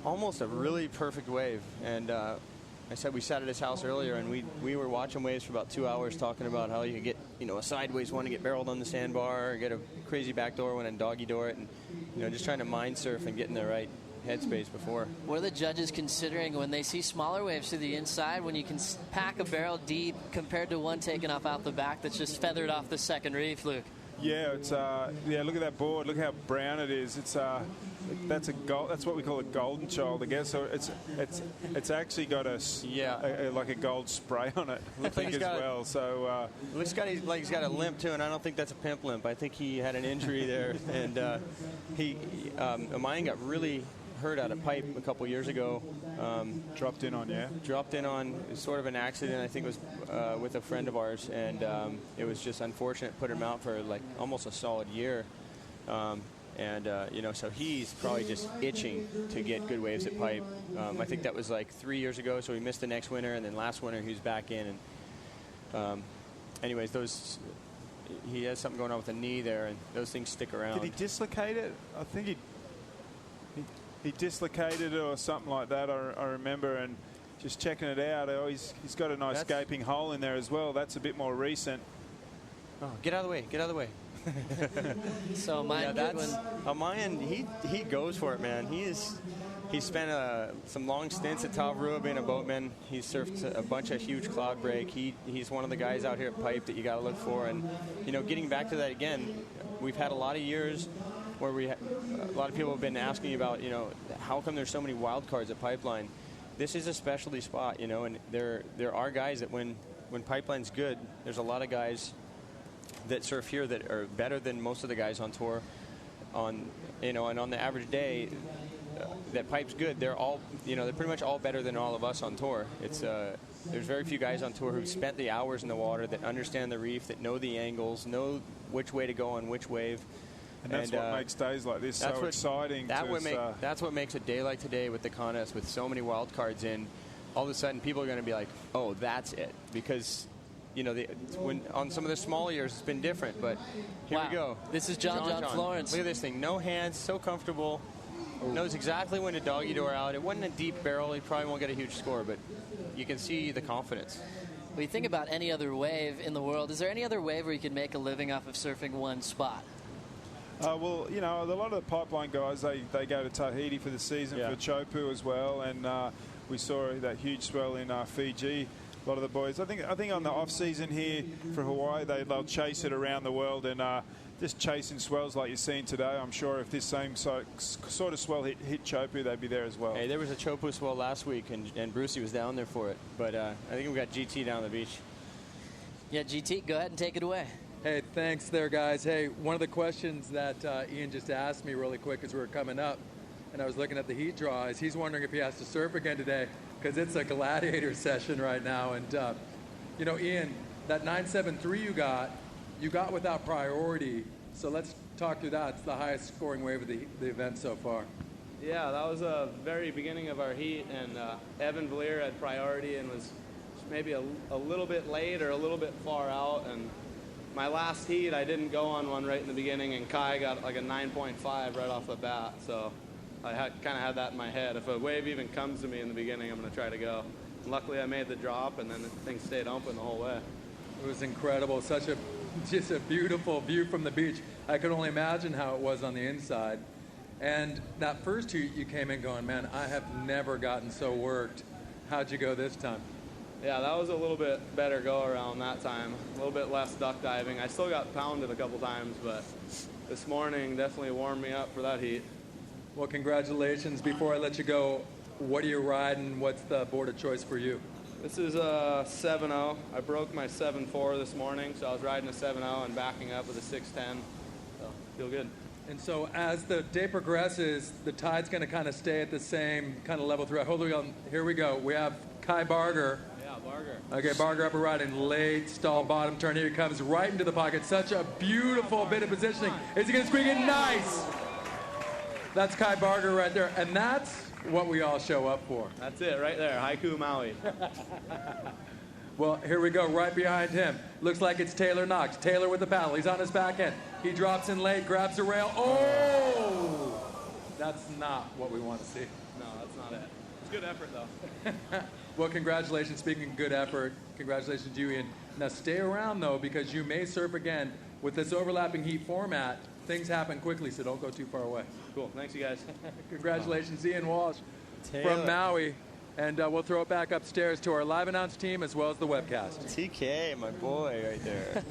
almost a really perfect wave. And I said we sat at his house earlier, and we were watching waves for about 2 hours, talking about how you could get a sideways one to get barreled on the sandbar, or get a crazy backdoor one and doggy door it, and just trying to mind surf and get in the right headspace before. What are the judges considering when they see smaller waves to the inside, when you can pack a barrel deep compared to one taken off out the back that's just feathered off the second reef, Luke? Yeah, it's look at that board. Look how brown it is. It's that's what we call a golden child, I guess. So it's actually got like a gold spray on it. Looks like as well. So looks like he's got a limp too, and I don't think that's a pimp limp. I think he had an injury there, and Mayan got really hurt out of pipe a couple years ago. Dropped in on sort of an accident. I think it was with a friend of ours, and it was just unfortunate. Put him out for like almost a solid year, so he's probably just itching to get good waves at pipe. I think that was like 3 years ago, so he missed the next winter, and then last winter he was back in. And he has something going on with the knee there, and those things stick around. Did he dislocate it? I think he dislocated it or something like that, I remember, and just checking it out. He's got a nice gaping hole in there as well. That's a bit more recent. Oh, get out of the way. So Mayan Goodwin. Mayan, he goes for it, man. He's spent some long stints at Tavarua being a boatman. He's surfed a bunch of huge cloud break. He's one of the guys out here at pipe that you got to look for. And, getting back to that again, we've had a lot of years where a lot of people have been asking about, how come there's so many wild cards at Pipeline? This is a specialty spot, and there are guys that when Pipeline's good, there's a lot of guys that surf here that are better than most of the guys on tour. And on the average day, that pipe's good. They're all, they're pretty much all better than all of us on tour. It's there's very few guys on tour who've spent the hours in the water, that understand the reef, that know the angles, know which way to go on which wave. And that's what makes days like this so exciting. That's what makes a day like today with the contest, with so many wild cards in. All of a sudden, people are going to be like, "Oh, that's it," because when on some of the smaller years it's been different, but here we go. This is John Florence. Look at this thing. No hands, so comfortable. Knows exactly when to doggy door out. It wasn't a deep barrel. He probably won't get a huge score, but you can see the confidence. When you think about any other wave in the world, is there any other wave where you can make a living off of surfing one spot? Well, a lot of the pipeline guys, they go to Tahiti for the season, for Chopu as well, and we saw that huge swell in Fiji. A lot of the boys, I think on the off season here for Hawaii, they'll chase it around the world and just chasing swells like you're seeing today. I'm sure if this same sort of swell hit Chopu, they'd be there as well. Hey, there was a Chopu swell last week, and Brucey was down there for it. But I think we got GT down the beach. Yeah, GT, go ahead and take it away. Hey, thanks there, guys. Hey, one of the questions that Ian just asked me really quick as we were coming up, and I was looking at the heat draw, is he's wondering if he has to surf again today because it's a gladiator session right now. And, Ian, that 973 you got without priority. So let's talk through that. It's the highest scoring wave of the event so far. Yeah, that was a very beginning of our heat, and Evan Valier had priority and was maybe a little bit late or a little bit far out. And my last heat, I didn't go on one right in the beginning, and Kai got like a 9.5 right off the bat. So I kind of had that in my head. If a wave even comes to me in the beginning, I'm going to try to go. And luckily, I made the drop, and then the thing stayed open the whole way. It was incredible. Just a beautiful view from the beach. I could only imagine how it was on the inside. And that first heat, you came in going, man, I have never gotten so worked. How'd you go this time? Yeah, that was a little bit better go around that time. A little bit less duck diving. I still got pounded a couple times, but this morning definitely warmed me up for that heat. Well, congratulations. Before I let you go, what are you riding? What's the board of choice for you? This is a 7.0. I broke my 7.4 this morning, so I was riding a 7.0 and backing up with a 6.10. So, feel good. And so as the day progresses, the tide's going to kind of stay at the same kind of level throughout. Hold on. Here we go. We have Kai Barger. Yeah, Barger. Okay, Barger upper riding, late stall bottom turn. Here he comes right into the pocket. Such a beautiful bit of positioning. Is he going to squeak it? Nice! That's Kai Barger right there. And that's what we all show up for. That's it right there. Haiku Maui. Well, here we go, right behind him. Looks like it's Taylor Knox. Taylor with the paddle. He's on his back end. He drops in late, grabs the rail. Oh! That's not what we want to see. No, that's not it. It's good effort, though. Well, congratulations. Speaking of good effort, congratulations to you, Ian. Now, stay around, though, because you may surf again. With this overlapping heat format, things happen quickly, so don't go too far away. Cool. Thanks, you guys. Congratulations, Ian Walsh from Maui. And we'll throw it back upstairs to our live announce team as well as the webcast. TK, my boy, right there.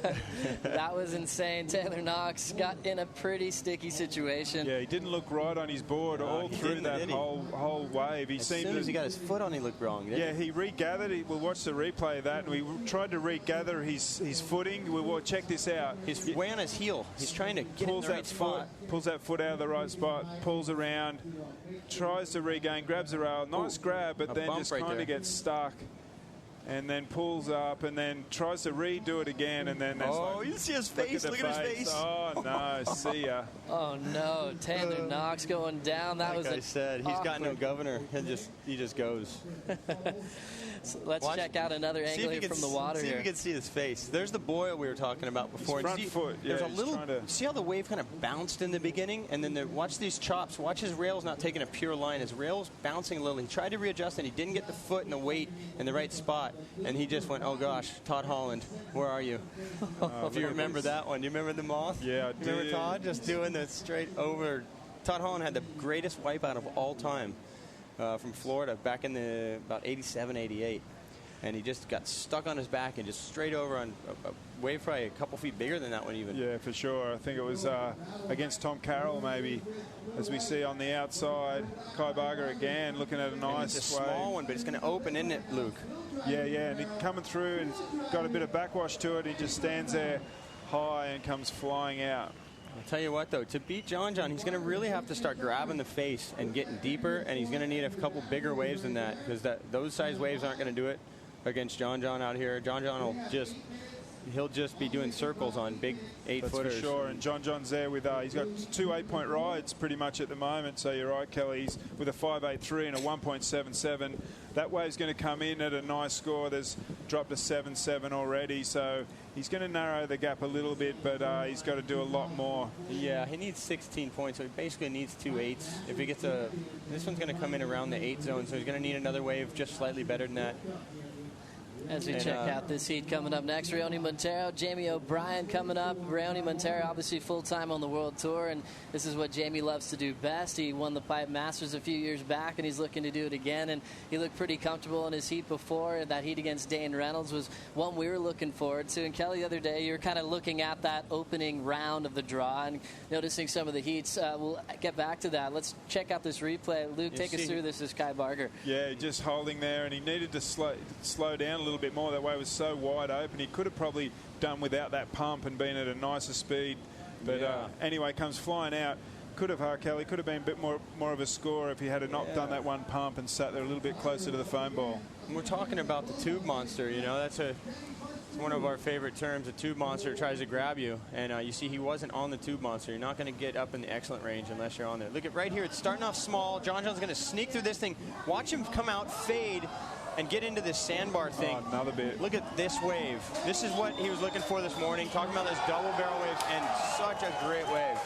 That was insane. Taylor Knox got in a pretty sticky situation. Yeah, he didn't look right on his board all through that whole wave. As soon as he got his foot on, he looked wrong. Yeah, he regathered. We'll watch the replay of that. And we tried to regather his footing. We'll check this out. He's way on his heel. He's trying to get in the right spot. Pulls that foot out of the right spot, pulls around, tries to regain, grabs the rail. Nice grab, but then just kind of gets stuck and then pulls up and then tries to redo it again. And then you see his face. Look at his face. Oh, no. See ya. Oh, no. Taylor Knox going down. That was like I said, he's got no governor. He just goes. So let's check out another angle here from the water here. See if you can see his face. There's the boil we were talking about before. His front foot. There's a little. See how the wave kind of bounced in the beginning, and then watch these chops. Watch his rails not taking a pure line. His rails bouncing a little. He tried to readjust, and he didn't get the foot and the weight in the right spot, and he just went, "Oh gosh, Todd Holland, where are you?" If you remember that one, do you remember the moth? Yeah, I did. Remember Todd just doing the straight over? Todd Holland had the greatest wipeout of all time from Florida back in about 87, 88. And he just got stuck on his back and just straight over on a wave probably a couple feet bigger than that one even. Yeah, for sure. I think it was against Tom Carroll maybe, as we see on the outside. Kai Barger again looking at a nice it's a small one, but it's going to open, isn't it, Luke? Yeah, and he coming through and got a bit of backwash to it. He just stands there high and comes flying out. I'll tell you what, though, to beat John, he's going to really have to start grabbing the face and getting deeper, and he's going to need a couple bigger waves than that because those size waves aren't going to do it against John out here. John will just he'll just be doing circles on big 8-footers. That's for sure. And John's there with he's got 2 8-point rides pretty much at the moment. So you're right, Kelly. He's with a 5.83 and a 1.77. That wave's going to come in at a nice score. There's dropped to 7.7 already. So he's going to narrow the gap a little bit, but he's got to do a lot more. Yeah, he needs 16 points, so he basically needs 2 8s. If he gets this one's going to come in around the 8 zone, so he's going to need another wave just slightly better than that. As we check out this heat coming up next, Reone Montero, Jamie O'Brien coming up. Reone Montero obviously full-time on the World Tour, and this is what Jamie loves to do best. He won the Pipe Masters a few years back, and he's looking to do it again, and he looked pretty comfortable in his heat before. That heat against Dane Reynolds was one we were looking forward to. And Kelly, the other day, you were kind of looking at that opening round of the draw and noticing some of the heats. We'll get back to that. Let's check out this replay. Luke, take us through this as Kai Barger. Yeah, just holding there, and he needed to slow down a little bit more. That way was so wide open. He could have probably done without that pump and been at a nicer speed. But anyway, comes flying out. Could have, Kelly, could have been a bit more of a score if he had not done that one pump and sat there a little bit closer to the foam ball. And we're talking about the tube monster. You know, it's one of our favorite terms. A tube monster tries to grab you, and you see he wasn't on the tube monster. You're not going to get up in the excellent range unless you're on there. Look at right here. It's starting off small. John's going to sneak through this thing. Watch him come out, fade, and get into this sandbar thing. Oh, another bit. Look at this wave. This is what he was looking for this morning, talking about those double barrel waves, and such a great wave.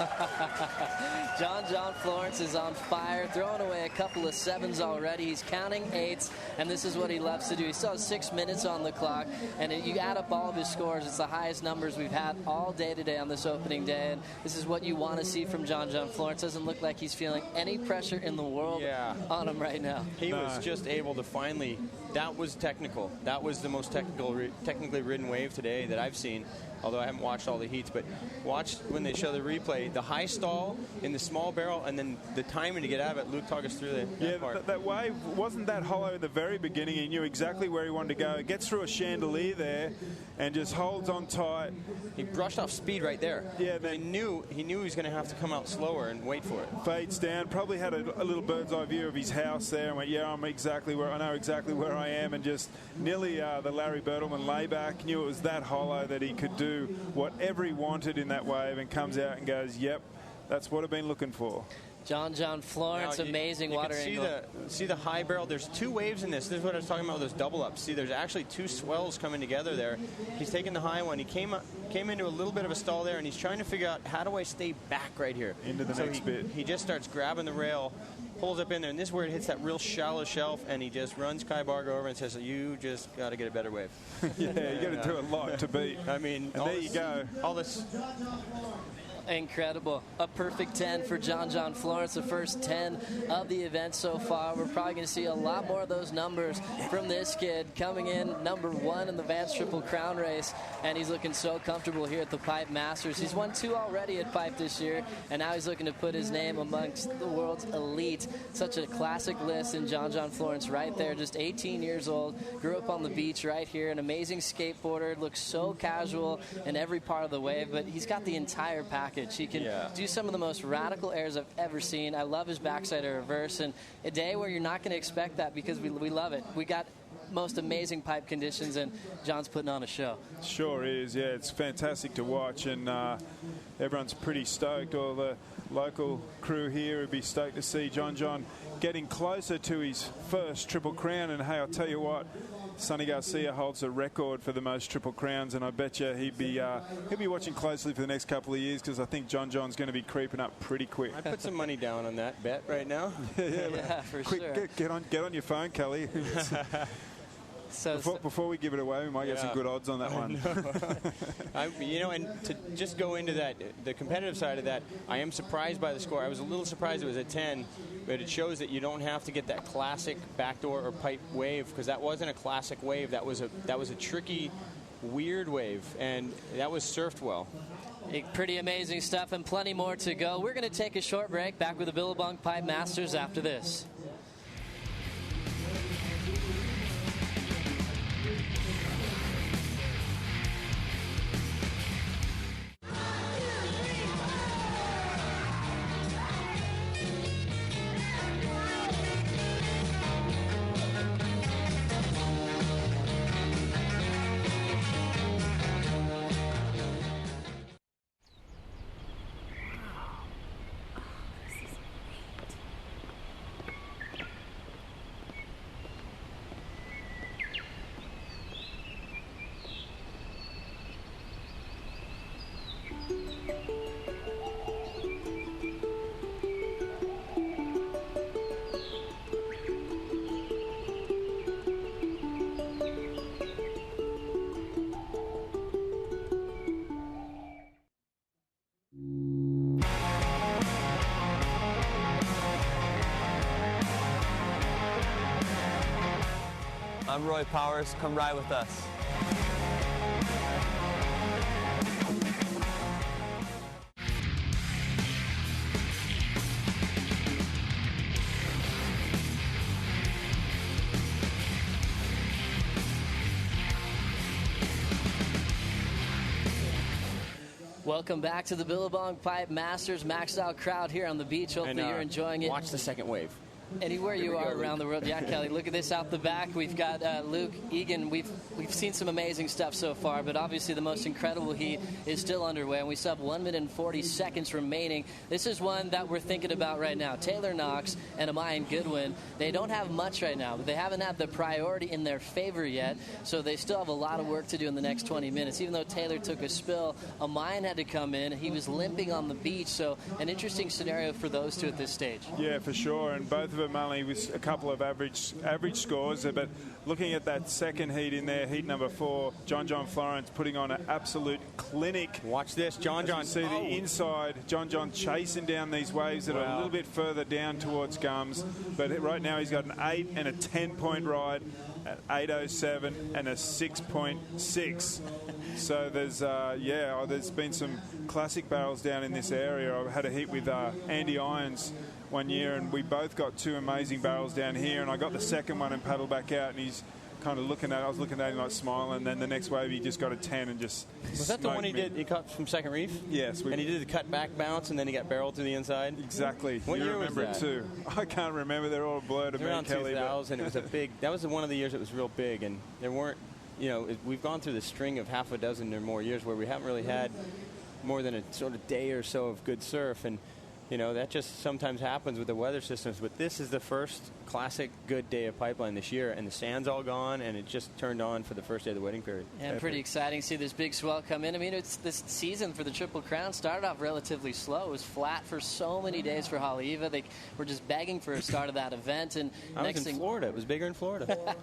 John Florence is on fire, throwing away a couple of 7s already. He's counting 8s, and this is what he loves to do. He still has 6 minutes on the clock, and you add up all of his scores, it's the highest numbers we've had all day today on this opening day, and this is what you want to see from John Florence. Doesn't look like he's feeling any pressure in the world on him right now. He was just able to finally... That was technical. That was the most technically ridden wave today that I've seen, although I haven't watched all the heats. But watch when they show the replay, the high stall in the small barrel, and then the timing to get out of it. Luke, talk us through that part. That wave wasn't that hollow at the very beginning. He knew exactly where he wanted to go. He gets through a chandelier there and just holds on tight. He brushed off speed right there. Yeah, he knew he was going to have to come out slower and wait for it. Fades down. Probably had a little bird's eye view of his house there and went, yeah, I know exactly where I am, and just nearly the Larry Bertelsmann layback. Knew it was that hollow that he could do whatever he wanted in that wave, and comes out and goes, yep, that's what I've been looking for. John Florence, amazing water angle. See the high barrel. There's 2 waves in this. This is what I was talking about with those double ups. See, there's actually 2 swells coming together there. He's taking the high one. He came into a little bit of a stall there, and he's trying to figure out, how do I stay back right here? Into the next bit. He just starts grabbing the rail, pulls up in there, and this is where it hits that real shallow shelf, and he just runs Kai Barger over and says, you just got to get a better wave. Yeah, you got to do a lot to beat. I mean, and there you go. All this... Incredible. A perfect 10 for John Florence, the first 10 of the event so far. We're probably going to see a lot more of those numbers from this kid, coming in #1 in the Vance Triple Crown race, and he's looking so comfortable here at the Pipe Masters. He's won 2 already at Pipe this year, and now he's looking to put his name amongst the world's elite. Such a classic list, and John Florence right there, just 18 years old, grew up on the beach right here, an amazing skateboarder, looks so casual in every part of the wave, but he's got the entire package. He can do some of the most radical airs I've ever seen. I love his backside reverse, and a day where you're not going to expect that, because we love it. We got most amazing pipe conditions, and John's putting on a show. Sure is, yeah. It's fantastic to watch, and everyone's pretty stoked. All the local crew here would be stoked to see John getting closer to his first Triple Crown. And hey, I'll tell you what, Sonny Garcia holds a record for the most Triple Crowns, and I bet you he'll be watching closely for the next couple of years, because I think John's going to be creeping up pretty quick. I put some money down on that bet right now. Yeah, for sure. Get on your phone, Kelly. Before we give it away, we might get some good odds on that one. And to just go into that, the competitive side of that, I am surprised by the score. I was a little surprised it was a 10, but it shows that you don't have to get that classic backdoor or pipe wave, because that wasn't a classic wave. That was a tricky, weird wave, and that was surfed well. Pretty amazing stuff, and plenty more to go. We're going to take a short break. Back with the Billabong Pipe Masters after this. I'm Roy Powers. Come ride with us. Welcome back to the Billabong Pipe Masters. Maxed out crowd here on the beach. Hopefully you're enjoying it. Watch the second wave. Anywhere you are around the world. Yeah, Kelly, look at this out the back. We've got Luke, Egan. We've seen some amazing stuff so far, but obviously the most incredible heat is still underway, and we still have 1 minute and 40 seconds remaining. This is one that we're thinking about right now. Taylor Knox and Amayan Goodwin, they don't have much right now, but they haven't had the priority in their favor yet, so they still have a lot of work to do in the next 20 minutes. Even though Taylor took a spill, Amayan had to come in. He was limping on the beach, so an interesting scenario for those two at this stage. Yeah, for sure, and both of them only with a couple of average scores, but looking at that second heat in there, heat number 4, John Florence putting on an absolute clinic. Watch this, John. See the inside, John chasing down these waves that are a little bit further down towards Gums, but right now he's got an 8 and a 10-point ride at 8:07 and a 6.6. So there's been some classic barrels down in this area. I had a heat with Andy Irons one year, and we both got 2 amazing barrels down here, and I got the second one and paddled back out, and he's kind of I was looking at him like smiling, and then the next wave he just got a 10 and just Was that the one he did? He caught from second reef? Yes. And he did the cut back bounce, and then he got barreled to the inside? Exactly. What you year remember was it that? too. I can't remember. They're all blurred to me, Around Kelly. 2000, it was a big, that was one of the years it was real big, and there weren't, we've gone through the string of half a dozen or more years where we haven't really had more than a sort of day or so of good surf, and that just sometimes happens with the weather systems. But this is the first classic good day of pipeline this year, and the sand's all gone, and it just turned on for the first day of the wedding period. And pretty exciting to see this big swell come in. I mean, it's this season for the Triple Crown started off relatively slow. It was flat for so many days for Haleiwa. They were just begging for a start of that event. And I was in Florida. It was bigger in Florida.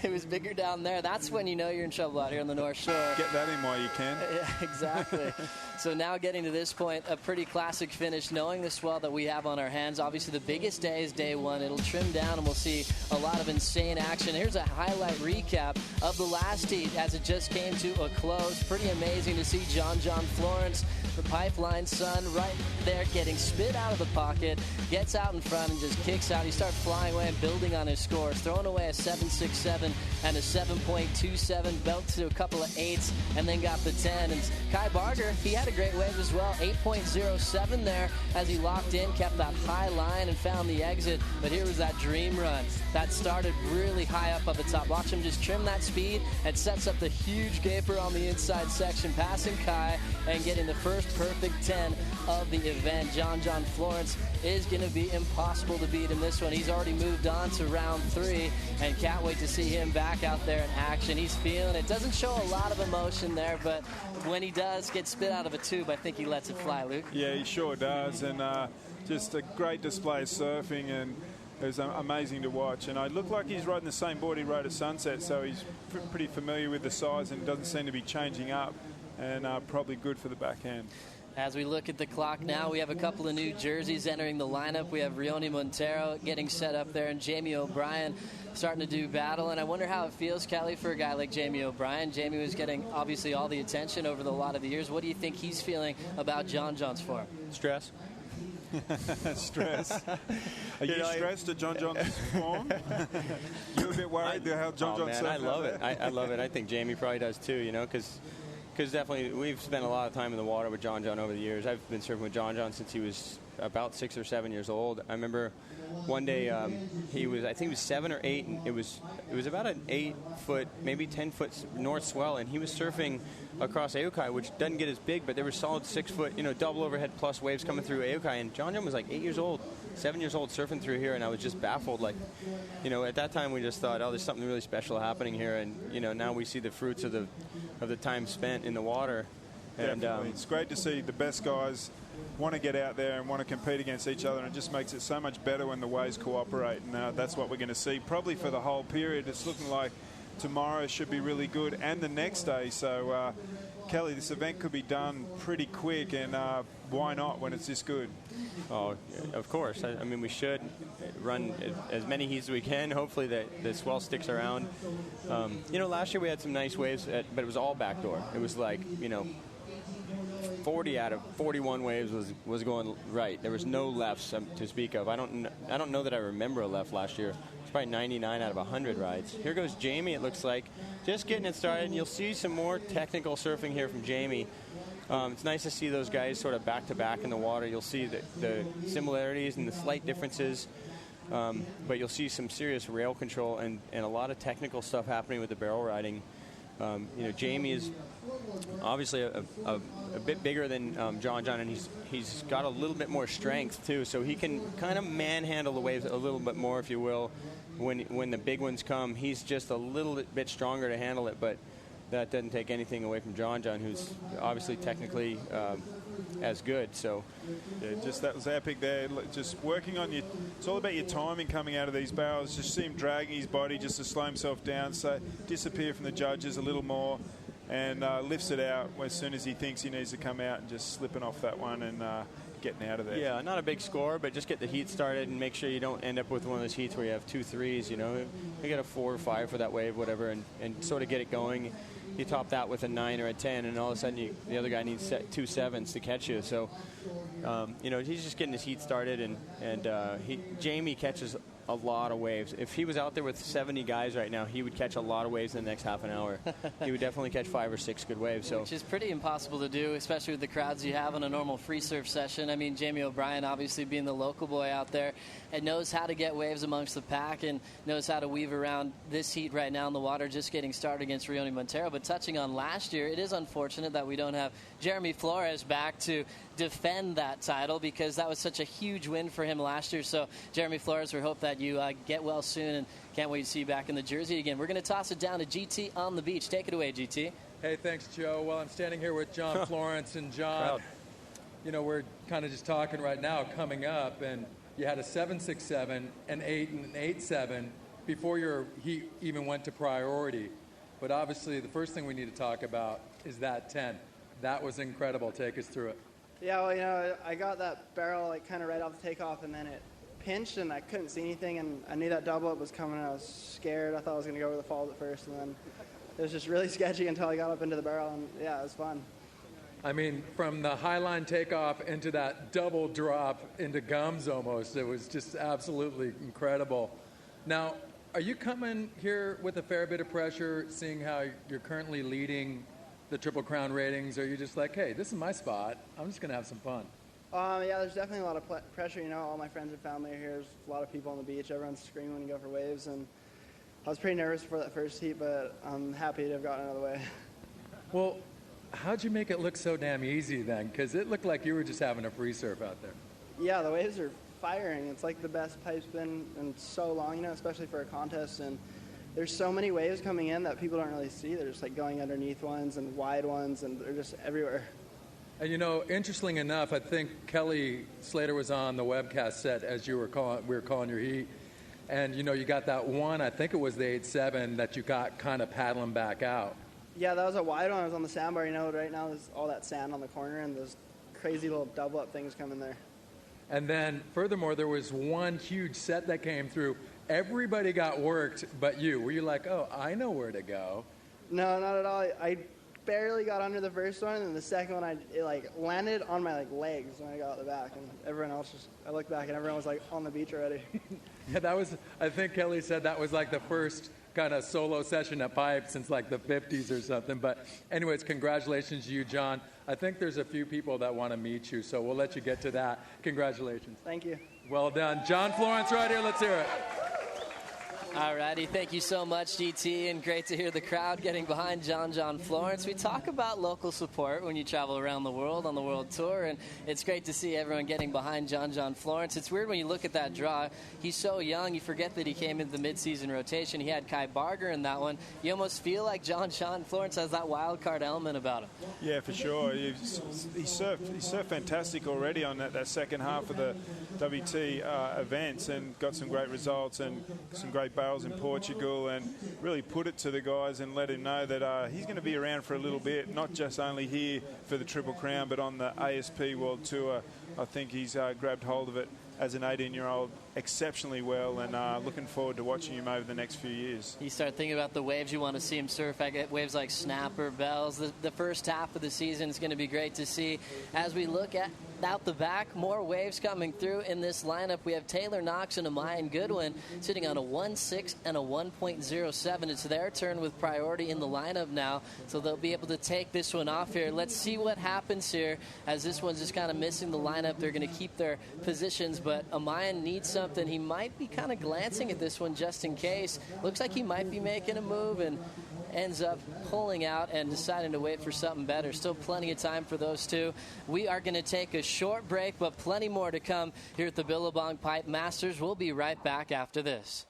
It was bigger down there. That's when you know you're in trouble out here on the North Shore. Get that in while you can. Yeah, exactly. So now getting to this point, a pretty classic finish, knowing the swell that we have on our hands. Obviously, the biggest day is day 1. It'll trim down, and we'll see a lot of insane action. Here's a highlight recap of the last heat as it just came to a close. Pretty amazing to see John Florence, the pipeline son, right there getting spit out of the pocket, gets out in front and just kicks out. He starts flying away and building on his scores, throwing away a 7.67 and a 7.27, belt to a couple of 8s, and then got the 10. And Kai Barger, he had a great wave as well, 8.07 there as he locked in, kept that high line and found the exit. But here was that dream run that started really high up the top. Watch him just trim that speed and sets up the huge gaper on the inside section, passing Kai and getting the first perfect 10 of the event. John Florence is going to be impossible to beat in this one. He's already moved on to round 3 and can't wait to see him back out there in action. He's feeling it. Doesn't show a lot of emotion there, but when he does get spit out of a tube, I think he lets it fly, Luke. Yeah, he sure does, and just a great display of surfing, and it was amazing to watch. And it looked like he's riding the same board he rode at Sunset, so he's pretty familiar with the size and doesn't seem to be changing up, and probably good for the backhand. As we look at the clock now, we have a couple of new jerseys entering the lineup. We have Rioni Montero getting set up there, and Jamie O'Brien starting to do battle. And I wonder how it feels, Kelly, for a guy like Jamie O'Brien. Jamie was getting, obviously, all the attention over a lot of the years. What do you think he's feeling about John's form? Stress. Stress. Are you stressed at John's form? You're a bit worried how John's man, I love it. I love it. I think Jamie probably does too, because definitely we've spent a lot of time in the water with John over the years. I've been surfing with John since he was about 6 or 7 years old. I remember one day I think he was 7 or 8, and it was about an 8-foot, maybe 10-foot north swell, and he was surfing across Aokai, which doesn't get as big, but there were solid 6-foot, double overhead plus waves coming through Aokai, and John was like 8 years old, 7 years old, surfing through here, and I was just baffled. At that time we just thought, oh, there's something really special happening here, and now we see the fruits of the time spent in the water. And it's great to see the best guys want to get out there and want to compete against each other, and it just makes it so much better when the waves cooperate, and that's what we're going to see probably for the whole period. It's looking like tomorrow should be really good, and the next day. So Kelly, this event could be done pretty quick, and why not when it's this good? Oh, of course. I mean, we should run as many heats as we can. Hopefully the swell sticks around. Last year we had some nice waves, but it was all backdoor. It was like, 40 out of 41 waves was going right. There was no lefts to speak of. I don't know that I remember a left last year. It's probably 99 out of 100 rides. Here goes Jamie, it looks like. Just getting it started, and you'll see some more technical surfing here from Jamie. It's nice to see those guys sort of back-to-back in the water. You'll see the similarities and the slight differences, but you'll see some serious rail control and a lot of technical stuff happening with the barrel riding. Jamie is obviously a bit bigger than John, and he's got a little bit more strength too, so he can kind of manhandle the waves a little bit more, if you will. When the big ones come, he's just a little bit stronger to handle it, but that doesn't take anything away from John, who's obviously technically as good. So, yeah, that was epic there. Just working on it's all about your timing coming out of these barrels. Just see him dragging his body just to slow himself down, so disappear from the judges a little more, and lifts it out as soon as he thinks he needs to come out, and just slipping off that one and getting out of there. Yeah, not a big score, but just get the heat started and make sure you don't end up with one of those heats where you have 2 3s. You get a 4 or 5 for that wave, whatever, and sort of get it going. You top that with a 9 or a 10, and all of a sudden the other guy needs 2 7s to catch you. So, he's just getting his heat started, and Jamie catches a lot of waves. If he was out there with 70 guys right now, he would catch a lot of waves in the next half an hour. He would definitely catch 5 or 6 good waves. So, which is pretty impossible to do, especially with the crowds you have on a normal free surf session. I mean, Jamie O'Brien, obviously being the local boy out there, and knows how to get waves amongst the pack and knows how to weave around this heat right now in the water, just getting started against Rioni Montero. But touching on last year, it is unfortunate that we don't have Jeremy Flores back to defend that title, because that was such a huge win for him last year. So, Jeremy Flores, we hope that you get well soon, and can't wait to see you back in the jersey again. We're going to toss it down to GT on the beach. Take it away, GT. Hey, thanks, Joe. Well, I'm standing here with John Florence, and John, we're kind of just talking right now coming up, and you had a 7.67, an 8, and an 8.7 before he even went to priority. But obviously, the first thing we need to talk about is that 10. That was incredible. Take us through it. Yeah, well, I got that barrel kind of right off the takeoff, and then it pinched, and I couldn't see anything, and I knew that double up was coming, and I was scared. I thought I was going to go over the falls at first, and then it was just really sketchy until I got up into the barrel, and yeah, it was fun. I mean, from the highline takeoff into that double drop into gums almost, it was just absolutely incredible. Now, are you coming here with a fair bit of pressure, seeing how you're currently leading the Triple Crown ratings? Or are you just like, hey, this is my spot, I'm just going to have some fun? Yeah, there's definitely a lot of pressure. All my friends and family are here. There's a lot of people on the beach. Everyone's screaming when you go for waves, and I was pretty nervous before that first heat, but I'm happy to have gotten out of the way. Well, how'd you make it look so damn easy then? Because it looked like you were just having a free surf out there. Yeah, the waves are firing. It's like the best pipe's been in so long, especially for a contest, and there's so many waves coming in that people don't really see. They're just going underneath ones and wide ones, and they're just everywhere. And interestingly enough, I think Kelly Slater was on the webcast set as we were calling your heat. And, you got that one, I think it was the 8.7 that you got kind of paddling back out. Yeah, that was a wide one. I was on the sandbar. Right now there's all that sand on the corner, and those crazy little double-up things coming there. And then, furthermore, there was one huge set that came through. Everybody got worked but you. Were you like, oh, I know where to go? No, not at all. I barely got under the first one, and the second one, it landed on my legs when I got out the back, and everyone else I looked back, and everyone was on the beach already. Yeah, I think Kelly said that was the first kind of solo session at Pipe since the 50s or something. But anyways, congratulations to you, John. I think there's a few people that want to meet you, so we'll let you get to that. Congratulations. Thank you. Well done. John Florence right here. Let's hear it. Alrighty, thank you so much, GT, and great to hear the crowd getting behind John Florence. We talk about local support when you travel around the world on the world tour, and it's great to see everyone getting behind John Florence. It's weird when you look at that draw. He's so young, you forget that he came into the mid-season rotation. He had Kai Barger in that one. You almost feel like John Florence has that wild card element about him. Yeah, for sure. He surfed fantastic already on that second half of the WT events, and got some great results and some great barrels in Portugal, and really put it to the guys and let him know that he's going to be around for a little bit, not just only here for the Triple Crown, but on the ASP World Tour. I think he's grabbed hold of it as an 18-year-old exceptionally well, and looking forward to watching him over the next few years. You start thinking about the waves you want to see him surf. I get waves like Snapper, Bells. The first half of the season is going to be great to see. As we look at out the back, more waves coming through in this lineup. We have Taylor Knox and Amayan Goodwin sitting on a 1.6 and a 1.07. It's their turn with priority in the lineup now, so they'll be able to take this one off here. Let's see what happens here, as this one's just kind of missing the lineup. They're going to keep their positions, but Amayan needs something. He might be kind of glancing at this one just in case. Looks like he might be making a move, and ends up pulling out and deciding to wait for something better. Still plenty of time for those two. We are going to take a short break, but plenty more to come here at the Billabong Pipe Masters. We'll be right back after this.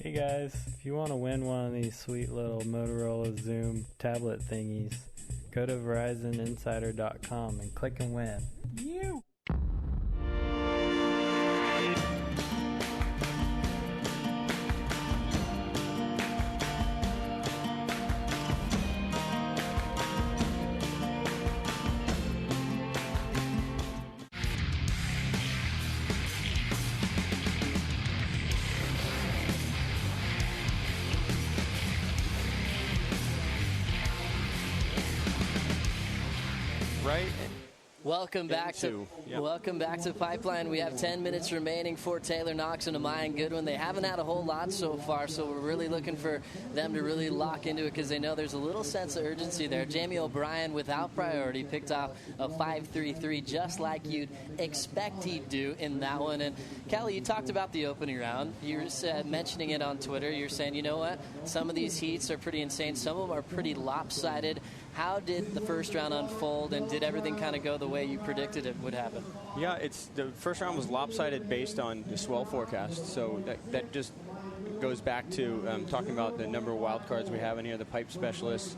Hey guys, if you want to win one of these sweet little Motorola Zoom tablet thingies, go to VerizonInsider.com and click and win. You! Welcome back to Pipeline. We have 10 minutes remaining for Taylor Knox and Amayan Goodwin. They haven't had a whole lot so far, so we're really looking for them to really lock into it because they know there's a little sense of urgency there. Jamie O'Brien, without priority, picked off a 5.33 just like you'd expect he'd do in that one. And Kelly, you talked about the opening round. You were mentioning it on Twitter. You're saying, you know what, some of these heats are pretty insane. Some of them are pretty lopsided. How did the first round unfold, and did everything kind of go the way you predicted it would happen? Yeah, the first round was lopsided based on the swell forecast, so that just goes back to talking about the number of wild cards we have in here, the pipe specialists.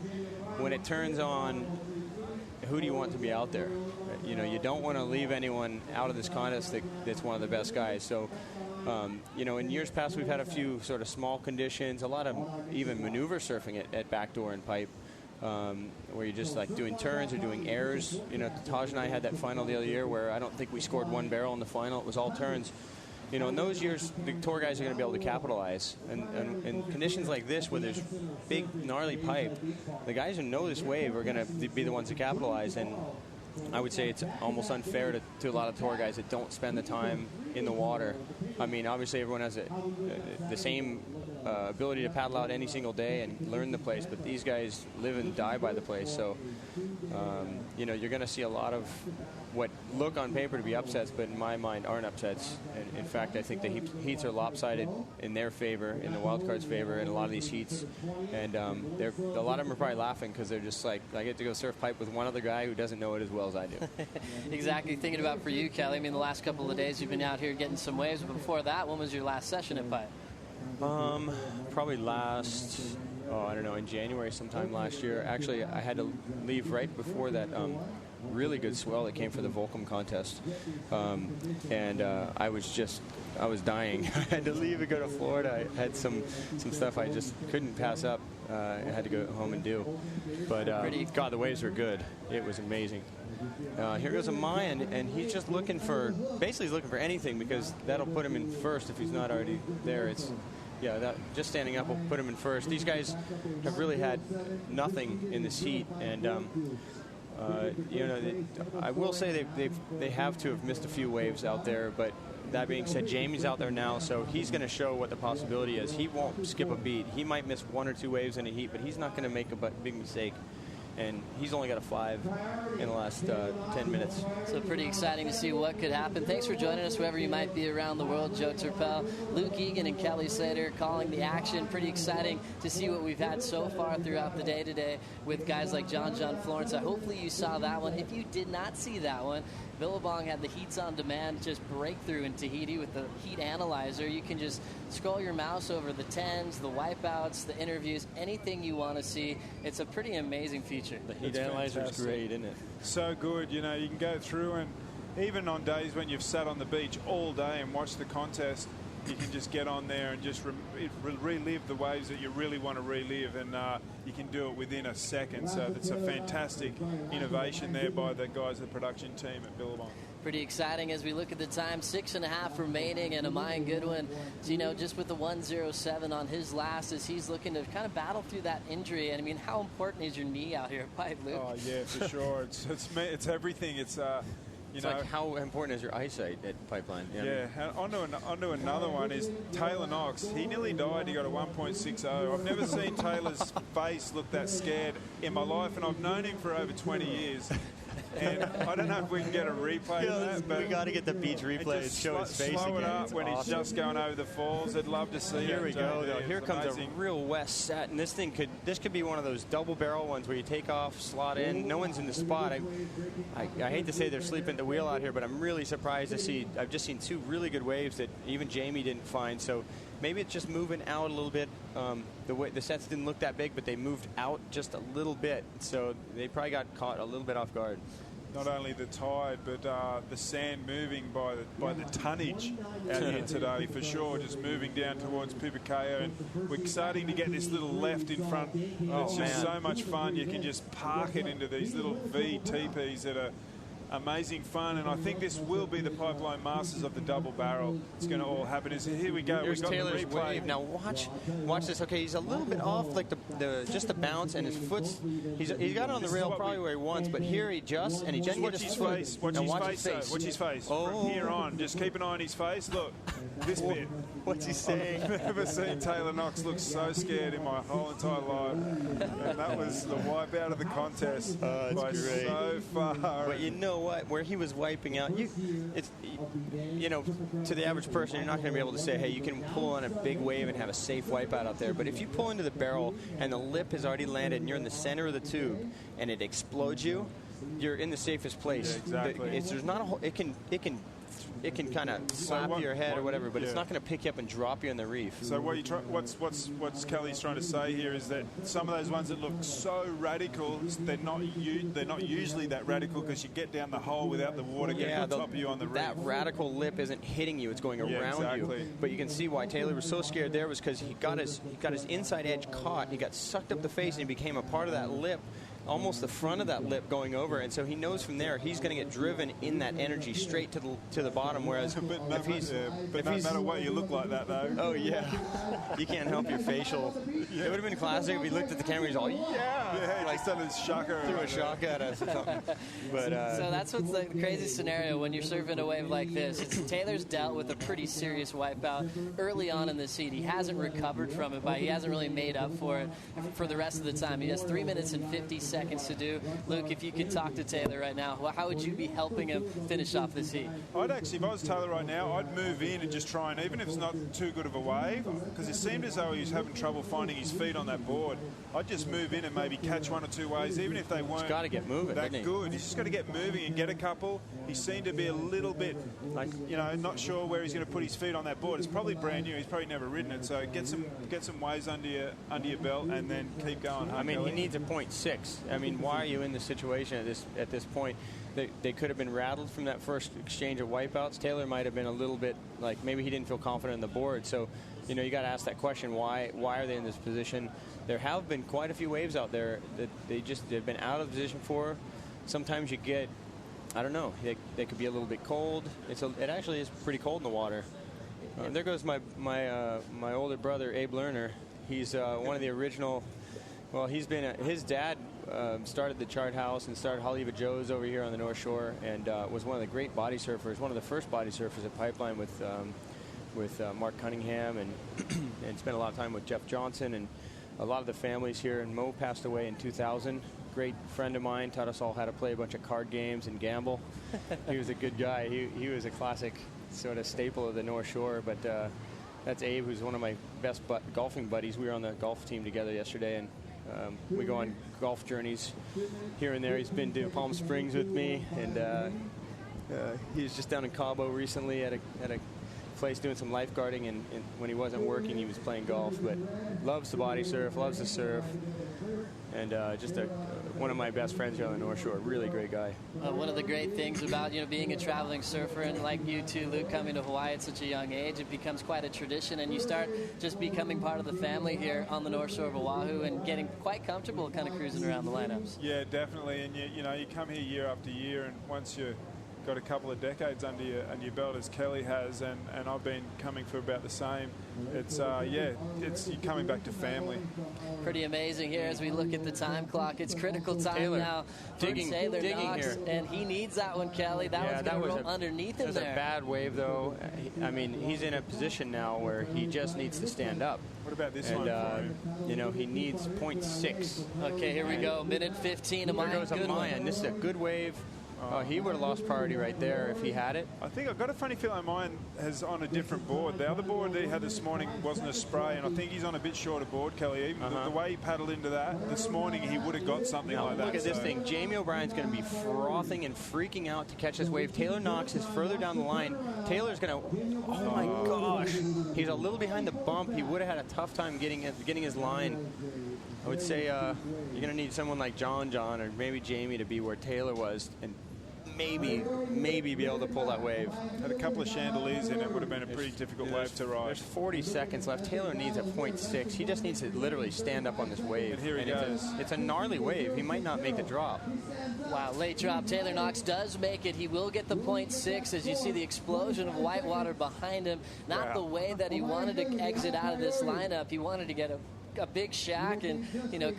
When it turns on, who do you want to be out there? You know, you don't want to leave anyone out of this contest that's one of the best guys. So, you know, in years past we've had a few sort of small conditions, a lot of even maneuver surfing at backdoor and pipe. Where you're just like doing turns or doing airs. You know, Taj and I had that final the other year where I don't think we scored one barrel in the final. It was all turns. You know, in those years, the tour guys are going to be able to capitalize. And in conditions like this, where there's big, gnarly pipe, the guys who know this wave are going to be the ones to capitalize. And I would say it's almost unfair to a lot of tour guys that don't spend the time in the water. I mean, obviously everyone has the same ability to paddle out any single day and learn the place, but these guys live and die by the place. So, you know, you're going to see a lot of what look on paper to be upsets, but in my mind aren't upsets. And in fact, I think the heats are lopsided in their favor, in the wildcard's favor, in a lot of these heats. And a lot of them are probably laughing because they're just like, I get to go surf pipe with one other guy who doesn't know it as well as I do. Exactly. Thinking about for you, Kelly, I mean, the last couple of days you've been out here getting some waves, but before that, when was your last session at pipe? Probably last, I don't know, in January sometime last year. Actually, I had to leave right before that really good swell that came for the Volcom contest. And I was dying. I had to leave and go to Florida. I had some stuff I just couldn't pass up. I had to go home and do. But, God, the waves were good. It was amazing. Here goes Amayan, and he's just looking for anything because that'll put him in first if he's not already there. Just standing up will put him in first. These guys have really had nothing in this heat, and you know, I will say they have to have missed a few waves out there, but that being said, Jamie's out there now, so he's going to show what the possibility is. He won't skip a beat. He might miss 1 or 2 waves in a heat, but he's not going to make a big mistake. And he's only got a 5 in the last 10 minutes. So pretty exciting to see what could happen. Thanks for joining us, wherever you might be around the world. Joe Turpel, Luke Egan, and Kelly Slater calling the action. Pretty exciting to see what we've had so far throughout the day today with guys like John Florence. Hopefully you saw that one. If you did not see that one, Billabong had the Heats on Demand just breakthrough in Tahiti with the heat analyzer. You can just scroll your mouse over the 10s, the wipeouts, the interviews, anything you want to see. It's a pretty amazing feature. The heat analyzer is great, isn't it? So good. You know, you can go through, and even on days when you've sat on the beach all day and watched the contest, you can just get on there and just relive the waves that you really want to relive, and you can do it within a second. So it's a fantastic innovation there by the guys, the production team at Billabong. Pretty exciting as we look at the time. 6.5 remaining, and Amayan Goodwin, just with the 1:07 on his last, as he's looking to kind of battle through that injury. And I mean, how important is your knee out here at Pipe, Luke? Oh yeah, for sure. It's everything. It's It's like, how important is your eyesight at Pipeline? Yeah, and onto another one is Taylor Knox. He nearly died. He got a 1.60. I've never seen Taylor's face look that scared in my life, and I've known him for over 20 years. And I don't know if we can get a replay of that, but we got to get the beach replay and show his face slow again. It up when he's just going over the falls. I'd love to see it. Here we go. Though. Here comes amazing. a real west set, and this could be one of those double barrel ones where you take off, slot in. No one's in the spot. I hate to say they're sleeping at the wheel out here, but I'm really surprised to see. I've just seen 2 really good waves that even Jamie didn't find. So maybe it's just moving out a little bit. The sets didn't look that big, but they moved out just a little bit. So they probably got caught a little bit off guard. Not only the tide, but the sand moving by the tonnage out here today, for sure, just moving down towards Pupukea. And we're starting to get this little left in front. It's just so much fun. You can just park it into these little V teepees that are amazing fun, and I think this will be the Pipeline Masters of the double barrel. It's going to all happen. Here we go. Here's We've got Taylor's the replay. wave. Now watch this. Okay, he's a little bit off, like just the bounce, and his foot's. He's got it on the rail probably where he wants, but here he adjusts and he doesn't get his face. Watch his face. Watch his face. From here on, just keep an eye on his face. Look, this bit. What's he saying? I've never seen Taylor Knox look so scared in my whole entire life, and that was the wipeout of the contest by great. so far. But you know what? Where he was wiping out, to the average person, you're not going to be able to say, hey, you can pull on a big wave and have a safe wipeout out there. But if you pull into the barrel and the lip has already landed and you're in the center of the tube and it explodes you, you're in the safest place. Yeah, exactly. There's not a whole, it can kind of slap your head or whatever, but it's not going to pick you up and drop you in the reef. So what's Kelly's trying to say here is that some of those ones that look so radical, they're not usually that radical, because you get down the hole without the water getting on top of you on the reef. That radical lip isn't hitting you; it's going around you. But you can see why Taylor was so scared there, was because he got his inside edge caught. He got sucked up the face and he became a part of that lip. Almost the front of that lip going over, and so he knows from there he's going to get driven in that energy straight to the bottom. Whereas no matter what, you look like that though. Oh yeah, you can't help your facial. It would have been classic if he looked at the camera. He's all he like done his shaka, threw a shock at us or something. But so that's what's the crazy scenario when you're surfing a wave like this. Taylor's dealt with a pretty serious wipeout early on in this heat. He hasn't recovered from it, but he hasn't really made up for it for the rest of the time. He has 3 minutes and 50 seconds to do. Luke, if you could talk to Taylor right now, how would you be helping him finish off this heat? I'd actually, if I was Taylor right now, I'd move in and just try, and even if it's not too good of a wave, because it seemed as though he was having trouble finding his feet on that board, I'd just move in and maybe catch 1 or 2 waves, even if they weren't He's got to get moving, that good. He's just got to get moving and get a couple. He seemed to be a little bit, not sure where he's going to put his feet on that board. It's probably brand new. He's probably never ridden it. So get some waves under your belt and then keep going. I mean, he needs a 0.6. I mean, why are you in this situation at this point? They could have been rattled from that first exchange of wipeouts. Taylor might have been a little bit like maybe he didn't feel confident in the board. So, you got to ask that question: why are they in this position? There have been quite a few waves out there that they've been out of position for. Sometimes you get, I don't know, they could be a little bit cold. It actually is pretty cold in the water. There goes my older brother Abe Lerner. He's one of the original. Well, he's been his dad started the Chart House and started Haleiwa Joe's over here on the North Shore, and was one of the great body surfers, one of the first body surfers at Pipeline with Mark Cunningham, and and spent a lot of time with Jeff Johnson and a lot of the families here. And Mo passed away in 2000. Great friend of mine, taught us all how to play a bunch of card games and gamble. He was a good guy. He was a classic sort of staple of the North Shore. But that's Abe, who's one of my best golfing buddies. We were on the golf team together yesterday, and we go on golf journeys here and there. He's been to Palm Springs with me, and he was just down in Cabo recently at a place doing some lifeguarding, and when he wasn't working, he was playing golf. But loves the body surf, loves to surf, and just one of my best friends here on the North Shore. Really great guy. One of the great things about being a traveling surfer, and like you too, Luke, coming to Hawaii at such a young age, it becomes quite a tradition, and you start just becoming part of the family here on the North Shore of Oahu and getting quite comfortable kind of cruising around the lineups. Yeah, definitely. And you come here year after year, and once you got a couple of decades under your belt, as Kelly has, and I've been coming for about the same. It's it's you're coming back to family. Pretty amazing here as we look at the time clock. It's critical time now for Taylor Knox, here. and he needs that one, Kelly. That one's going to roll underneath him there. It was a bad wave, though. I mean, he's in a position now where he just needs to stand up. What about this one? And he needs 0.6. Okay, here we go. Minute 15. There goes Amayan. This is a good wave. He would have lost priority right there if he had it. I think I've got a funny feeling mine has on a different board. The other board that he had this morning wasn't a spray, and I think he's on a bit shorter board, Kelly. Even the way he paddled into that this morning, he would have got something like that. Look at this thing. Jamie O'Brien's going to be frothing and freaking out to catch this wave. Taylor Knox is further down the line. Taylor's going to... Oh, my gosh. He's a little behind the bump. He would have had a tough time getting his line. I would say you're going to need someone like John or maybe Jamie to be where Taylor was, and maybe be able to pull that wave. Had a couple of chandeliers in it, would have been a pretty difficult wave to ride. There's 40 seconds left. Taylor needs a 0.6. He just needs to literally stand up on this wave. And here he goes. It's a gnarly wave. He might not make the drop. Wow, late drop. Taylor Knox does make it. He will get the 0.6 as you see the explosion of white water behind him. Not the way that he wanted to exit out of this lineup. He wanted to get a big shack and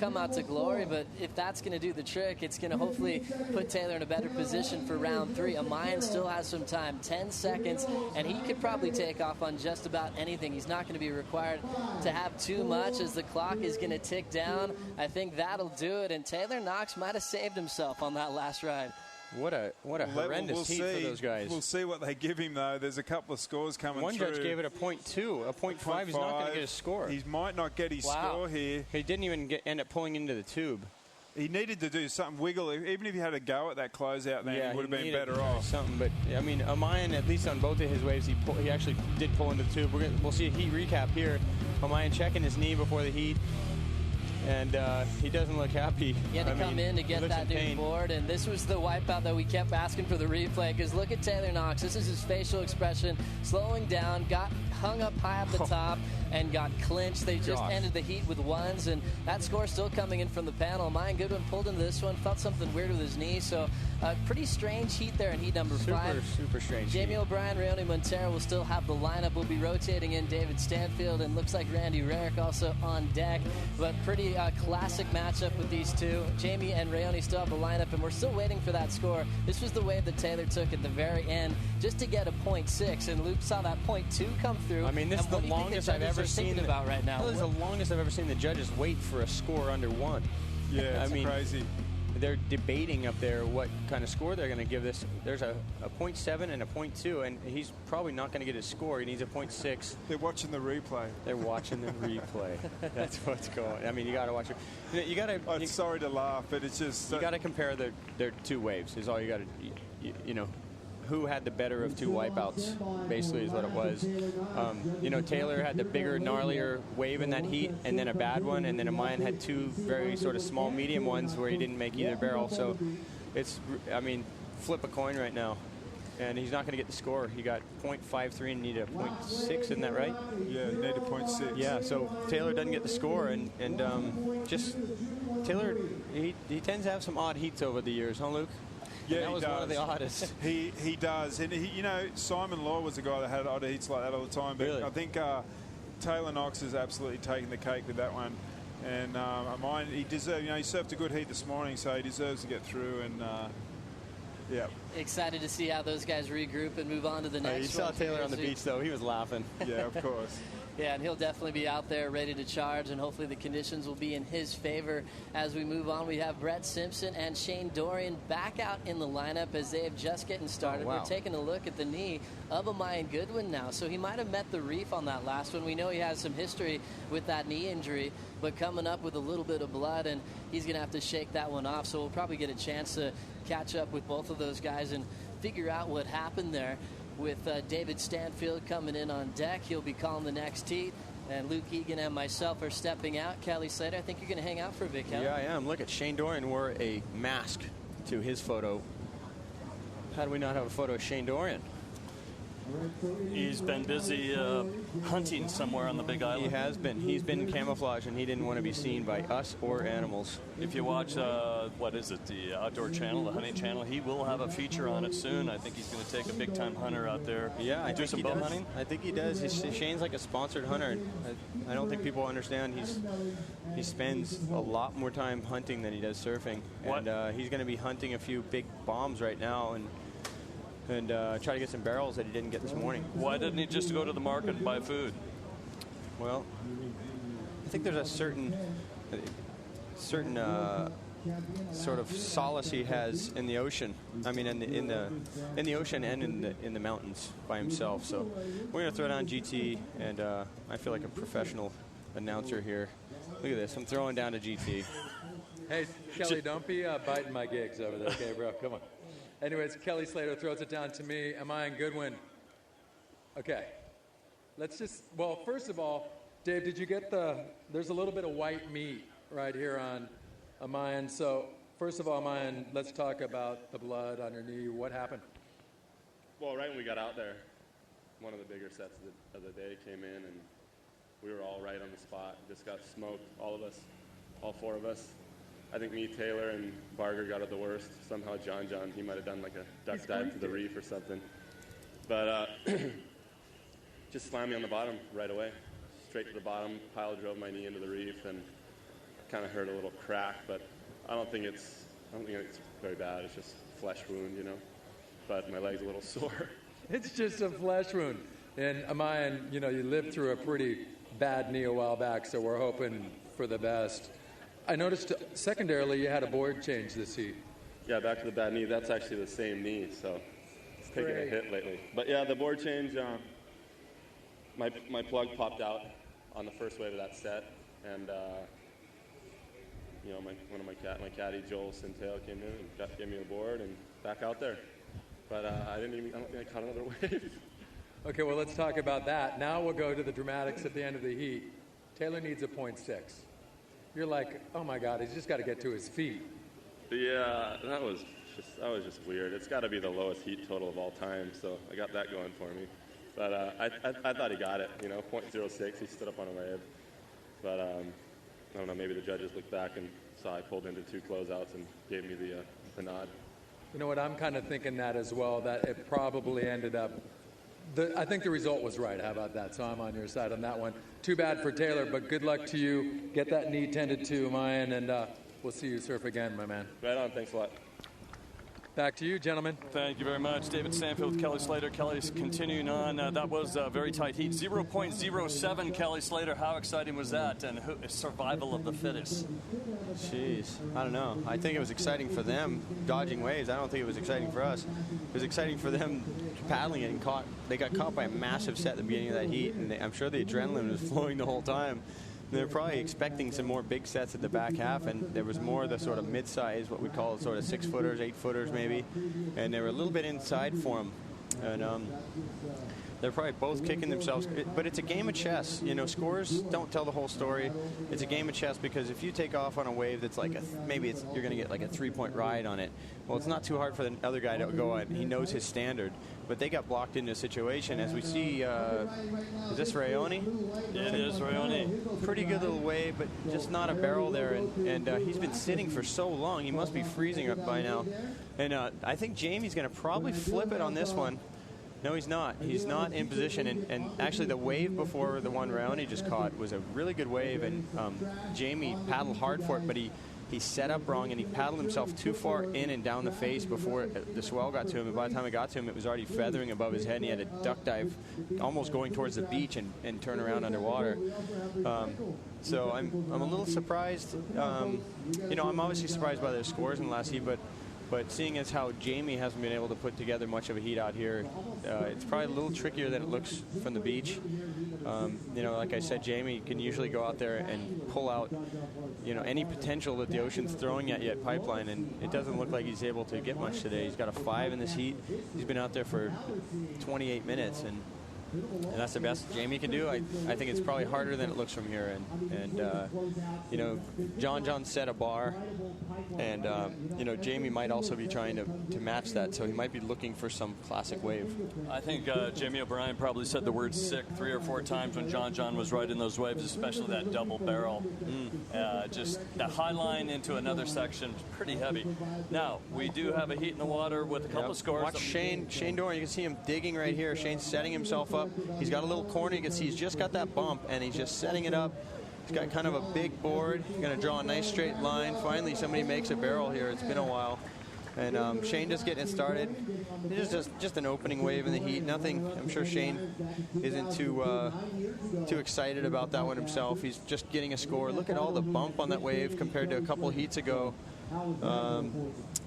come out to glory, but if that's going to do the trick, it's going to hopefully put Taylor in a better position for round 3. Amayan still has some time, 10 seconds, and he could probably take off on just about anything. He's not going to be required to have too much as the clock is going to tick down. I think that'll do it, and Taylor Knox might have saved himself on that last ride. What a horrendous heat for those guys. We'll see what they give him, though. There's a couple of scores coming through. One judge gave it a 0.2. A 0.5, he's not going to get a score. He might not get his score here. He didn't even end up pulling into the tube. He needed to do something, wiggle. Even if he had a go at that closeout, then he would have been better off. Something, but I mean, Amayan, at least on both of his waves, he actually did pull into the tube. We'll see a heat recap here. Amayan checking his knee before the heat. And he doesn't look happy. He had to come in to get that new board, and this was the wipeout that we kept asking for the replay, because look at Taylor Knox. This is his facial expression, slowing down, got hung up high at the top, and got clinched. They just ended the heat with ones, and that score still coming in from the panel. Amayan Goodwin pulled into this one, felt something weird with his knee, so pretty strange heat there in heat number 5. Super strange. Jamie O'Brien, Rayoni Montero will still have the lineup. We'll be rotating in David Stanfield, and looks like Randy Rarick also on deck, but pretty classic matchup with these two. Jamie and Rayoni still have the lineup, and we're still waiting for that score. This was the wave that Taylor took at the very end just to get a 0.6, and Luke saw that 0.2 come through. I mean, this is the longest I've ever seen about right now. This is the longest I've ever seen the judges wait for a score under 1. Yeah, it's crazy. They're debating up there what kind of score they're going to give this. There's a 0.7 and a 0.2, and he's probably not going to get his score. He needs a 0.6. They're watching the replay. They're watching the replay. That's what's going. I mean, you got to watch it. You got to. Sorry to laugh, but it's just. You got to compare their two waves. Is all you got to. You know, who had the better of two wipeouts, basically, is what it was. Taylor had the bigger, gnarlier wave in that heat, and then a bad one, and then Amayan had two very sort of small, medium ones where he didn't make either barrel. So it's, flip a coin right now. And he's not going to get the score. He got 0.53 and needed a 0.6, isn't that right? Yeah, he needed a 0.6. Yeah, so Taylor doesn't get the score, and Taylor, he tends to have some odd heats over the years, huh, Luke? Yeah, that was one of the oddest. He does. And, Simon Law was a guy that had odd heats like that all the time. But really? I think Taylor Knox has absolutely taken the cake with that one. And he deserves. He surfed a good heat this morning, so he deserves to get through. And yeah. Excited to see how those guys regroup and move on to the next one. You saw Taylor on the beach, though. He was laughing. Yeah, of course. Yeah, and he'll definitely be out there ready to charge, and hopefully the conditions will be in his favor. As we move on, we have Brett Simpson and Shane Dorian back out in the lineup as they have just getting started. Oh, wow. We're taking a look at the knee of Amayan Goodwin now. So he might have met the reef on that last one. We know he has some history with that knee injury, but coming up with a little bit of blood, and he's going to have to shake that one off. So we'll probably get a chance to catch up with both of those guys and figure out what happened there. With David Stanfield coming in on deck, he'll be calling the next heat. And Luke Egan and myself are stepping out. Kelly Slater, I think you're going to hang out for a bit, Kelly. Yeah, I am. Look at Shane Dorian wore a mask to his photo. How do we not have a photo of Shane Dorian? He's been busy hunting somewhere on the Big Island. He has been. He's been in camouflage, and he didn't want to be seen by us or animals. If you watch, the Outdoor Channel, the Hunting Channel, he will have a feature on it soon. I think he's going to take a big-time hunter out there. Yeah, I do think some he bow does. hunting. I think he does. Shane's like a sponsored hunter. I don't think people understand he spends a lot more time hunting than he does surfing. What? And he's going to be hunting a few big bombs right now and try to get some barrels that he didn't get this morning. Why didn't he just go to the market and buy food? Well, I think there's a certain sort of solace he has in the ocean. I mean, in the ocean and in the mountains by himself. So we're gonna throw down GT, and I feel like a professional announcer here. Look at this. I'm throwing down to GT. Hey, Kelly, don't be biting my gigs over there, okay, bro? Come on. Anyways, Kelly Slater throws it down to me. Amayan Goodwin. Okay. First of all, Dave, did you get there's a little bit of white meat right here on Amayan. So, first of all, Amayan, let's talk about the blood on your knee. What happened? Well, right when we got out there, one of the bigger sets of the day came in, and we were all right on the spot. Just got smoked, all of us, all four of us. I think me, Taylor, and Barger got it the worst. Somehow John, he might have done like a duck dive to the reef or something. But just slammed me on the bottom right away. Straight to the bottom, pile drove my knee into the reef, and kind of hurt a little crack, but I don't think it's very bad. It's just a flesh wound, But my leg's a little sore. It's just a flesh wound. And Amayan, you lived through a pretty bad knee a while back, so we're hoping for the best. I noticed, secondarily, you had a board change this heat. Yeah, back to the bad knee. That's actually the same knee, so it's taken a hit lately. But yeah, the board change, my plug popped out on the first wave of that set, and one of my caddy, Joel Sintail, came in and gave me a board and back out there. But I don't think I caught another wave. Okay, well, let's talk about that. Now we'll go to the dramatics at the end of the heat. Taylor needs a 0.6. You're like, oh my God, he's just got to get to his feet. Yeah, that was just weird. It's got to be the lowest heat total of all time, so I got that going for me. But I thought he got it, 0.06. He stood up on a wave. But I don't know, maybe the judges looked back and saw I pulled into two closeouts and gave me the nod. You know what, I'm kind of thinking that as well, that it probably ended up. I think the result was right. How about that? So I'm on your side on that one. Too bad for Taylor, but good luck to you. Get that knee tended to, Amayan, and we'll see you surf again, my man. Right on. Thanks a lot. Back to you, gentlemen. Thank you very much. David Stanfield with Kelly Slater. Kelly's continuing on. That was a very tight heat. 0.07, Kelly Slater. How exciting was that? And survival of the fittest. Jeez. I don't know. I think it was exciting for them dodging waves. I don't think it was exciting for us. It was exciting for them paddling it and caught. They got caught by a massive set at the beginning of that heat, and I'm sure the adrenaline was flowing the whole time. They're probably expecting some more big sets at the back half, and there was more of the sort of mid-size, what we call sort of 6-footers, 8-footers maybe, and they were a little bit inside for them. And they're probably both kicking themselves. But it's a game of chess. Scores don't tell the whole story. It's a game of chess because if you take off on a wave that's like you're going to get like a 3-point ride on it. Well, it's not too hard for the other guy to go on. He knows his standard. But they got blocked into a situation. As we see, is this Rayoni? It is Rayoni. Pretty good little wave, but just not a barrel there. And he's been sitting for so long. He must be freezing up by now. And I think Jamie's going to probably flip it on this one. No, he's not. He's not in position. And actually, the wave before the one round he just caught was a really good wave. And Jamie paddled hard for it, but he set up wrong, and he paddled himself too far in and down the face before the swell got to him. And by the time it got to him, it was already feathering above his head, and he had to duck dive almost going towards the beach and turn around underwater. So I'm a little surprised. I'm obviously surprised by their scores in the last heat, but seeing as how Jamie hasn't been able to put together much of a heat out here, it's probably a little trickier than it looks from the beach. Like I said, Jamie can usually go out there and pull out, any potential that the ocean's throwing at you at Pipeline, and it doesn't look like he's able to get much today. He's got a 5 in this heat. He's been out there for 28 minutes, and that's the best Jamie can do. I think it's probably harder than it looks from here. And John set a bar, and Jamie might also be trying to match that, so he might be looking for some classic wave. I think Jamie O'Brien probably said the word sick 3 or 4 times when John was riding those waves, especially that double barrel. Just that high line into another section, pretty heavy. Now, we do have a heat in the water with a couple of scores. Watch Shane Dorian. You can see him digging right here. Shane's setting himself up. He's got a little corner. You can see he's just got that bump, and he's just setting it up. He's got kind of a big board. He's going to draw a nice straight line. Finally, somebody makes a barrel here. It's been a while. And Shane just getting it started. It is just an opening wave in the heat. Nothing. I'm sure Shane isn't too excited about that one himself. He's just getting a score. Look at all the bump on that wave compared to a couple heats ago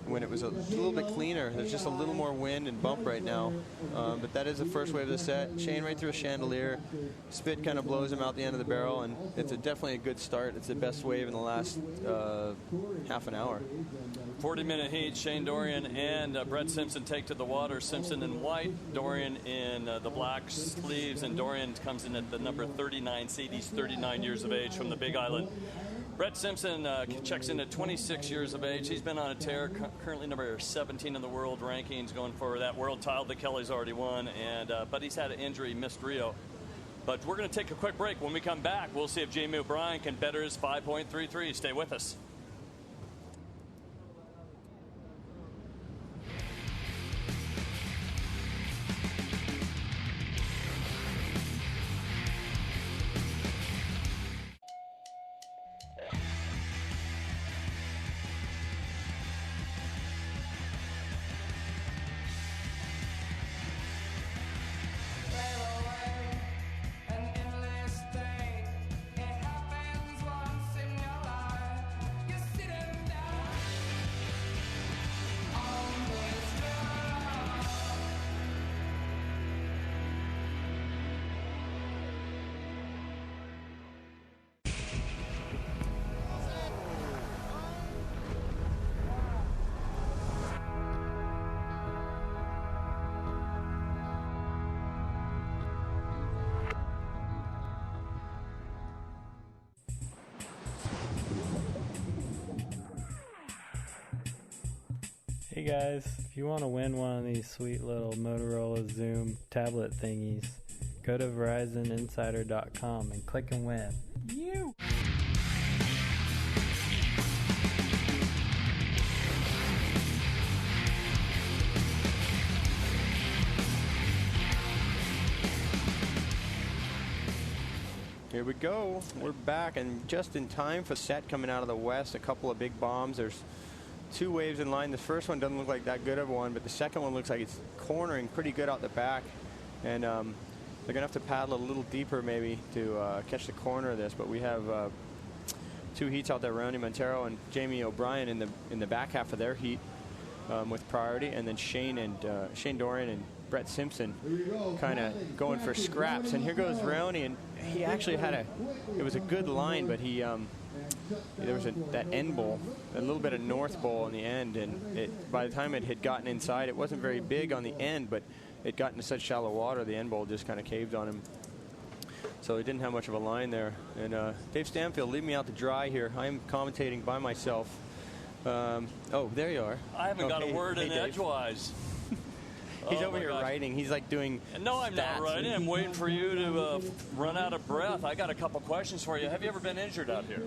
when it was a little bit cleaner. There's just a little more wind and bump right now. But that is the first wave of the set. Shane right through a chandelier. Spit kind of blows him out the end of the barrel, and it's definitely a good start. It's the best wave in the last half an hour. 40-minute heat. Shane Dorian and Brett Simpson take to the water. Simpson in white, Dorian in the black sleeves, and Dorian comes in at the number 39 seed. He's 39 years of age from the Big Island. Brett Simpson checks in at 26 years of age. He's been on a tear, currently number 17 in the world rankings, going for that world title that Kelly's already won. But he's had an injury, missed Rio. But we're going to take a quick break. When we come back, we'll see if Jamie O'Brien can better his 5.33. Stay with us. Hey guys, if you want to win one of these sweet little Motorola Zoom tablet thingies, go to VerizonInsider.com and click and win. You! Here we go. We're back, and just in time for set coming out of the west. A couple of big bombs. There's 2 waves in line. The first one doesn't look like that good of one, but the second one looks like it's cornering pretty good out the back. And they're going to have to paddle a little deeper maybe to catch the corner of this. But we have 2 heats out there, Rowney Montero and Jamie O'Brien in the back half of their heat with priority. And then Shane Dorian and Brett Simpson kind of going for scraps. And here goes Rowney, and he actually it was a good line, but he there was that end bowl, a little bit of north bowl on the end, and by the time it had gotten inside, it wasn't very big on the end, but it got into such shallow water, the end bowl just kind of caved on him. So he didn't have much of a line there. And Dave Stanfield, leave me out to dry here. I'm commentating by myself. Oh, there you are. I haven't got a word in Dave. edgewise. He's over here writing. He's like doing. No, I'm not writing. I'm waiting for you to run out of breath. I got a couple questions for you. Have you ever been injured out here?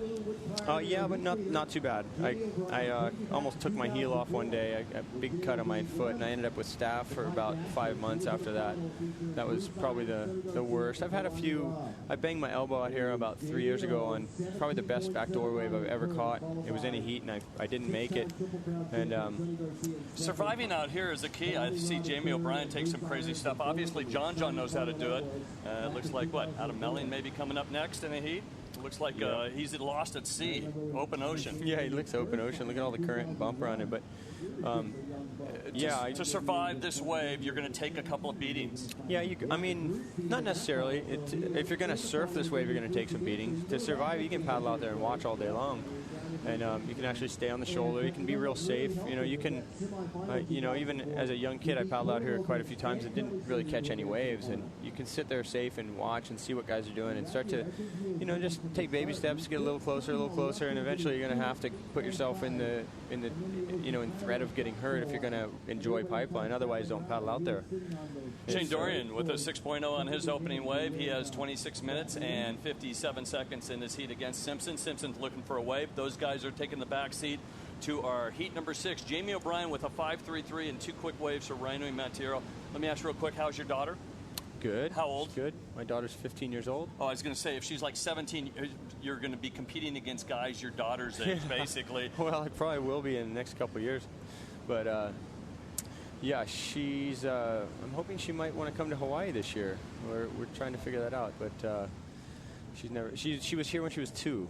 Yeah, but not too bad. I almost took my heel off one day. I got a big cut on my foot, and I ended up with staph for about 5 months after that. That was probably the worst. I've had a few. I banged my elbow out here about 3 years ago on probably the best backdoor wave I've ever caught. It was in a heat, and I didn't make it. And surviving out here is the key. I see Jamie O'Brien take some crazy stuff. Obviously, John knows how to do it. It looks like, Adam Melling maybe coming up next in a heat? It looks like he's lost at sea, open ocean. Yeah, he looks open ocean. Look at all the current and bump around it. But to survive this wave, you're going to take a couple of beatings. Yeah, I mean, not necessarily. If you're going to surf this wave, you're going to take some beatings. To survive, you can paddle out there and watch all day long. And you can actually stay on the shoulder. You can be real safe. You can, even as a young kid, I paddled out here quite a few times and didn't really catch any waves. And you can sit there safe and watch and see what guys are doing and start to, just take baby steps, get a little closer, and eventually you're going to have to put yourself in threat of getting hurt if you're going to enjoy pipeline. Otherwise, don't paddle out there. Shane Dorian with a 6.0 on his opening wave. He has 26 minutes and 57 seconds in his heat against Simpson. Simpson's looking for a wave. Those guys are taking the back seat to our heat number 6. Jamie O'Brien with a 5.33 and 2 quick waves for Rhino and Matero. Let me ask real quick, how's your daughter? Good. How old? She's good. My daughter's 15 years old. Oh, I was going to say, if she's like 17, you're going to be competing against guys your daughter's age, basically. Well, I probably will be in the next couple of years. But, yeah, she's. I'm hoping she might want to come to Hawaii this year. We're trying to figure that out. But she's never. She was here when she was 2.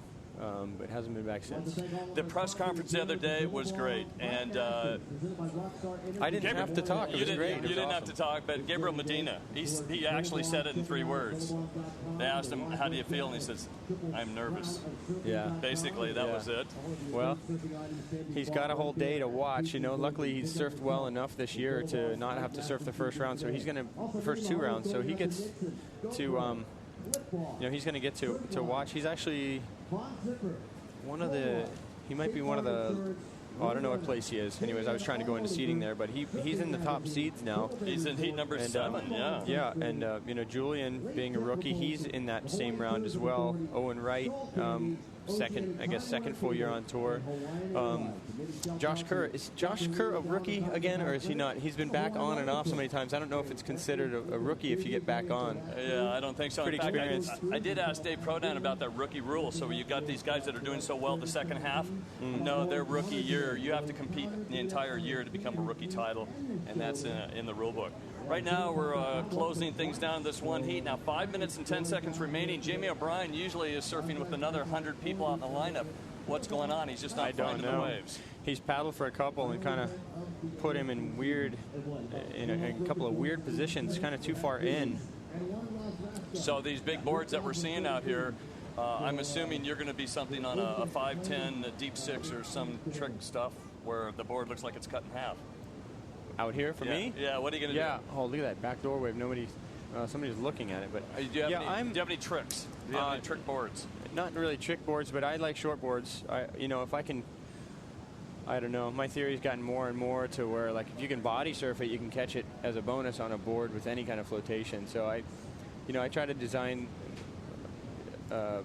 But hasn't been back since. The press conference the other day was great, and I didn't have to talk. It was great. You didn't have to talk, but Gabriel Medina, he actually said it in 3 words. They asked him, "How do you feel?" And he says, "I'm nervous." Yeah. Basically, that was it. Well, he's got a whole day to watch. Luckily he's surfed well enough this year to not have to surf the first round. So he's going to the first 2 rounds. So he gets to. He's going to get to watch. He's actually he might be one of the, I don't know what place he is. Anyways, I was trying to go into seating there, but he's in the top seeds now. He's in heat number 7, yeah. Yeah, and, Julian, being a rookie, he's in that same round as well. Owen Wright, second full year on tour. Josh Kerr. Is Josh Kerr a rookie again, or is he not? He's been back on and off so many times. I don't know if it's considered a rookie if you get back on. Yeah, I don't think so. Pretty in fact, experienced. I did ask Dave Prodan about that rookie rule. So you got these guys that are doing so well the second half. No, their rookie year, you have to compete the entire year to become a rookie title, and that's in the rule book. Right now, we're closing things down this one heat. Now, 5 minutes and 10 seconds remaining. Jamie O'Brien usually is surfing with another 100 people out in the lineup. What's going on? He's just not finding the waves. He's paddled for a couple and kind of put him in a couple of weird positions, kind of too far in. So these big boards that we're seeing out here, I'm assuming you're going to be something on a 5'10", a deep 6, or some trick stuff where the board looks like it's cut in half. Out here for me? Yeah, what are you going to do? Oh, look at that back door wave. Somebody's looking at it. But do you have any tricks? Do you have any trick boards? Not really trick boards, but I like short boards. If I can, I don't know. My theory's gotten more and more to where, like, if you can body surf it, you can catch it as a bonus on a board with any kind of flotation. So I try to design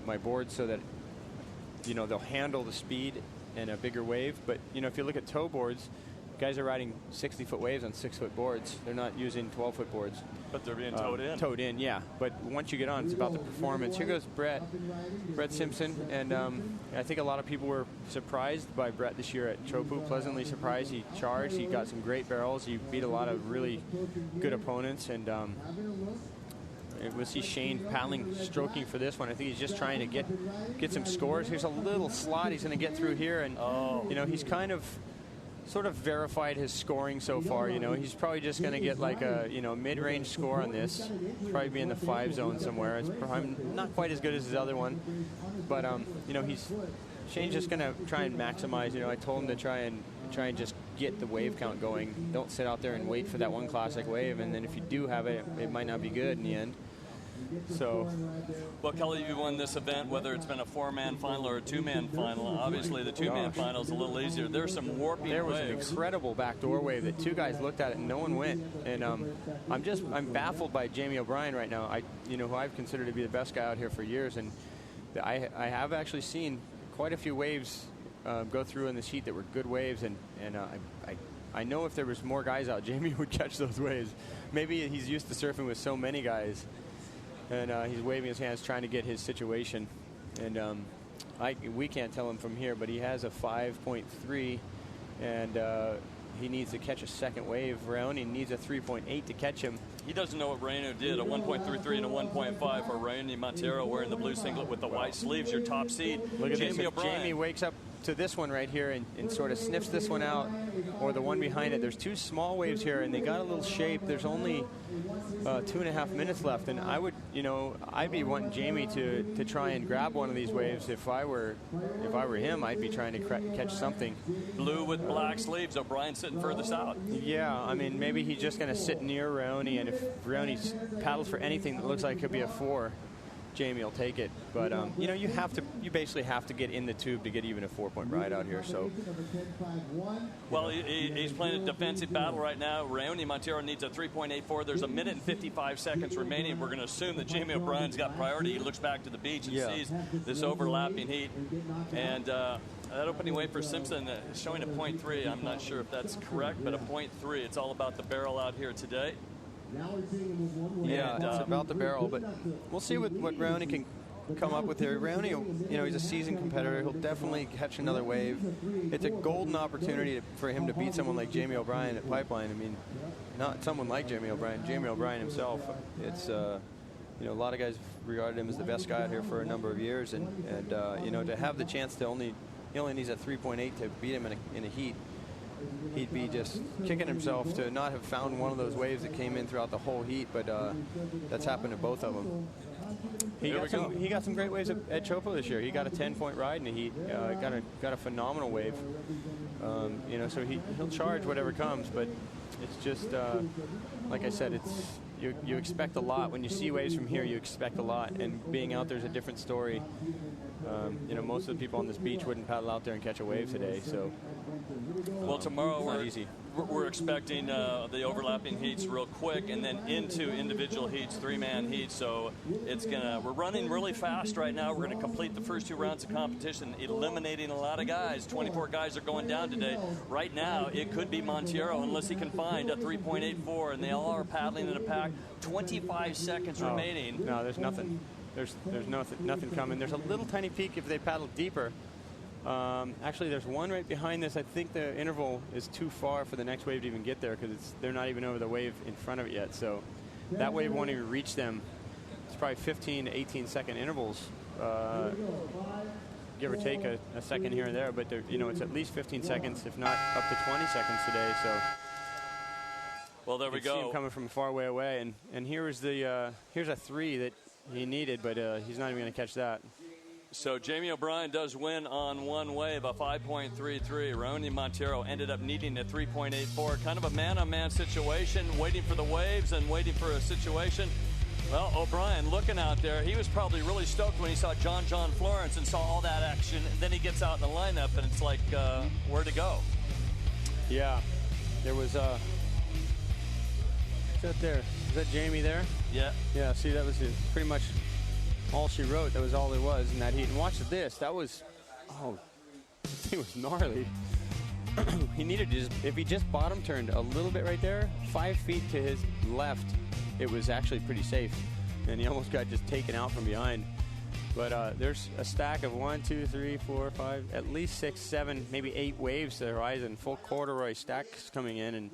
my boards so that, they'll handle the speed and a bigger wave. But, if you look at tow boards, guys are riding 60-foot waves on 6-foot boards. They're not using 12-foot boards. But they're being towed in. Towed in, yeah. But once you get on, it's about the performance. Here goes Brett Simpson. And I think a lot of people were surprised by Brett this year at Chopu. Pleasantly surprised. He charged. He got some great barrels. He beat a lot of really good opponents. And we'll see Shane paddling, stroking for this one. I think he's just trying to get some scores. Here's a little slot he's going to get through here. And, he's kind of sort of verified his scoring so far. He's probably just going to get like a mid-range score on this. Probably be in the 5 zone somewhere. It's probably not quite as good as his other one, but Shane's just going to try and maximize. I told him to try and just get the wave count going. Don't sit out there and wait for that one classic wave, and then if you do have it, it might not be good in the end. So, well, Kelly, you won this event, whether it's been a 4-man final or a 2-man final. Obviously, the 2-man final is a little easier. There's some warping there was waves. An incredible backdoor wave that 2 guys looked at it and no one went. And I'm baffled by Jamie O'Brien right now. Who I've considered to be the best guy out here for years, and I have actually seen quite a few waves go through in this heat that were good waves, and I know if there was more guys out, Jamie would catch those waves. Maybe he's used to surfing with so many guys, and he's waving his hands trying to get his situation. And we can't tell him from here, but he has a 5.3, and he needs to catch a second wave round. He needs a 3.8 to catch him. He doesn't know what Rainu did. A 1.33 and a 1.5 for Rainu Montero wearing the blue singlet with the white sleeves, your top seed. Look at Jamie this. O'Brien. Jamie wakes up to this one right here and sort of sniffs this one out, or the one behind it. There's 2 small waves here, and they got a little shape. There's only 2.5 minutes left, and I'd be wanting Jamie to try and grab one of these waves. If I were him, I'd be trying to catch something. Blue with black sleeves. O'Brien sitting furthest out. Yeah, I mean, maybe he's just going to sit near Raoni, and if Raoni paddles for anything that looks like it could be a 4, Jamie will take it. But you basically have to get in the tube to get even a 4-point ride out here. So, well, he's playing a defensive battle right now. Raoni Montero needs a 3.84. There's a minute and 55 seconds remaining. We're going to assume that Jamie O'Brien's got priority. He looks back to the beach and sees this overlapping heat, and that opening wave for Simpson is showing a 0.3. I'm not sure if that's correct, but a 0.3. It's all about the barrel out here today. Yeah, it's about the barrel, but we'll see what Raoni can come up with here. Raoni, he's a seasoned competitor. He'll definitely catch another wave. It's a golden opportunity for him to beat someone like Jamie O'Brien at Pipeline. I mean, not someone like Jamie O'Brien himself. It's a lot of guys regarded him as the best guy out here for a number of years, and to have the chance to he only needs a 3.8 to beat him in a heat. He'd be just kicking himself to not have found one of those waves that came in throughout the whole heat, but that's happened to both of them. He got some great waves at Chopo this year. He got a 10-point ride in the heat. Got a phenomenal wave. So he'll charge whatever comes, but it's just like I said, you expect a lot when you see waves from here. You expect a lot, and being out there's a different story. Most of the people on this beach wouldn't paddle out there and catch a wave today. So, well, tomorrow we're expecting the overlapping heats real quick, and then into individual heats, 3-man heats. So we're running really fast right now. We're gonna complete the first 2 rounds of competition, eliminating a lot of guys. 24 guys are going down today. Right now, it could be Montero unless he can find a 3.84, and they all are paddling in a pack. 25 seconds remaining. No, there's nothing. There's nothing coming. There's a little tiny peak if they paddle deeper. Actually, there's one right behind this. I think the interval is too far for the next wave to even get there because they're not even over the wave in front of it yet. So that wave won't even reach them. It's probably 15 to 18-second intervals, give or take a second here and there. But it's at least 15 seconds, if not up to 20 seconds today. So. Well, there we go. See him coming from far way away, and here's a 3 that he needed, but he's not even going to catch that. So Jamie O'Brien does win on one wave, a 5.33. Raoni Montero ended up needing a 3.84. Kind of a man-on-man situation, waiting for the waves and waiting for a situation. Well, O'Brien looking out there, he was probably really stoked when he saw John Florence and saw all that action. And then he gets out in the lineup, and it's like, where to go? Yeah, there was that there. Is that Jamie there? Yeah. Yeah, see, that was pretty much all she wrote. That was all there was in that heat. And watch this. That was, it was gnarly. He needed to if he just bottom turned a little bit right there, 5 feet to his left, it was actually pretty safe. And he almost got just taken out from behind. But there's a stack of 1, 2, 3, 4, 5, at least 6, 7, maybe 8 waves to the horizon, full corduroy stacks coming in.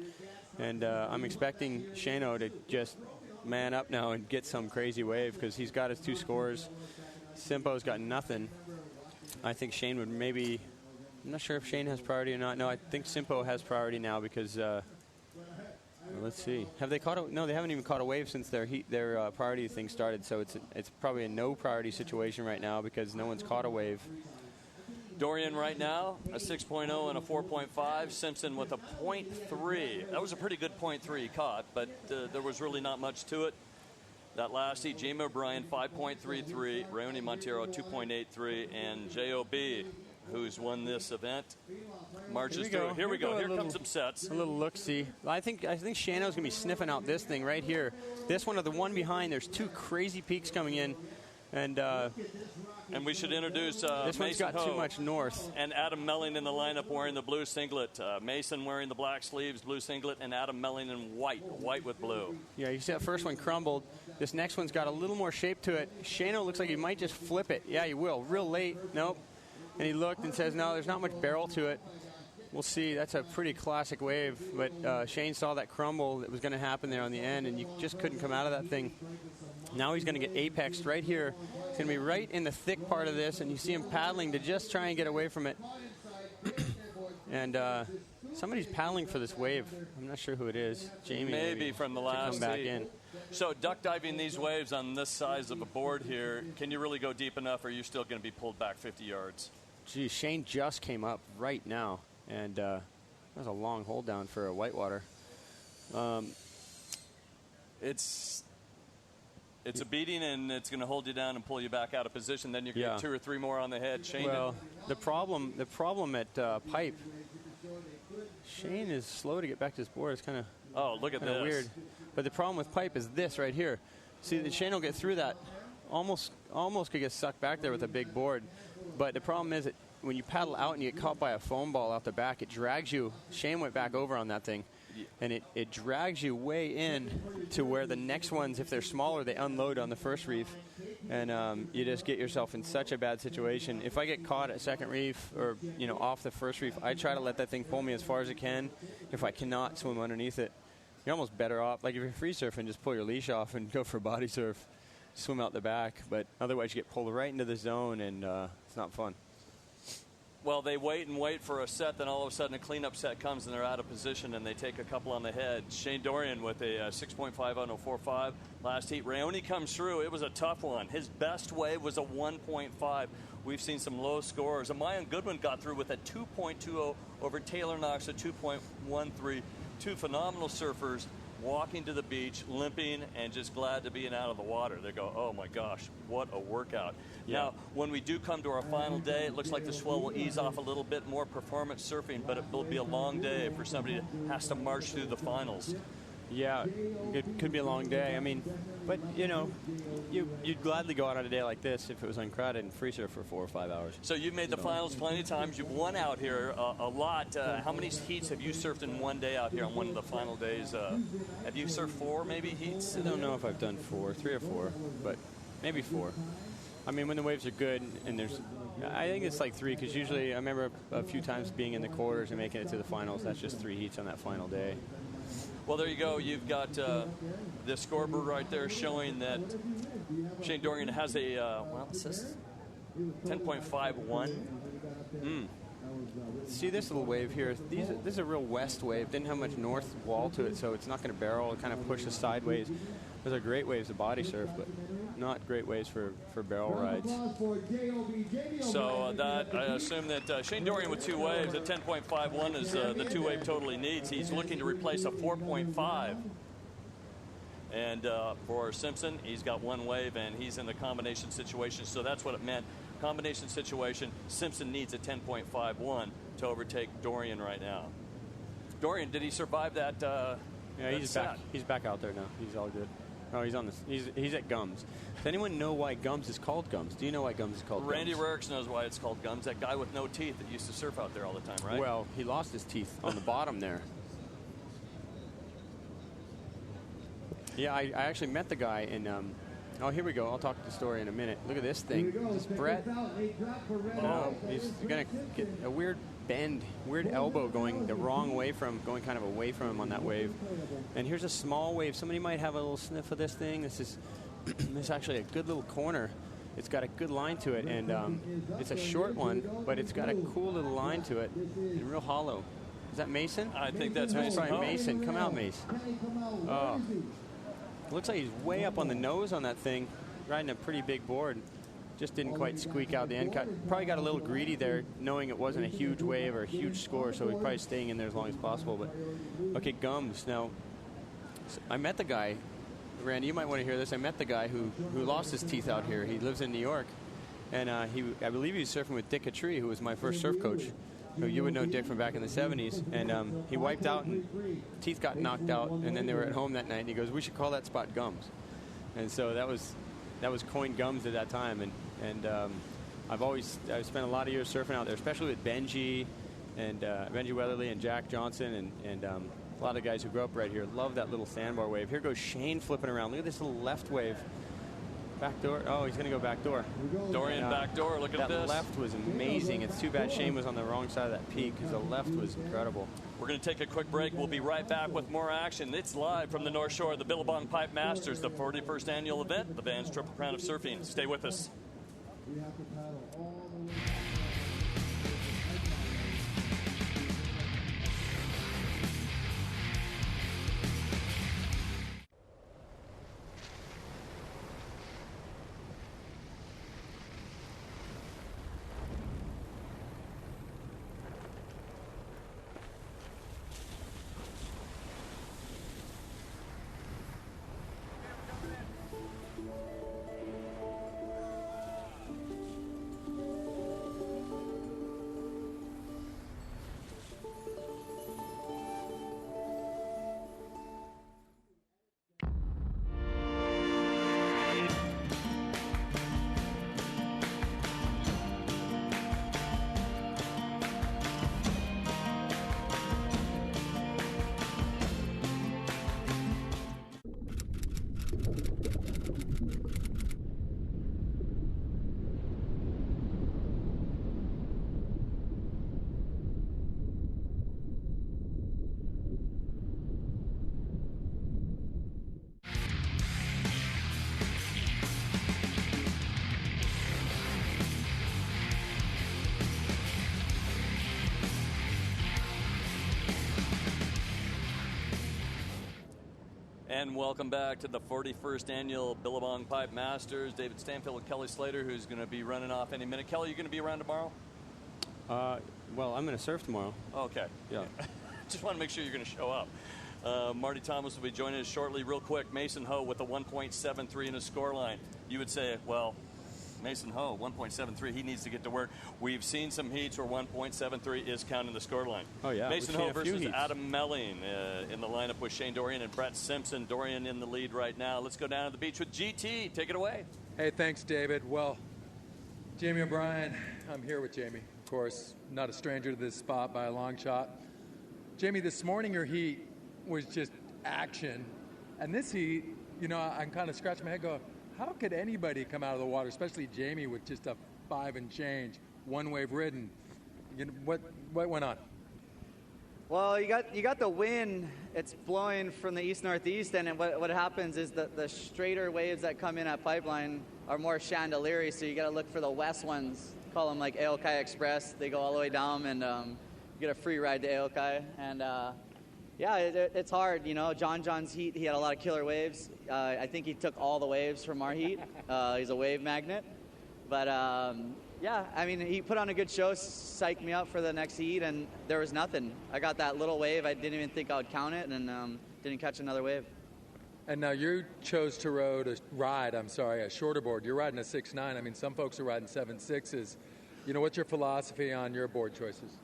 And I'm expecting Shano to just man up now and get some crazy wave because he's got his 2 scores. Simpo's got nothing. I think Shane would maybe, I'm not sure if Shane has priority or not. No, I think Simpo has priority now because, let's see. Have they caught no, they haven't even caught a wave since their priority thing started. So it's probably a no priority situation right now because no one's caught a wave. Dorian right now, a 6.0 and a 4.5. Simpson with a 0.3. That was a pretty good 0.3 caught, but there was really not much to it. That last heat, Jamie O'Brien, 5.33, Rayoni Montero, 2.83, and J.O.B., who's won this event, marches through. Here we go. Here comes some sets. A little look-see. I think Shano's going to be sniffing out this thing right here. This one or the one behind, there's two crazy peaks coming in. And we should introduce this one's Mason got Ho too much north. and Adam Melling in the lineup wearing the blue singlet. Mason wearing the black sleeves, blue singlet, and Adam Melling in white with blue. Yeah, you see that first one crumbled. This next one's got a little more shape to it. Shano looks like he might just flip it. Yeah, he will. Real late. Nope. And he looked and says, no, there's not much barrel to it. We'll see. That's a pretty classic wave. But Shane saw that crumble that was going to happen there on the end, and you just couldn't come out of that thing. Now he's going to get apexed right here. It's going to be right in the thick part of this, and you see him paddling to just try and get away from it. And somebody's paddling for this wave. I'm not sure who it is. Jamie maybe from the last come back heat. in. So duck diving these waves on this size of a board here, can you really go deep enough, or are you still going to be pulled back 50 yards? Gee, Shane just came up right now, and that was a long hold down for a whitewater. It's a beating, and it's going to hold you down and pull you back out of position. Then you're going to get 2 or 3 more on the head. Shane. Well, the problem at Pipe, Shane is slow to get back to his board. It's kind of look at this. Weird. But the problem with Pipe is this right here. See, the Shane will get through that. Almost could get sucked back there with a big board. But the problem is that when you paddle out and you get caught by a foam ball out the back, it drags you. Shane went back over on that thing. And it drags you way in to where the next ones, if they're smaller, they unload on the first reef. And you just get yourself in such a bad situation. If I get caught at second reef or, off the first reef, I try to let that thing pull me as far as it can. If I cannot swim underneath it, you're almost better off. Like if you're free surfing, just pull your leash off and go for a body surf. Swim out the back. But otherwise, you get pulled right into the zone, and it's not fun. Well, they wait and wait for a set, then all of a sudden a cleanup set comes and they're out of position and they take a couple on the head. Shane Dorian with a 6.5 on a 4.5 last heat. Rayoni comes through. It was a tough one. His best wave was a 1.5. We've seen some low scores. Amayan Goodwin got through with a 2.20 over Taylor Knox, a 2.13. Two phenomenal surfers walking to the beach, limping, and just glad to be out of the water. They go, oh my gosh, what a workout. Yeah. Now, when we do come to our final day, it looks like the swell will ease off a little bit, more performance surfing, but it will be a long day for somebody that has to march through the finals. Yeah, it could be a long day. I mean, but, you'd gladly go out on a day like this if it was uncrowded and free surf for 4 or 5 hours. So you've made the finals plenty of times. You've won out here a lot. How many heats have you surfed in one day out here on one of the final days? Have you surfed 4 maybe heats? I don't know if I've done 4, 3 or 4, but maybe 4. I mean, when the waves are good and I think it's like 3, because usually I remember a few times being in the quarters and making it to the finals. That's just 3 heats on that final day. Well, there you go. You've got the scoreboard right there showing that Shane Dorian has a, it says 10.51. See this little wave here? This is a real west wave. Didn't have much north wall to it, so it's not going to barrel. It kind of pushes sideways. Those are great waves to body surf, but not great waves for barrel rides. So I assume that Shane Dorian with 2 waves at 10.51 is the 2-wave total he needs. He's looking to replace a 4.5. And for Simpson, he's got 1 wave, and he's in the combination situation. So that's what it meant. Combination situation, Simpson needs a 10.51 to overtake Dorian right now. Dorian, did he survive that? Yeah, he's back. He's back out there now. He's all good. Oh, he's on this. He's at Gums. Does anyone know why Gums is called Gums? Do you know why Gums is called Randy Gums? Rarks knows why it's called Gums. That guy with no teeth that used to surf out there all the time, right? Well, he lost his teeth on the bottom there. Yeah, I actually met the guy in. Oh, here we go. I'll talk the story in a minute. Look at this thing. This is Brett. Oh, he's going to get a weird bend, weird elbow going the wrong way going kind of away from him on that wave. And here's a small wave. Somebody might have a little sniff of this thing. This is actually a good little corner. It's got a good line to it, and it's a short one, but it's got a cool little line to it and real hollow. Is that Mason? I think that's Mason. Sorry, Mason. Come out, Mace. Oh. Looks like he's way up on the nose on that thing, riding a pretty big board. Just didn't quite squeak out the end cut. Probably got a little greedy there, knowing it wasn't a huge wave or a huge score, so he's probably staying in there as long as possible. But okay, Gums. Now, I met the guy Randy, you might want to hear this. I met the guy who lost his teeth out here. He lives in New York, and I believe he was surfing with Dick Cattree, who was my first surf coach. Who you would know Dick from back in the 70s. And he wiped out, and teeth got knocked out, and then they were at home that night, and he goes, "We should call that spot Gums." And so that was coined Gums at that time. And I've spent a lot of years surfing out there, especially with Benji and Benji Weatherly and Jack Johnson and a lot of guys who grew up right here. Love that little sandbar wave. Here goes Shane flipping around. Look at this little left wave. Back door. Oh, he's going to go back door. Dorian back door. Look at this. That left was amazing. It's too bad Shane was on the wrong side of that peak because the left was incredible. We're going to take a quick break. We'll be right back with more action. It's live from the North Shore of the Billabong Pipe Masters, the 41st annual event, the Vans Triple Crown of Surfing. Stay with us. And welcome back to the 41st annual Billabong Pipe Masters. David Stanfield and Kelly Slater, who's going to be running off any minute. Kelly, you going to be around tomorrow? Well, I'm going to surf tomorrow. Okay. Yeah. Just want to make sure you're going to show up. Marty Thomas will be joining us shortly. Real quick, Mason Ho with a 1.73 in his scoreline. You would say, well, Mason Ho, 1.73, he needs to get to work. We've seen some heats where 1.73 is counting the scoreline. Oh, yeah. Mason Ho versus Adam Melling in the lineup with Shane Dorian and Brett Simpson. Dorian in the lead right now. Let's go down to the beach with GT. Take it away. Hey, thanks, David. Well, Jamie O'Brien, I'm here with Jamie. Of course, not a stranger to this spot by a long shot. Jamie, this morning your heat was just action. And this heat, you know, I'm kind of scratching my head going, how could anybody come out of the water, especially Jamie with just a 5 and change, one wave ridden? You know, what went on? Well, you got the wind. It's blowing from the east-northeast, and what happens is that the straighter waves that come in at Pipeline are more chandelier, so you got to look for the west ones. Call them like Aokai Express. They go all the way down, and you get a free ride to Aokai. And yeah, it's hard, you know. John's heat, he had a lot of killer waves. I think he took all the waves from our heat. He's a wave magnet. But, yeah, I mean, he put on a good show, psyched me up for the next heat, and there was nothing. I got that little wave. I didn't even think I would count it, and didn't catch another wave. And now you chose to ride a shorter board. You're riding a 6.9. I mean, some folks are riding 7.6s. You know, what's your philosophy on your board choices?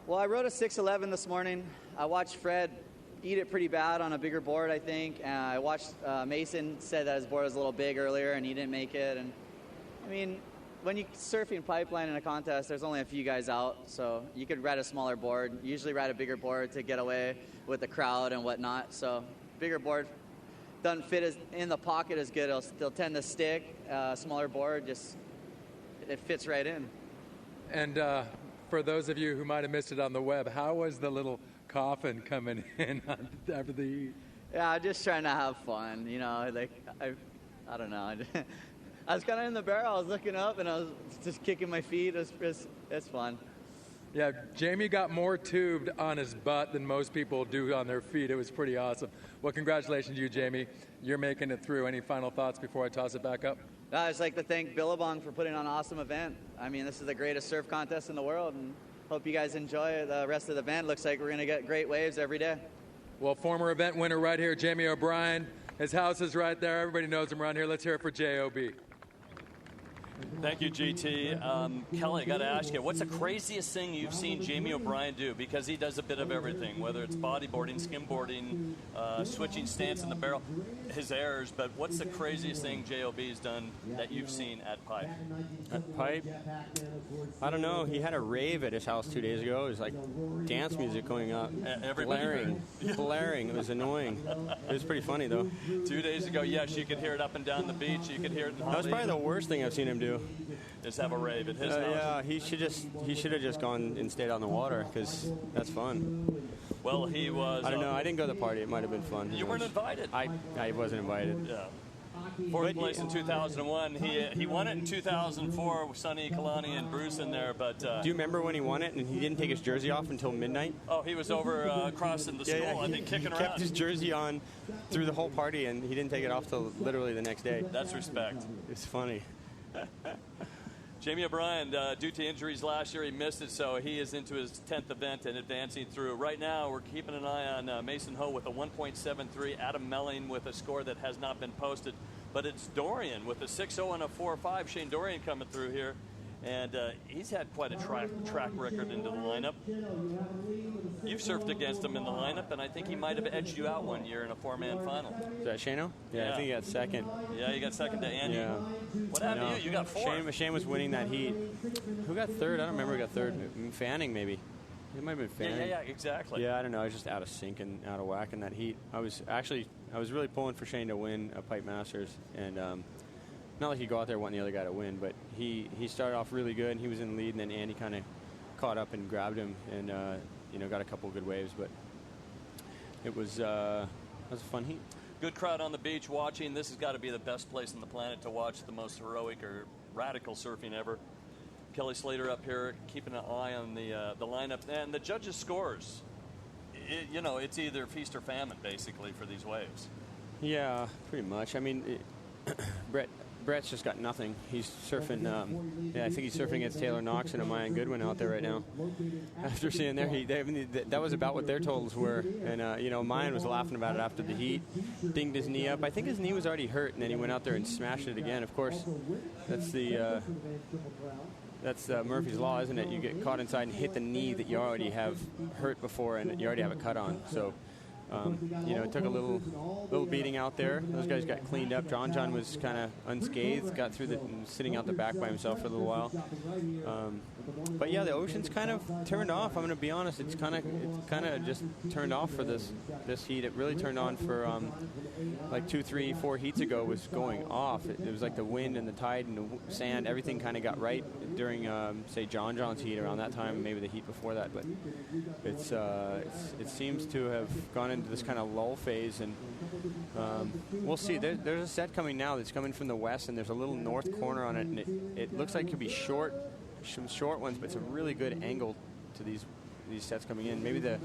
Well, I rode a 6.11 this morning. I watched Fred eat it pretty bad on a bigger board, I think. I watched Mason said that his board was a little big earlier and he didn't make it. And I mean, when you're surfing Pipeline in a contest, there's only a few guys out, so you could ride a smaller board. Usually ride a bigger board to get away with the crowd and whatnot. So bigger board doesn't fit in the pocket as good. It'll still tend to stick. Smaller board, just it fits right in. And for those of you who might have missed it on the web, how was the little coffin coming in after the heat? Yeah, just trying to have fun, you know. Like I don't know. I was kind of in the barrel. I was looking up and I was just kicking my feet. It's fun. Yeah, Jamie got more tubed on his butt than most people do on their feet. It was pretty awesome. Well, congratulations to you, Jamie. You're making it through. Any final thoughts before I toss it back up? I'd just like to thank Billabong for putting on an awesome event. I mean, this is the greatest surf contest in the world, and hope you guys enjoy the rest of the event. Looks like we're going to get great waves every day. Well, former event winner right here, Jamie O'Brien. His house is right there. Everybody knows him around here. Let's hear it for J.O.B. Thank you, GT. Kelly, I got to ask you, what's the craziest thing you've seen Jamie O'Brien do? Because he does a bit of everything, whether it's bodyboarding, skimboarding, switching stance in the barrel, his errors. But what's the craziest thing JOB's done that you've seen at Pipe? At Pipe? I don't know. He had a rave at his house 2 days ago. It was like dance music going up. Everybody blaring. It was annoying. It was pretty funny, though. 2 days ago, yes, you could hear it up and down the beach. You could hear it in That was probably the worst thing I've seen him do. Just have a rave at his house. Yeah, he should have just gone and stayed on the water, because that's fun. Well, he was... I don't know. I didn't go to the party. It might have been fun. You weren't invited. I wasn't invited. Yeah. Fourth place in 2001. He won it in 2004 with Sonny Kalani and Bruce in there. But do you remember when he won it and he didn't take his jersey off until midnight? Oh, he was over crossing the school, I think, kicking around. He kept his jersey on through the whole party, and he didn't take it off till literally the next day. That's respect. It's funny. Jamie O'Brien, due to injuries last year, he missed it, so he is into his 10th event and advancing through. Right now, we're keeping an eye on Mason Ho with a 1.73, Adam Melling with a score that has not been posted, but it's Dorian with a 6.0 and a 4.5. Shane Dorian coming through here, and he's had quite a track record into the lineup. You've surfed against him in the lineup, and I think he might have edged you out one year in a four-man final. Is that Shano? Yeah, I think he got second. Yeah, you got second to Andy. Yeah. What happened to you? You got fourth. Shane was winning that heat. Who got third? I don't remember who got third. Fanning, maybe. It might have been Fanning. Yeah, exactly. Yeah, I don't know. I was just out of sync and out of whack in that heat. I was really pulling for Shane to win a Pipe Masters, and not like he go out there wanting the other guy to win, but he started off really good, and he was in the lead, and then Andy kind of caught up and grabbed him, and got a couple of good waves, but it was a fun heat. Good crowd on the beach watching. This has got to be the best place on the planet to watch the most heroic or radical surfing ever. Kelly Slater up here keeping an eye on the lineup, and the judges' scores. It's either feast or famine basically for these waves. Yeah, pretty much. I mean, Brett's just got nothing. He's surfing. I think he's surfing against Taylor Knox and Amaya Goodwin out there right now. After seeing that was about what their totals were, and Amaya was laughing about it after the heat. Dinged his knee up. I think his knee was already hurt, and then he went out there and smashed it again. Of course, that's Murphy's Law, isn't it? You get caught inside and hit the knee that you already have hurt before, and you already have a cut on. So. It took a little beating out there. Those guys got cleaned up. John was kind of unscathed, got through sitting out the back by himself for a little while. But yeah, the ocean's kind of turned off. I'm going to be honest. It's kind of just turned off for this heat. It really turned on for like 2, 3, 4 heats ago. Was going off. It was like the wind and the tide and the sand. Everything kind of got right during say John's heat around that time, maybe the heat before that. But it seems to have gone into this kind of lull phase, and we'll see. There's a set coming now that's coming from the west, and there's a little north corner on it, and it looks like it could be some short ones, but it's a really good angle to these sets coming in. Maybe the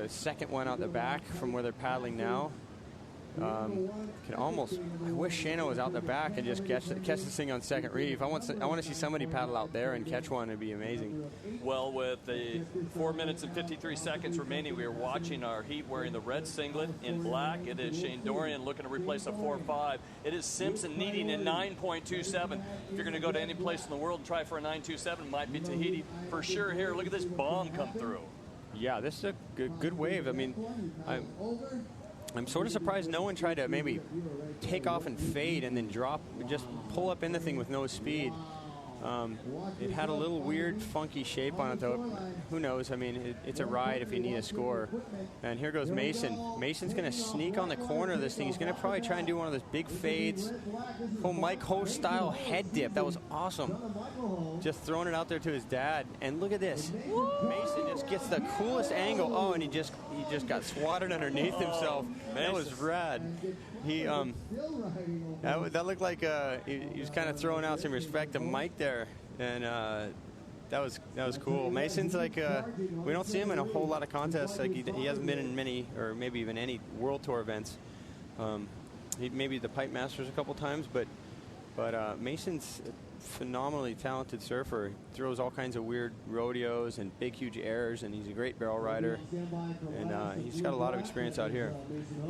second one out the back from where they're paddling now can almost. I wish Shano was out the back and just catch this thing on second reef. I want to see somebody paddle out there and catch one. It'd be amazing. Well, with the 4 minutes and 53 seconds remaining, we are watching our heat wearing the red singlet in black. It is Shane Dorian looking to replace a 4.5. It is Simpson needing a 9.27. If you're going to go to any place in the world and try for a 9.27, it might be Tahiti for sure here. Look at this bomb come through. Yeah, this is a good wave. I mean, I'm sort of surprised no one tried to maybe take off and fade and then just pull up in the thing with no speed. It had a little weird, funky shape on it, though. Who knows? I mean, it's a ride if you need a score. And here goes Mason. Mason's going to sneak on the corner of this thing. He's going to probably try and do one of those big fades. Full Mike Ho-style head dip. That was awesome. Just throwing it out there to his dad. And look at this. Mason just gets the coolest angle. Oh, and he just got swatted underneath himself. That was rad. He that looked like he was kind of throwing out some respect to Mike there, and that was cool. Mason's like we don't see him in a whole lot of contests. Like he hasn't been in many, or maybe even any World Tour events. He maybe the Pipe Masters a couple times, but But Mason's a phenomenally talented surfer. Throws all kinds of weird rodeos and big, huge airs, and he's a great barrel rider. And he's got a lot of experience out here.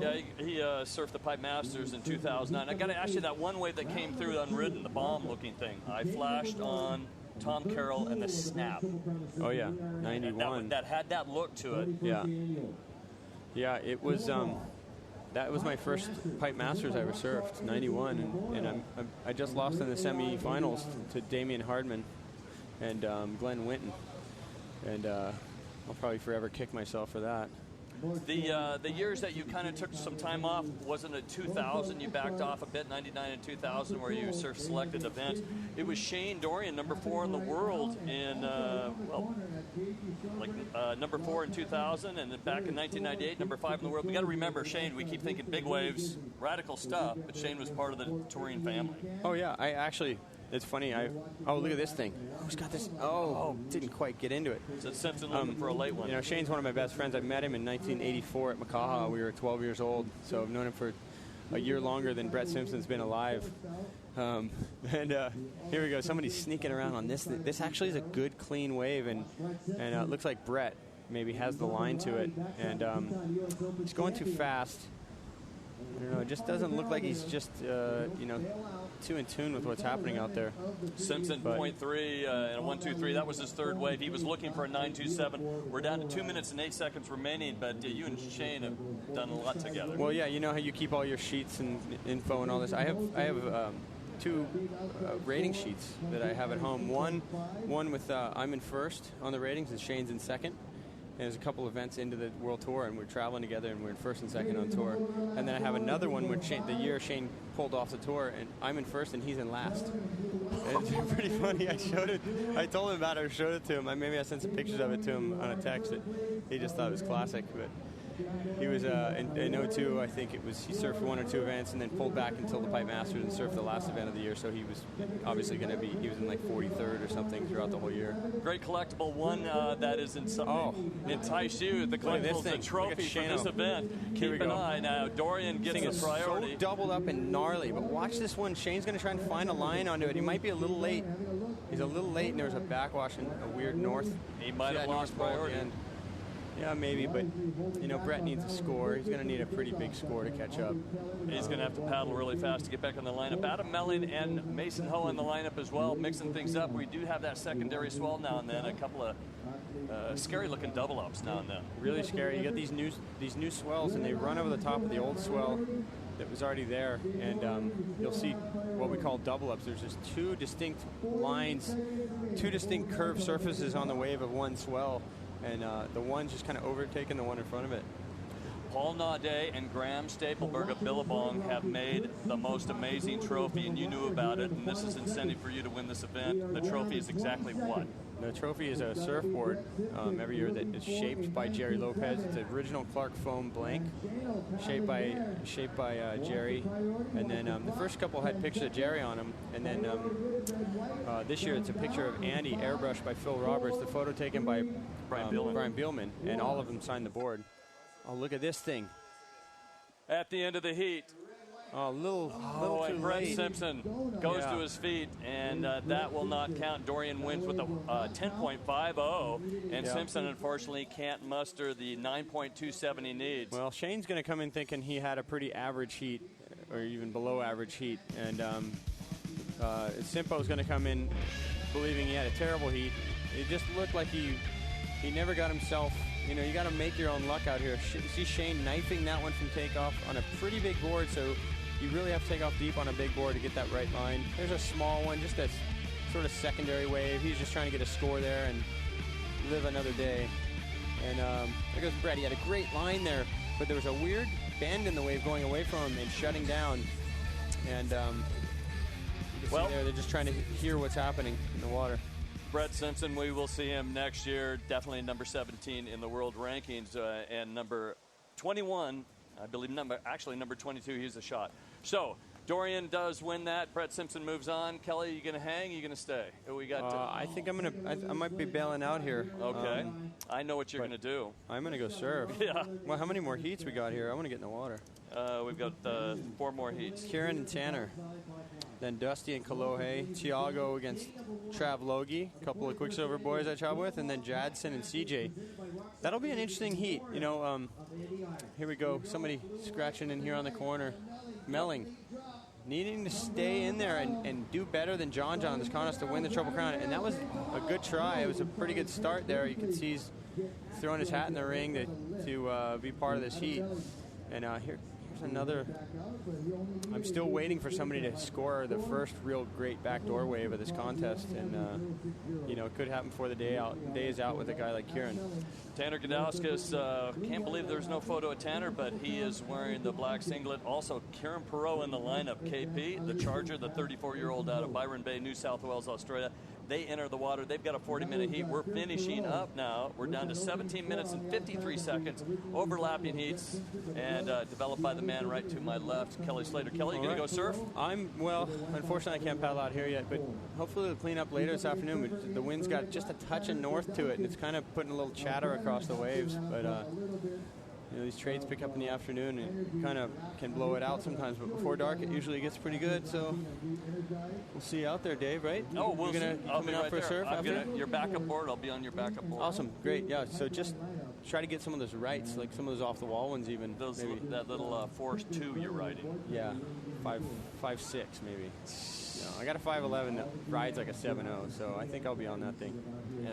Yeah, he surfed the Pipe Masters in 2009. I got to ask you, that one wave that came through unridden, the bomb-looking thing, I flashed on Tom Carroll and the Snap. Oh, yeah, 91. That had that look to it. Yeah. Yeah, it was... that was my first Pipe Masters I ever surfed, 91, and I just lost in the semifinals to Damian Hardman and Glenn Winton, and I'll probably forever kick myself for that. The years that you kind of took some time off, wasn't it 2000? You backed off a bit, 99 and 2000, where you surf selected events. It was Shane Dorian, number 4 in the world in, number 4 in 2000, and then back in 1998, number 5 in the world. We got to remember Shane. We keep thinking big waves, radical stuff, but Shane was part of the touring family. Oh yeah, I actually. It's funny. Look at this thing. Who's got this? Didn't quite get into it. So Simpson looking for a late one. You know, Shane's one of my best friends. I met him in 1984 at Makaha. We were 12 years old, so I've known him for a year longer than Brett Simpson's been alive. Here we go. Somebody's sneaking around on this. This actually is a good, clean wave, and it looks like Brett maybe has the line to it, and he's going too fast. I don't know. It just doesn't look like he's just, too in tune with what's happening out there. Simpson, 0.3 and a 1.23. That was his third wave. He was looking for a 9.27. We're down to 2 minutes and 8 seconds remaining, but you and Shane have done a lot together. Well, yeah, you know how you keep all your sheets and info and all this. I have 2 rating sheets that I have at home. One with I'm in first on the ratings and Shane's in second. And there's a couple events into the World Tour, and we're traveling together, and we're in first and second on tour. And then I have another one where the year Shane pulled off the tour, and I'm in first, and he's in last. It's pretty funny. I told him about it, or showed it to him. Maybe I sent some pictures of it to him on a text. He just thought it was classic. But he was in 02, I think it was. He surfed 1 or 2 events, and then pulled back until the Pipe Masters and surfed the last event of the year. So he was obviously going to be. He was in like 43rd or something throughout the whole year. Great collectible one that is entice you. The collectibles, the trophy for this event. Keep an eye now. Dorian gets the priority. So doubled up and gnarly, but watch this one. Shane's going to try and find a line onto it. He might be a little late. He's a little late, and there's a backwash and a weird north. He might have lost priority. Yeah, maybe, but, Brett needs a score. He's going to need a pretty big score to catch up. He's going to have to paddle really fast to get back on the lineup. Adam Melling and Mason Ho in the lineup as well, mixing things up. We do have that secondary swell now and then, a couple of scary-looking double-ups now and then. Really scary. You got these new swells, and they run over the top of the old swell that was already there, and you'll see what we call double-ups. There's just 2 distinct lines, 2 distinct curved surfaces on the wave of one swell. And the one's just kind of overtaken the one in front of it. Paul Naudet and Graham Stapleberg of Billabong have made the most amazing trophy, and you knew about it, and this is incentive for you to win this event. The trophy is exactly what? The trophy is a surfboard every year that is shaped by Jerry Lopez. It's an original Clark foam blank, shaped by Jerry. And then the first couple had pictures of Jerry on them. And then this year it's a picture of Andy, airbrushed by Phil Roberts. The photo taken by Brian Bielman, and all of them signed the board. Oh, look at this thing. At the end of the heat. Oh, a little too and Brett late. Simpson goes to his feet, and that will not count. Dorian wins with a 10.50, and Simpson, unfortunately, can't muster the 9.27 he needs. Well, Shane's going to come in thinking he had a pretty average heat, or even below average heat, and Simpo's going to come in believing he had a terrible heat. It just looked like he never got himself. You got to make your own luck out here. You see Shane knifing that one from takeoff on a pretty big board, so you really have to take off deep on a big board to get that right line. There's a small one, just a sort of secondary wave. He's just trying to get a score there and live another day. And there goes Brett. He had a great line there, but there was a weird bend in the wave going away from him and shutting down. And they're just trying to hear what's happening in the water. Brett Simpson, we will see him next year, definitely number 17 in the world rankings, and number 21, I believe number 22, he's a shot. So Dorian does win that. Brett Simpson moves on. Kelly, you going to hang? You going to stay? We got. I think I'm going to. I might be bailing out here. Okay. I know what you're going to do. I'm going to go surf. Yeah. Well, how many more heats we got here? I want to get in the water. We've got 4 more heats. Kieran and Tanner. Then Dusty and Kalohe. Tiago against Trav Logie. A couple of Quicksilver boys I travel with. And then Jadson and CJ. That'll be an interesting heat. You know, here we go. Somebody scratching in here on the corner. Melling. Needing to stay in there and do better than John on this contest to win the Triple Crown. And that was a good try. It was a pretty good start there. You can see he's throwing his hat in the ring to be part of this heat. And here's another. I'm still waiting for somebody to score the first real great backdoor wave of this contest. And, you know, it could happen before the day is out with a guy like Kieran. Tanner Gadauskas, can't believe there's no photo of Tanner, but he is wearing the black singlet. Also, Kieran Perot in the lineup. KP, the Charger, the 34-year-old out of Byron Bay, New South Wales, Australia. They enter the water. They've got a 40-minute heat. We're finishing up now. We're down to 17 minutes and 53 seconds. Overlapping heats, and developed by the man right to my left, Kelly Slater. Kelly, you going to go surf? Well, unfortunately, I can't paddle out here yet, but hopefully we'll clean up later this afternoon. But the wind's got just a touch of north to it, and it's kind of putting a little chatter across the waves. But you know, these trades pick up in the afternoon and kind of can blow it out sometimes. But before dark, it usually gets pretty good. So we'll see you out there, Dave, right? Oh, we'll see. I'll be out right for a there. surf after? Your backup board. I'll be on your backup board. Awesome. Great. Yeah. So just try to get some of those rights, like some of those off-the-wall ones even. That little Force 2 you're riding. Yeah. 5.6 maybe. No, I got a 5.11 that rides like a 7.0, so I think I'll be on that thing.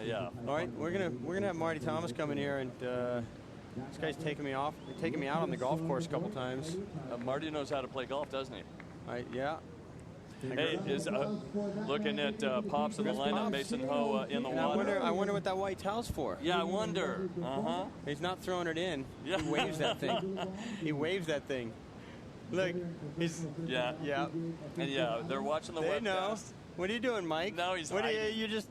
Yeah. All right, we're gonna have Marty Thomas coming here, and this guy's taking me out on the golf course a couple times. Marty knows how to play golf, doesn't he? Yeah. Hey, is looking at Pops in the lineup, Pops. Mason Ho in the water. I wonder what that white towel's for. Yeah, I wonder. He's not throwing it in. Yeah. He waves that thing. He waves that thing. Look, he's yeah. And yeah, they're watching the webcast. They know. What are you doing, Mike? No, he's what hiding. you just.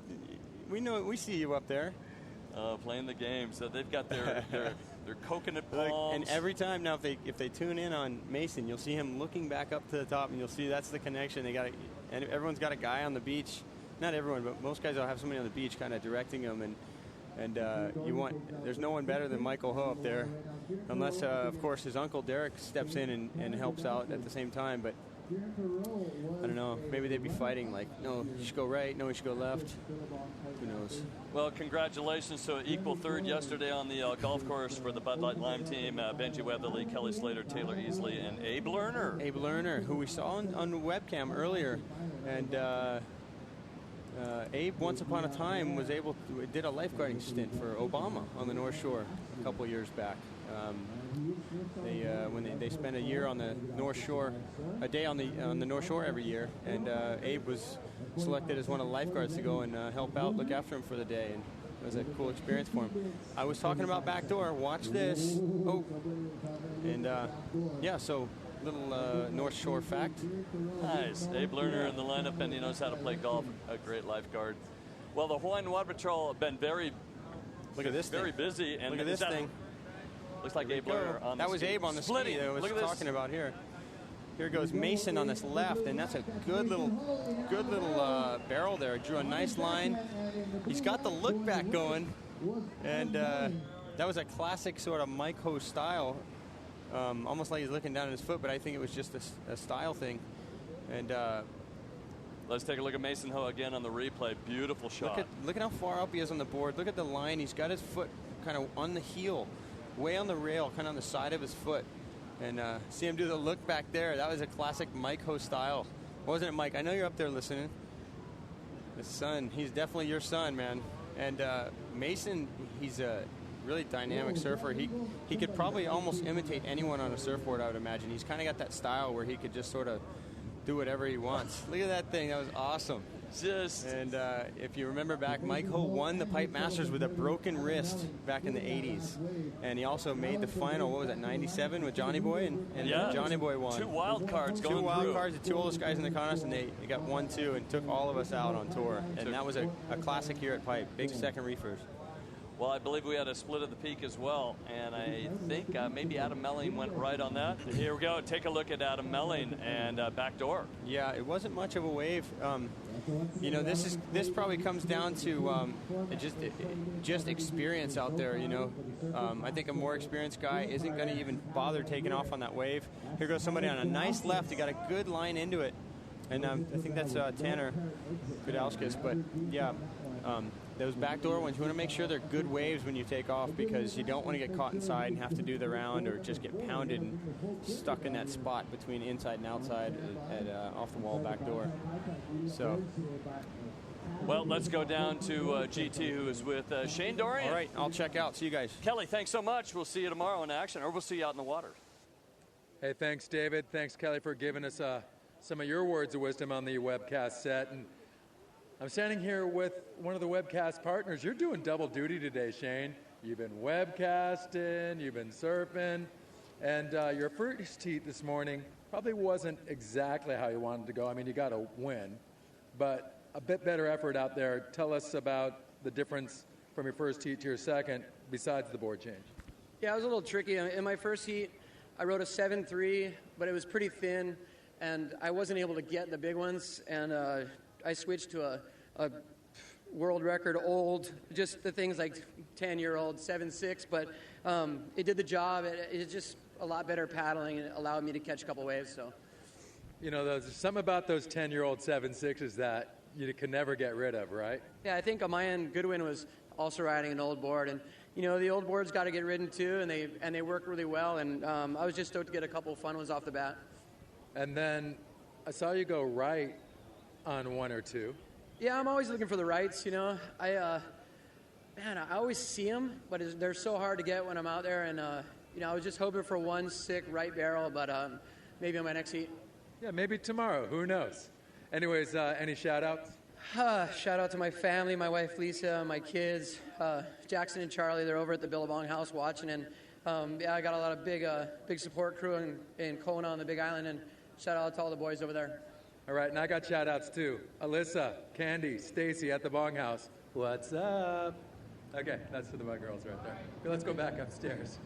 We see you up there. Playing the game. So they've got their coconut palms. And every time now, if they tune in on Mason, you'll see him looking back up to the top, and you'll see that's the connection. And everyone's got a guy on the beach. Not everyone, but most guys will have somebody on the beach kind of directing them. And there's no one better than Michael Ho up there, unless of course his uncle Derek steps in and helps out at the same time. But I don't know. Maybe they'd be fighting like, no, you should go right, no, you should go left. Who knows? Well, congratulations to equal third yesterday on the golf course for the Bud Light Lime team. Benji Weatherly, Kelly Slater, Taylor Easley, and Abe Lerner. Abe Lerner, who we saw on the webcam earlier. And Abe, once upon a time, did a lifeguarding stint for Obama on the North Shore a couple years back. When they spent a year on the North Shore, a day on the North Shore every year, and Abe was selected as one of the lifeguards to go and help out, look after him for the day, and it was a cool experience for him. I was talking about backdoor. Watch this. Oh, and so little North Shore fact. Nice. Abe Lerner in the lineup, and he knows how to play golf. A great lifeguard. Well, the Hawaiian Water Patrol have been very busy. And look at this thing. Looks like Abe Lerner on that the was ski. Abe on the ski that I was talking about here. Here goes Mason on this left, and that's a good little barrel there. Drew a nice line. He's got the look back going, and that was a classic sort of Mike Ho style, almost like he's looking down at his foot, but I think it was just a style thing. And let's take a look at Mason Ho again on the replay. Beautiful shot. Look at how far up he is on the board. Look at the line. He's got his foot kind of on the heel, way on the rail, kind of on the side of his foot. And see him do the look back there. That was a classic Mike Ho style. Wasn't it, Mike? I know you're up there listening. His son. He's definitely your son, man. And Mason, he's a really dynamic surfer. He could probably almost imitate anyone on a surfboard, I would imagine. He's kind of got that style where he could just sort of do whatever he wants. Look at that thing. That was awesome. And if you remember back, Mike Ho won the Pipe Masters with a broken wrist back in the 80s. And he also made the final, what was that, 97 with Johnny Boy? And Johnny Boy won. Two wild cards going through. Two wild cards, the two oldest guys in the contest, and they got 1-2 and took all of us out on tour. And that was a classic here at Pipe. Big second reefers. Well, I believe we had a split of the peak as well, and I think maybe Adam Melling went right on that. Here we go. Take a look at Adam Melling and backdoor. Yeah, it wasn't much of a wave. You know, this probably comes down to just experience out there. You know, I think a more experienced guy isn't going to even bother taking off on that wave. Here goes somebody on a nice left. He got a good line into it, and I think that's Tanner Kudowskis. But yeah. Those backdoor ones, you want to make sure they're good waves when you take off, because you don't want to get caught inside and have to do the round or just get pounded and stuck in that spot between inside and outside at off the wall backdoor. So, well, let's go down to GT, who is with Shane Dorian. All right, I'll check out. See you guys. Kelly, thanks so much. We'll see you tomorrow in action, or we'll see you out in the water. Hey, thanks, David. Thanks, Kelly, for giving us some of your words of wisdom on the webcast set. And I'm standing here with one of the webcast partners. You're doing double duty today, Shane. You've been webcasting, you've been surfing, and your first heat this morning probably wasn't exactly how you wanted to go. I mean, you got a win, but a bit better effort out there. Tell us about the difference from your first heat to your second, besides the board change. Yeah, it was a little tricky. In my first heat, I rode a 7.3, but it was pretty thin, and I wasn't able to get the big ones, and I switched to a world record old, just the things like 10-year-old 7.6, but it did the job. It's just a lot better paddling, and it allowed me to catch a couple waves. So, you know, there's something about those 10-year-old 7.6s that you can never get rid of, right? Yeah, I think on my end, Goodwin was also riding an old board, and you know, the old board's got to get ridden too, and they work really well, and I was just stoked to get a couple fun ones off the bat. And then I saw you go right on one or two. Yeah, I'm always looking for the rights, you know. I always see them, but they're so hard to get when I'm out there. And, you know, I was just hoping for one sick right barrel, but maybe on my next heat. Yeah, maybe tomorrow. Who knows? Anyways, any shout-outs? Shout out to my family, my wife Lisa, my kids, Jackson and Charlie. They're over at the Billabong house watching. And, yeah, I got a lot of big support crew in Kona on the Big Island. And shout out to all the boys over there. All right, and I got shout-outs too. Alyssa, Candy, Stacy at the Bong House. What's up? Okay, that's for the Bug Girls right there. Okay, let's go back upstairs.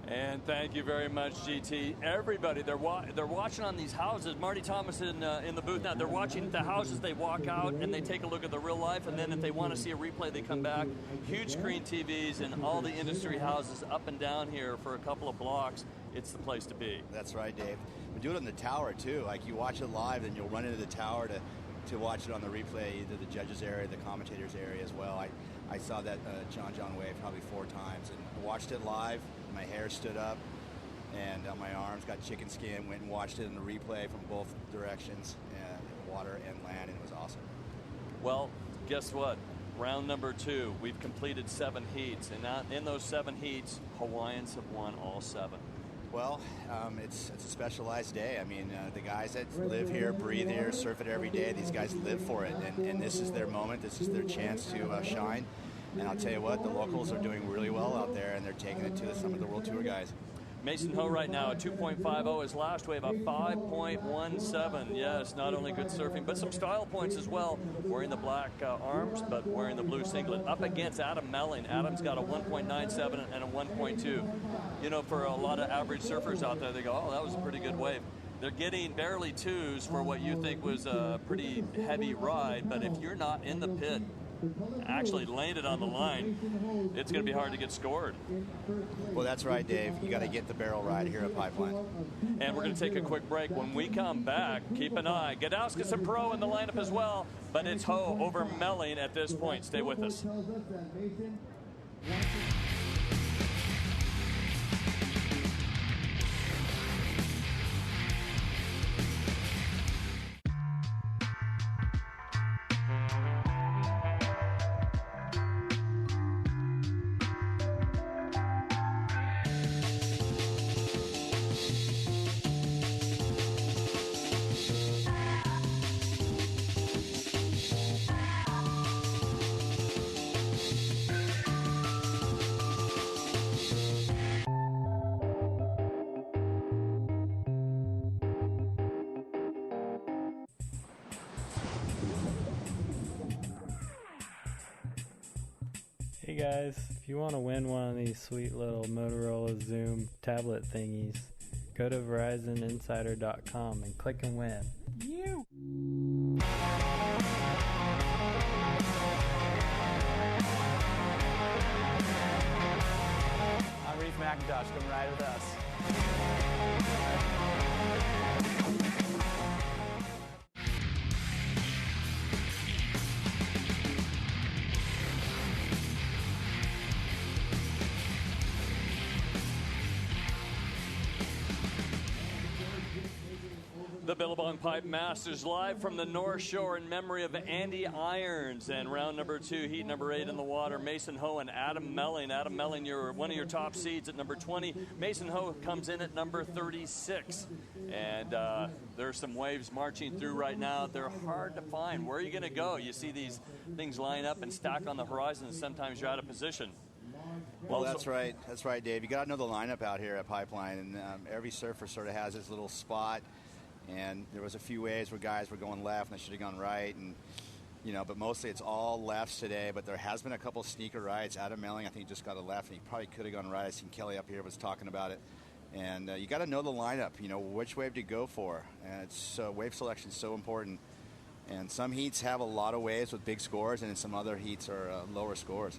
And thank you very much, GT. Everybody, they're watching on these houses. Marty Thomas in the booth now. They're watching the houses. They walk out and they take a look at the real life, and then if they want to see a replay, they come back. Huge screen TVs in all the industry houses up and down here for a couple of blocks. It's the place to be. That's right, Dave. We do it on the tower too. Like, you watch it live, and you'll run into the tower to watch it on the replay, either the judges area, the commentators area as well. I saw that John wave probably 4 times, and I watched it live. My hair stood up, and my arms got chicken skin. Went and watched it in the replay from both directions, water and land, and it was awesome. Well, guess what? Round number 2. We've completed 7 heats, and in those 7 heats, Hawaiians have won all 7. Well, it's a specialized day. I mean, the guys that live here, breathe here, surf it every day, these guys live for it. And this is their moment. This is their chance to shine. And I'll tell you what, the locals are doing really well out there, and they're taking it to some of the World Tour guys. Mason Ho right now, a 2.50. His last wave, a 5.17. Yes, not only good surfing, but some style points as well. Wearing the black arms, but wearing the blue singlet. Up against Adam Melling. Adam's got a 1.97 and a 1.2. You know, for a lot of average surfers out there, they go, oh, that was a pretty good wave. They're getting barely 2s for what you think was a pretty heavy ride, but if you're not in the pit, actually laying it on the line, it's going to be hard to get scored. Well, that's right, Dave. You got to get the barrel ride here at Pipeline. And we're going to take a quick break. When we come back, keep an eye. Gadauskas and Pro in the lineup as well, but it's Ho over Melling at this point. Stay with us. Hey guys, if you want to win one of these sweet little Motorola Zoom tablet thingies, go to VerizonInsider.com and click and win. You. I'm Reef McIntosh. Come ride with us. The Billabong Pipe Masters live from the North Shore in memory of Andy Irons. And round number 2, heat number 8 in the water, Mason Ho and Adam Melling. Adam Melling, you're one of your top seeds at number 20. Mason Ho comes in at number 36. And there's some waves marching through right now. They're hard to find. Where are you going to go? You see these things line up and stack on the horizon, and sometimes you're out of position. Well, that's right. That's right, Dave. You got to know the lineup out here at Pipeline. And every surfer sort of has his little spot. And there was a few waves where guys were going left and they should have gone right, and but mostly it's all lefts today. But there has been a couple sneaker rights. Adam Melling, I think, just got a left, and he probably could have gone right. I seen Kelly up here was talking about it. And you got to know the lineup. Which wave to go for. And it's wave selection is so important. And some heats have a lot of waves with big scores, and some other heats are lower scores.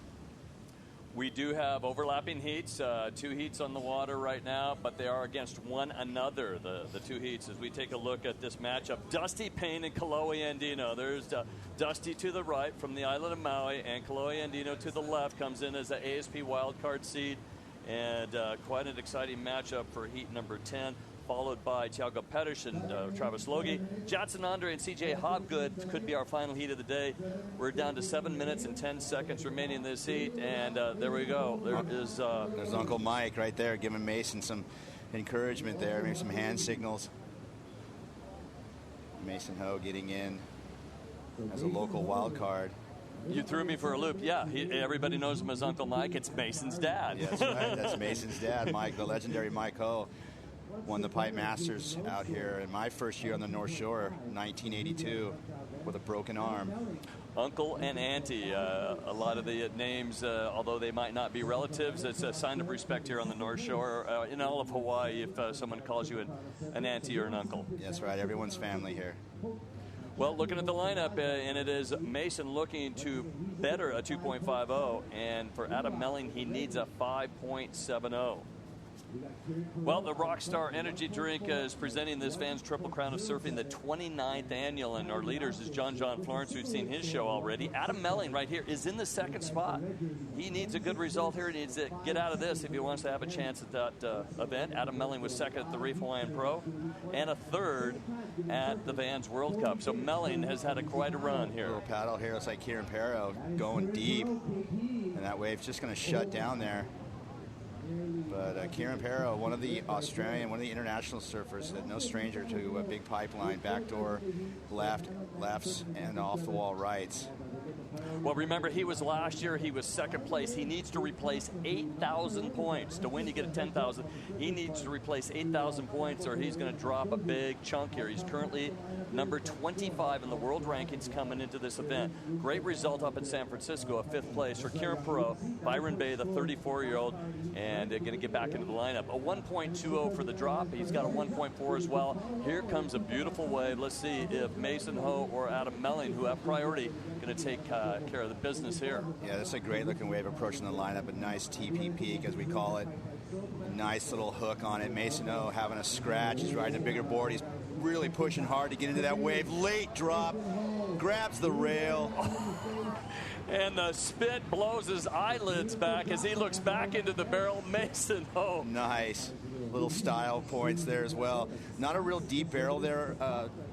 We do have overlapping heats, 2 heats on the water right now, but they are against one another, the 2 heats, as we take a look at this matchup. Dusty Payne and Kalohe Andino. There's Dusty to the right from the island of Maui, and Kalohe Andino to the left comes in as the ASP wildcard seed. And quite an exciting matchup for heat number 10. Followed by Thiago Peters and Travis Logie. Jadson Andre and CJ Hobgood could be our final heat of the day. We're down to 7 minutes and 10 seconds remaining in this heat, and there we go. There's Uncle Mike right there giving Mason some encouragement there, maybe some hand signals. Mason Ho getting in as a local wild card. You threw me for a loop. Yeah, everybody knows him as Uncle Mike. It's Mason's dad. Yeah, that's right. That's Mason's dad, Mike, the legendary Mike Ho. Won the Pipe Masters out here in my first year on the North Shore, 1982, with a broken arm. Uncle and Auntie, a lot of the names, although they might not be relatives, it's a sign of respect here on the North Shore, in all of Hawaii, if someone calls you an auntie or an uncle. That's right, everyone's family here. Well, looking at the lineup, and it is Mason looking to better a 2.50, and for Adam Melling, he needs a 5.70. Well, the Rockstar Energy Drink is presenting this Vans Triple Crown of Surfing, the 29th annual, and our leaders is John Florence. We've seen his show already. Adam Melling right here is in the second spot. He needs a good result here. He needs to get out of this if he wants to have a chance at that event. Adam Melling was second at the Reef Hawaiian Pro and a third at the Vans World Cup. So Melling has had quite a run here. A little paddle here. It's like Kieran Perro going deep, and that wave's just going to shut down there. But Kieran Perro, one of the international surfers, no stranger to a big pipeline, backdoor lefts, and off-the-wall rights. Well, remember, he was last year, he was second place. He needs to replace 8,000 points. To win, you get a 10,000. He needs to replace 8,000 points, or he's going to drop a big chunk here. He's currently number 25 in the world rankings coming into this event. Great result up in San Francisco, a 5th place for Kieran Perot, Byron Bay, the 34-year-old, and going to get back into the lineup. A 1.20 for the drop. He's got a 1.4 as well. Here comes a beautiful wave. Let's see if Mason Ho or Adam Melling, who have priority, going to take care of the business here. Yeah, that's a great-looking wave approaching the lineup. A nice TP peak, as we call it. A nice little hook on it. Mason Ho having a scratch. He's riding a bigger board. He's really pushing hard to get into that wave. Late drop. Grabs the rail. And the spit blows his eyelids back as he looks back into the barrel. Mason Ho. Nice. Little style points there as well. Not a real deep barrel there,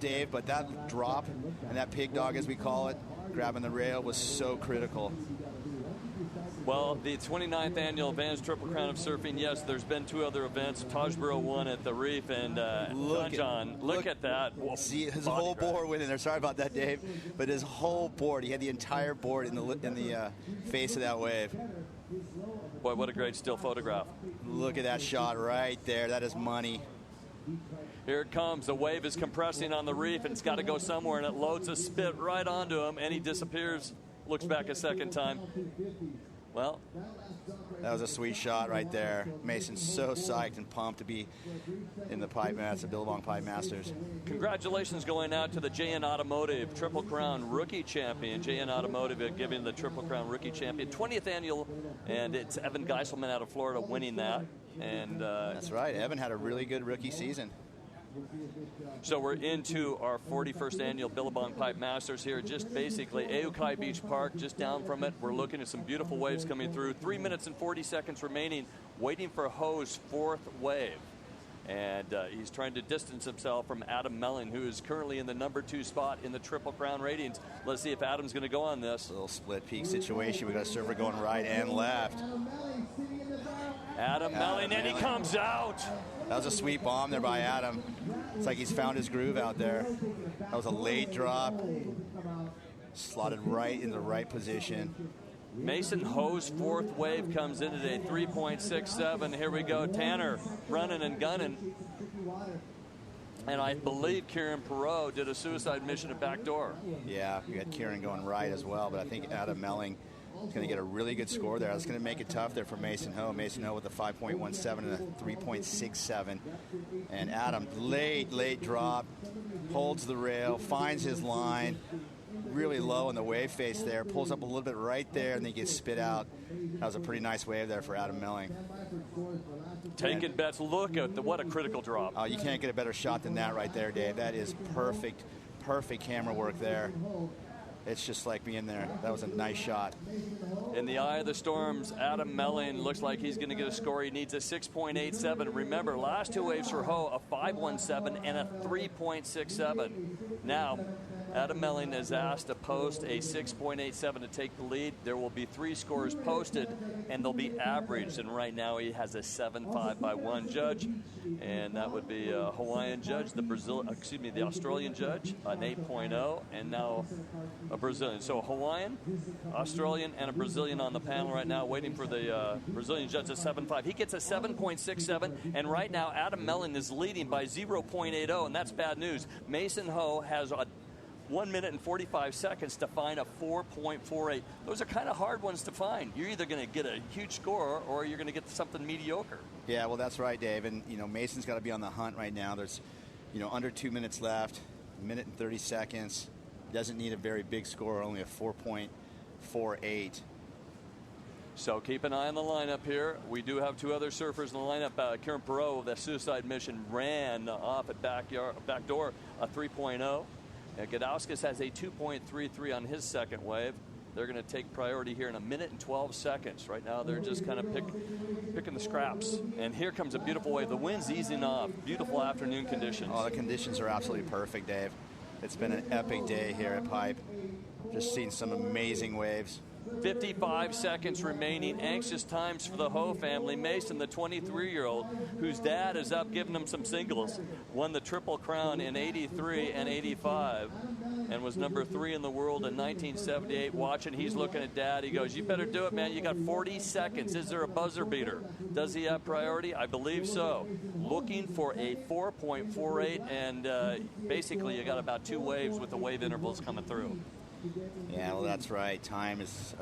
Dave, but that drop and that pig dog, as we call it, grabbing the rail was so critical. Well, the 29th annual Vans Triple Crown of Surfing, yes, there's been 2 other events. Tajburo won at the Reef, and look at that. See, his whole board went in there. Sorry about that, Dave. But his whole board, he had the entire board in the face of that wave. Boy, what a great still photograph. Look at that shot right there. That is money. Here it comes. The wave is compressing on the reef, and it's got to go somewhere, and it loads a spit right onto him, and he disappears. Looks back a second time. Well, That was a sweet shot right there. Mason's so psyched and pumped to be in the Billabong Pipe Masters. Congratulations going out to the JN Automotive Triple Crown Rookie Champion. JN Automotive giving the Triple Crown Rookie Champion 20th annual, and it's Evan Geiselman out of Florida winning that. And that's right. Evan had a really good rookie season. So we're into our 41st annual Billabong Pipe Masters here, just basically Aukai Beach Park, just down from it. We're looking at some beautiful waves coming through. 3 minutes and 40 seconds remaining, waiting for Ho's fourth wave. And he's trying to distance himself from Adam Melling, who is currently in the number 2 spot in the Triple Crown ratings. Let's see if Adam's going to go on this. A little split peak situation. We got a server going right and left. Adam Melling, and he comes out. That was a sweet bomb there by Adam. It's like he's found his groove out there. That was a late drop. Slotted right in the right position. Mason Ho's fourth wave comes in today, 3.67. Here we go, Tanner running and gunning. And I believe Kieran Perot did a suicide mission at backdoor. Yeah, we had Kieran going right as well, but I think Adam Melling is going to get a really good score there. That's going to make it tough there for Mason Ho. Mason Ho with a 5.17 and a 3.67. And Adam, late drop, holds the rail, finds his line, really low in the wave face there, pulls up a little bit right there, and then gets spit out. That was a pretty nice wave there for Adam Melling. Taking bets, look at what a critical drop. Oh, you can't get a better shot than that right there, Dave. That is perfect camera work there. It's just like being there. That was a nice shot. In the eye of the storms, Adam Melling looks like he's going to get a score. He needs a 6.87. Remember, last 2 waves for Ho, a 5.17 and a 3.67. Now, Adam Melling is asked to post a 6.87 to take the lead. There will be 3 scores posted, and they'll be averaged. And right now, he has a 7.5 by 1 judge, and that would be a Hawaiian judge, the Australian judge, an 8.0, and now a Brazilian. So a Hawaiian, Australian, and a Brazilian on the panel right now, waiting for the Brazilian judge at 7.5. He gets a 7.67, and right now, Adam Melling is leading by 0.80, and that's bad news. Mason Ho has a 1 minute and 45 seconds to find a 4.48. Those are kind of hard ones to find. You're either going to get a huge score or you're going to get something mediocre. Yeah, well, that's right, Dave. And, Mason's got to be on the hunt right now. There's, under 2 minutes left, 1 minute and 30 seconds. Doesn't need a very big score, only a 4.48. So keep an eye on the lineup here. We do have 2 other surfers in the lineup. Kieran Perot, the suicide mission, ran off at backdoor, a 3.0. Gadauskas has a 2.33 on his second wave. They're going to take priority here in 1 minute and 12 seconds. Right now, they're just kind of picking the scraps. And here comes a beautiful wave. The wind's easing off. Beautiful afternoon conditions. Oh, the conditions are absolutely perfect, Dave. It's been an epic day here at Pipe. Just seen some amazing waves. 55 seconds remaining. Anxious times for the Ho family. Mason, the 23-year-old, whose dad is up giving him some singles, won the Triple Crown in 83 and 85 and was number 3 in the world in 1978. Watching, he's looking at dad. He goes, you better do it, man. You got 40 seconds. Is there a buzzer beater? Does he have priority? I believe so. Looking for a 4.48, and basically you got about 2 waves with the wave intervals coming through. Yeah, well, that's right. Time is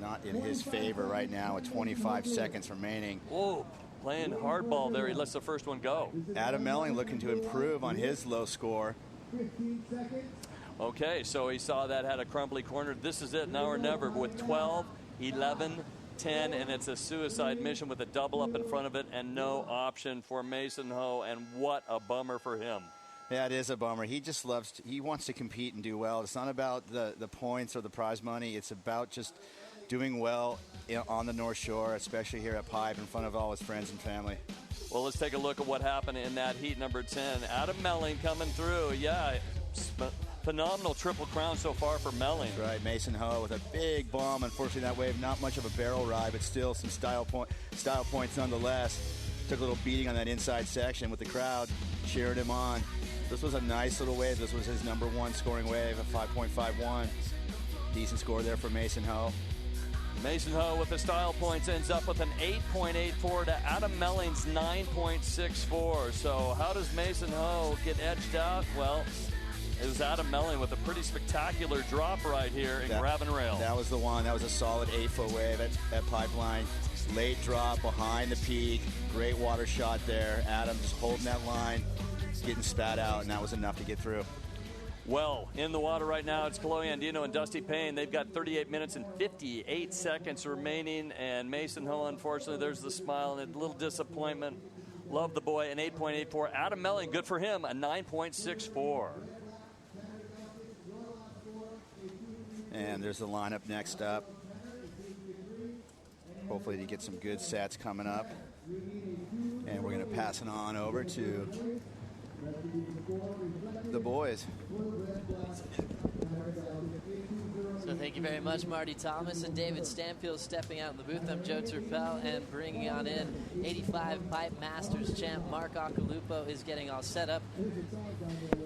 not in his favor right now with 25 seconds remaining. Whoa, playing hardball there. He lets the first one go. Adam Melling looking to improve on his low score. Okay, so he saw that, had a crumbly corner. This is it, now or never, with 12, 11, 10, and it's a suicide mission with a double up in front of it and no option for Mason Ho, and what a bummer for him. Yeah, it is a bummer. He just he wants to compete and do well. It's not about the points or the prize money. It's about just doing well on the North Shore, especially here at Pipe in front of all his friends and family. Well, let's take a look at what happened in that heat number 10. Adam Melling coming through. Yeah, phenomenal Triple Crown so far for Melling. That's right, Mason Ho with a big bomb. Unfortunately, that wave, not much of a barrel ride, but still some style points nonetheless. Took a little beating on that inside section with the crowd cheering him on. This was a nice little wave. This was his number 1 scoring wave, a 5.51. Decent score there for Mason Ho. Mason Ho with the style points ends up with an 8.84 to Adam Melling's 9.64. So how does Mason Ho get edged out? Well, it was Adam Melling with a pretty spectacular drop right here in grab and rail. That was the one. That was a solid 8-foot wave at Pipeline. Late drop behind the peak. Great water shot there. Adam just holding that line, getting spat out, and that was enough to get through. Well, in the water right now, it's Chloe Andino and Dusty Payne. They've got 38 minutes and 58 seconds remaining. And Mason Hill, unfortunately, there's the smile and a little disappointment. Love the boy, an 8.84. Adam Melling, good for him, a 9.64. And there's the lineup next up. Hopefully to get some good sets coming up. And we're going to pass it on over to the boys. So thank you very much, Marty Thomas and David Stanfield stepping out in the booth. I'm Joe Turpel, and bringing on in 85 Pipe Masters champ Mark Occhilupo is getting all set up.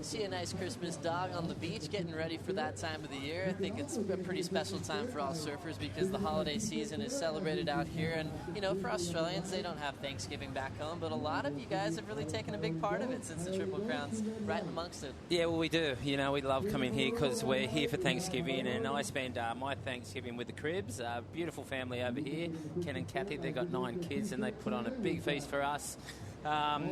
See a nice Christmas dog on the beach, getting ready for that time of the year. I think it's a pretty special time for all surfers because the holiday season is celebrated out here. And, you know, for Australians, they don't have Thanksgiving back home, but a lot of you guys have really taken a big part of it since the Triple Crown's right amongst it. Yeah, well, we do. You know, we love coming here because we're here for Thanksgiving, and I spend my Thanksgiving with the Cribs. Beautiful family over here, Ken and Kathy. They've got 9 kids, and they put on a big feast for us.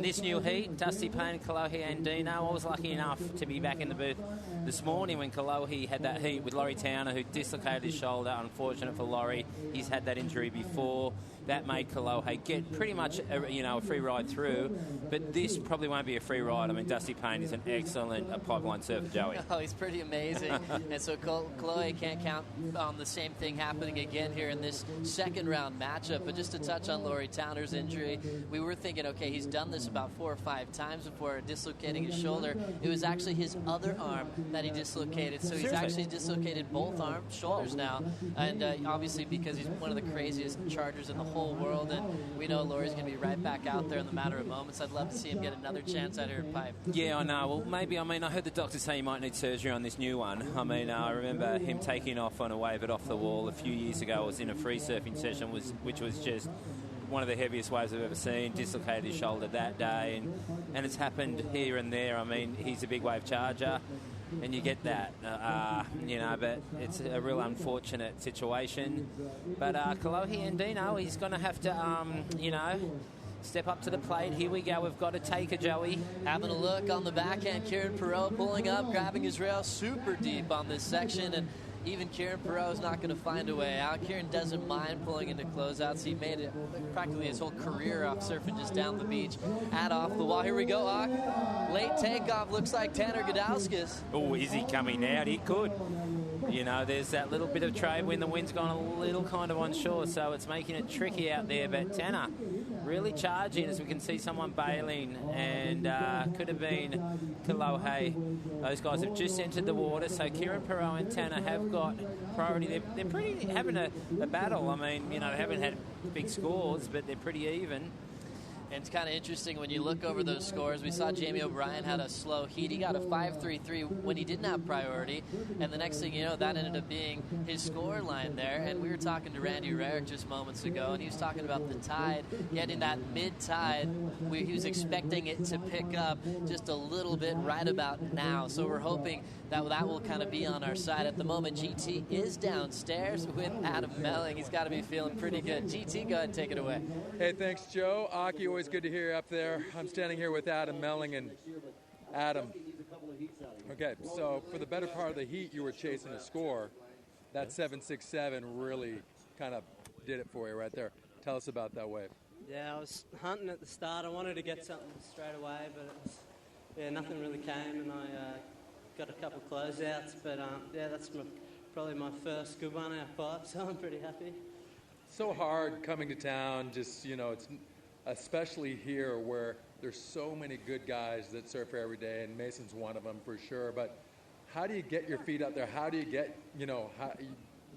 This new heat, Dusty Payne, Kalohi Andino. I was lucky enough to be back in the booth this morning when Kalohi had that heat with Laurie Towner, who dislocated his shoulder. Unfortunate for Laurie. He's had that injury before. That made Kalohi get pretty much a free ride through. But this probably won't be a free ride. I mean, Dusty Payne is an excellent pipeline surfer, Joey. Oh, he's pretty amazing. And so Chloe can't count on the same thing happening again here in this second round matchup. But just to touch on Laurie Towner's injury, we were thinking, okay, he's done this about 4 or 5 times before dislocating his shoulder. It was actually his other arm that he dislocated. So he's actually dislocated both shoulders now. And obviously because he's one of the craziest chargers in the whole world. And we know Laurie's going to be right back out there in the matter of moments. I'd love to see him get another chance out here at Pipe. Yeah, I know. Well, maybe, I heard the doctor say he might need surgery on this new one. I remember him taking off on a wave it off the wall a few years ago. I was in a free surfing session, which was just one of the heaviest waves I've ever seen. Dislocated his shoulder that day, and it's happened here and there. I mean, he's a big wave charger, and you get that, but it's a real unfortunate situation. But Kalohi Andino, he's going to have to, step up to the plate. Here we go. We've got a taker, Joey. Having a look on the backhand. Kieran Perot pulling up, grabbing his rail super deep on this section. And even Kieran Perot is not going to find a way out. Kieran doesn't mind pulling into closeouts. He made it practically his whole career off surfing just down the beach. Add off the wall. Here we go, Ock. Late takeoff. Looks like Tanner Gudauskas. Oh, is he coming out? He could. There's that little bit of trade when the wind's gone a little kind of onshore, so it's making it tricky out there. But Tanner really charging, as we can see someone bailing, and could have been Kalohi. Those guys have just entered the water, so Kieran Perot and Tanner have got priority. They're pretty having a battle. I mean, they haven't had big scores, but they're pretty even. And it's kind of interesting when you look over those scores. We saw Jamie O'Brien had a slow heat. He got a 5.33 when he didn't have priority. And the next thing you know, that ended up being his score line there. And we were talking to Randy Rarick just moments ago, and he was talking about the tide. Yet in that mid-tide, he was expecting it to pick up just a little bit right about now. So we're hoping that will kind of be on our side. At the moment, GT is downstairs with Adam Melling. He's got to be feeling pretty good. GT, go ahead and take it away. Hey, thanks, Joe. Aki, always good to hear you up there. I'm standing here with Adam Melling. And Adam, okay, so for the better part of the heat, you were chasing a score. That 7.67 really kind of did it for you right there. Tell us about that wave. Yeah, I was hunting at the start. I wanted to get something straight away, but nothing really came, and I got a couple of closeouts. But that's probably my first good one out of Pipe, so I'm pretty happy. So hard coming to town, just, it's especially here where there's so many good guys that surf every day, and Mason's one of them for sure. But how do you get your feet out there? How do you get,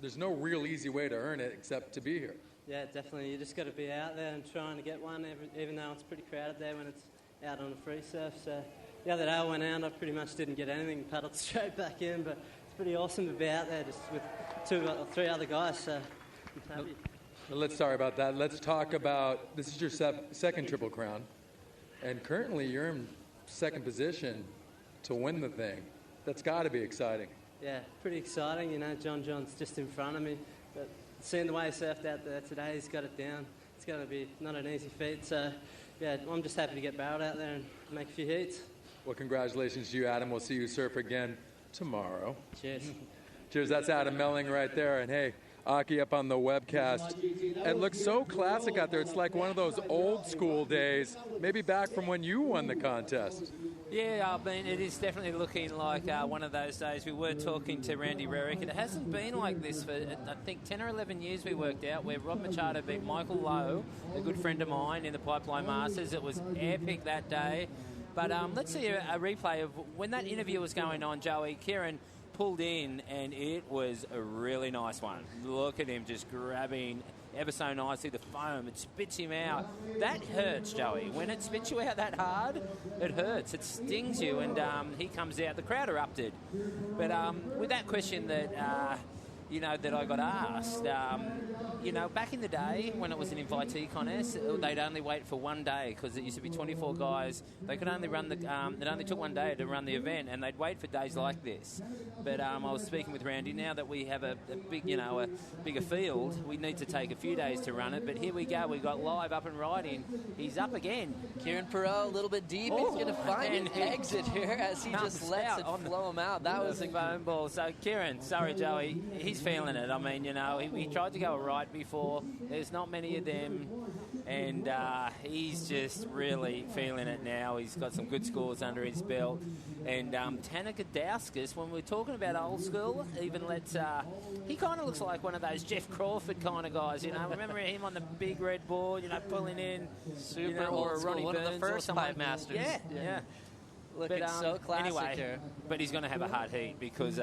there's no real easy way to earn it except to be here. Yeah, definitely. You just got to be out there and trying to get one, even though it's pretty crowded there when it's out on a free surf. So the other day I went out, I pretty much didn't get anything, paddled straight back in, but it's pretty awesome to be out there just with 2 or 3 other guys, so I'm happy. Let's talk about that. Let's talk about, this is your second Triple Crown, and currently you're in second position to win the thing. That's got to be exciting. Yeah, pretty exciting. John John's just in front of me, but seeing the way he surfed out there today, he's got it down. it's going to be not an easy feat. So, yeah, I'm just happy to get barreled out there and make a few heats. Well, congratulations to you, Adam. We'll see you surf again tomorrow. Cheers. Cheers. That's Adam Melling right there. And hey, Aki up on the webcast. It looks so classic out there. It's like one of those old school days, maybe back from when you won the contest. Yeah, I mean, it is definitely looking like one of those days. We were talking to Randy Rerick. It hasn't been like this for, I think, 10 or 11 years we worked out, where Rob Machado beat Michael Lowe, a good friend of mine, in the Pipeline Masters. It was epic that day. But let's see a replay of when that interview was going on, Joey. Kieran pulled in, and it was a really nice one. Look at him just grabbing ever so nicely the foam. It spits him out. That hurts, Joey. When it spits you out that hard, it hurts. It stings you, and he comes out. The crowd erupted. But with that question that that I got asked, back in the day when it was an invitee contest, they'd only wait for one day because it used to be 24 guys. They could only run it only took one day to run the event, and they'd wait for days like this. But I was speaking with Randy. Now that we have a bigger field, we need to take a few days to run it. But here we go. We've got live up and riding. He's up again. Kieran Perot, a little bit deep. He's going to find an exit here as he just lets it flow him out. That was a foam ball. So Kieran, sorry, Joey, he's feeling it. I mean, he tried to go right before. There's not many of them, and he's just really feeling it now. He's got some good scores under his belt. And Tanner Gadauskas, when we're talking about old school, even he kind of looks like one of those Jeff Crawford kind of guys. Remember him on the big red board, pulling in, super or old Ronnie school, Burns, one of the first Pipe Masters. Yeah. Looking so classic anyway, here. But he's going to have a hard heat because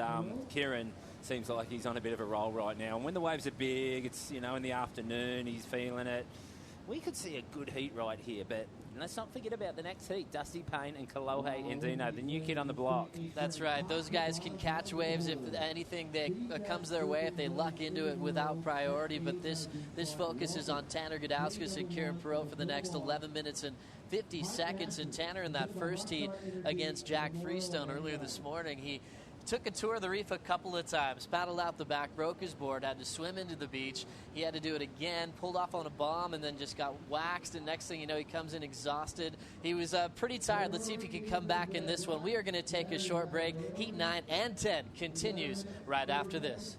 Kieran seems like he's on a bit of a roll right now. And when the waves are big, it's, in the afternoon, he's feeling it. We could see a good heat right here, but let's not forget about the next heat. Dusty Payne and Kalohe Endino, the new kid on the block. That's right. Those guys can catch waves if anything comes their way, if they luck into it without priority. But this focus is on Tanner Gadauskas and Kieran Perot for the next 11 minutes and 50 seconds. And Tanner in that first heat against Jack Freestone earlier this morning, he took a tour of the reef a couple of times, paddled out the back, broke his board, had to swim into the beach. He had to do it again, pulled off on a bomb, and then just got waxed. And next thing you know, he comes in exhausted. He was pretty tired. Let's see if he can come back in this one. We are going to take a short break. Heat 9 and 10 continues right after this.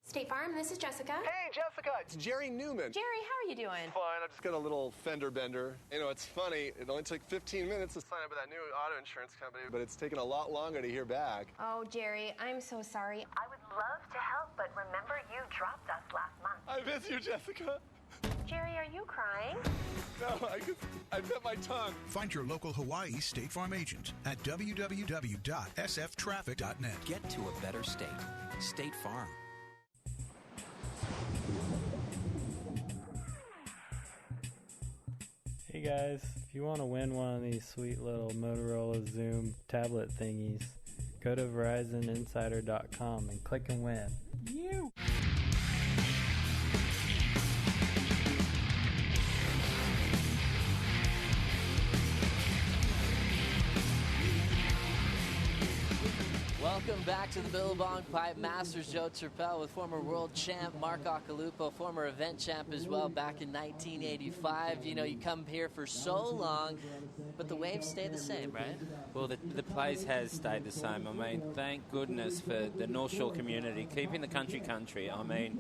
State Farm, this is Jessica. Hey, Jessica, it's Jerry Newman. Jerry, how are you doing? Fine, I just got a little fender bender. It's funny, it only took 15 minutes to sign up with that new auto insurance company, but it's taken a lot longer to hear back. Oh, Jerry, I'm so sorry. I would love to help, but remember you dropped us last month. I miss you, Jessica. Jerry, are you crying? No, I bit my tongue. Find your local Hawaii State Farm agent at www.sftraffic.net. Get to a better state. State Farm. Hey guys, if you want to win one of these sweet little Motorola Zoom tablet thingies, go to VerizonInsider.com and click and win. You! Welcome back to the Billabong Pipe Masters. Joe Turpel with former world champ Mark Occhilupo, former event champ as well back in 1985. You come here for so long, but the waves stay the same, right? Well, the place has stayed the same. I mean, thank goodness for the North Shore community, keeping the country. I mean,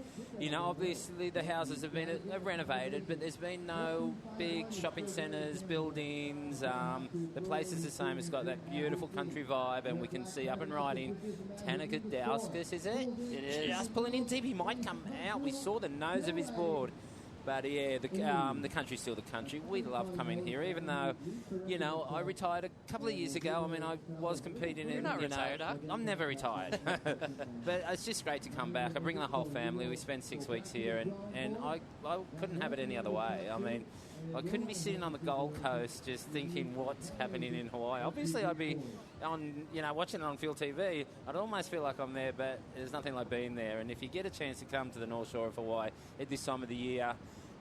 obviously the houses have been renovated, but there's been no big shopping centres, buildings. The place is the same. It's got that beautiful country vibe, and we can see up and riding Tanner Gadauskas, is it? It is. Just pulling in deep. He might come out. We saw the nose of his board. But yeah, the country's still the country. We love coming here, even though, I retired a couple of years ago. I mean, I was competing in. You're not retired, Doc. I'm never retired. But it's just great to come back. I bring the whole family. We spend 6 weeks here, and I couldn't have it any other way. I mean, I couldn't be sitting on the Gold Coast just thinking what's happening in Hawaii. Obviously, I'd be watching it on Field TV. I'd almost feel like I'm there, but there's nothing like being there. And if you get a chance to come to the North Shore of Hawaii at this time of the year,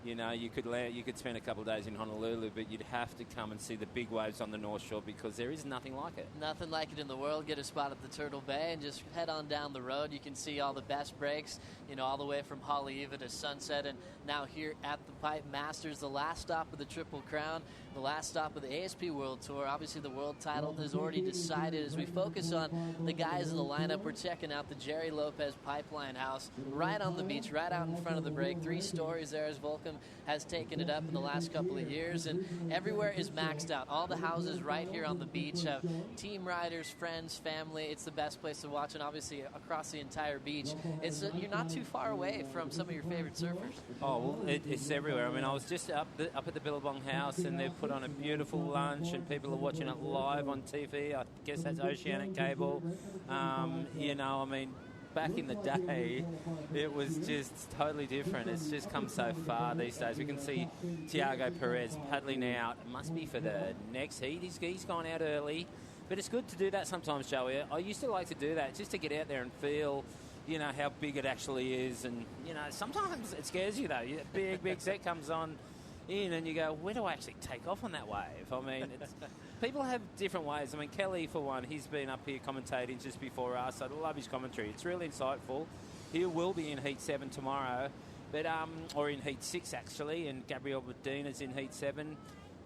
you could spend a couple of days in Honolulu, but you'd have to come and see the big waves on the North Shore because there is nothing like it. Nothing like it in the world. Get a spot at the Turtle Bay and just head on down the road. You can see all the best breaks, all the way from Haleiwa to Sunset, and now here at the Pipe Masters, the last stop of the Triple Crown, the last stop of the ASP World Tour. Obviously, the world title is already decided. As we focus on the guys in the lineup, we're checking out the Jerry Lopez Pipeline House right on the beach, right out in front of the break. 3 stories there as Volcom has taken it up in the last couple of years, and everywhere is maxed out. All the houses right here on the beach have team riders, friends, family. It's the best place to watch, and obviously across the entire beach, you're not too far away from some of your favorite surfers. Oh, well, it's everywhere. I mean, I was just up at the Billabong house, and they've put on a beautiful lunch, and people are watching it live on TV. I guess that's Oceanic Cable. Back in the day, it was just totally different. It's just come so far these days. We can see Tiago Perez paddling out. It must be for the next heat. He's gone out early. But it's good to do that sometimes, Joey. I used to like to do that, just to get out there and feel, how big it actually is. And, sometimes it scares you, though. Big set comes on in and you go, where do I actually take off on that wave? I mean, people have different ways. I mean, Kelly, for one, he's been up here commentating just before us. I love his commentary. It's really insightful. He will be in Heat 7 tomorrow, or in Heat 6, actually, and Gabriel Medina's in Heat 7.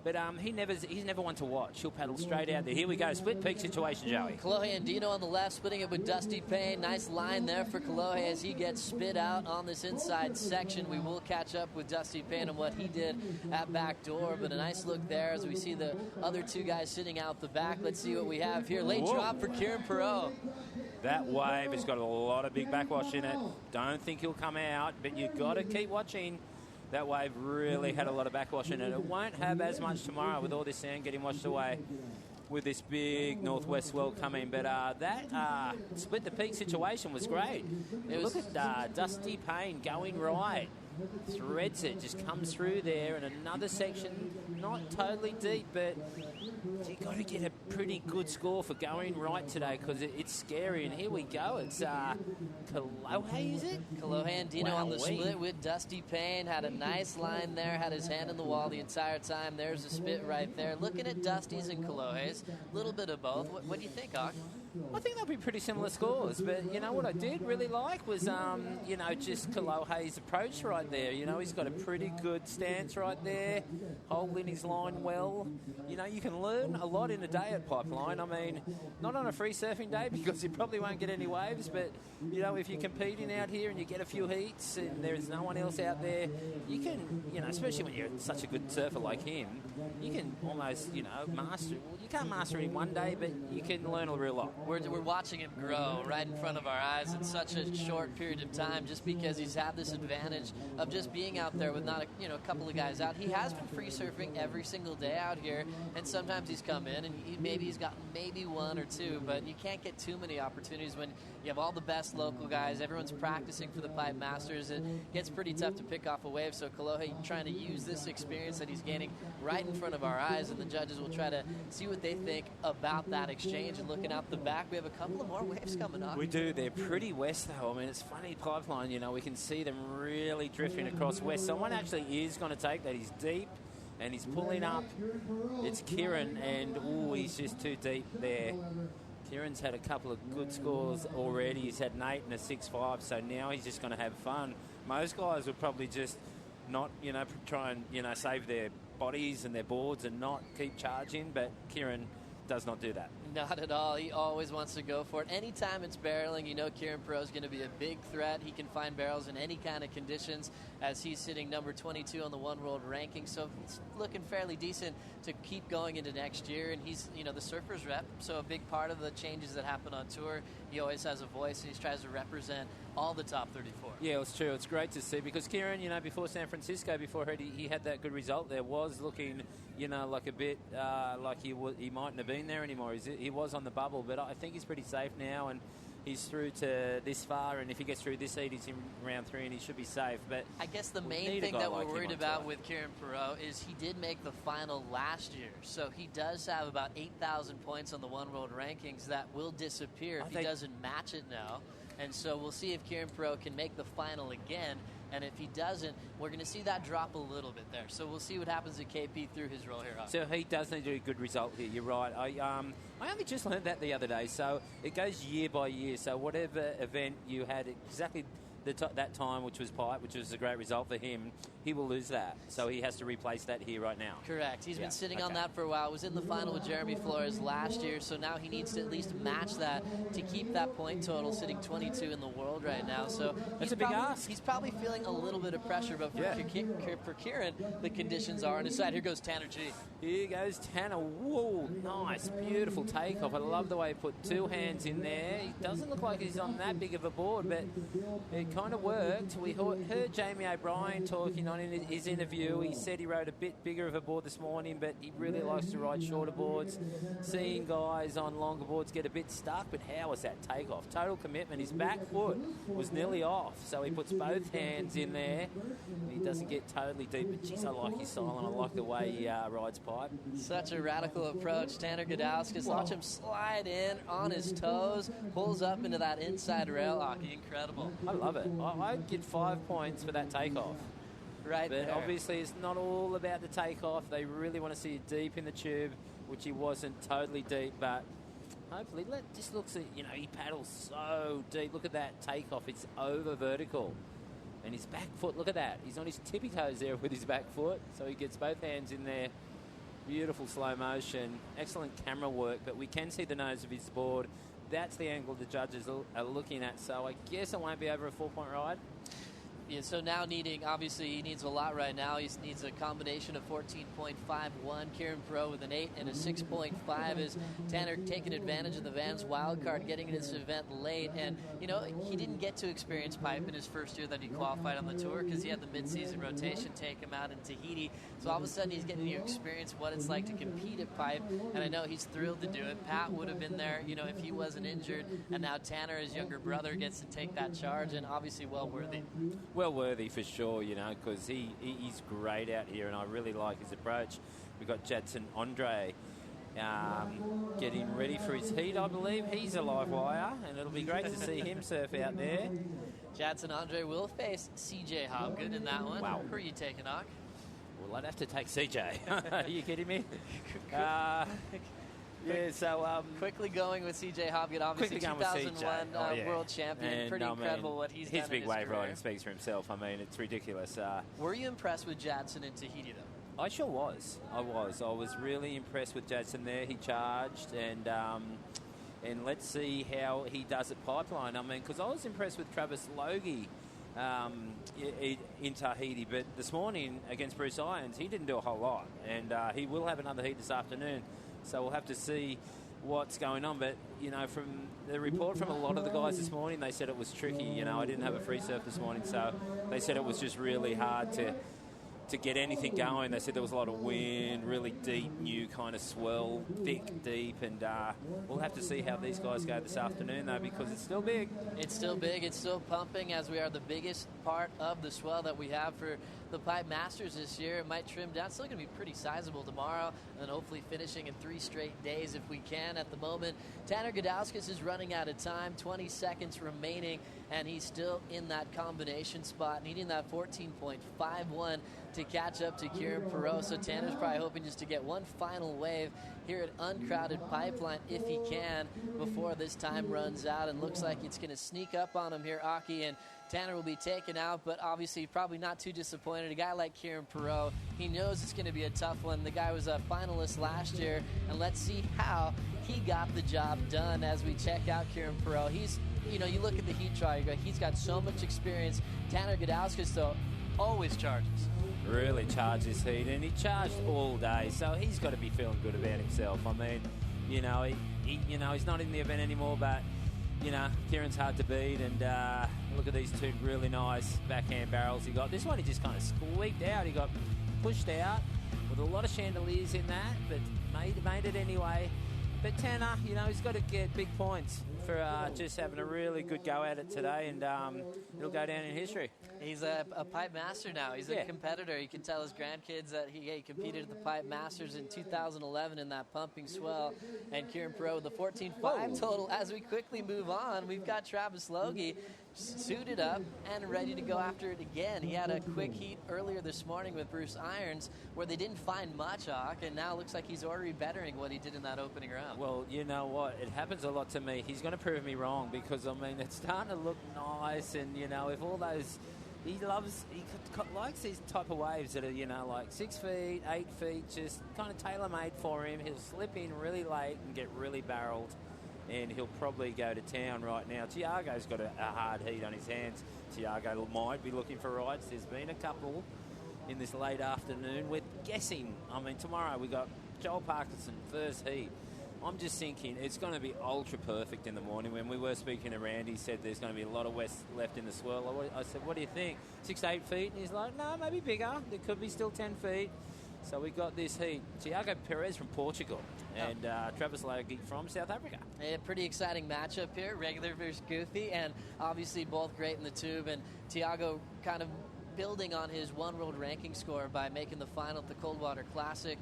But he's never one to watch. He'll paddle straight out there. Here we go. Split peak situation, Joey. Kolohe Andino on the left, splitting it with Dusty Payne. Nice line there for Kolohe as he gets spit out on this inside section. We will catch up with Dusty Payne and what he did at backdoor. But a nice look there as we see the other 2 guys sitting out the back. Let's see what we have here. Late drop for Kieran Perot. That wave has got a lot of big backwash in it. Don't think he'll come out, but you've got to keep watching. That wave really had a lot of backwash in it. It won't have as much tomorrow with all this sand getting washed away with this big northwest swell coming. But that split the peak situation was great. Look at Dusty Payne going right. Threads it, just comes through there, and another section, not totally deep, but you've got to get a pretty good score for going right today because it's scary. And here we go. It's Kolohe, is it? Kolohe Andino on the split with Dusty Payne. Had a nice line there, had his hand in the wall the entire time. There's a spit right there. Looking at Dusty's and Kolohe's, a little bit of both. What do you think, Hawk? I think they'll be pretty similar scores, but what I did really like was, just Kolohe's approach right there. He's got a pretty good stance right there, holding his line well. You can learn a lot in a day at Pipeline. I mean, not on a free surfing day because you probably won't get any waves, but, if you're competing out here and you get a few heats and there's no one else out there, you can, especially when you're such a good surfer like him, you can almost, master. Well, you can't master it in one day, but you can learn a real lot. We're watching him grow right in front of our eyes in such a short period of time just because he's had this advantage of just being out there with not a couple of guys out. He has been free surfing every single day out here, and sometimes he's come in and he's gotten maybe 1 or 2, but you can't get too many opportunities when you have all the best local guys. Everyone's practicing for the Pipe Masters. It gets pretty tough to pick off a wave, so Kolohe trying to use this experience that he's gaining right in front of our eyes, and the judges will try to see what they think about that exchange. And looking out the back, we have a couple of more waves coming up. We do. They're pretty west, though. I mean, it's funny, Pipeline, we can see them really drifting across west. Someone actually is going to take that. He's deep, and he's pulling up. It's Kieran, and, he's just too deep there. Kieran's had a couple of good scores already. He's had an 8 and a 6.5, so now he's just going to have fun. Most guys would probably just not, try and, save their bodies and their boards and not keep charging, but Kieran does not do that. Not at all. He always wants to go for it. Anytime it's barreling, Kieran Perot is going to be a big threat. He can find barrels in any kind of conditions as he's sitting number 22 on the One World ranking. So it's looking fairly decent to keep going into next year. And he's, the surfer's rep. So a big part of the changes that happen on tour, he always has a voice and he tries to represent all the top 34. Yeah, it's true. It's great to see because Kieran, before San Francisco, before he had that good result there, was looking, like a bit like he mightn't have been there anymore. He was on the bubble, but I think he's pretty safe now. And he's through to this far, and if he gets through this heat, he's in round 3 and he should be safe. But I guess the main thing that we're worried about with Kieran Perot is he did make the final last year, so he does have about 8,000 points on the One World rankings that will disappear if he doesn't match it now. And so we'll see if Kieran Perot can make the final again. And if he doesn't, we're going to see that drop a little bit there. So we'll see what happens to KP through his role here. So he does need to do a good result here. You're right. I only just learned that the other day. So it goes year by year. So whatever event you had exactly that time, which was pipe, which was a great result for him, he will lose that. So he has to replace that here right now. Correct. He's been sitting on that for a while. Was in the final with Jeremy Flores last year, so now he needs to at least match that to keep that point total, sitting 22 in the world right now. So that's a big ask. He's probably feeling a little bit of pressure, but for Kieran, the conditions are on his side. Here goes Tanner G. Here goes Tanner. Whoa, nice, beautiful takeoff. I love the way he put 2 hands in there. He doesn't look like he's on that big of a board, but it kind of worked. We heard Jamie O'Brien talking on in his interview. He said he rode a bit bigger of a board this morning, but he really likes to ride shorter boards. Seeing guys on longer boards get a bit stuck, but how was that takeoff? Total commitment. His back foot was nearly off, so he puts both hands in there. He doesn't get totally deep, but geez, I like his style and I like the way he rides pipe. Such a radical approach. Tanner Gudauskas, watch him slide in on his toes, pulls up into that inside rail hockey. Incredible. I love it. I'd give 5 points for that takeoff. Right but there. Obviously it's not all about the takeoff. They really want to see it deep in the tube, which he wasn't totally deep, but hopefully just looks at, he paddles so deep. Look at that takeoff. It's over vertical. And his back foot, look at that. He's on his tippy toes there with his back foot, so he gets both hands in there. Beautiful slow motion. Excellent camera work, but we can see the nose of his board. That's the angle the judges are looking at, so I guess it won't be over a 4-point ride. Yeah, so now obviously he needs a lot right now. He needs a combination of 14.51. Kieran Perot with an 8 and a 6.5 is Tanner taking advantage of the Vans wild card, getting into this event late. And, he didn't get to experience pipe in his first year that he qualified on the tour because he had the mid-season rotation take him out in Tahiti. So all of a sudden he's getting to experience what it's like to compete at pipe. And I know he's thrilled to do it. Pat would have been there, if he wasn't injured. And now Tanner, his younger brother, gets to take that charge, and obviously well worthy. Well worthy for sure, because he's great out here, and I really like his approach. We've got Jadson Andre getting ready for his heat, I believe. He's a live wire, and it'll be great to see him surf out there. Jadson Andre will face CJ Hobgood in that one. Wow. Who are you taking, Ock? Well, I'd have to take CJ. Are you kidding me? Yeah, so quickly going with CJ Hobgood, obviously 2001 world champion. And, pretty incredible what he's done in his big wave career. riding speaks for himself. I mean, it's ridiculous. Were you impressed with Jadson in Tahiti, though? I sure was. I was really impressed with Jadson there. He charged, and let's see how he does at Pipeline. I mean, because I was impressed with Travis Logie in Tahiti, but this morning against Bruce Irons, he didn't do a whole lot, and he will have another heat this afternoon. So we'll have to see what's going on. But, from the report from a lot of the guys this morning, they said it was tricky. I didn't have a free surf this morning, so they said it was just really hard to get anything going. They said there was a lot of wind, really deep, new kind of swell, thick, deep, and we'll have to see how these guys go this afternoon, though, because it's still big. It's still big. It's still pumping, as we are the biggest part of the swell that we have for the Pipe Masters this year. It might trim down. It's still going to be pretty sizable tomorrow, and then hopefully finishing in 3 straight days if we can. At the moment, Tanner Gudauskas is running out of time, 20 seconds remaining, and he's still in that combination spot, needing that 14.51 to catch up to Kieran Perot. So Tanner's probably hoping just to get one final wave here at Uncrowded Pipeline if he can before this time runs out, and looks like it's going to sneak up on him here, Aki, and Tanner will be taken out, but obviously probably not too disappointed. A guy like Kieran Perot, he knows it's going to be a tough one. The guy was a finalist last year, and let's see how he got the job done as we check out Kieran Perot. He's, you look at the heat trial, you go, he's got so much experience. Tanner Gudauskas, though, always charges. Really charged this heat, and he charged all day, so he's got to be feeling good about himself. I mean, he's not in the event anymore, but Kieran's hard to beat, and look at these 2 really nice backhand barrels he got. This one he just kind of squeaked out. He got pushed out with a lot of chandeliers in that, but made it anyway. But Tanner, he's got to get big points. for just having a really good go at it today, and it'll go down in history. He's a pipe master now. He's a competitor. You can tell his grandkids that he competed at the Pipe Masters in 2011 in that pumping swell. And Kieran Perot with the 14.5 total. As we quickly move on, we've got Travis Logie suited up and ready to go after it again. He had a quick heat earlier this morning with Bruce Irons where they didn't find much, and now it looks like he's already bettering what he did in that opening round. Well, you know what? It happens a lot to me. He's going to prove me wrong because, I mean, it's starting to look nice, and, you know, if all those... He likes these type of waves that are, you know, like 6 feet, 8 feet, just kind of tailor-made for him. He'll slip in really late and get really barreled, and he'll probably go to town right now. Tiago's got a hard heat on his hands. Tiago might be looking for rights. There's been a couple in this late afternoon. We're guessing. I mean, tomorrow we got Joel Parkinson, first heat. I'm just thinking it's going to be ultra perfect in the morning. When we were speaking to Randy, he said there's going to be a lot of west left in the swirl. I said, what do you think? 6 to 8 feet? And he's like, no, maybe bigger. There could be still 10 feet. So we got this heat. Tiago Perez from Portugal and Travis Logie from South Africa. Yeah, pretty exciting matchup here, regular versus goofy, and obviously both great in the tube. And Tiago kind of building on his one world ranking score by making the final at the Coldwater Classic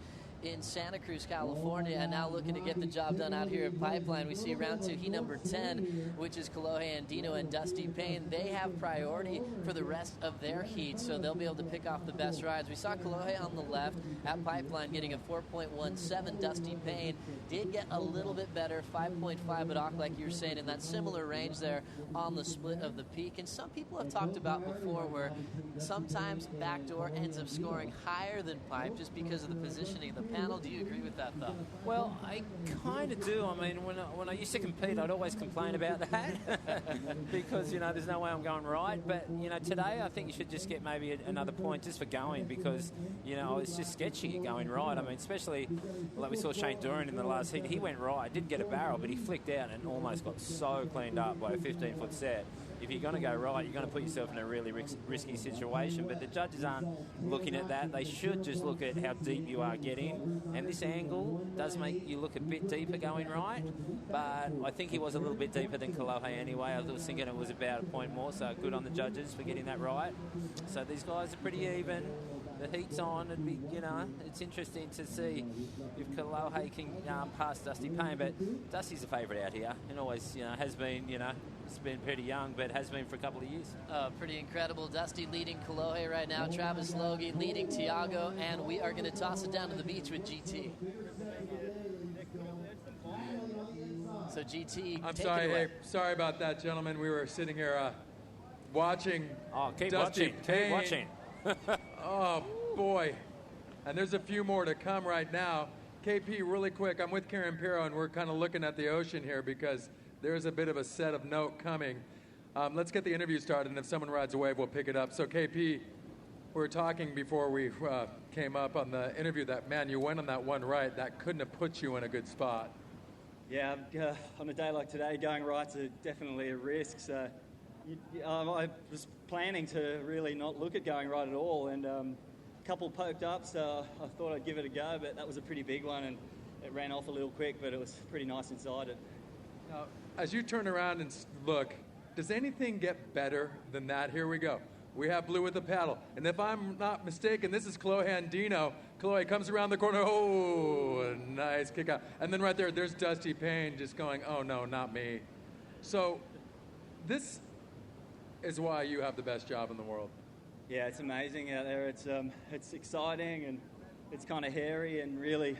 in Santa Cruz, California, and now looking to get the job done out here at Pipeline. We see round 2, heat number 10, which is Kolohe Andino and Dusty Payne. They have priority for the rest of their heat, so they'll be able to pick off the best rides. We saw Kolohe on the left at Pipeline getting a 4.17. Dusty Payne did get a little bit better, 5.5 at Auck, like you were saying, in that similar range there on the split of the peak. And some people have talked about before where sometimes backdoor ends up scoring higher than pipe just because of the positioning of the panel. Do you agree with that thought? Well, I kind of do. I mean, when I used to compete, I'd always complain about that because, you know, there's no way I'm going right. But, you know, today I think you should just get maybe another point just for going because, you know, it's just sketchy going right. I mean, especially like we saw Shane Dorian in the last heat. He went right, didn't get a barrel, but he flicked out and almost got so cleaned up by a 15-foot set. If you're going to go right, you're going to put yourself in a really risky situation. But the judges aren't looking at that. They should just look at how deep you are getting. And this angle does make you look a bit deeper going right. But I think he was a little bit deeper than Kolohe anyway. I was thinking it was about a point more, so good on the judges for getting that right. So these guys are pretty even. The heat's on. It'd be, you know, it's interesting to see if Kolohe can pass Dusty Payne. But Dusty's a favourite out here, and always, you know, has been, you know. It's been pretty young, but has been for a couple of years. Pretty incredible. Dusty leading Kolohe right now. Travis Logie leading Tiago, and we are going to toss it down to the beach with GT. So GT, I'm sorry. Hey, sorry about that, gentlemen. We were sitting here watching. Keep Dusty watching. Keep watching. Oh boy, and there's a few more to come right now. KP, really quick. I'm with Kieran Perot, and we're kind of looking at the ocean here because there's a bit of a set of note coming. Let's get the interview started, and if someone rides a wave, we'll pick it up. So, KP, we were talking before we came up on the interview that, man, you went on that one right. That couldn't have put you in a good spot. Yeah, on a day like today, going rights are definitely a risk. So I was planning to really not look at going right at all, and a couple poked up, so I thought I'd give it a go, but that was a pretty big one, and it ran off a little quick, but it was pretty nice inside it. Now, as you turn around and look, does anything get better than that? Here we go. We have blue with the paddle. And if I'm not mistaken, this is Kolohe Andino. Kolohe comes around the corner. Oh, nice kick out. And then right there, there's Dusty Payne just going, oh, no, not me. So this is why you have the best job in the world. Yeah, it's amazing out there. It's exciting, and it's kind of hairy and really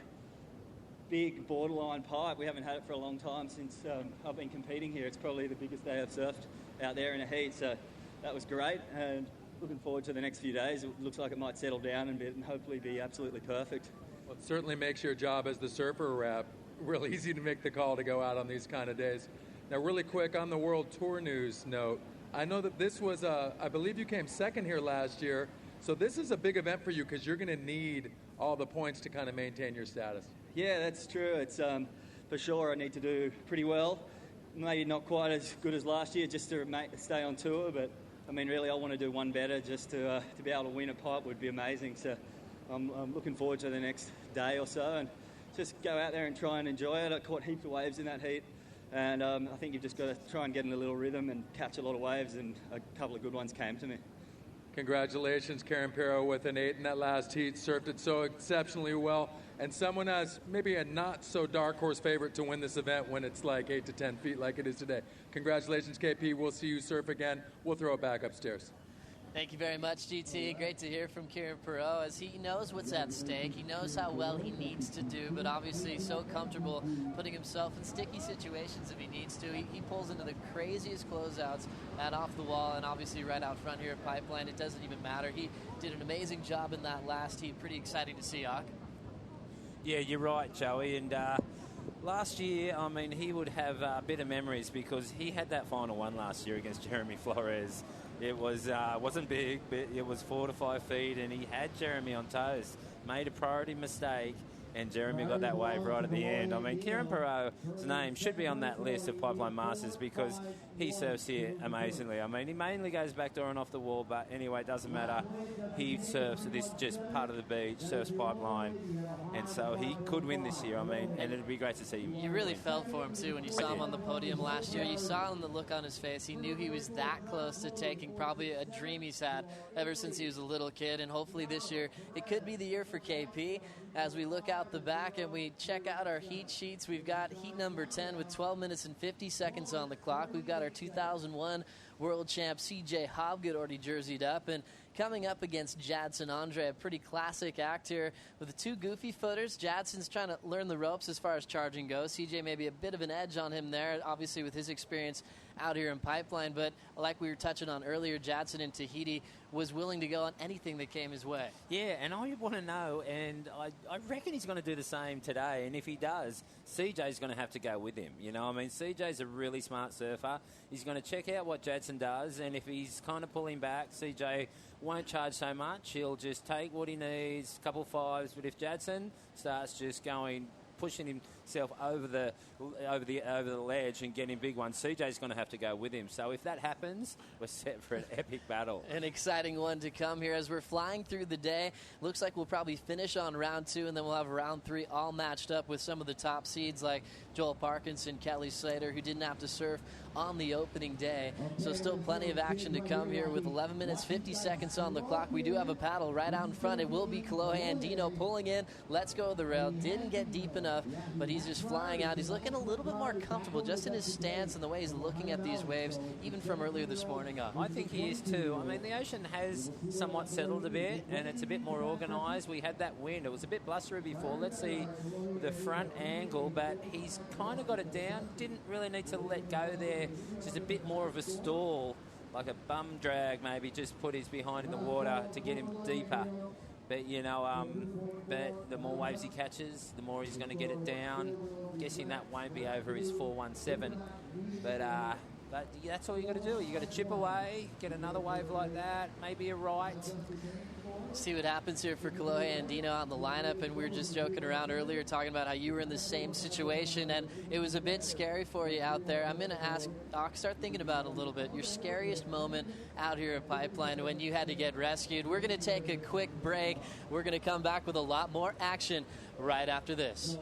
big borderline pipe. We haven't had it for a long time since I've been competing here. It's probably the biggest day I've surfed out there in a heat, so that was great, and looking forward to the next few days. It looks like it might settle down a bit and hopefully be absolutely perfect. Well, it certainly makes your job as the surfer real easy to make the call to go out on these kind of days. Now, really quick, on the World Tour news note, I know that this was, I believe you came second here last year, so this is a big event for you because you're going to need all the points to kind of maintain your status. Yeah, that's true. It's for sure I need to do pretty well. Maybe not quite as good as last year just to stay on tour, but I mean, really I want to do one better just to be able to win a pipe would be amazing. So I'm looking forward to the next day or so and just go out there and try and enjoy it. I caught heaps of waves in that heat. And I think you've just got to try and get in a little rhythm and catch a lot of waves, and a couple of good ones came to me. Congratulations, Karen Perro with an 8 in that last heat. Surfed it so exceptionally well. And someone has maybe a not-so-dark horse favorite to win this event when it's like 8 to 10 feet like it is today. Congratulations, KP. We'll see you surf again. We'll throw it back upstairs. Thank you very much, GT. Great to hear from Kieran Perot, as he knows what's at stake. He knows how well he needs to do, but obviously so comfortable putting himself in sticky situations if he needs to. He pulls into the craziest closeouts at off the wall, and obviously right out front here at Pipeline. It doesn't even matter. He did an amazing job in that last heat. Pretty exciting to see, Hawk. Yeah, you're right, Joey. And last year, I mean, he would have better memories because he had that final one last year against Jeremy Flores. It was wasn't big, but it was 4 to 5 feet, and he had Jeremy on toes. Made a priority mistake, and Jeremy got that wave right at the end. I mean, Kieran Perot's name should be on that list of Pipeline Masters because he surfs here amazingly. I mean, he mainly goes backdoor and off the wall, but anyway, it doesn't matter. He surfs this just part of the beach, surfs Pipeline, and so he could win this year. I mean, and it'd be great to see him. You really felt for him, too, when you saw him on the podium last year. You saw him, the look on his face. He knew he was that close to taking probably a dream he's had ever since he was a little kid, and hopefully this year it could be the year for KP. As we look out the back and we check out our heat sheets, we've got heat number 10 with 12 minutes and 50 seconds on the clock. We've got our 2001 world champ CJ Hobgood already jerseyed up, and coming up against Jadson Andre, a pretty classic act here with the two goofy footers. Jadson's trying to learn the ropes as far as charging goes. CJ maybe a bit of an edge on him there, obviously with his experience out here in Pipeline, but like we were touching on earlier, Jadson in Tahiti was willing to go on anything that came his way. Yeah, and I want to know, and I reckon he's going to do the same today, and if he does, CJ's going to have to go with him. You know, I mean, CJ's a really smart surfer. He's going to check out what Jadson does, and if he's kind of pulling back, CJ won't charge so much. He'll just take what he needs, a couple fives, but if Jadson starts just pushing himself over the ledge and getting big ones, CJ's going to have to go with him. So if that happens, we're set for an epic battle. An exciting one to come here as we're flying through the day. Looks like we'll probably finish on round 2, and then we'll have round 3 all matched up with some of the top seeds like Joel Parkinson, Kelly Slater, who didn't have to surf on the opening day. So still plenty of action to come here with 11 minutes, 50 seconds on the clock. We do have a paddle right out in front. It will be Kolohe Andino pulling in. Let's go the rail. Didn't get deep enough, but he's just flying out. He's looking a little bit more comfortable just in his stance and the way he's looking at these waves, even from earlier this morning up. I think he is too. I mean, the ocean has somewhat settled a bit, and it's a bit more organised. We had that wind. It was a bit blustery before. Let's see the front angle, but he's kind of got it down. Didn't really need to let go there. Just a bit more of a stall, like a bum drag maybe, just put his behind in the water to get him deeper. But, you know, but the more waves he catches, the more he's going to get it down. I'm guessing that won't be over his 417. But that's all you got to do. You got to chip away, get another wave like that, maybe a right. See what happens here for Kolohe Andino on the lineup, and we were just joking around earlier talking about how you were in the same situation and it was a bit scary for you out there. I'm going to ask Doc, start thinking about it a little bit. Your scariest moment out here at Pipeline when you had to get rescued. We're going to take a quick break. We're going to come back with a lot more action right after this.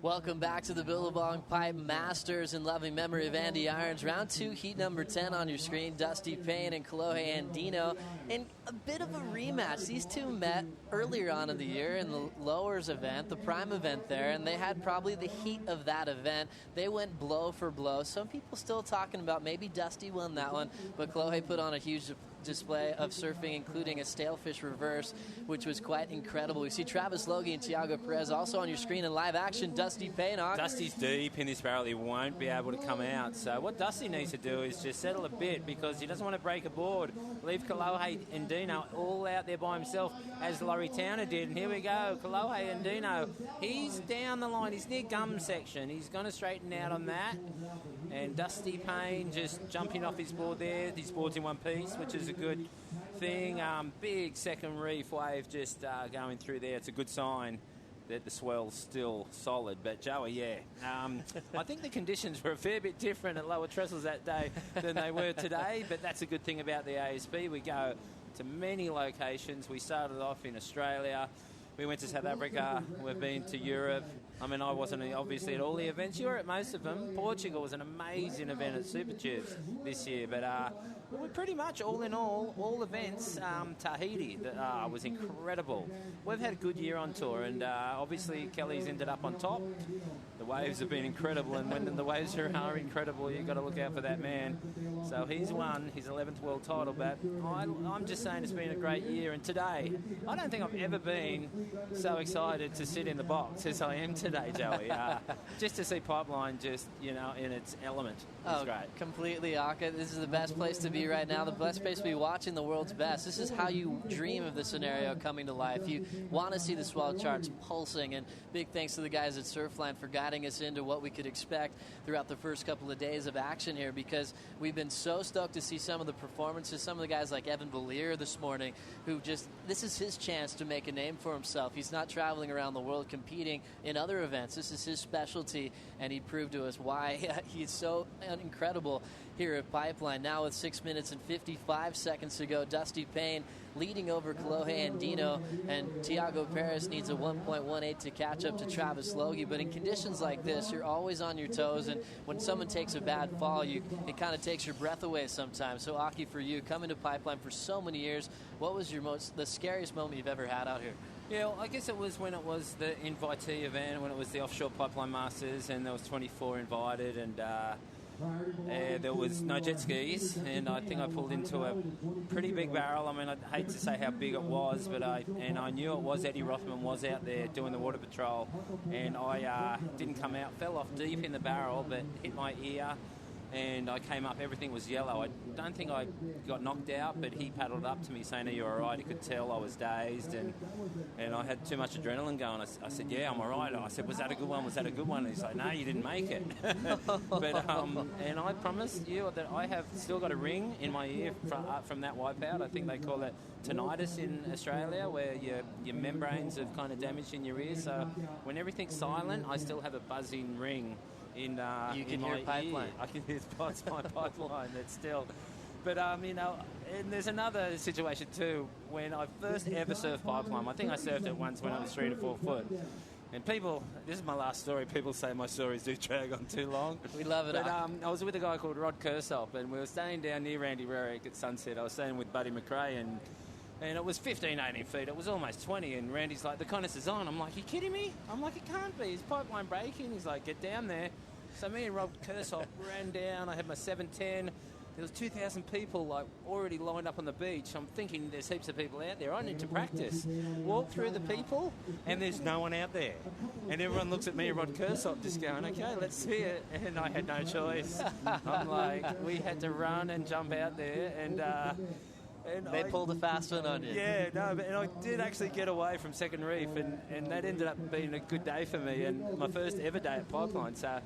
Welcome back to the Billabong Pipe Masters in loving memory of Andy Irons. Round 2, heat number 10 on your screen. Dusty Payne and Kolohe Andino. In a bit of a rematch. These two met earlier on in the year in the Lowers event, the Prime event there, and they had probably the heat of that event. They went blow for blow. Some people still talking about maybe Dusty won that one, but Kolohe put on a huge display of surfing, including a stalefish reverse, which was quite incredible. We see Travis Logie and Tiago Perez also on your screen in live action. Dusty Payne. Dusty's deep in this barrel. He won't be able to come out. So what Dusty needs to do is just settle a bit, because he doesn't want to break a board. Leave Kolohe and Dino all out there by himself, as Laurie Towner did. And here we go. Kolohe and Dino. He's down the line. He's near gum section. He's going to straighten out on that. And Dusty Payne just jumping off his board there. His board's in one piece, which is a good thing. Big second reef wave just going through there. It's a good sign that the swell's still solid. But Joey, I think the conditions were a fair bit different at Lower Trestles that day than they were today. But that's a good thing about the ASB. We go to many locations. We started off in Australia. We went to South Africa. We've been to Europe. I mean, I wasn't obviously at all the events. You were at most of them. Portugal was an amazing event at Super Tubes this year. But we pretty much, all in all events. Tahiti was incredible. We've had a good year on tour, and obviously Kelly's ended up on top. The waves have been incredible, and when the waves are incredible, you've got to look out for that man. So he's won his 11th world title, but I'm just saying it's been a great year. And today, I don't think I've ever been so excited to sit in the box as I am today, Joey. Just to see Pipeline just, in its element. It's great. Completely, Aka. This is the best place to be right now, the best place to be watching the world's best. This is how you dream of the scenario coming to life. You want to see the swell charts pulsing, and big thanks to the guys at Surfline for guiding us into what we could expect throughout the first couple of days of action here, because we've been so stoked to see some of the performances, some of the guys like Evan Valier this morning, who this is his chance to make a name for himself. He's not traveling around the world competing in other events. This is his specialty, and he proved to us why he's so incredible here at Pipeline. Now with 6 minutes and 55 seconds to go, Dusty Payne leading over Kolohe Andino, and Tiago Perez needs a 1.18 to catch up to Travis Logie. But in conditions like this, you're always on your toes, and when someone takes a bad fall, it kind of takes your breath away sometimes. So Aki, for you, coming to Pipeline for so many years, what was the scariest moment you've ever had out here? Yeah, well, I guess it was when it was the invitee event, when it was the Offshore Pipeline Masters, and there was 24 invited, and there was no jet skis, and I think I pulled into a pretty big barrel. I mean, I'd hate to say how big it was, but I knew it was. Eddie Rothman was out there doing the water patrol, and I didn't come out, fell off deep in the barrel, but hit my ear, and I came up, everything was yellow. I don't think I got knocked out, but he paddled up to me saying, "Are you all right?" He could tell I was dazed, and I had too much adrenaline going. I said, "Yeah, I'm all right." I said, "Was that a good one? Was that a good one?" And he's like, "No, you didn't make it." But and I promise you that I have still got a ring in my ear from that wipeout. I think they call it tinnitus in Australia, where your membranes have kind of damaged in your ear. So when everything's silent, I still have a buzzing ring in you can in hear my Pipeline. Ear. I can hear my Pipeline. That's still. But and there's another situation too. When I first ever surfed Pipeline, I think I surfed it once when I was 3 to 4 foot. And people, this is my last story. People say my stories do drag on too long. We love it. But I was with a guy called Rod Kersop, and we were staying down near Randy Rarick at Sunset. I was staying with Buddy McRae, and it was 15, 18 feet. It was almost 20, and Randy's like, "The contest is on." I'm like, "You kidding me?" I'm like, "It can't be. Is Pipeline breaking?" He's like, "Get down there." So me and Rob Kersop ran down. I had my 710. There was 2,000 people already lined up on the beach. I'm thinking there's heaps of people out there. I need to practice. Walk through the people, and there's no one out there. And everyone looks at me and Rod Kersop just going, "Okay, let's see it." And I had no choice. I'm like, we had to run and jump out there, and they pulled a fast one on you. Yeah, no, and I did actually get away from Second Reef, and that ended up being a good day for me, and my first ever day at Pipeline. So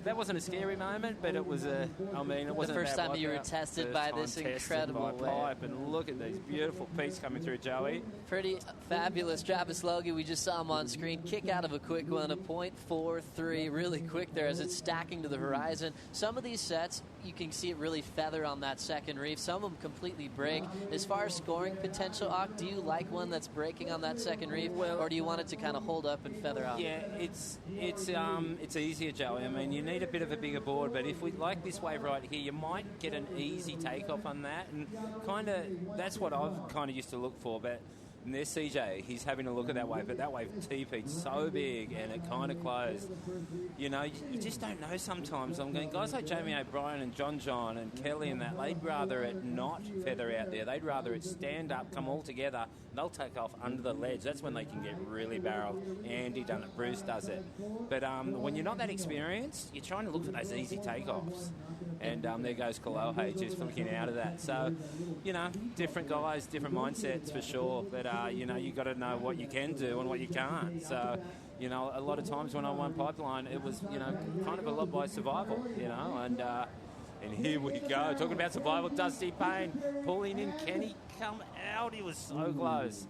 that wasn't a scary moment, but it was it wasn't the first time you were tested by this incredible pipe, and look at these beautiful peaks coming through, Joey. Pretty fabulous. Travis Logie, we just saw him on screen, kick out of a quick one, a 0.43, really quick there as it's stacking to the horizon. Some of these sets, you can see it really feather on that second reef. Some of them completely break. As far as scoring potential, Ock, do you like one that's breaking on that second reef, or do you want it to kind of hold up and feather out? Yeah, it's easier, Joey. I mean, you need a bit of a bigger board, but if we like this wave right here, you might get an easy takeoff on that, and kind of that's what I've kind of used to look for. But and there's CJ, he's having a look at that wave, but that wave TP'd so big and it kind of closed. You know, you just don't know sometimes. I'm going, guys like Jamie O'Brien and John and Kelly and that, they'd rather it not feather out there. They'd rather it stand up, come all together, and they'll take off under the ledge. That's when they can get really barreled. Andy done it, Bruce does it. But when you're not that experienced, you're trying to look for those easy takeoffs. And there goes Kolohe just flicking out of that. So, you know, different guys, different mindsets for sure. But, you know, you got to know what you can do and what you can't. So, you know, a lot of times when I won Pipeline, it was, you know, kind of a lot by survival, you know. And here we go. Talking about survival, Dusty Payne pulling in. Can he come out? He was so close.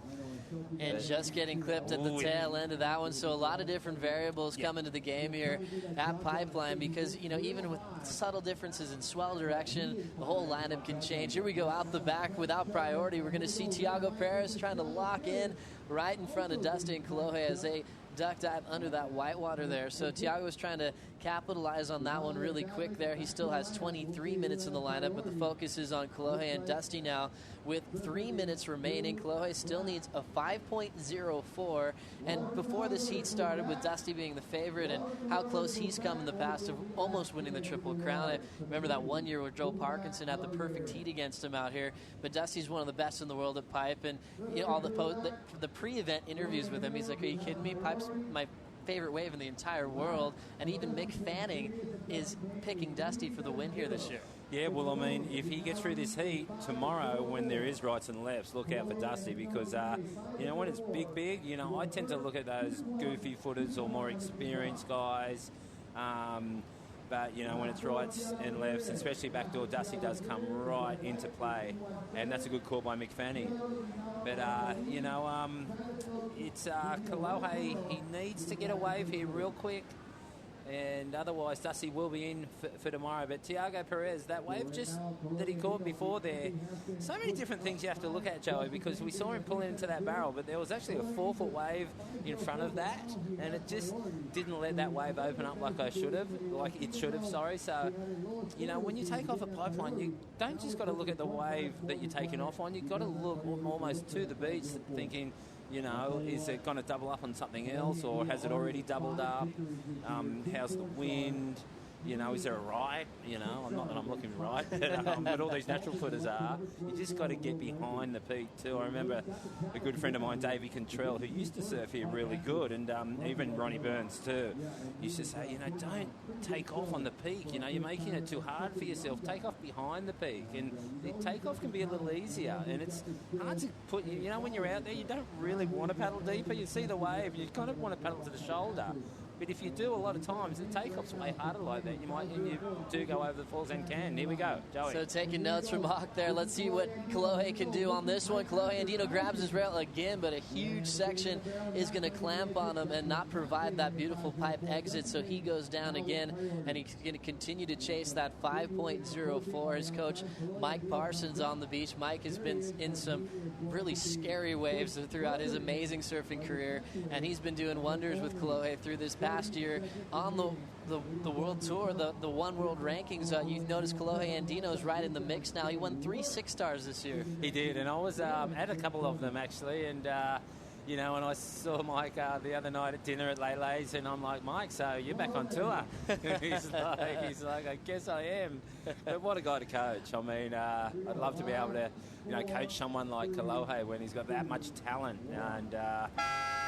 And just getting clipped at the tail end of that one. So a lot of different variables come into the game here at Pipeline because, you know, even with subtle differences in swell direction, the whole lineup can change. Here we go out the back without priority. We're going to see Tiago Perez trying to lock in right in front of Dusty and Kolohe as they duck dive under that whitewater there. So Tiago was trying to capitalize on that one really quick there. He still has 23 minutes in the lineup, but the focus is on Kolohe and Dusty now with 3 minutes remaining. Kolohe still needs a 5.04, and before this heat started, with Dusty being the favorite and how close he's come in the past of almost winning the Triple Crown. I remember that one year where Joe Parkinson had the perfect heat against him out here, but Dusty's one of the best in the world at Pipe, and you know, all the pre-event interviews with him, he's like, are you kidding me? Pipe's my favorite wave in the entire world, and even Mick Fanning is picking Dusty for the win here this year. Yeah, well, I mean, if he gets through this heat tomorrow when there is rights and lefts, look out for Dusty because, you know, when it's big, you know, I tend to look at those goofy footers or more experienced guys. But, you know, when it's rights and lefts, especially backdoor, Dusty does come right into play. And that's a good call by Mick Fanning. But, you know, it's Kolohe. He needs to get a wave here real quick. And otherwise, Dusty will be in for tomorrow. But Tiago Perez, that wave just that he caught before there, so many different things you have to look at, Joey, because we saw him pulling into that barrel, but there was actually a 4-foot wave in front of that, and it just didn't let that wave open up like it should have, sorry. So, you know, when you take off a pipeline, you don't just got to look at the wave that you're taking off on, you've got to look almost to the beach thinking, you know, is it going to double up on something else, or has it already doubled up? How's the wind? You know, is there a right? You know, not that I'm looking right, but all these natural footers are. You just got to get behind the peak too. I remember a good friend of mine, Davey Cantrell, who used to surf here really good, and even Ronnie Burns too, used to say, you know, don't take off on the peak. You know, you're making it too hard for yourself. Take off behind the peak, and the takeoff can be a little easier. And it's hard to put. You know, when you're out there, you don't really want to paddle deeper. You see the wave, you kind of want to paddle to the shoulder. But if you do a lot of times, the takeoff's way harder like that. You do go over the falls and can. Here we go, Joey. So taking notes from Hawk there. Let's see what Kolohe can do on this one. Kolohe Andino grabs his rail again, but a huge section is going to clamp on him and not provide that beautiful pipe exit. So he goes down again, and he's going to continue to chase that 5.04. His coach, Mike Parsons, on the beach. Mike has been in some really scary waves throughout his amazing surfing career, and he's been doing wonders with Kolohe through this past year on the World Tour, the One World Rankings. You've noticed Kolohe Andino's right in the mix now. He won 3 6-stars this year. He did, and I was at a couple of them actually, and you know, and I saw Mike the other night at dinner at Lele's, and I'm like, Mike, so you're back on tour? he's like, I guess I am. But what a guy to coach. I mean, I'd love to be able to, you know, coach someone like Kolohe when he's got that much talent and,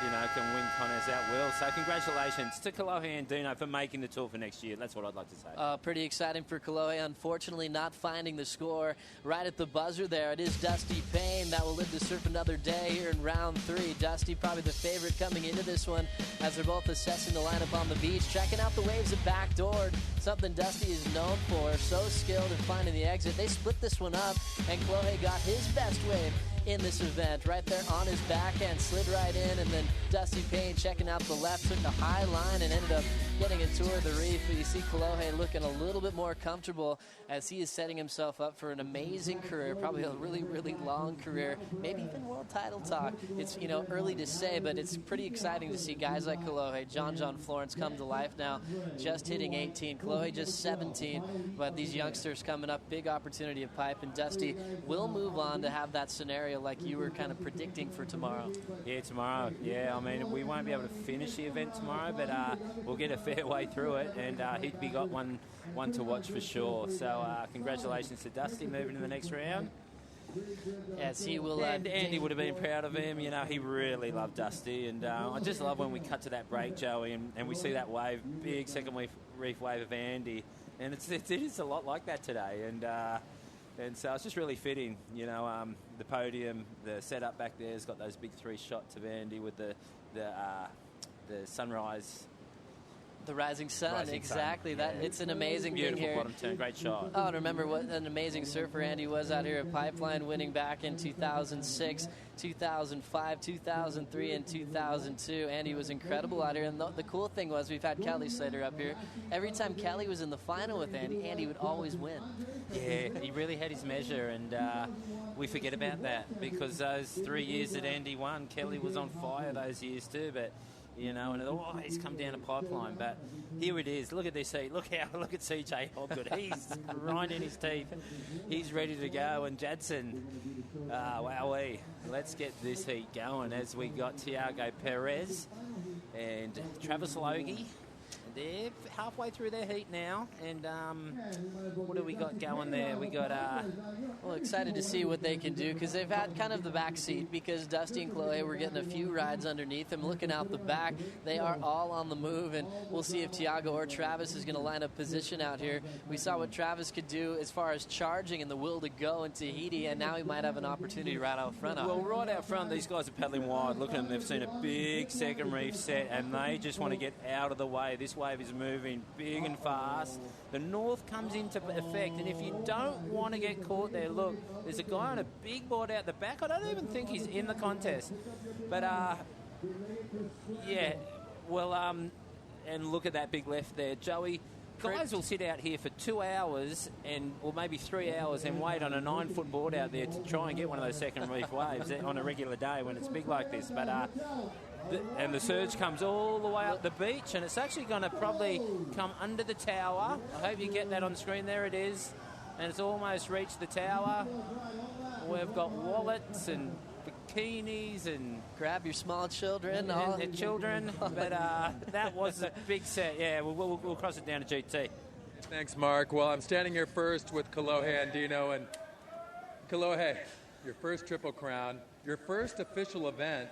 you know, can win contests at will. So congratulations to Kolohe Andino for making the tour for next year. That's what I'd like to say. Pretty exciting for Kolohe. Unfortunately, not finding the score right at the buzzer there. It is Dusty Payne that will live to surf another day here in round 3. Dusty probably the favorite coming into this one as they're both assessing the lineup on the beach, checking out the waves at backdoor, something Dusty is known for. So skilled in finding the exit. They split this one up, and Kolohe got his best wave in this event. Right there on his backhand, slid right in, and then Dusty Payne checking out the left, took the high line and ended up getting a tour of the reef. But you see Kolohe looking a little bit more comfortable as he is setting himself up for an amazing career, probably a really, really long career, maybe even world title talk. It's, early to say, but it's pretty exciting to see guys like Kolohe, John Florence come to life now, just hitting 18. Kolohe just 17, but these youngsters coming up, big opportunity of pipe, and Dusty will move on to have that scenario like you were kind of predicting for tomorrow. Yeah, tomorrow. Yeah, I mean, we won't be able to finish the event tomorrow, but we'll get a fair way through it, and he'd be got one to watch for sure. So congratulations to Dusty moving to the next round. Yes, he will. And Andy would have been proud of him. He really loved Dusty, and I just love when we cut to that break, Joey, and we see that wave, big second reef wave of Andy, and it is a lot like that today, and so it's just really fitting. The podium, the setup back there has got those big 3 shots of Andy with the sunrise. The rising sun, exactly. Sun. Yeah. It's an amazing beautiful thing here. Bottom turn, great shot. Oh, and remember what an amazing surfer Andy was out here at Pipeline, winning back in 2006, 2005, 2003, and 2002. Andy was incredible out here, and the cool thing was we've had Kelly Slater up here. Every time Kelly was in the final with Andy would always win. Yeah, he really had his measure, and we forget about that because those 3 years that Andy won, Kelly was on fire those years too, but and he's come down a Pipeline, but here it is. Look at this heat. Look at CJ Hoggood. He's grinding his teeth. He's ready to go. And Jadson, wowee. Let's get this heat going as we got Tiago Perez and Travis Logie. They're halfway through their heat now, and what do we got going there? We got excited to see what they can do because they've had kind of the back seat because Dusty and Chloe were getting a few rides underneath them. Looking out the back, they are all on the move, and we'll see if Tiago or Travis is going to line up position out here. We saw what Travis could do as far as charging and the will to go in Tahiti, and now he might have an opportunity right out front. Well, right out front, these guys are paddling wide. Look at them. They've seen a big second reef set, and they just want to get out of the way. This wave is moving big and fast. The north comes into effect, and if you don't want to get caught there, look, there's a guy on a big board out the back. I don't even think he's in the contest. But, and look at that big left there. Joey, guys will sit out here for 2 hours or maybe 3 hours and wait on a 9-foot board out there to try and get one of those second reef waves on a regular day when it's big like this. But and the surge comes all the way up the beach, and it's actually going to probably come under the tower. I hope you get that on screen. There it is, and it's almost reached the tower. We've got wallets and bikinis and grab your small children. And the children, but that was a big set. Yeah, we'll cross it down to GT. Thanks, Mark. Well, I'm standing here first with Kolohe Andino, and Kolohe, your first Triple Crown, your first official event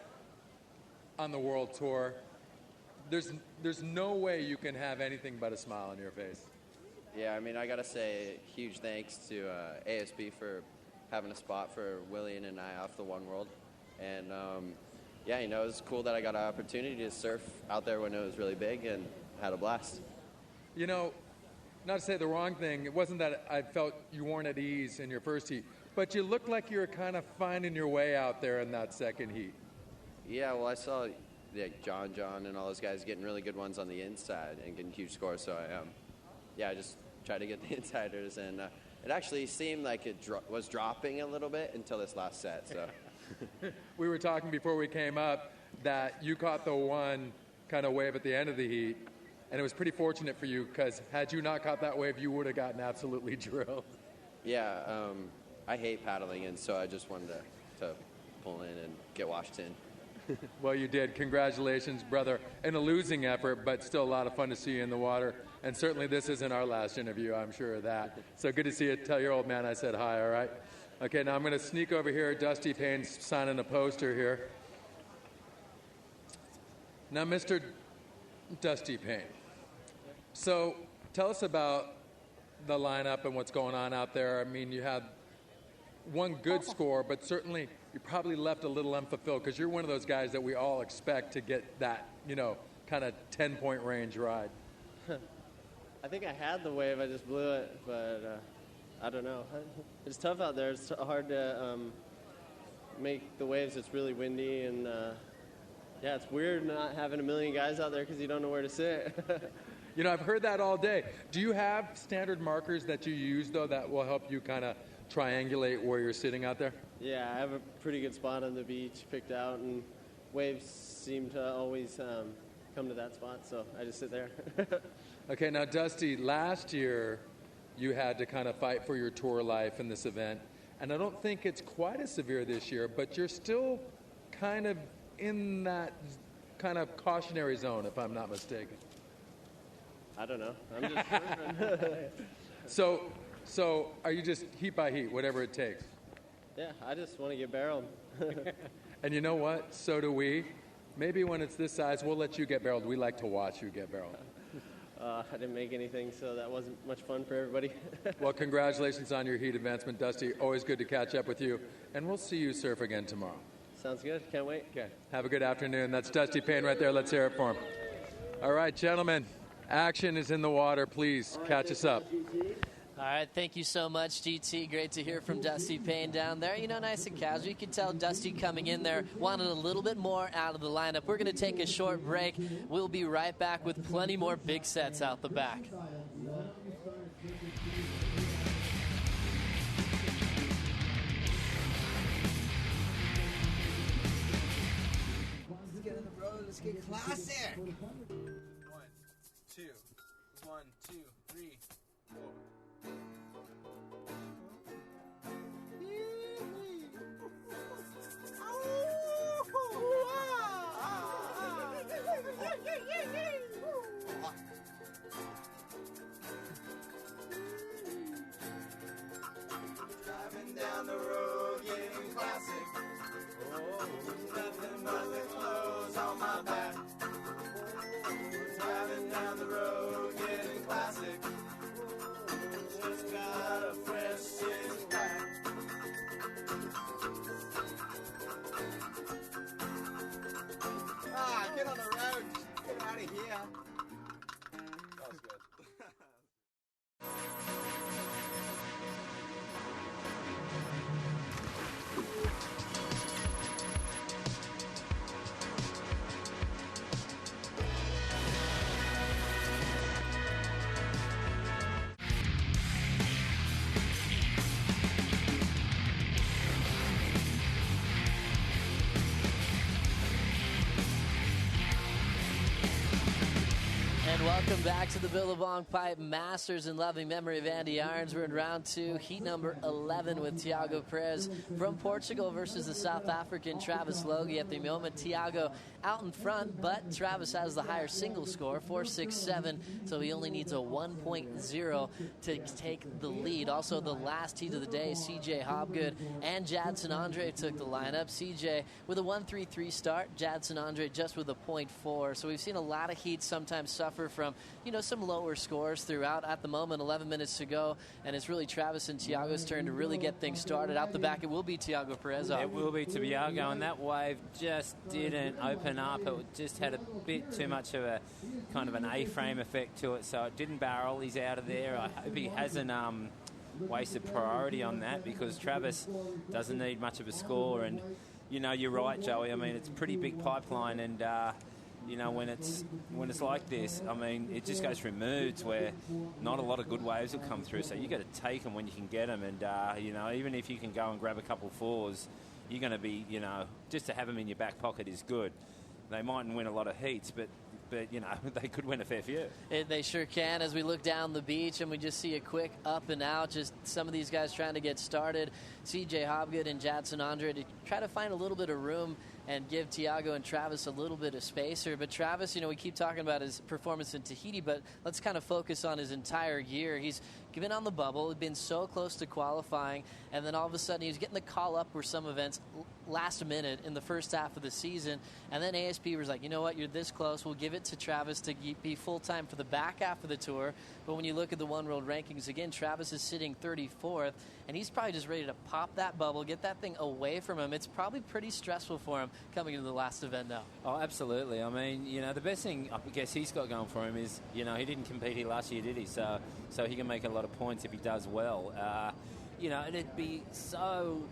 on the World Tour. There's no way you can have anything but a smile on your face. Yeah, I mean, I got to say huge thanks to ASB for having a spot for Willian and I off the One World. And, it was cool that I got an opportunity to surf out there when it was really big and had a blast. Not to say the wrong thing, it wasn't that I felt you weren't at ease in your first heat, but you looked like you were kind of finding your way out there in that second heat. Yeah, well, I saw John and all those guys getting really good ones on the inside and getting huge scores. So I just tried to get the insiders, and it actually seemed like it was dropping a little bit until this last set. So we were talking before we came up that you caught the one kind of wave at the end of the heat, and it was pretty fortunate for you because had you not caught that wave, you would have gotten absolutely drilled. Yeah, I hate paddling, and so I just wanted to pull in and get washed in. Well, you did. Congratulations, brother. In a losing effort, but still a lot of fun to see you in the water. And certainly this isn't our last interview, I'm sure of that. So good to see you. Tell your old man I said hi, all right? Okay, now I'm going to sneak over here. Dusty Payne's signing a poster here. Now, Mr. Dusty Payne, so tell us about the lineup and what's going on out there. I mean, you had one good score, but certainly you probably left a little unfulfilled because you're one of those guys that we all expect to get that, kind of 10-point range ride. I think I had the wave. I just blew it, but I don't know. It's tough out there. It's hard to make the waves. It's really windy, and yeah, it's weird not having a million guys out there because you don't know where to sit. You know, I've heard that all day. Do you have standard markers that you use, though, that will help you kind of triangulate where you're sitting out there? Yeah, I have a pretty good spot on the beach picked out, and waves seem to always come to that spot, so I just sit there. Okay, now, Dusty, last year you had to kind of fight for your tour life in this event, and I don't think it's quite as severe this year, but you're still kind of in that kind of cautionary zone, if I'm not mistaken. I don't know. I'm just surfing. So are you just heat by heat, whatever it takes? Yeah, I just want to get barreled. And you know what? So do we. Maybe when it's this size, we'll let you get barreled. We like to watch you get barreled. I didn't make anything, so that wasn't much fun for everybody. Well, congratulations on your heat advancement, Dusty. Always good to catch up with you. And we'll see you surf again tomorrow. Sounds good. Can't wait. Okay. Have a good afternoon. That's Dusty Payne right there. Let's hear it for him. All right, gentlemen. Action is in the water. Please catch us up. All right, thank you so much, GT. Great to hear from Dusty Payne down there. You know, nice and casual. You could tell Dusty coming in there wanted a little bit more out of the lineup. We're going to take a short break. We'll be right back with plenty more big sets out the back. Let's get on the road. Let's get classic. 1, 2, 1, 2, 3, 4. Driving down the road, getting classic. Oh, nothing but the clothes on my back. Driving down the road, getting classic. Just got a fresh six pack. Ah, get on the road. Get out of here. That was good. And welcome back to the Billabong Pipe Masters in loving memory of Andy Irons. We're in round 2, heat number 11 with Tiago Perez from Portugal versus the South African Travis Logie. At the moment, Tiago out in front, but Travis has the higher single score, 4.67, so he only needs a 1.0 to take the lead. Also, the last heat of the day, CJ Hobgood and Jadson Andre took the lineup. CJ with a 1.33 start, Jadson Andre just with a 0.4. So we've seen a lot of heats sometimes suffer from, you know, some lower scores throughout. At the moment, 11 minutes to go, and it's really Travis and Tiago's turn to really get things started. Out the back, it will be Tiago Perez off. It will be Tiago, and that wave just didn't open up. It just had a bit too much of a kind of an A-frame effect to it, so it didn't barrel. He's out of there. I hope he hasn't wasted priority on that, because Travis doesn't need much of a score. And, you know, you're right, Joey. I mean, it's a pretty big pipeline, and you know, when it's like this, I mean, it just goes through moods where not a lot of good waves will come through. So you got to take them when you can get them, and you know, even if you can go and grab a couple fours, you're going to be, you know, just to have them in your back pocket is good. They mightn't win a lot of heats, but you know, they could win a fair few. They sure can. As we look down the beach and we just see a quick up and out, just some of these guys trying to get started. CJ Hobgood and Jadson Andre to try to find a little bit of room and give Tiago and Travis a little bit of space here. But Travis, you know, we keep talking about his performance in Tahiti, but let's kind of focus on his entire year. He's been on the bubble, been so close to qualifying, and then all of a sudden he's getting the call up for some events last minute in the first half of the season, and then ASP was like, you know what, you're this close, we'll give it to Travis to be full-time for the back half of the tour. But when you look at the One World rankings, again, Travis is sitting 34th, and he's probably just ready to pop that bubble, get that thing away from him. It's probably pretty stressful for him coming into the last event now. Oh, absolutely. I mean, you know, the best thing I guess he's got going for him is, you know, he didn't compete here last year, did he? So he can make a lot of points if he does well. You know, it'd be so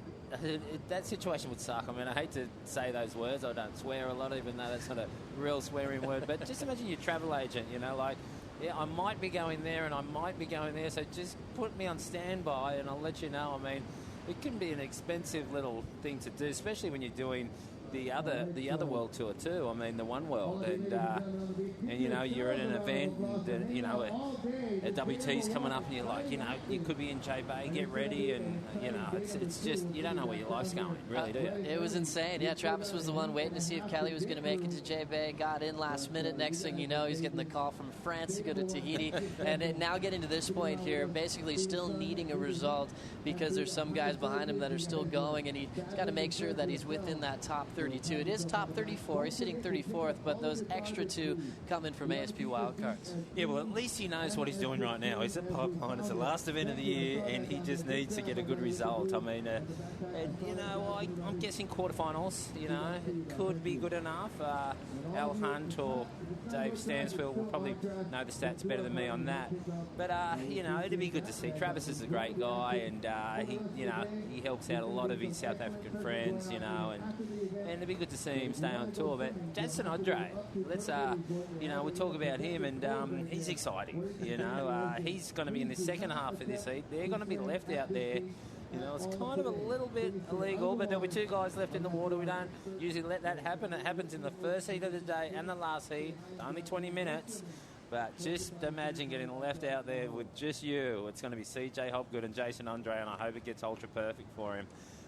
that situation would suck. I mean, I hate to say those words. I don't swear a lot, even though that's not a real swearing word. But just imagine your travel agent, like, yeah, I might be going there and I might be going there, so just put me on standby and I'll let you know. I mean, it can be an expensive little thing to do, especially when you're doing the other world tour too. I mean, the One World, and you're at an event, and a WT's coming up, and you're like, you could be in J Bay, get ready, and it's just, you don't know where your life's going, really, do you? It was insane. Yeah, Travis was the one waiting to see if Kelly was going to make it to J Bay. Got in last minute. Next thing you know, he's getting the call from France to go to Tahiti, and now getting to this point here, basically still needing a result because there's some guys behind him that are still going, and he's got to make sure that he's within that top 32. It is top 34. He's sitting 34th, but those extra two coming from ASP wildcards. Yeah, well, at least he knows what he's doing right now. He's at Pipeline. It's the last event of the year, and he just needs to get a good result. I mean, I'm guessing quarterfinals, could be good enough. Al Hunt or Dave Stansfield will probably know the stats better than me on that. But, it'd be good to see. Travis is a great guy, and he helps out a lot of his South African friends, and it'd be good to see him stay on tour. But Jadson Andre, let's we talk about him, and he's exciting. He's going to be in the second half of this heat. They're going to be left out there. It's kind of a little bit illegal, but there'll be two guys left in the water. We don't usually let that happen. It happens in the first heat of the day and the last heat, only 20 minutes. But just imagine getting left out there with just you. It's going to be CJ Hopgood and Jason Andre, and I hope it gets ultra perfect for him.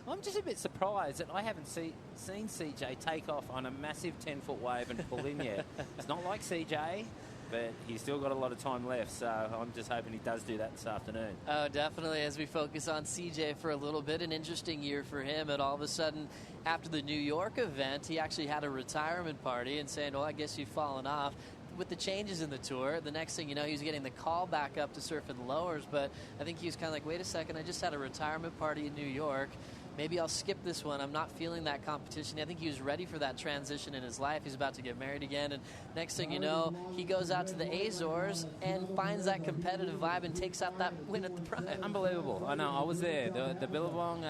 I'm just a bit surprised that I haven't seen CJ take off on a massive 10-foot wave and pull in yet. It's not like CJ, but he's still got a lot of time left, so I'm just hoping he does do that this afternoon. Oh, definitely. As we focus on CJ for a little bit, an interesting year for him. And all of a sudden, after the New York event, he actually had a retirement party and saying, well, I guess you've fallen off. With the changes in the tour, the next thing you know, he was getting the call back up to surf in lowers, but I think he was kind of like, wait a second, I just had a retirement party in New York. Maybe I'll skip this one. I'm not feeling that competition. I think he was ready for that transition in his life. He's about to get married again, and next thing you know, he goes out to the Azores and finds that competitive vibe and takes out that win at the Prime. Unbelievable. I know. I was there. The Billabong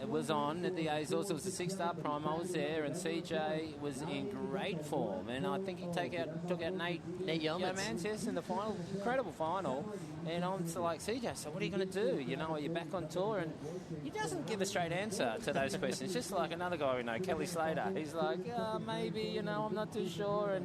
was on at the Azores. It was a 6-star Prime. I was there, and CJ was in great form, and I think he took out Nate Yeomans, yes, in the final. Incredible final. And I'm like, CJ, so what are you going to do? Are you back on tour? And he doesn't give a straight answer to those questions. Just like another guy we know, Kelly Slater. He's like, maybe, I'm not too sure.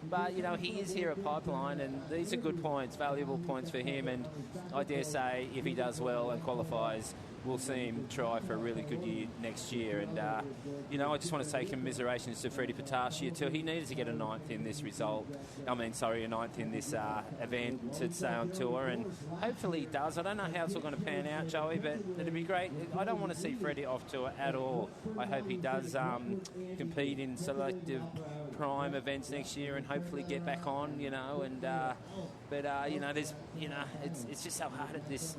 But he is here at Pipeline, and these are good points, valuable points for him. And I dare say, if he does well and qualifies, we'll see him try for a really good year next year. And, I just want to say commiserations to Freddie Patacia too. He needed to get a ninth in this a ninth in this event to stay on tour, and hopefully he does. I don't know how it's all going to pan out, Joey, but it'd be great. I don't want to see Freddie off tour at all. I hope he does compete in selective Prime events next year and hopefully get back on, there's, it's just so hard at this,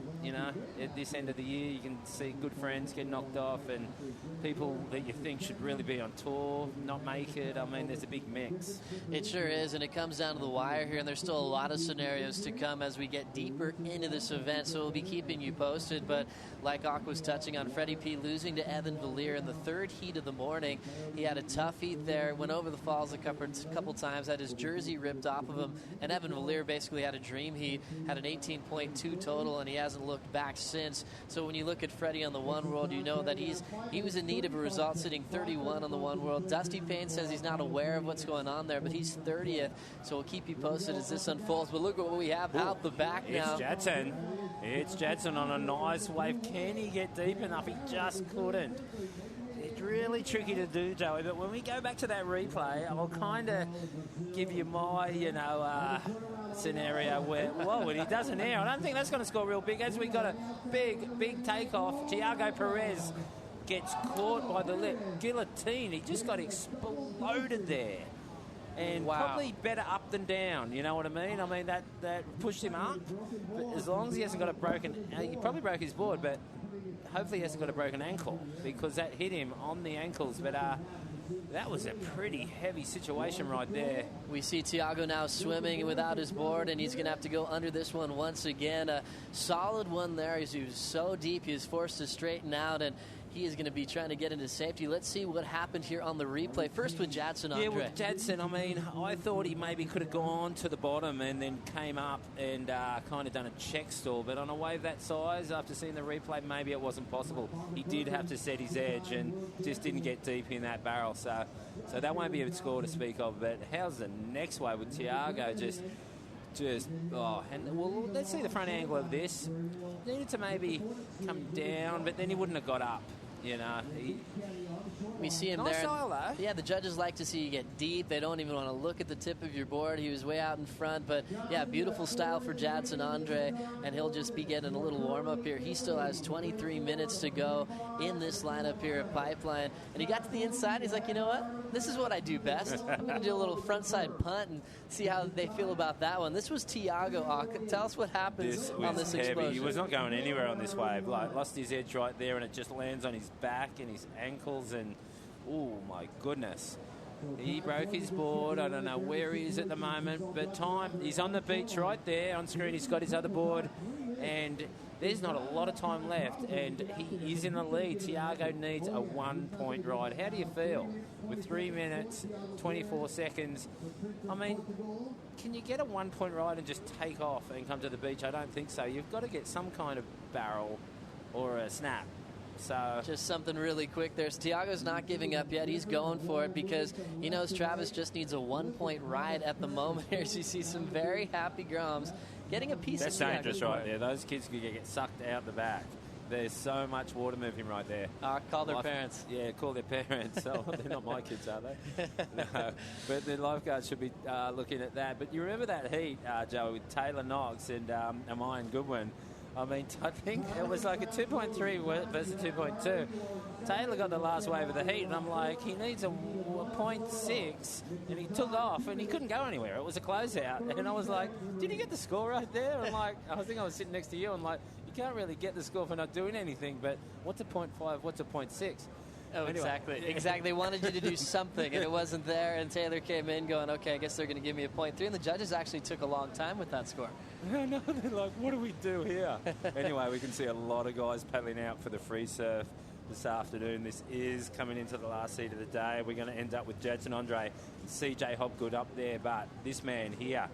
at this end of the year. You can see good friends get knocked off and people that you think should really be on tour not make it. I mean, there's a big mix. It sure is, and it comes down to the wire here, and there's still a lot of scenarios to come as we get deeper into this event, so we'll be keeping you posted. But like Ak was touching on, Freddie P losing to Evan Valier in the third heat of the morning. He had a tough heat there, went over the falls a couple times, had his jersey ripped off of him, and Evan Valier basically had a dream heat, had an 18.2 total, and he hasn't looked back since. So when you look at Freddie on the One World, you know that he was in need of a result, sitting 31 on the One World. Dusty Payne says he's not aware of what's going on there, but he's 30th, so we'll keep you posted as this unfolds. But look at what we have out the back now. It's Jadson on a nice wave. Can he get deep enough? He just couldn't. It's really tricky to do, Joey, but when we go back to that replay, I'll kind of give you my, scenario where, when he does an air, I don't think that's going to score real big. As we got a big takeoff, Tiago Perez gets caught by the lip. Guillotine, he just got exploded there. And probably better up than down, you know what I mean? I mean, that pushed him up. But as long as he hasn't got a broken... He probably broke his board, but hopefully he hasn't got a broken ankle because that hit him on the ankles. But that was a pretty heavy situation right there. We see Tiago now swimming without his board, and he's going to have to go under this one once again. A solid one there. He was so deep, he was forced to straighten out, and he is going to be trying to get into safety. Let's see what happened here on the replay. First with Jadson Andre. Yeah, with Jadson, I mean, I thought he maybe could have gone to the bottom and then came up and kind of done a check stall. But on a wave that size, after seeing the replay, maybe it wasn't possible. He did have to set his edge and just didn't get deep in that barrel. So that won't be a score to speak of. But how's the next wave with Tiago? Well, let's see the front angle of this. Needed to maybe come down, but then he wouldn't have got up. We see him nice there. Style, though. Yeah, the judges like to see you get deep. They don't even want to look at the tip of your board. He was way out in front, but yeah, beautiful style for Jadson Andre, and he'll just be getting a little warm up here. He still has 23 minutes to go in this lineup here at Pipeline, and he got to the inside. He's like, you know what? This is what I do best. I'm going to do a little frontside punt and see how they feel about that one. This was Tiago. Tell us what happens on this heavy. explosion. He was not going anywhere on this wave. Lost his edge right there, and it just lands on his back and his ankles, and oh my goodness. He broke his board. I don't know where he is at the moment, but he's on the beach right there on screen. He's got his other board, and there's not a lot of time left, and he is in the lead. Tiago needs a 1-point ride. How do you feel with 3 minutes, 24 seconds? I mean, can you get a 1-point ride and just take off and come to the beach? I don't think so. You've got to get some kind of barrel or a snap. So just something really quick there. Tiago's not giving up yet. He's going for it because he knows Travis just needs a 1-point ride at the moment here. So you see some very happy Groms getting a piece That's of Tiago's dangerous right board. there. Those kids could get sucked out the back. There's so much water moving right there. Call their parents. Yeah, call their parents. Oh, they're not my kids, are they? No. But the lifeguards should be looking at that. But you remember that heat, Joe, with Taylor Knox and Amayan Goodwin? I mean, I think it was like a 2.3 versus 2.2. Taylor got the last wave of the heat, and I'm like, he needs a 0.6, and he took off, and he couldn't go anywhere. It was a closeout, and I was like, did he get the score right there? I'm like, I think I was sitting next to you, and like, you can't really get the score for not doing anything, but what's a 0.5, what's a 0.6? Oh, anyway. exactly. Exactly. They wanted you to do something, and it wasn't there. And Taylor came in going, okay, I guess they're going to give me a 0.3. And the judges actually took a long time with that score. No, they're like, what do we do here? Anyway, we can see a lot of guys paddling out for the free surf this afternoon. This is coming into the last heat of the day. We're going to end up with Jadson Andre and CJ Hopgood up there. But this man here,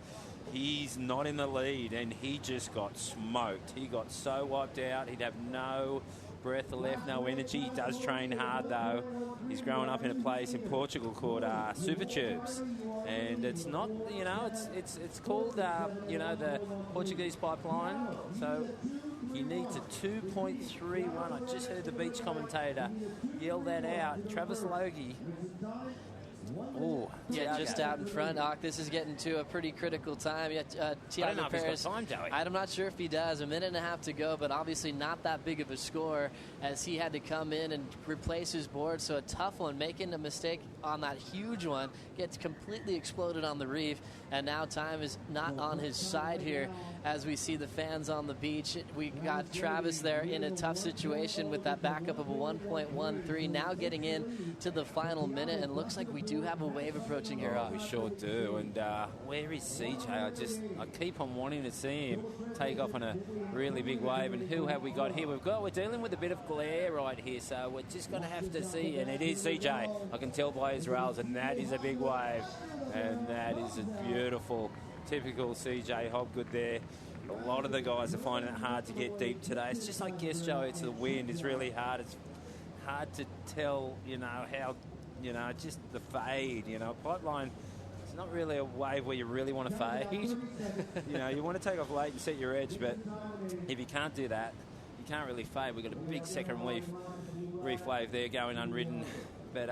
he's not in the lead, and he just got smoked. He got so wiped out, he'd have no breath left, no energy. He does train hard though. He's growing up in a place in Portugal called Super Tubes, and it's not, it's called the Portuguese pipeline. So he needs a 2.31. I just heard the beach commentator yell that out. Travis Logie. Oh, yeah, just out in front. This is getting to a pretty critical time. I don't know if he's got time, Joey. I'm not sure if he does. A minute and a half to go, but obviously not that big of a score as he had to come in and replace his board. So a tough one, making a mistake on that huge one, gets completely exploded on the reef, and now time is not on his side here as we see the fans on the beach. We got Travis there in a tough situation with that backup of a 1.13, now getting in to the final minute, and looks like we do have a wave approaching here. We sure do. And where is CJ? I keep on wanting to see him take off on a really big wave. And who have we got here? We're dealing with a bit of glare right here, so we're just going to have to see. And it is CJ. I can tell by his rails, and that is a big wave. And that is a beautiful, typical CJ Hopgood there. A lot of the guys are finding it hard to get deep today. It's just, I guess, Joe, it's the wind. It's really hard. It's hard to tell, how, just the fade. Pipeline, it's not really a wave where you really want to fade. You want to take off late and set your edge, but if you can't do that, you can't really fade. We've got a big second reef wave there going unridden. But,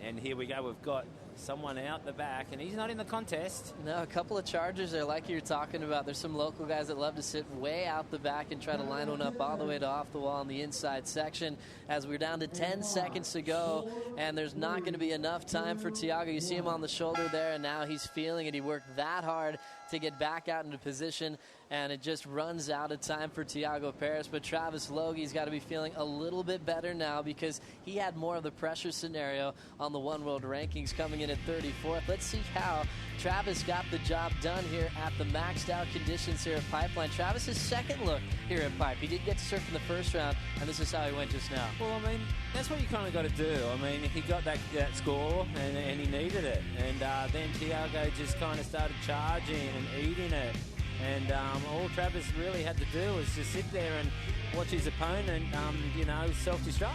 and here we go. We've got someone out the back, and he's not in the contest. No, a couple of chargers there like you were talking about. There's some local guys that love to sit way out the back and try to line one up all the way to off the wall in the inside section as we're down to 10 seconds to go, and there's not going to be enough time for Tiago. You see him on the shoulder there, and now he's feeling it. He worked that hard to get back out into position, and it just runs out of time for Tiago Paris. But Travis Logie's got to be feeling a little bit better now because he had more of the pressure scenario on the One World rankings coming in in 34th. Let's see how Travis got the job done here at the maxed out conditions here at Pipeline. Travis's second look here at Pipe. He did get to surf in the first round, and this is how he went just now. Well, I mean, that's what you kind of got to do. I mean, he got that score, and he needed it. And then Tiago just kind of started charging and eating it. And all Travis really had to do was just sit there and watch his opponent, self-destruct.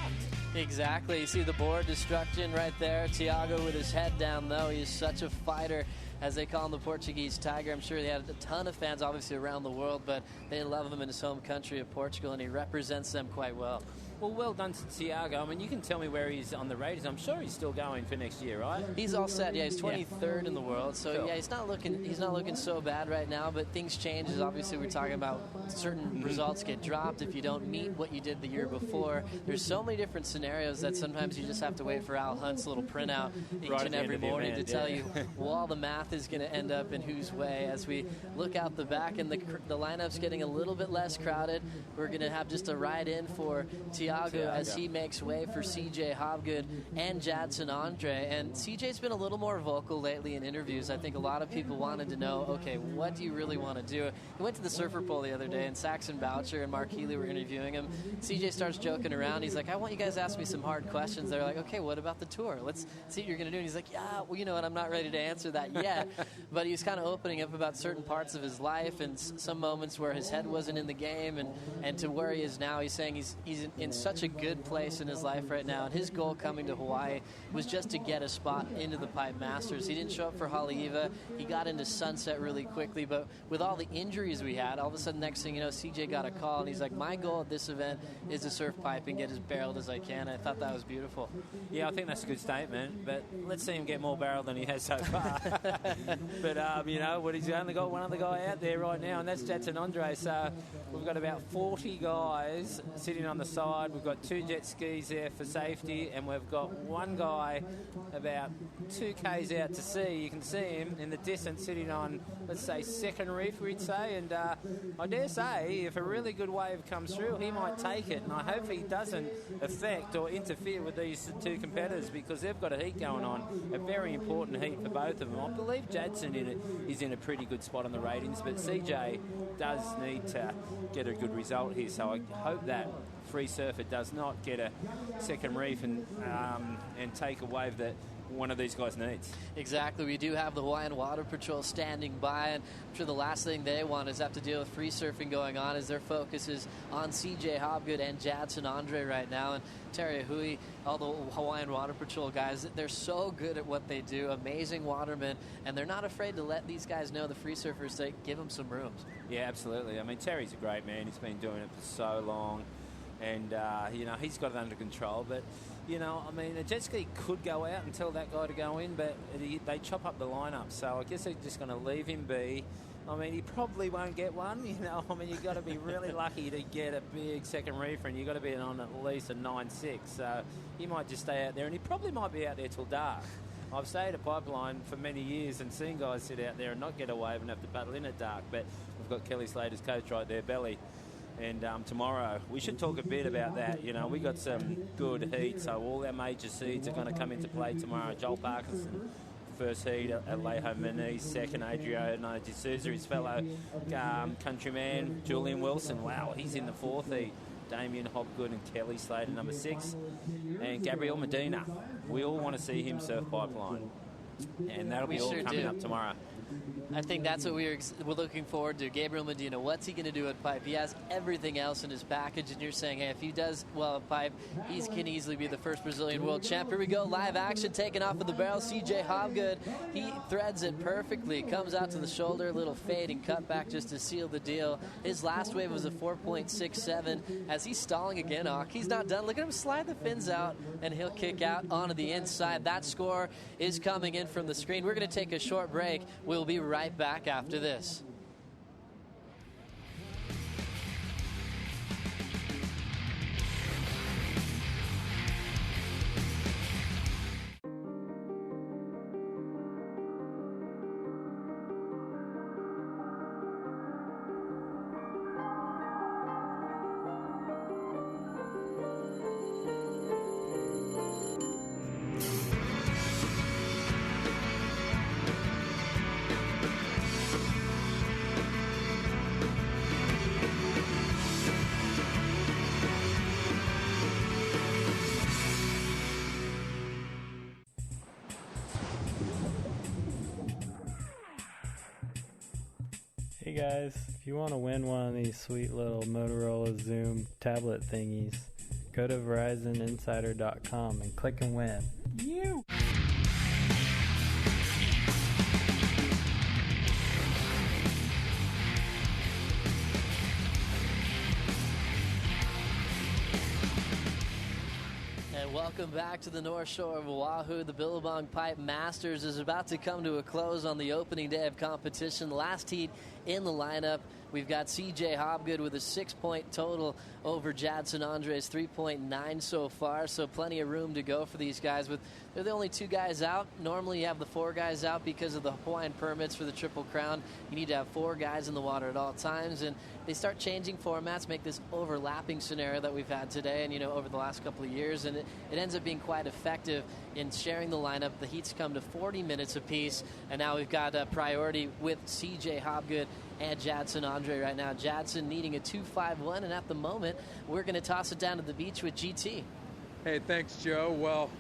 Exactly. You see the board destruction right there. Tiago with his head down, though. He is such a fighter, as they call him, the Portuguese Tiger. I'm sure he had a ton of fans, obviously, around the world, but they love him in his home country of Portugal, and he represents them quite well. Well done to Tiago. I mean, you can tell me where he's on the ratings. I'm sure he's still going for next year, right? He's all set. Yeah, he's 23rd in the world. So cool. Yeah, he's not looking so bad right now. But things change. As obviously, we're talking about certain results get dropped if you don't meet what you did the year before. There's so many different scenarios that sometimes you just have to wait for Al Hunt's little printout each and every morning to tell you all the math is going to end up in whose way. As we look out the back, and the lineup's getting a little bit less crowded. We're going to have just a ride in for Tiago as he makes way for CJ Hobgood and Jadson Andre. And CJ's been a little more vocal lately in interviews. I think a lot of people wanted to know, okay, what do you really want to do? He went to the Surfer Bowl the other day, and Saxon Boucher and Mark Healy were interviewing him. CJ starts joking around. He's like, I want you guys to ask me some hard questions. They're like, okay, what about the tour? Let's see what you're going to do. And he's like, yeah, well, you know what, I'm not ready to answer that yet. But he was kind of opening up about certain parts of his life and some moments where his head wasn't in the game, and to where he is now. He's saying he's in such a good place in his life right now, and his goal coming to Hawaii was just to get a spot into the Pipe Masters. He didn't show up for Haleiwa. He got into Sunset really quickly, but with all the injuries we had, all of a sudden, next thing you know, CJ got a call, and he's like, my goal at this event is to surf Pipe and get as barreled as I can. I thought that was beautiful. Yeah, I think that's a good statement, but let's see him get more barreled than he has so far. But, he's only got one other guy out there right now, and that's Jadson Andre. So we've got about 40 guys sitting on the side. We've got 2 jet skis there for safety, and we've got one guy about 2 k's out to sea. You can see him in the distance sitting on, let's say, second reef, we'd say. And I dare say, if a really good wave comes through, he might take it. And I hope he doesn't affect or interfere with these 2 competitors, because they've got a heat going on, a very important heat for both of them. I believe Jadson is in a pretty good spot on the ratings, but CJ does need to get a good result here. So I hope that free surfer does not get a second reef and take a wave that one of these guys needs. Exactly. We do have the Hawaiian Water Patrol standing by, and I'm sure the last thing they want is have to deal with free surfing going on, as their focus is on CJ Hobgood and Jadson Andre right now. And Terry Hui, all the Hawaiian Water Patrol guys, they're so good at what they do, amazing watermen, and they're not afraid to let these guys know, the free surfers, to give them some rooms. Yeah, absolutely. I mean, Terry's a great man. He's been doing it for so long, and he's got it under control. But a jet ski could go out and tell that guy to go in, but they chop up the lineup. So I guess they're just going to leave him be. I mean, he probably won't get one. You've got to be really lucky to get a big second reefer, and you've got to be on at least a 9.6. So he might just stay out there, and he probably might be out there till dark. I've stayed at Pipeline for many years and seen guys sit out there and not get a wave and have to paddle in at dark. But we've got Kelly Slater's coach right there, Belly. And tomorrow, we should talk a bit about that. We got some good heat, so all our major seeds are going to come into play tomorrow. Joel Parkinson, first heat at Alejo Moniz, second Adrio D'Souza, his fellow countryman, Julian Wilson. Wow, he's in the 4th heat. Damien Hopgood and Kelly Slater, number 6. And Gabriel Medina. We all want to see him surf Pipeline. And that'll be all coming up tomorrow. I think that's what we're looking forward to. Gabriel Medina, what's he going to do at Pipe? He has everything else in his package, and you're saying, hey, if he does well at Pipe, he can easily be the first Brazilian world champ. Here we go, live action, taking off with the barrel. CJ Hobgood, he threads it perfectly, comes out to the shoulder, little fade and cut back just to seal the deal. His last wave was a 4.67. As he's stalling again, he's not done. Look at him slide the fins out, and he'll kick out onto the inside. That score is coming in from the screen. We're going to take a short break. We'll be right back after this. Hey guys, if you want to win one of these sweet little Motorola Zoom tablet thingies, go to VerizonInsider.com and click and win. You! Welcome back to the North Shore of Oahu. The Billabong Pipe Masters is about to come to a close on the opening day of competition. Last heat in the lineup, we've got CJ Hobgood with a 6-point total over Jadson Andre's 3.9 so far, so plenty of room to go for these guys. But they're the only 2 guys out. Normally you have the 4 guys out because of the Hawaiian permits for the Triple Crown. You need to have 4 guys in the water at all times, and they start changing formats, make this overlapping scenario that we've had today and, over the last couple of years, and it ends up being quite effective in sharing the lineup. The heats come to 40 minutes apiece, and now we've got a priority with CJ Hobgood and Jadson Andre right now. Jadson needing a 2.51, and at the moment, we're going to toss it down to the beach with GT. Hey, thanks, Joe. Well,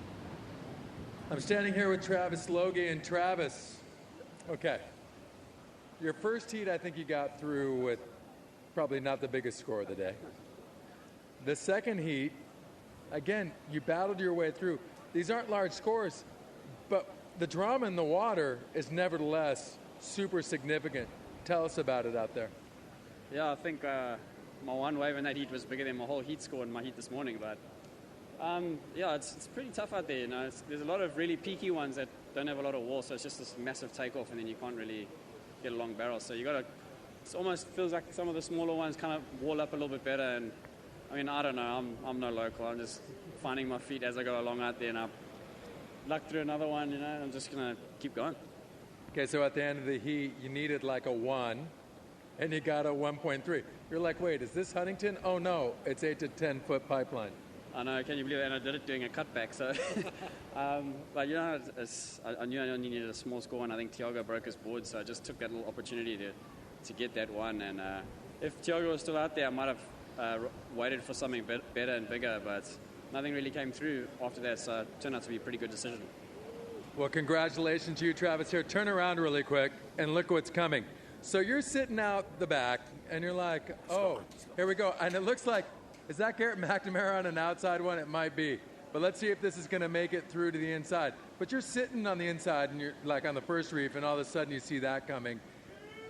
I'm standing here with Travis Logie, and Travis, okay, your first heat I think you got through with probably not the biggest score of the day. The second heat, again, you battled your way through. These aren't large scores, but the drama in the water is nevertheless super significant. Tell us about it out there. Yeah, I think my one wave in that heat was bigger than my whole heat score in my heat this morning. But yeah, it's pretty tough out there. There's a lot of really peaky ones that don't have a lot of wall, so it's just this massive takeoff, and then you can't really get a long barrel. So you got to. It almost feels like some of the smaller ones kind of wall up a little bit better. And I mean, I don't know. I'm no local. I'm just finding my feet as I go along out there, and I lucked through another one. I'm just gonna keep going. Okay, so at the end of the heat, you needed like a 1, and you got a 1.3. You're like, wait, is this Huntington? Oh no, it's 8 to 10 foot pipeline. I know, can you believe that? And I did it doing a cutback. So, but I knew I only needed a small score, and I think Tiago broke his board, so I just took that little opportunity to get that one. And if Tiago was still out there, I might have waited for something better and bigger, but nothing really came through after that, so it turned out to be a pretty good decision. Well, congratulations to you, Travis. Here, turn around really quick and look what's coming. So you're sitting out the back, and you're like, oh, here we go. And it looks like, is that Garrett McNamara on an outside one? It might be. But let's see if this is going to make it through to the inside. But you're sitting on the inside, and you're like on the first reef, and all of a sudden you see that coming.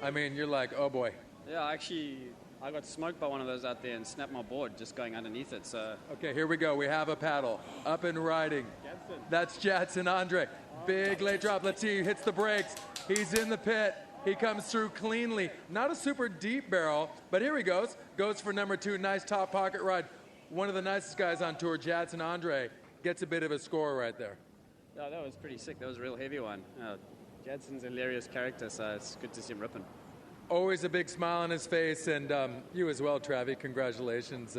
I mean, you're like, oh, boy. Yeah, actually, I got smoked by one of those out there and snapped my board just going underneath it. So okay, here we go. We have a paddle up and riding. That's Jadson Andre. Big late drop. Let's see. He hits the brakes. He's in the pit. He comes through cleanly. Not a super deep barrel, but here he goes. Goes for number 2. Nice top pocket ride. One of the nicest guys on tour, Jadson Andre, gets a bit of a score right there. Yeah, that was pretty sick. That was a real heavy one. Jadson's a hilarious character, so it's good to see him ripping. Always a big smile on his face, and you as well, Travi. Congratulations.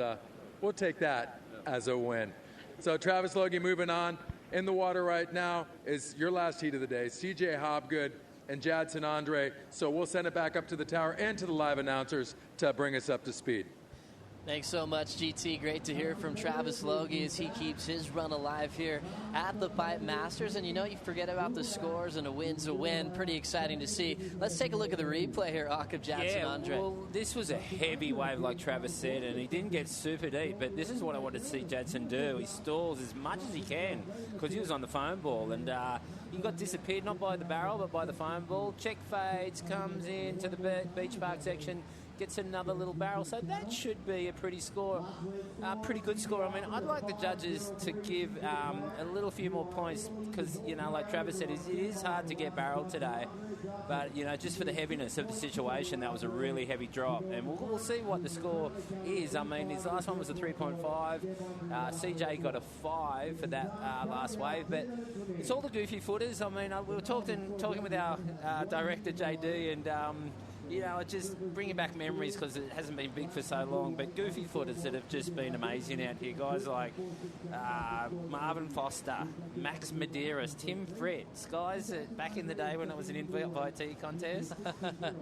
We'll take that as a win. So Travis Logie moving on. In the water right now is your last heat of the day, CJ Hobgood and Jadson Andre. So we'll send it back up to the tower and to the live announcers to bring us up to speed. Thanks so much, GT. Great to hear from Travis Logie as he keeps his run alive here at the Pipe Masters. And you forget about the scores, and a win's a win. Pretty exciting to see. Let's take a look at the replay here, of Jadson Andre. Well, this was a heavy wave, like Travis said, and he didn't get super deep. But this is what I wanted to see Jadson do. He stalls as much as he can because he was on the foam ball. And he got disappeared, not by the barrel, but by the foam ball. Check fades, comes into the beach park section, gets another little barrel. So that should be a pretty good score. I mean, I'd like the judges to give a little few more points because, like Travis said, it is hard to get barreled today. But, just for the heaviness of the situation, that was a really heavy drop. And we'll see what the score is. I mean, his last one was a 3.5. CJ got a 5 for that last wave. But it's all the goofy footers. I mean, we were talking with our director, JD, and... just bringing back memories because it hasn't been big for so long. But goofy footers that have just been amazing out here. Guys like Marvin Foster, Max Medeiros, Tim Fritz. Guys that back in the day when it was an invite contest,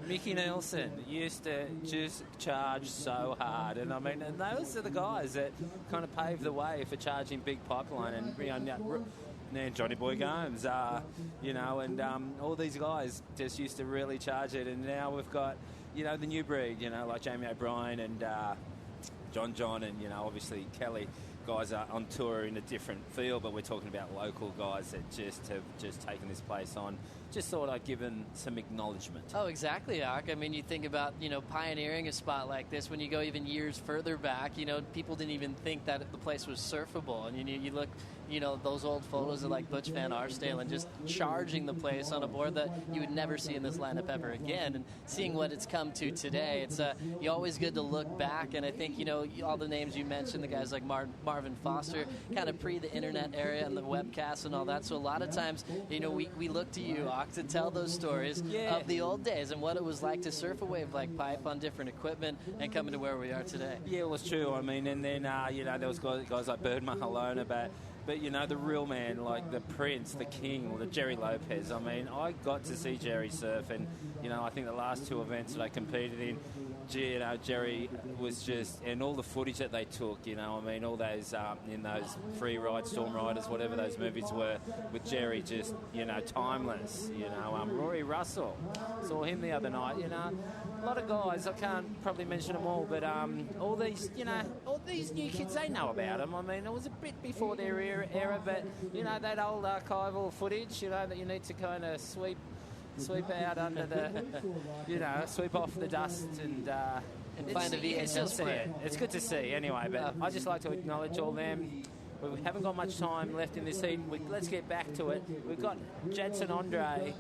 Mickey Nelson used to just charge so hard. And I mean, and those are the guys that kind of paved the way for charging big pipeline and Johnny Boy Gomes, and all these guys just used to really charge it. And now we've got the new breed, like Jamie O'Brien and John and, obviously Kelly, guys are on tour in a different field, but we're talking about local guys that just have just taken this place on. Just thought I'd give them some acknowledgement. Oh, exactly, Ak. I mean, you think about, pioneering a spot like this when you go even years further back, people didn't even think that the place was surfable. And you look, those old photos of like Butch Van Arsdale just charging the place on a board that you would never see in this lineup ever again. And seeing what it's come to today, it's you're always good to look back. And I think, all the names you mentioned, the guys like Marvin Foster, kind of pre the internet era and the webcast and all that. So a lot of times, we look to you, Ak, to tell those stories of the old days and what it was like to surf a wave like pipe on different equipment and coming to where we are today. Yeah, well, it's true. I mean, and then, there was guys like Bird Mahalona, but the real man, like the Prince, the King, the Jerry Lopez. I mean, I got to see Jerry surf, and, I think the last two events that I competed in, Jerry was just, and all the footage that they took, all those, in those free rides, Storm Riders, whatever those movies were, with Jerry just, timeless, Rory Russell, saw him the other night, a lot of guys, I can't probably mention them all, but all these new kids, they know about them. I mean, it was a bit before their era, but, that old archival footage, that you need to kind of sweep out under the, sweep off the dust and find a VHS player. It's good to see anyway, but I just like to acknowledge all them. We haven't got much time left in this heat. Let's get back to it. We've got Jadson Andre.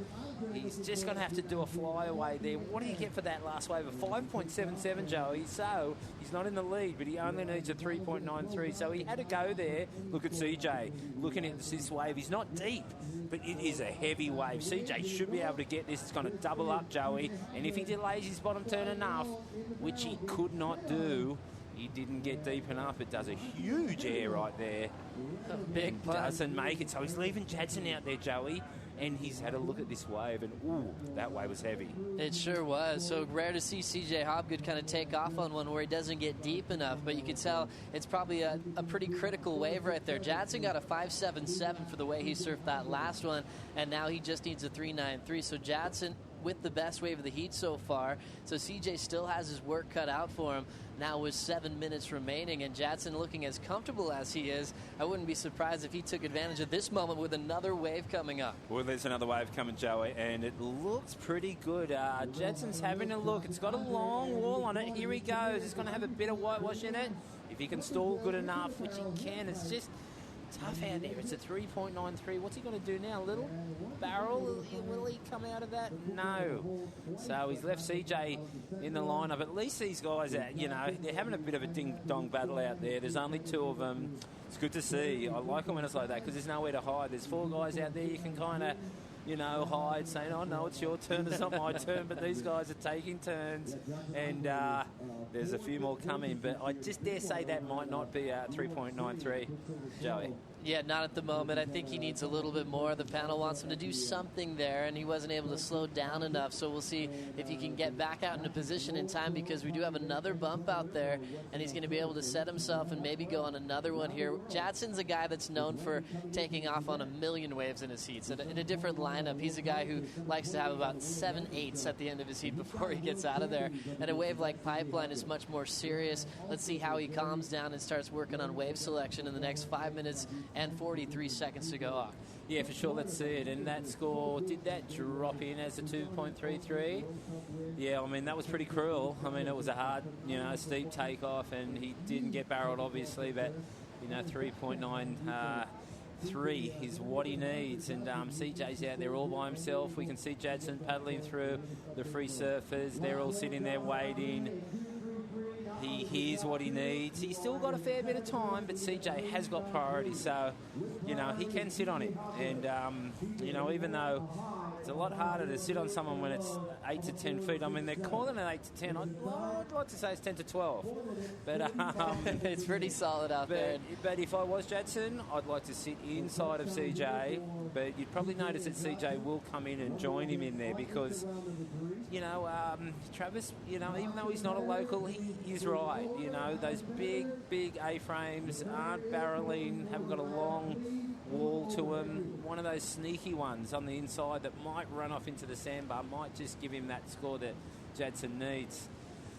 He's just going to have to do a flyaway there. What do you get for that last wave? A 5.77, Joey. So he's not in the lead, but he only needs a 3.93. So he had to go there. Look at CJ looking at this wave. He's not deep, but it is a heavy wave. CJ should be able to get this. It's going to double up, Joey. And if he delays his bottom turn enough, which he could not do, he didn't get deep enough. It does a huge air right there. Big putt. Doesn't make it. So he's leaving Jadson out there, Joey. And he's had a look at this wave, and that wave was heavy. It sure was. So rare to see CJ Hobgood kind of take off on one where he doesn't get deep enough, but you can tell it's probably a pretty critical wave right there. Jadson got a 5.77 for the way he surfed that last one, and now he just needs a 3.93. So Jadson with the best wave of the heat so far. So CJ still has his work cut out for him now with 7 minutes remaining, and Jadson looking as comfortable as he is. I wouldn't be surprised if he took advantage of this moment with another wave coming up. Well, there's another wave coming, Joey, and it looks pretty good. Jadson's having a look. It's got a long wall on it. Here he goes. It's going to have a bit of whitewash in it. If he can stall good enough, which he can, it's just tough out there. It's a 3.93. What's he going to do now? A little barrel? Will he come out of that? No. So he's left CJ in the lineup. At least these guys, they're having a bit of a ding-dong battle out there. There's only two of them. It's good to see. I like them when it's like that because there's nowhere to hide. There's four guys out there you can kind of, hide, saying, oh, no, it's your turn, it's not my turn, but these guys are taking turns, and there's a few more coming, but I just dare say that might not be a 3.93, Joey. Yeah, not at the moment. I think he needs a little bit more. The panel wants him to do something there, and he wasn't able to slow down enough. So we'll see if he can get back out into position in time, because we do have another bump out there, and he's going to be able to set himself and maybe go on another one here. Jadson's a guy that's known for taking off on a million waves in his heats. In a different lineup, he's a guy who likes to have about 7/8 at the end of his heat before he gets out of there. And a wave like Pipeline is much more serious. Let's see how he calms down and starts working on wave selection in the next 5 minutes and 43 seconds to go off. Yeah, for sure. Let's see it. And that score, did that drop in as a 2.33? Yeah, I mean, that was pretty cruel. I mean, it was a hard, steep takeoff, and he didn't get barreled, obviously, but, 3.93 is what he needs. And CJ's out there all by himself. We can see Jadson paddling through the free surfers. They're all sitting there waiting. He hears what he needs. He's still got a fair bit of time, but CJ has got priority, so, he can sit on it. And, even though it's a lot harder to sit on someone when it's 8 to 10 feet. I mean, they're calling it 8 to 10. I'd like to say it's 10 to 12. But it's pretty solid out there. But if I was Jadson, I'd like to sit inside of CJ. But you'd probably notice that CJ will come in and join him in there because, Travis, even though he's not a local, he is right. Those big A-frames aren't barreling, haven't got a long wall to them. One of those sneaky ones on the inside that might run off into the sandbar might just give him that score that Jadson needs.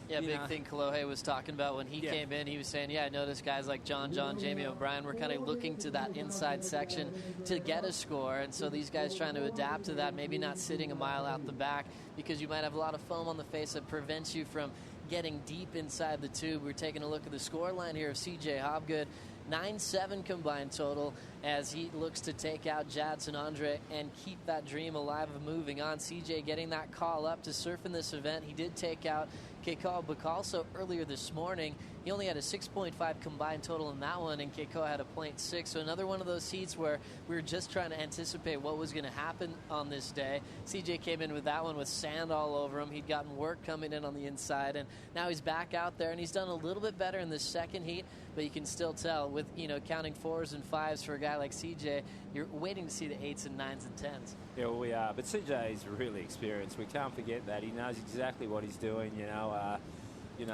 Yeah, You big know. thing Kolohe was talking about when he came in. He was saying, I noticed guys like John, Jamie O'Brien were kind of looking to that inside section to get a score. And so these guys trying to adapt to that, maybe not sitting a mile out the back because you might have a lot of foam on the face that prevents you from getting deep inside the tube. We're taking a look at the score line here of CJ Hobgood. 9-7 combined total as he looks to take out Jadson Andre and keep that dream alive of moving on. CJ getting that call up to surf in this event. He did take out Keiko Bacalso earlier this morning. He only had a 6.5 combined total in that one, and Keiko had a 0.6. So another one of those heats where we were just trying to anticipate what was going to happen on this day. CJ came in with that one with sand all over him. He'd gotten work coming in on the inside, and now he's back out there, and he's done a little bit better in this second heat, but you can still tell with, counting 4s and 5s for a guy like CJ, you're waiting to see the 8s and 9s and 10s. Yeah, well, we are. But CJ is really experienced. We can't forget that. He knows exactly what he's doing,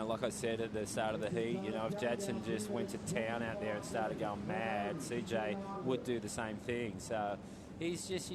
like I said at the start of the heat, if Jadson just went to town out there and started going mad, CJ would do the same thing. So he's just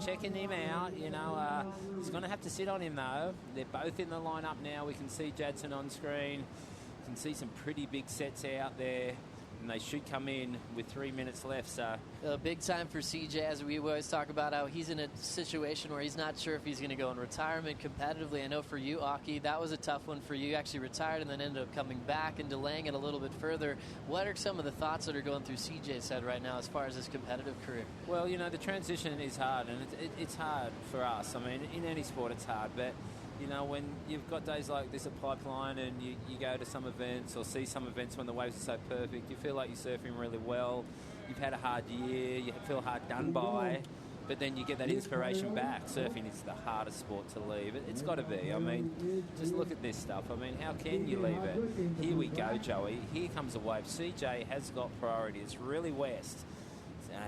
checking him out. He's going to have to sit on him, though. They're both in the lineup now. We can see Jadson on screen. You can see some pretty big sets out there. And they should come in with 3 minutes left. So big time for CJ, as we always talk about how he's in a situation where he's not sure if he's going to go in retirement competitively. I know for you, Aki, that was a tough one for you. You actually retired and then ended up coming back and delaying it a little bit further. What are some of the thoughts that are going through CJ's head right now as far as his competitive career? Well, the transition is hard, and it's hard for us. I mean, in any sport it's hard, but when you've got days like this at Pipeline and you go to some events or see some events when the waves are so perfect, you feel like you're surfing really well. You've had a hard year, you feel hard done by, but then you get that inspiration back. Surfing is the hardest sport to leave. It's got to be. I mean, just look at this stuff. I mean, how can you leave it? Here we go, Joey. Here comes a wave. CJ has got priority. It's really west.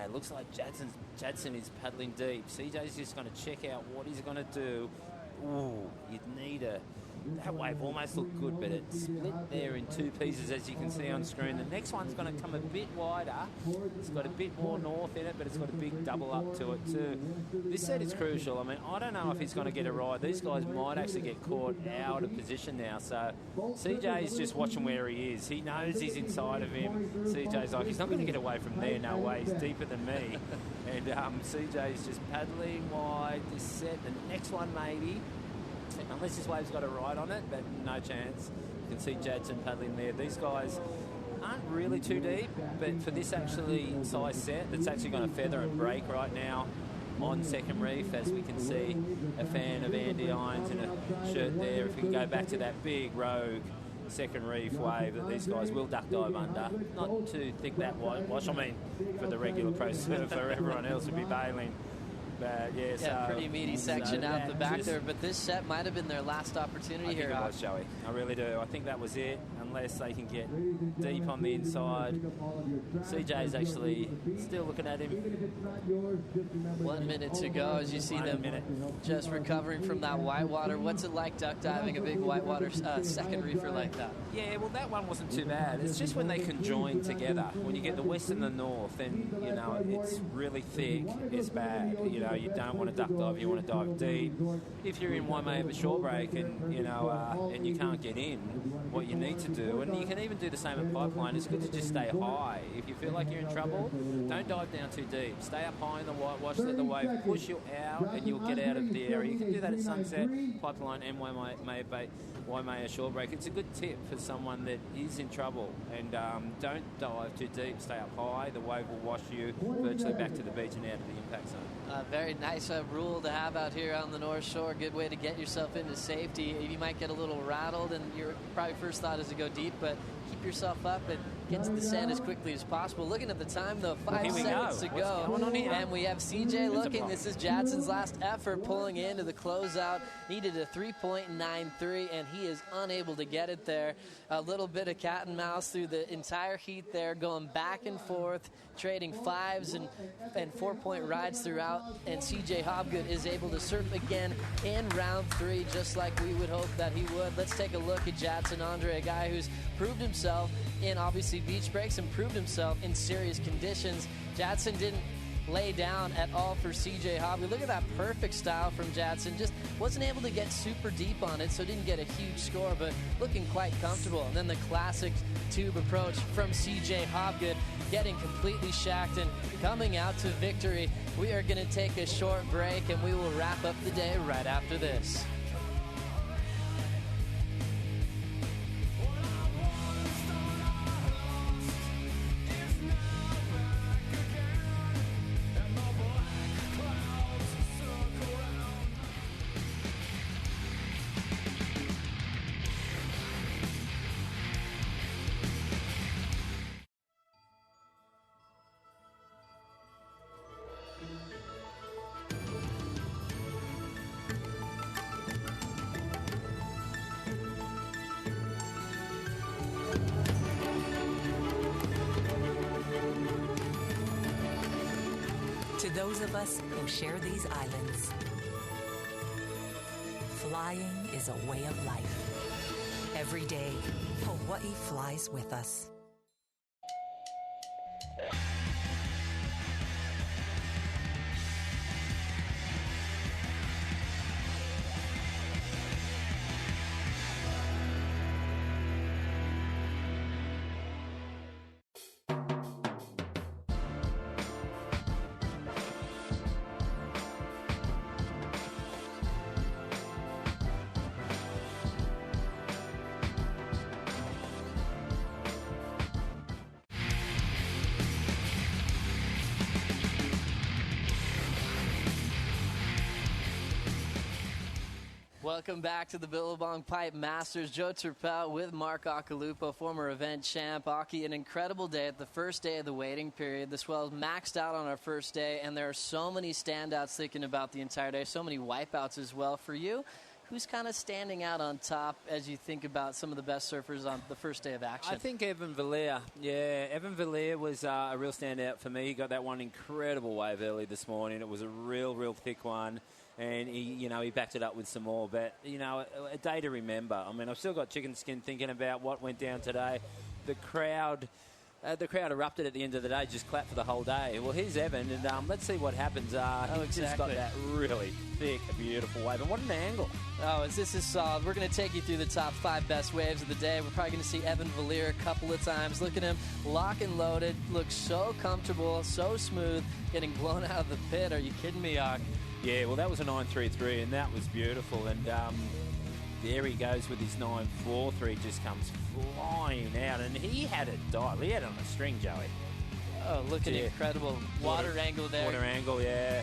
It looks like Jadson is paddling deep. CJ's just going to check out what he's going to do. Ooh, you'd need that wave almost looked good, but it split there in two pieces, as you can see on screen. The next one's going to come a bit wider. It's got a bit more north in it, but it's got a big double up to it too. This set is crucial. I mean, I don't know if he's going to get a ride. These guys might actually get caught out of position now. So CJ is just watching where he is. He knows he's inside of him. CJ's like, he's not going to get away from there. No way. He's deeper than me. And CJ's just paddling wide this set. The next one maybe. Unless this wave's got a ride on it, but no chance. You can see Jadson paddling there. These guys aren't really too deep, but for this actually size set, that's actually going to feather and break right now on second reef, as we can see a fan of Andy Irons in a shirt there. If we can go back to that big rogue second reef wave that these guys will duck dive under. Not too thick that whitewash. I mean, for the regular pro surfer, everyone else would be bailing. But pretty meaty section out the back there, but this set might have been their last opportunity here. I think it was, Joey. I really do. I think that was it, unless they can get deep on the inside. CJ's actually still looking at him. 1 minute to go as you see them just recovering from that whitewater. What's it like duck diving a big whitewater second reefer like that? Yeah, well, that one wasn't too bad. It's just when they conjoin together. When you get the west and the north, then, it's really thick. It's bad. You don't want to duck dive, you want to dive deep. If you're in Waimea shore break and you can't get in, what you need to do, and you can even do the same at Pipeline, it's good to just stay high. If you feel like you're in trouble, don't dive down too deep. Stay up high in the whitewash, let the wave push you out and you'll get out of the area. You can do that at Sunset, Pipeline and Waimea shore break. It's a good tip for someone that is in trouble, and don't dive too deep, stay up high. The wave will wash you virtually back to the beach and out of the impact zone. Very nice rule to have out here on the North Shore. Good way to get yourself into safety. You might get a little rattled, and your probably first thought is to go deep, but keep yourself up and get to the sand as quickly as possible. Looking at the time, though, 5 seconds to go. What's going on here? And we have CJ looking. This is Jadson's last effort pulling into the closeout. Needed a 3.93, and he is unable to get it there. A little bit of cat and mouse through the entire heat there, going back and forth, trading 5s and 4-point rides throughout. And CJ Hobgood is able to surf again in round 3, just like we would hope that he would. Let's take a look at Jadson Andre, a guy who's proved himself in obviously beach breaks and proved himself in serious conditions. Jadson lay down at all for CJ Hobgood. Look at that perfect style from Jadson. Just wasn't able to get super deep on it, so didn't get a huge score, but looking quite comfortable. And then the classic tube approach from CJ Hobgood, getting completely shacked and coming out to victory. We are going to take a short break, and we will wrap up the day right after this. To those of us who share these islands, flying is a way of life. Every day, Hawaii flies with us. Welcome back to the Billabong Pipe Masters. Joe Turpel with Mark Akalupo, former event champ. Aki, an incredible day at the first day of the waiting period. The swells maxed out on our first day, and there are so many standouts thinking about the entire day, so many wipeouts as well. For you, who's kind of standing out on top as you think about some of the best surfers on the first day of action? I think Evan Villiers. Yeah, Evan Villiers was a real standout for me. He got that one incredible wave early this morning. It was a real thick one. And he backed it up with some more. But, a day to remember. I mean, I've still got chicken skin thinking about what went down today. The crowd erupted at the end of the day, just clapped for the whole day. Well, here's Evan, and let's see what happens. He's just got that really thick, beautiful wave. And what an angle. Oh, this is solid. We're going to take you through the top 5 best waves of the day. We're probably going to see Evan Villiers a couple of times. Look at him, lock and loaded, looks so comfortable, so smooth, getting blown out of the pit. Are you kidding me, Ak? Yeah, well, that was a 9.33, and that was beautiful. And there he goes with his 9.43, just comes flying out. And he had it dialed. He had it on a string, Joey. Oh, look at incredible water angle there. Water angle, yeah.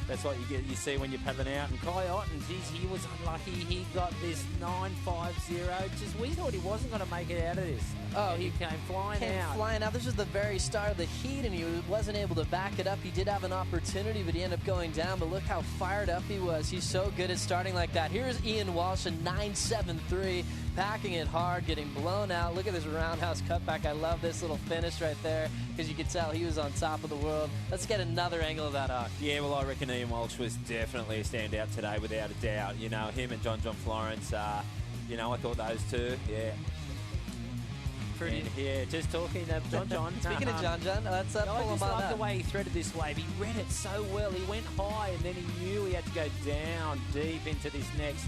That's what you see when you're paddling out. And Kai Otten, he was unlucky. He got this 9.50. We thought he wasn't going to make it out of this. Oh, he came flying out. This was the very start of the heat, and he wasn't able to back it up. He did have an opportunity, but he ended up going down. But look how fired up he was. He's so good at starting like that. Here's Ian Walsh, a 9.73, packing it hard, getting blown out. Look at this roundhouse cutback. I love this little finish right there, because you could tell he was on top of the world. Let's get another angle of that arc. Yeah, well, I reckon Ian Walsh was definitely a standout today, without a doubt. Him and John Florence, I thought those two, yeah. Yeah, just talking of John. Speaking of John, let's pull him on I just like up. the way he threaded this wave. He read it so well. He went high, and then he knew he had to go down deep into this next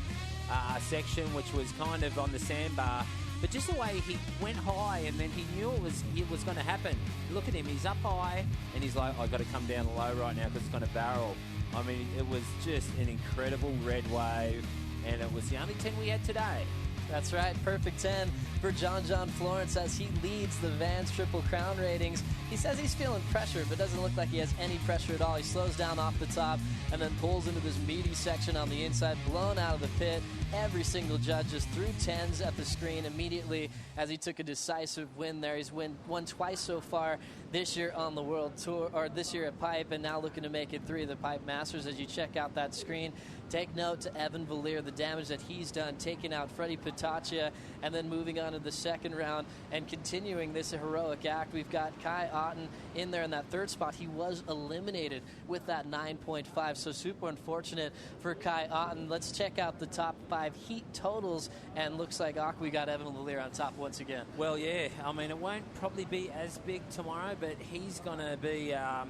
section, which was kind of on the sandbar. But just the way he went high, and then he knew it was going to happen. Look at him. He's up high, and he's like, I've got to come down low right now because it's going to barrel. I mean, it was just an incredible red wave, and it was the only 10 we had today. That's right, perfect 10 for John Florence as he leads the Vans Triple Crown ratings. He says he's feeling pressure, but doesn't look like he has any pressure at all. He slows down off the top and then pulls into this meaty section on the inside, blown out of the pit. Every single judge just threw 10s at the screen immediately as he took a decisive win there. He's won twice so far this year on the World Tour, or this year at Pipe, and now looking to make it 3 of the Pipe Masters. As you check out that screen, Take note to Evan Valier, the damage that he's done, taking out Freddie Pataccia, and then moving on to the second round and continuing this heroic act. We've got Kai Otten in there in that third spot. He was eliminated with that 9.5, so super unfortunate for Kai Otten. Let's check out the top 5 heat totals, and looks like we got Evan Valier on top once again. Well, yeah, I mean, it won't probably be as big tomorrow, but he's going to be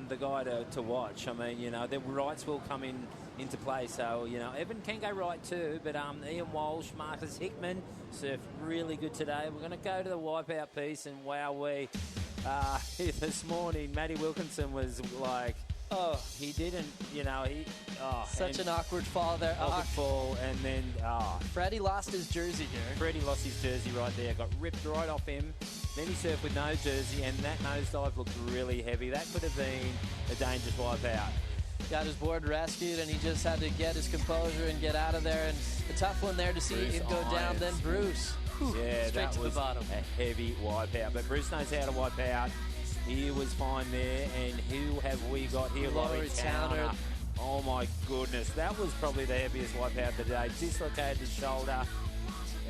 the guy to watch. I mean, you know, the rights will come into play, so, you know, Evan can go right too, but Ian Walsh, Marcus Hickman surfed really good today. We're going to go to the wipeout piece, and this morning, Matty Wilkinson was like, he didn't, you know, such an awkward fall there. Awkward fall, and then, Freddie lost his jersey here. Freddie lost his jersey right there, got ripped right off him. Then he surfed with no jersey, and that nosedive looked really heavy. That could have been a dangerous wipeout. Got his board rescued, and he just had to get his composure and get out of there. And a tough one there to see it go down. Then Bruce, straight to the bottom. A heavy wipeout, but Bruce knows how to wipe out. He was fine there, and who have we got here? Laurie Towner. Oh my goodness, that was probably the heaviest wipeout of the day. Dislocated his shoulder.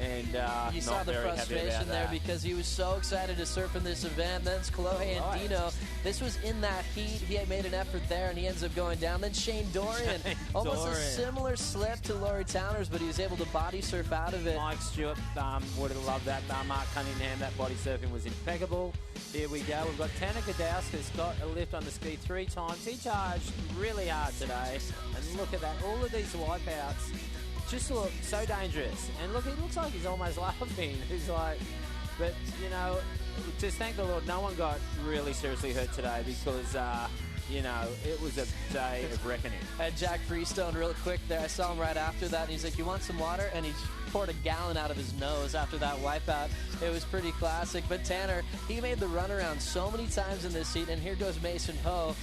And you saw the frustration there because he was so excited to surf in this event. Then it's Kolohe and Dino. This was in that heat. He had made an effort there, and he ends up going down. Then Shane Dorian, almost a similar slip to Laurie Towner's, but he was able to body surf out of it. Mike Stewart would have loved that. Mark Cunningham, that body surfing was impeccable. Here we go. We've got Tanner Gadowska's got a lift on the ski 3 times. He charged really hard today. And look at that. All of these wipeouts just look so dangerous. And look, he looks like he's almost laughing. He's like, but, you know, just thank the Lord no one got really seriously hurt today because, you know, it was a day of reckoning. And Jack Freestone real quick there. I saw him right after that, and he's like, you want some water? And he poured a gallon out of his nose after that wipeout. It was pretty classic. But Tanner, he made the runaround so many times in this heat, and here goes Mason Ho.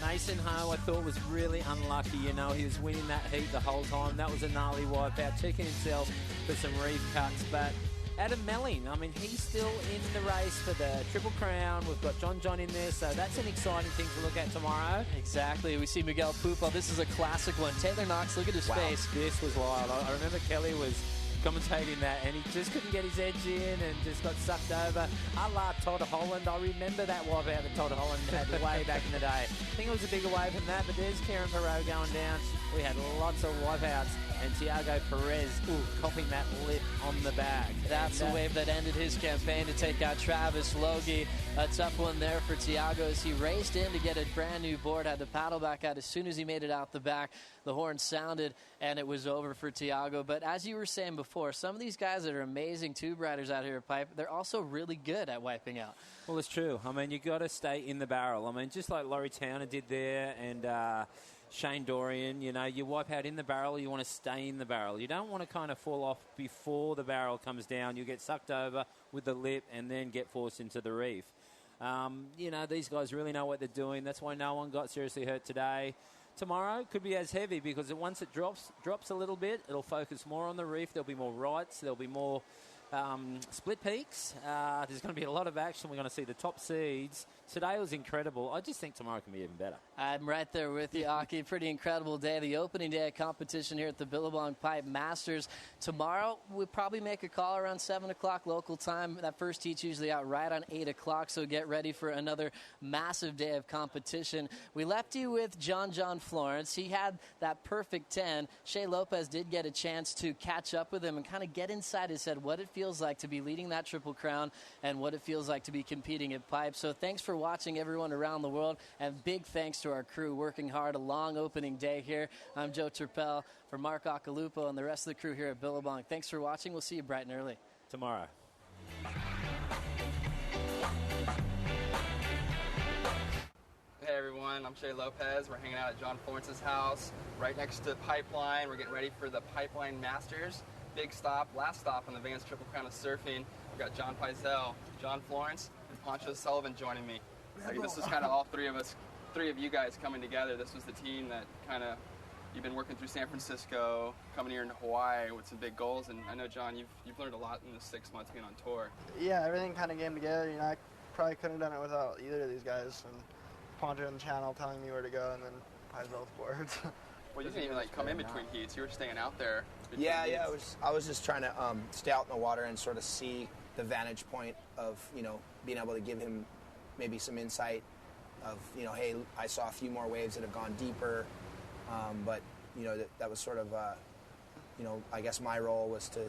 Mason Ho, I thought, was really unlucky. You know, he was winning that heat the whole time. That was a gnarly wipeout, taking himself for some reef cuts. But Adam Melling, I mean, he's still in the race for the Triple Crown. We've got John in there, so that's an exciting thing to look at tomorrow. Exactly. We see Miguel Pupo. This is a classic one. Taylor Knox, look at his face. This was wild. I remember Kelly was commentating that, and he just couldn't get his edge in and just got sucked over. A la Todd Holland. I remember that wipeout that Todd Holland had way back in the day. I think it was a bigger wave than that, but there's Karen Perot going down. We had lots of wipeouts, and Tiago Perez copying that lip on the back. That's the wave that ended his campaign to take out Travis Logie. A tough one there for Tiago as he raced in to get a brand new board, had to paddle back out as soon as he made it out the back. The horn sounded, and it was over for Tiago. But as you were saying before, some of these guys that are amazing tube riders out here at Pipe, they're also really good at wiping out. Well, it's true. I mean, you got to stay in the barrel. I mean, just like Laurie Towner did there, and Shane Dorian, you know, you wipe out in the barrel, you want to stay in the barrel. You don't want to kind of fall off before the barrel comes down. You get sucked over with the lip and then get forced into the reef. You know, these guys really know what they're doing. That's why no one got seriously hurt today. Tomorrow could be as heavy because once it drops a little bit, it'll focus more on the reef. There'll be more rights. There'll be more split peaks. There's going to be a lot of action. We're going to see the top seeds. Today was incredible. I just think tomorrow can be even better. I'm right there with you, Aki. Pretty incredible day. The opening day of competition here at the Billabong Pipe Masters. Tomorrow, we'll probably make a call around 7 o'clock local time. That first heat's usually out right on 8 o'clock, so get ready for another massive day of competition. We left you with John Florence. He had that perfect 10. Shea Lopez did get a chance to catch up with him and kind of get inside his head what it feels like to be leading that Triple Crown and what it feels like to be competing at Pipe. So thanks for watching, everyone around the world, and big thanks to our crew working hard. A long opening day here. I'm Joe Turpel for Mark Ocalupo and the rest of the crew here at Billabong. Thanks for watching. We'll see you bright and early tomorrow. Hey everyone, I'm Shea Lopez. We're hanging out at John Florence's house right next to Pipeline. We're getting ready for the Pipeline Masters. Big stop, last stop on the Vans Triple Crown of Surfing. We've got John Peisel, John Florence, and Poncho Sullivan joining me. Like, this was kind of all three of you guys coming together. This was the team that kind of, you've been working through San Francisco, coming here into Hawaii with some big goals, and I know, John, you've learned a lot in the 6 months being on tour. Yeah, everything kind of came together. You know, I probably couldn't have done it without either of these guys, and Poncho in the channel telling me where to go, and then Paizel's boards. Well, you didn't even like come in between heats. You were staying out there. Yeah, heats. I was just trying to stay out in the water and sort of see the vantage point of, being able to give him maybe some insight of, hey, I saw a few more waves that have gone deeper, but that was sort of, I guess my role was to,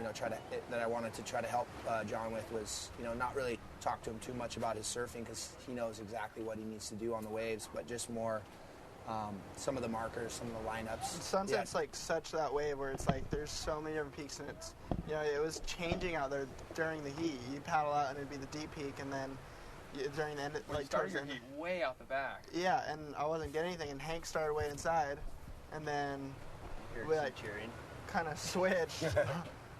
that I wanted to try to help John with was, not really talk to him too much about his surfing because he knows exactly what he needs to do on the waves, but just more some of the markers, some of the lineups. Sunset's like such that wave where it's like there's so many different peaks and it's, it was changing out there during the heat. You paddle out and it'd be the deep peak and then during the end, you started your heat way out the back. Yeah, and I wasn't getting anything, and Hank started way inside, and then we kind of switched,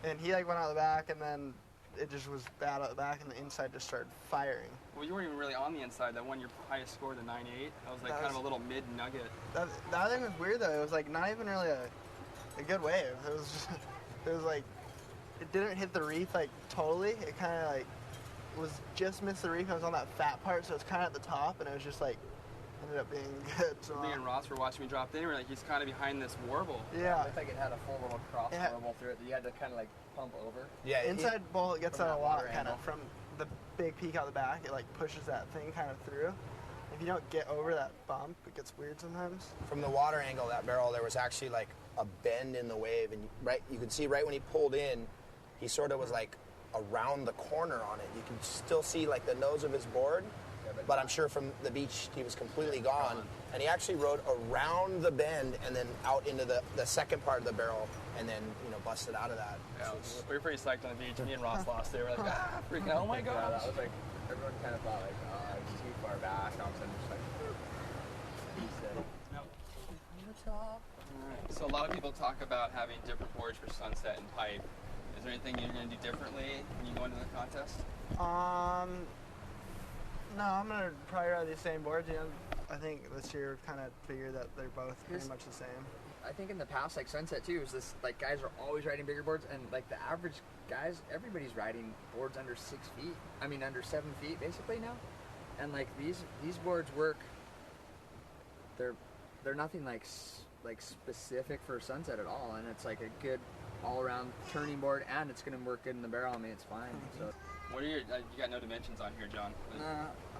and he went out the back, and then it just was bad out the back, and the inside just started firing. Well, you weren't even really on the inside. That one, your highest score, the 9.8, that was kind of a little mid nugget. That thing was weird though. It was not even really a good wave. It was it didn't hit the reef totally. It kind of was just missed the reef. I was on that fat part, so it's kind of at the top, and it was just ended up being good. So me and Ross were watching me drop in. We're he's kind of behind this warble. Yeah. It looked like it had a full little cross warble through it that you had to kind of pump over. Yeah. Inside bowl, it gets out a lot kind of from the big peak out the back. It pushes that thing kind of through. If you don't get over that bump, it gets weird sometimes. From the water angle of that barrel, there was actually a bend in the wave, and you could see right when he pulled in, he sort of was around the corner on it. You can still see the nose of his board, but I'm sure from the beach he was completely gone. And he actually rode around the bend and then out into the second part of the barrel and then busted out of that. Yeah, we were pretty psyched on the beach. Me and Ross lost there. We're freaking out. Oh my god. That was everyone kind of thought it's too far back. All of a sudden just top. So a lot of people talk about having different boards for sunset and pipe. Is there anything you're going to do differently when you go into the contest? No, I'm going to probably ride the same boards. I think this year we've kind of figured that they're both pretty much the same. I think in the past, sunset too, is this guys are always riding bigger boards, and the average guys, everybody's riding boards under 6 feet. I mean, under 7 feet basically now. And these boards work. They're nothing specific for sunset at all, and it's a good all-around turning board, and it's going to work good in the barrel. I mean, it's fine. So, what are your? You got no dimensions on here, John?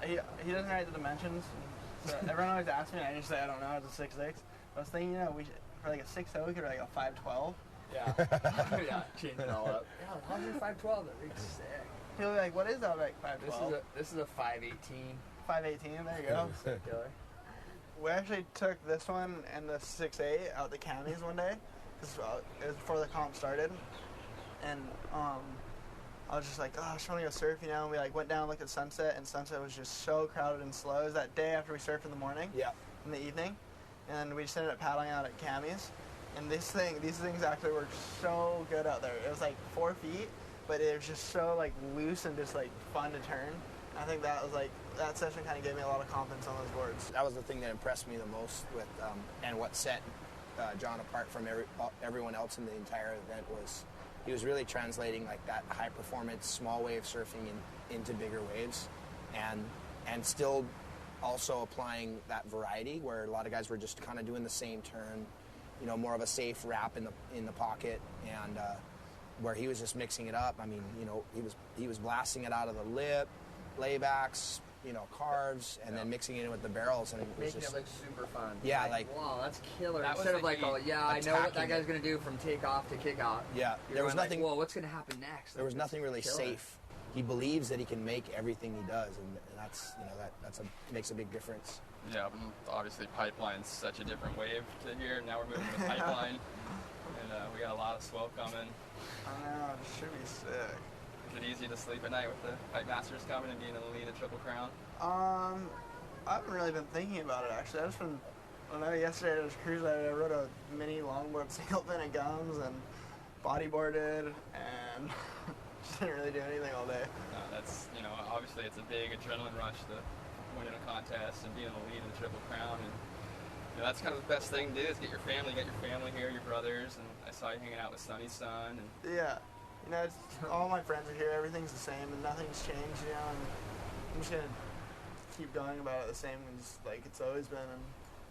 He doesn't write the dimensions. So everyone always asks me, and I just say I don't know. It's a 6'6". I was thinking, we should, for a 6'0", we could ride a 5'12". Yeah. Yeah, change it all up. Yeah, how's your 5'12"? That'd be sick. He'll be like, what is that? I'm like 5'12". This is a 5'18". 5'18", there you go. Killer. We actually took this one and the 6'8" out the counties one day, because it was before the comp started, and I was just I just want to go surf, and we went down and looked at sunset, and sunset was just so crowded and slow. It was that day after we surfed in the morning, in the evening, and we just ended up paddling out at Cammy's, and these things actually worked so good out there. It was 4 feet, but it was just so loose and just fun to turn. I think that was that session kind of gave me a lot of confidence on those boards. That was the thing that impressed me the most with, and what set John apart from everyone else in the entire event was he was really translating that high performance small wave surfing into bigger waves, and still also applying that variety where a lot of guys were just kind of doing the same turn, more of a safe wrap in the pocket, and where he was just mixing it up. I mean, he was blasting it out of the lip, laybacks, carves, and then mixing it in with the barrels, and it was making just it super fun. Yeah, wow, that's killer. That Instead of I know what that guy's going to do from takeoff to kick out. Yeah, there was nothing. Whoa, what's going to happen next? There was nothing really safe. He believes that he can make everything he does, and that's makes a big difference. Yeah, obviously pipeline's such a different wave to here. Now we're moving to pipeline, and we got a lot of swell coming. I know, it should be sick. Is it easy to sleep at night with the Pipe Masters coming and being in the lead at Triple Crown? I haven't really been thinking about it, actually. Yesterday I was cruising, I rode a mini longboard single fin and gums and bodyboarded and just didn't really do anything all day. That's, obviously it's a big adrenaline rush to win in a contest and be in the lead in the Triple Crown. And that's kind of the best thing to do is get your family here, your brothers, and I saw you hanging out with Sonny's son. And yeah. All my friends are here, everything's the same, and nothing's changed, and I'm just going to keep going about it the same as it's always been, and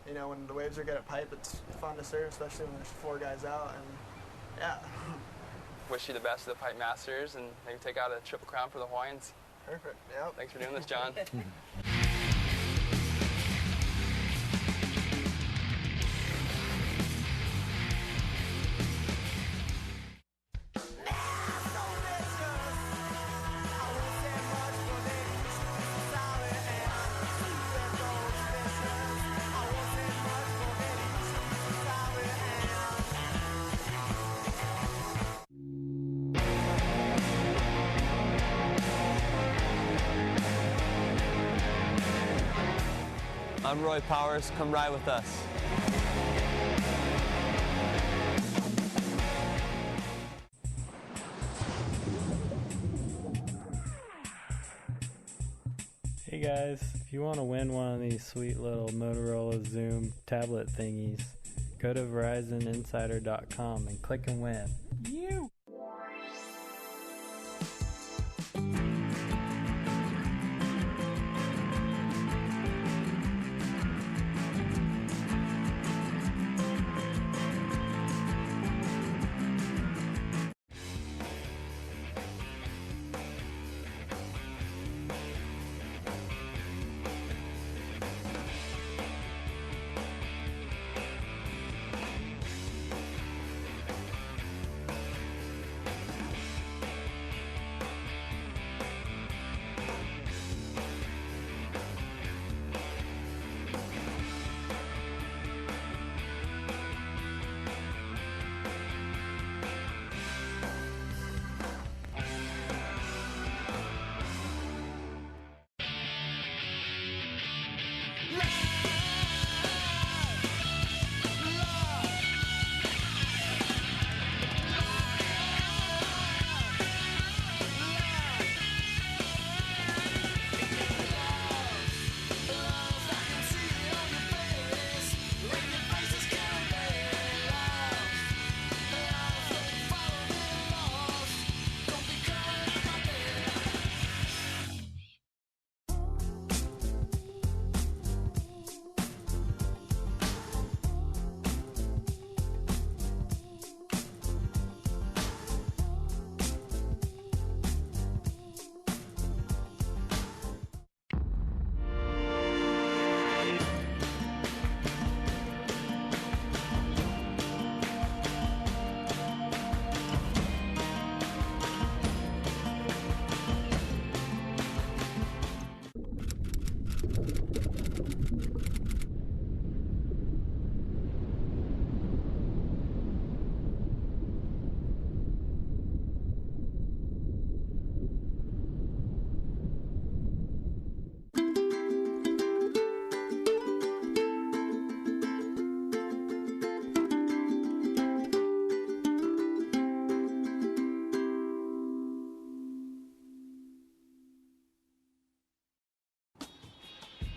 you know, when the waves are good at pipe, it's fun to surf, especially when there's 4 guys out, and yeah. Wish you the best of the Pipe Masters, and maybe take out a Triple Crown for the Hawaiians. Perfect, yep. Thanks for doing this, John. I'm Roy Powers. Come ride with us. Hey guys, if you want to win one of these sweet little Motorola Zoom tablet thingies, go to VerizonInsider.com and click and win. You!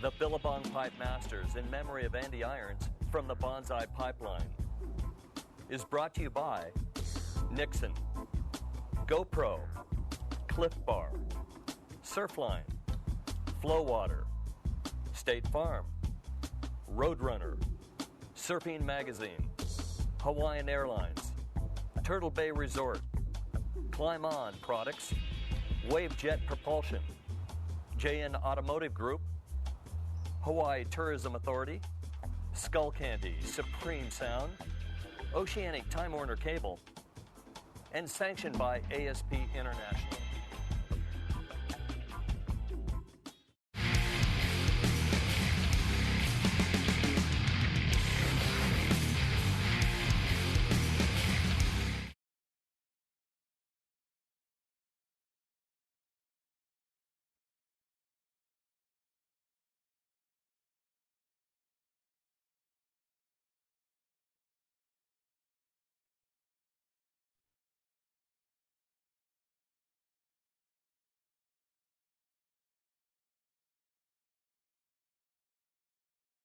The Billabong Pipe Masters, in memory of Andy Irons from the Bonsai Pipeline, is brought to you by Nixon, GoPro, Cliff Bar, Surfline, Flowwater, State Farm, Roadrunner, Surfing Magazine, Hawaiian Airlines, Turtle Bay Resort, Climb On Products, Wavejet Propulsion, JN Automotive Group, Hawaii Tourism Authority, Skull Candy, Supreme Sound, Oceanic Time Warner Cable, and sanctioned by ASP International.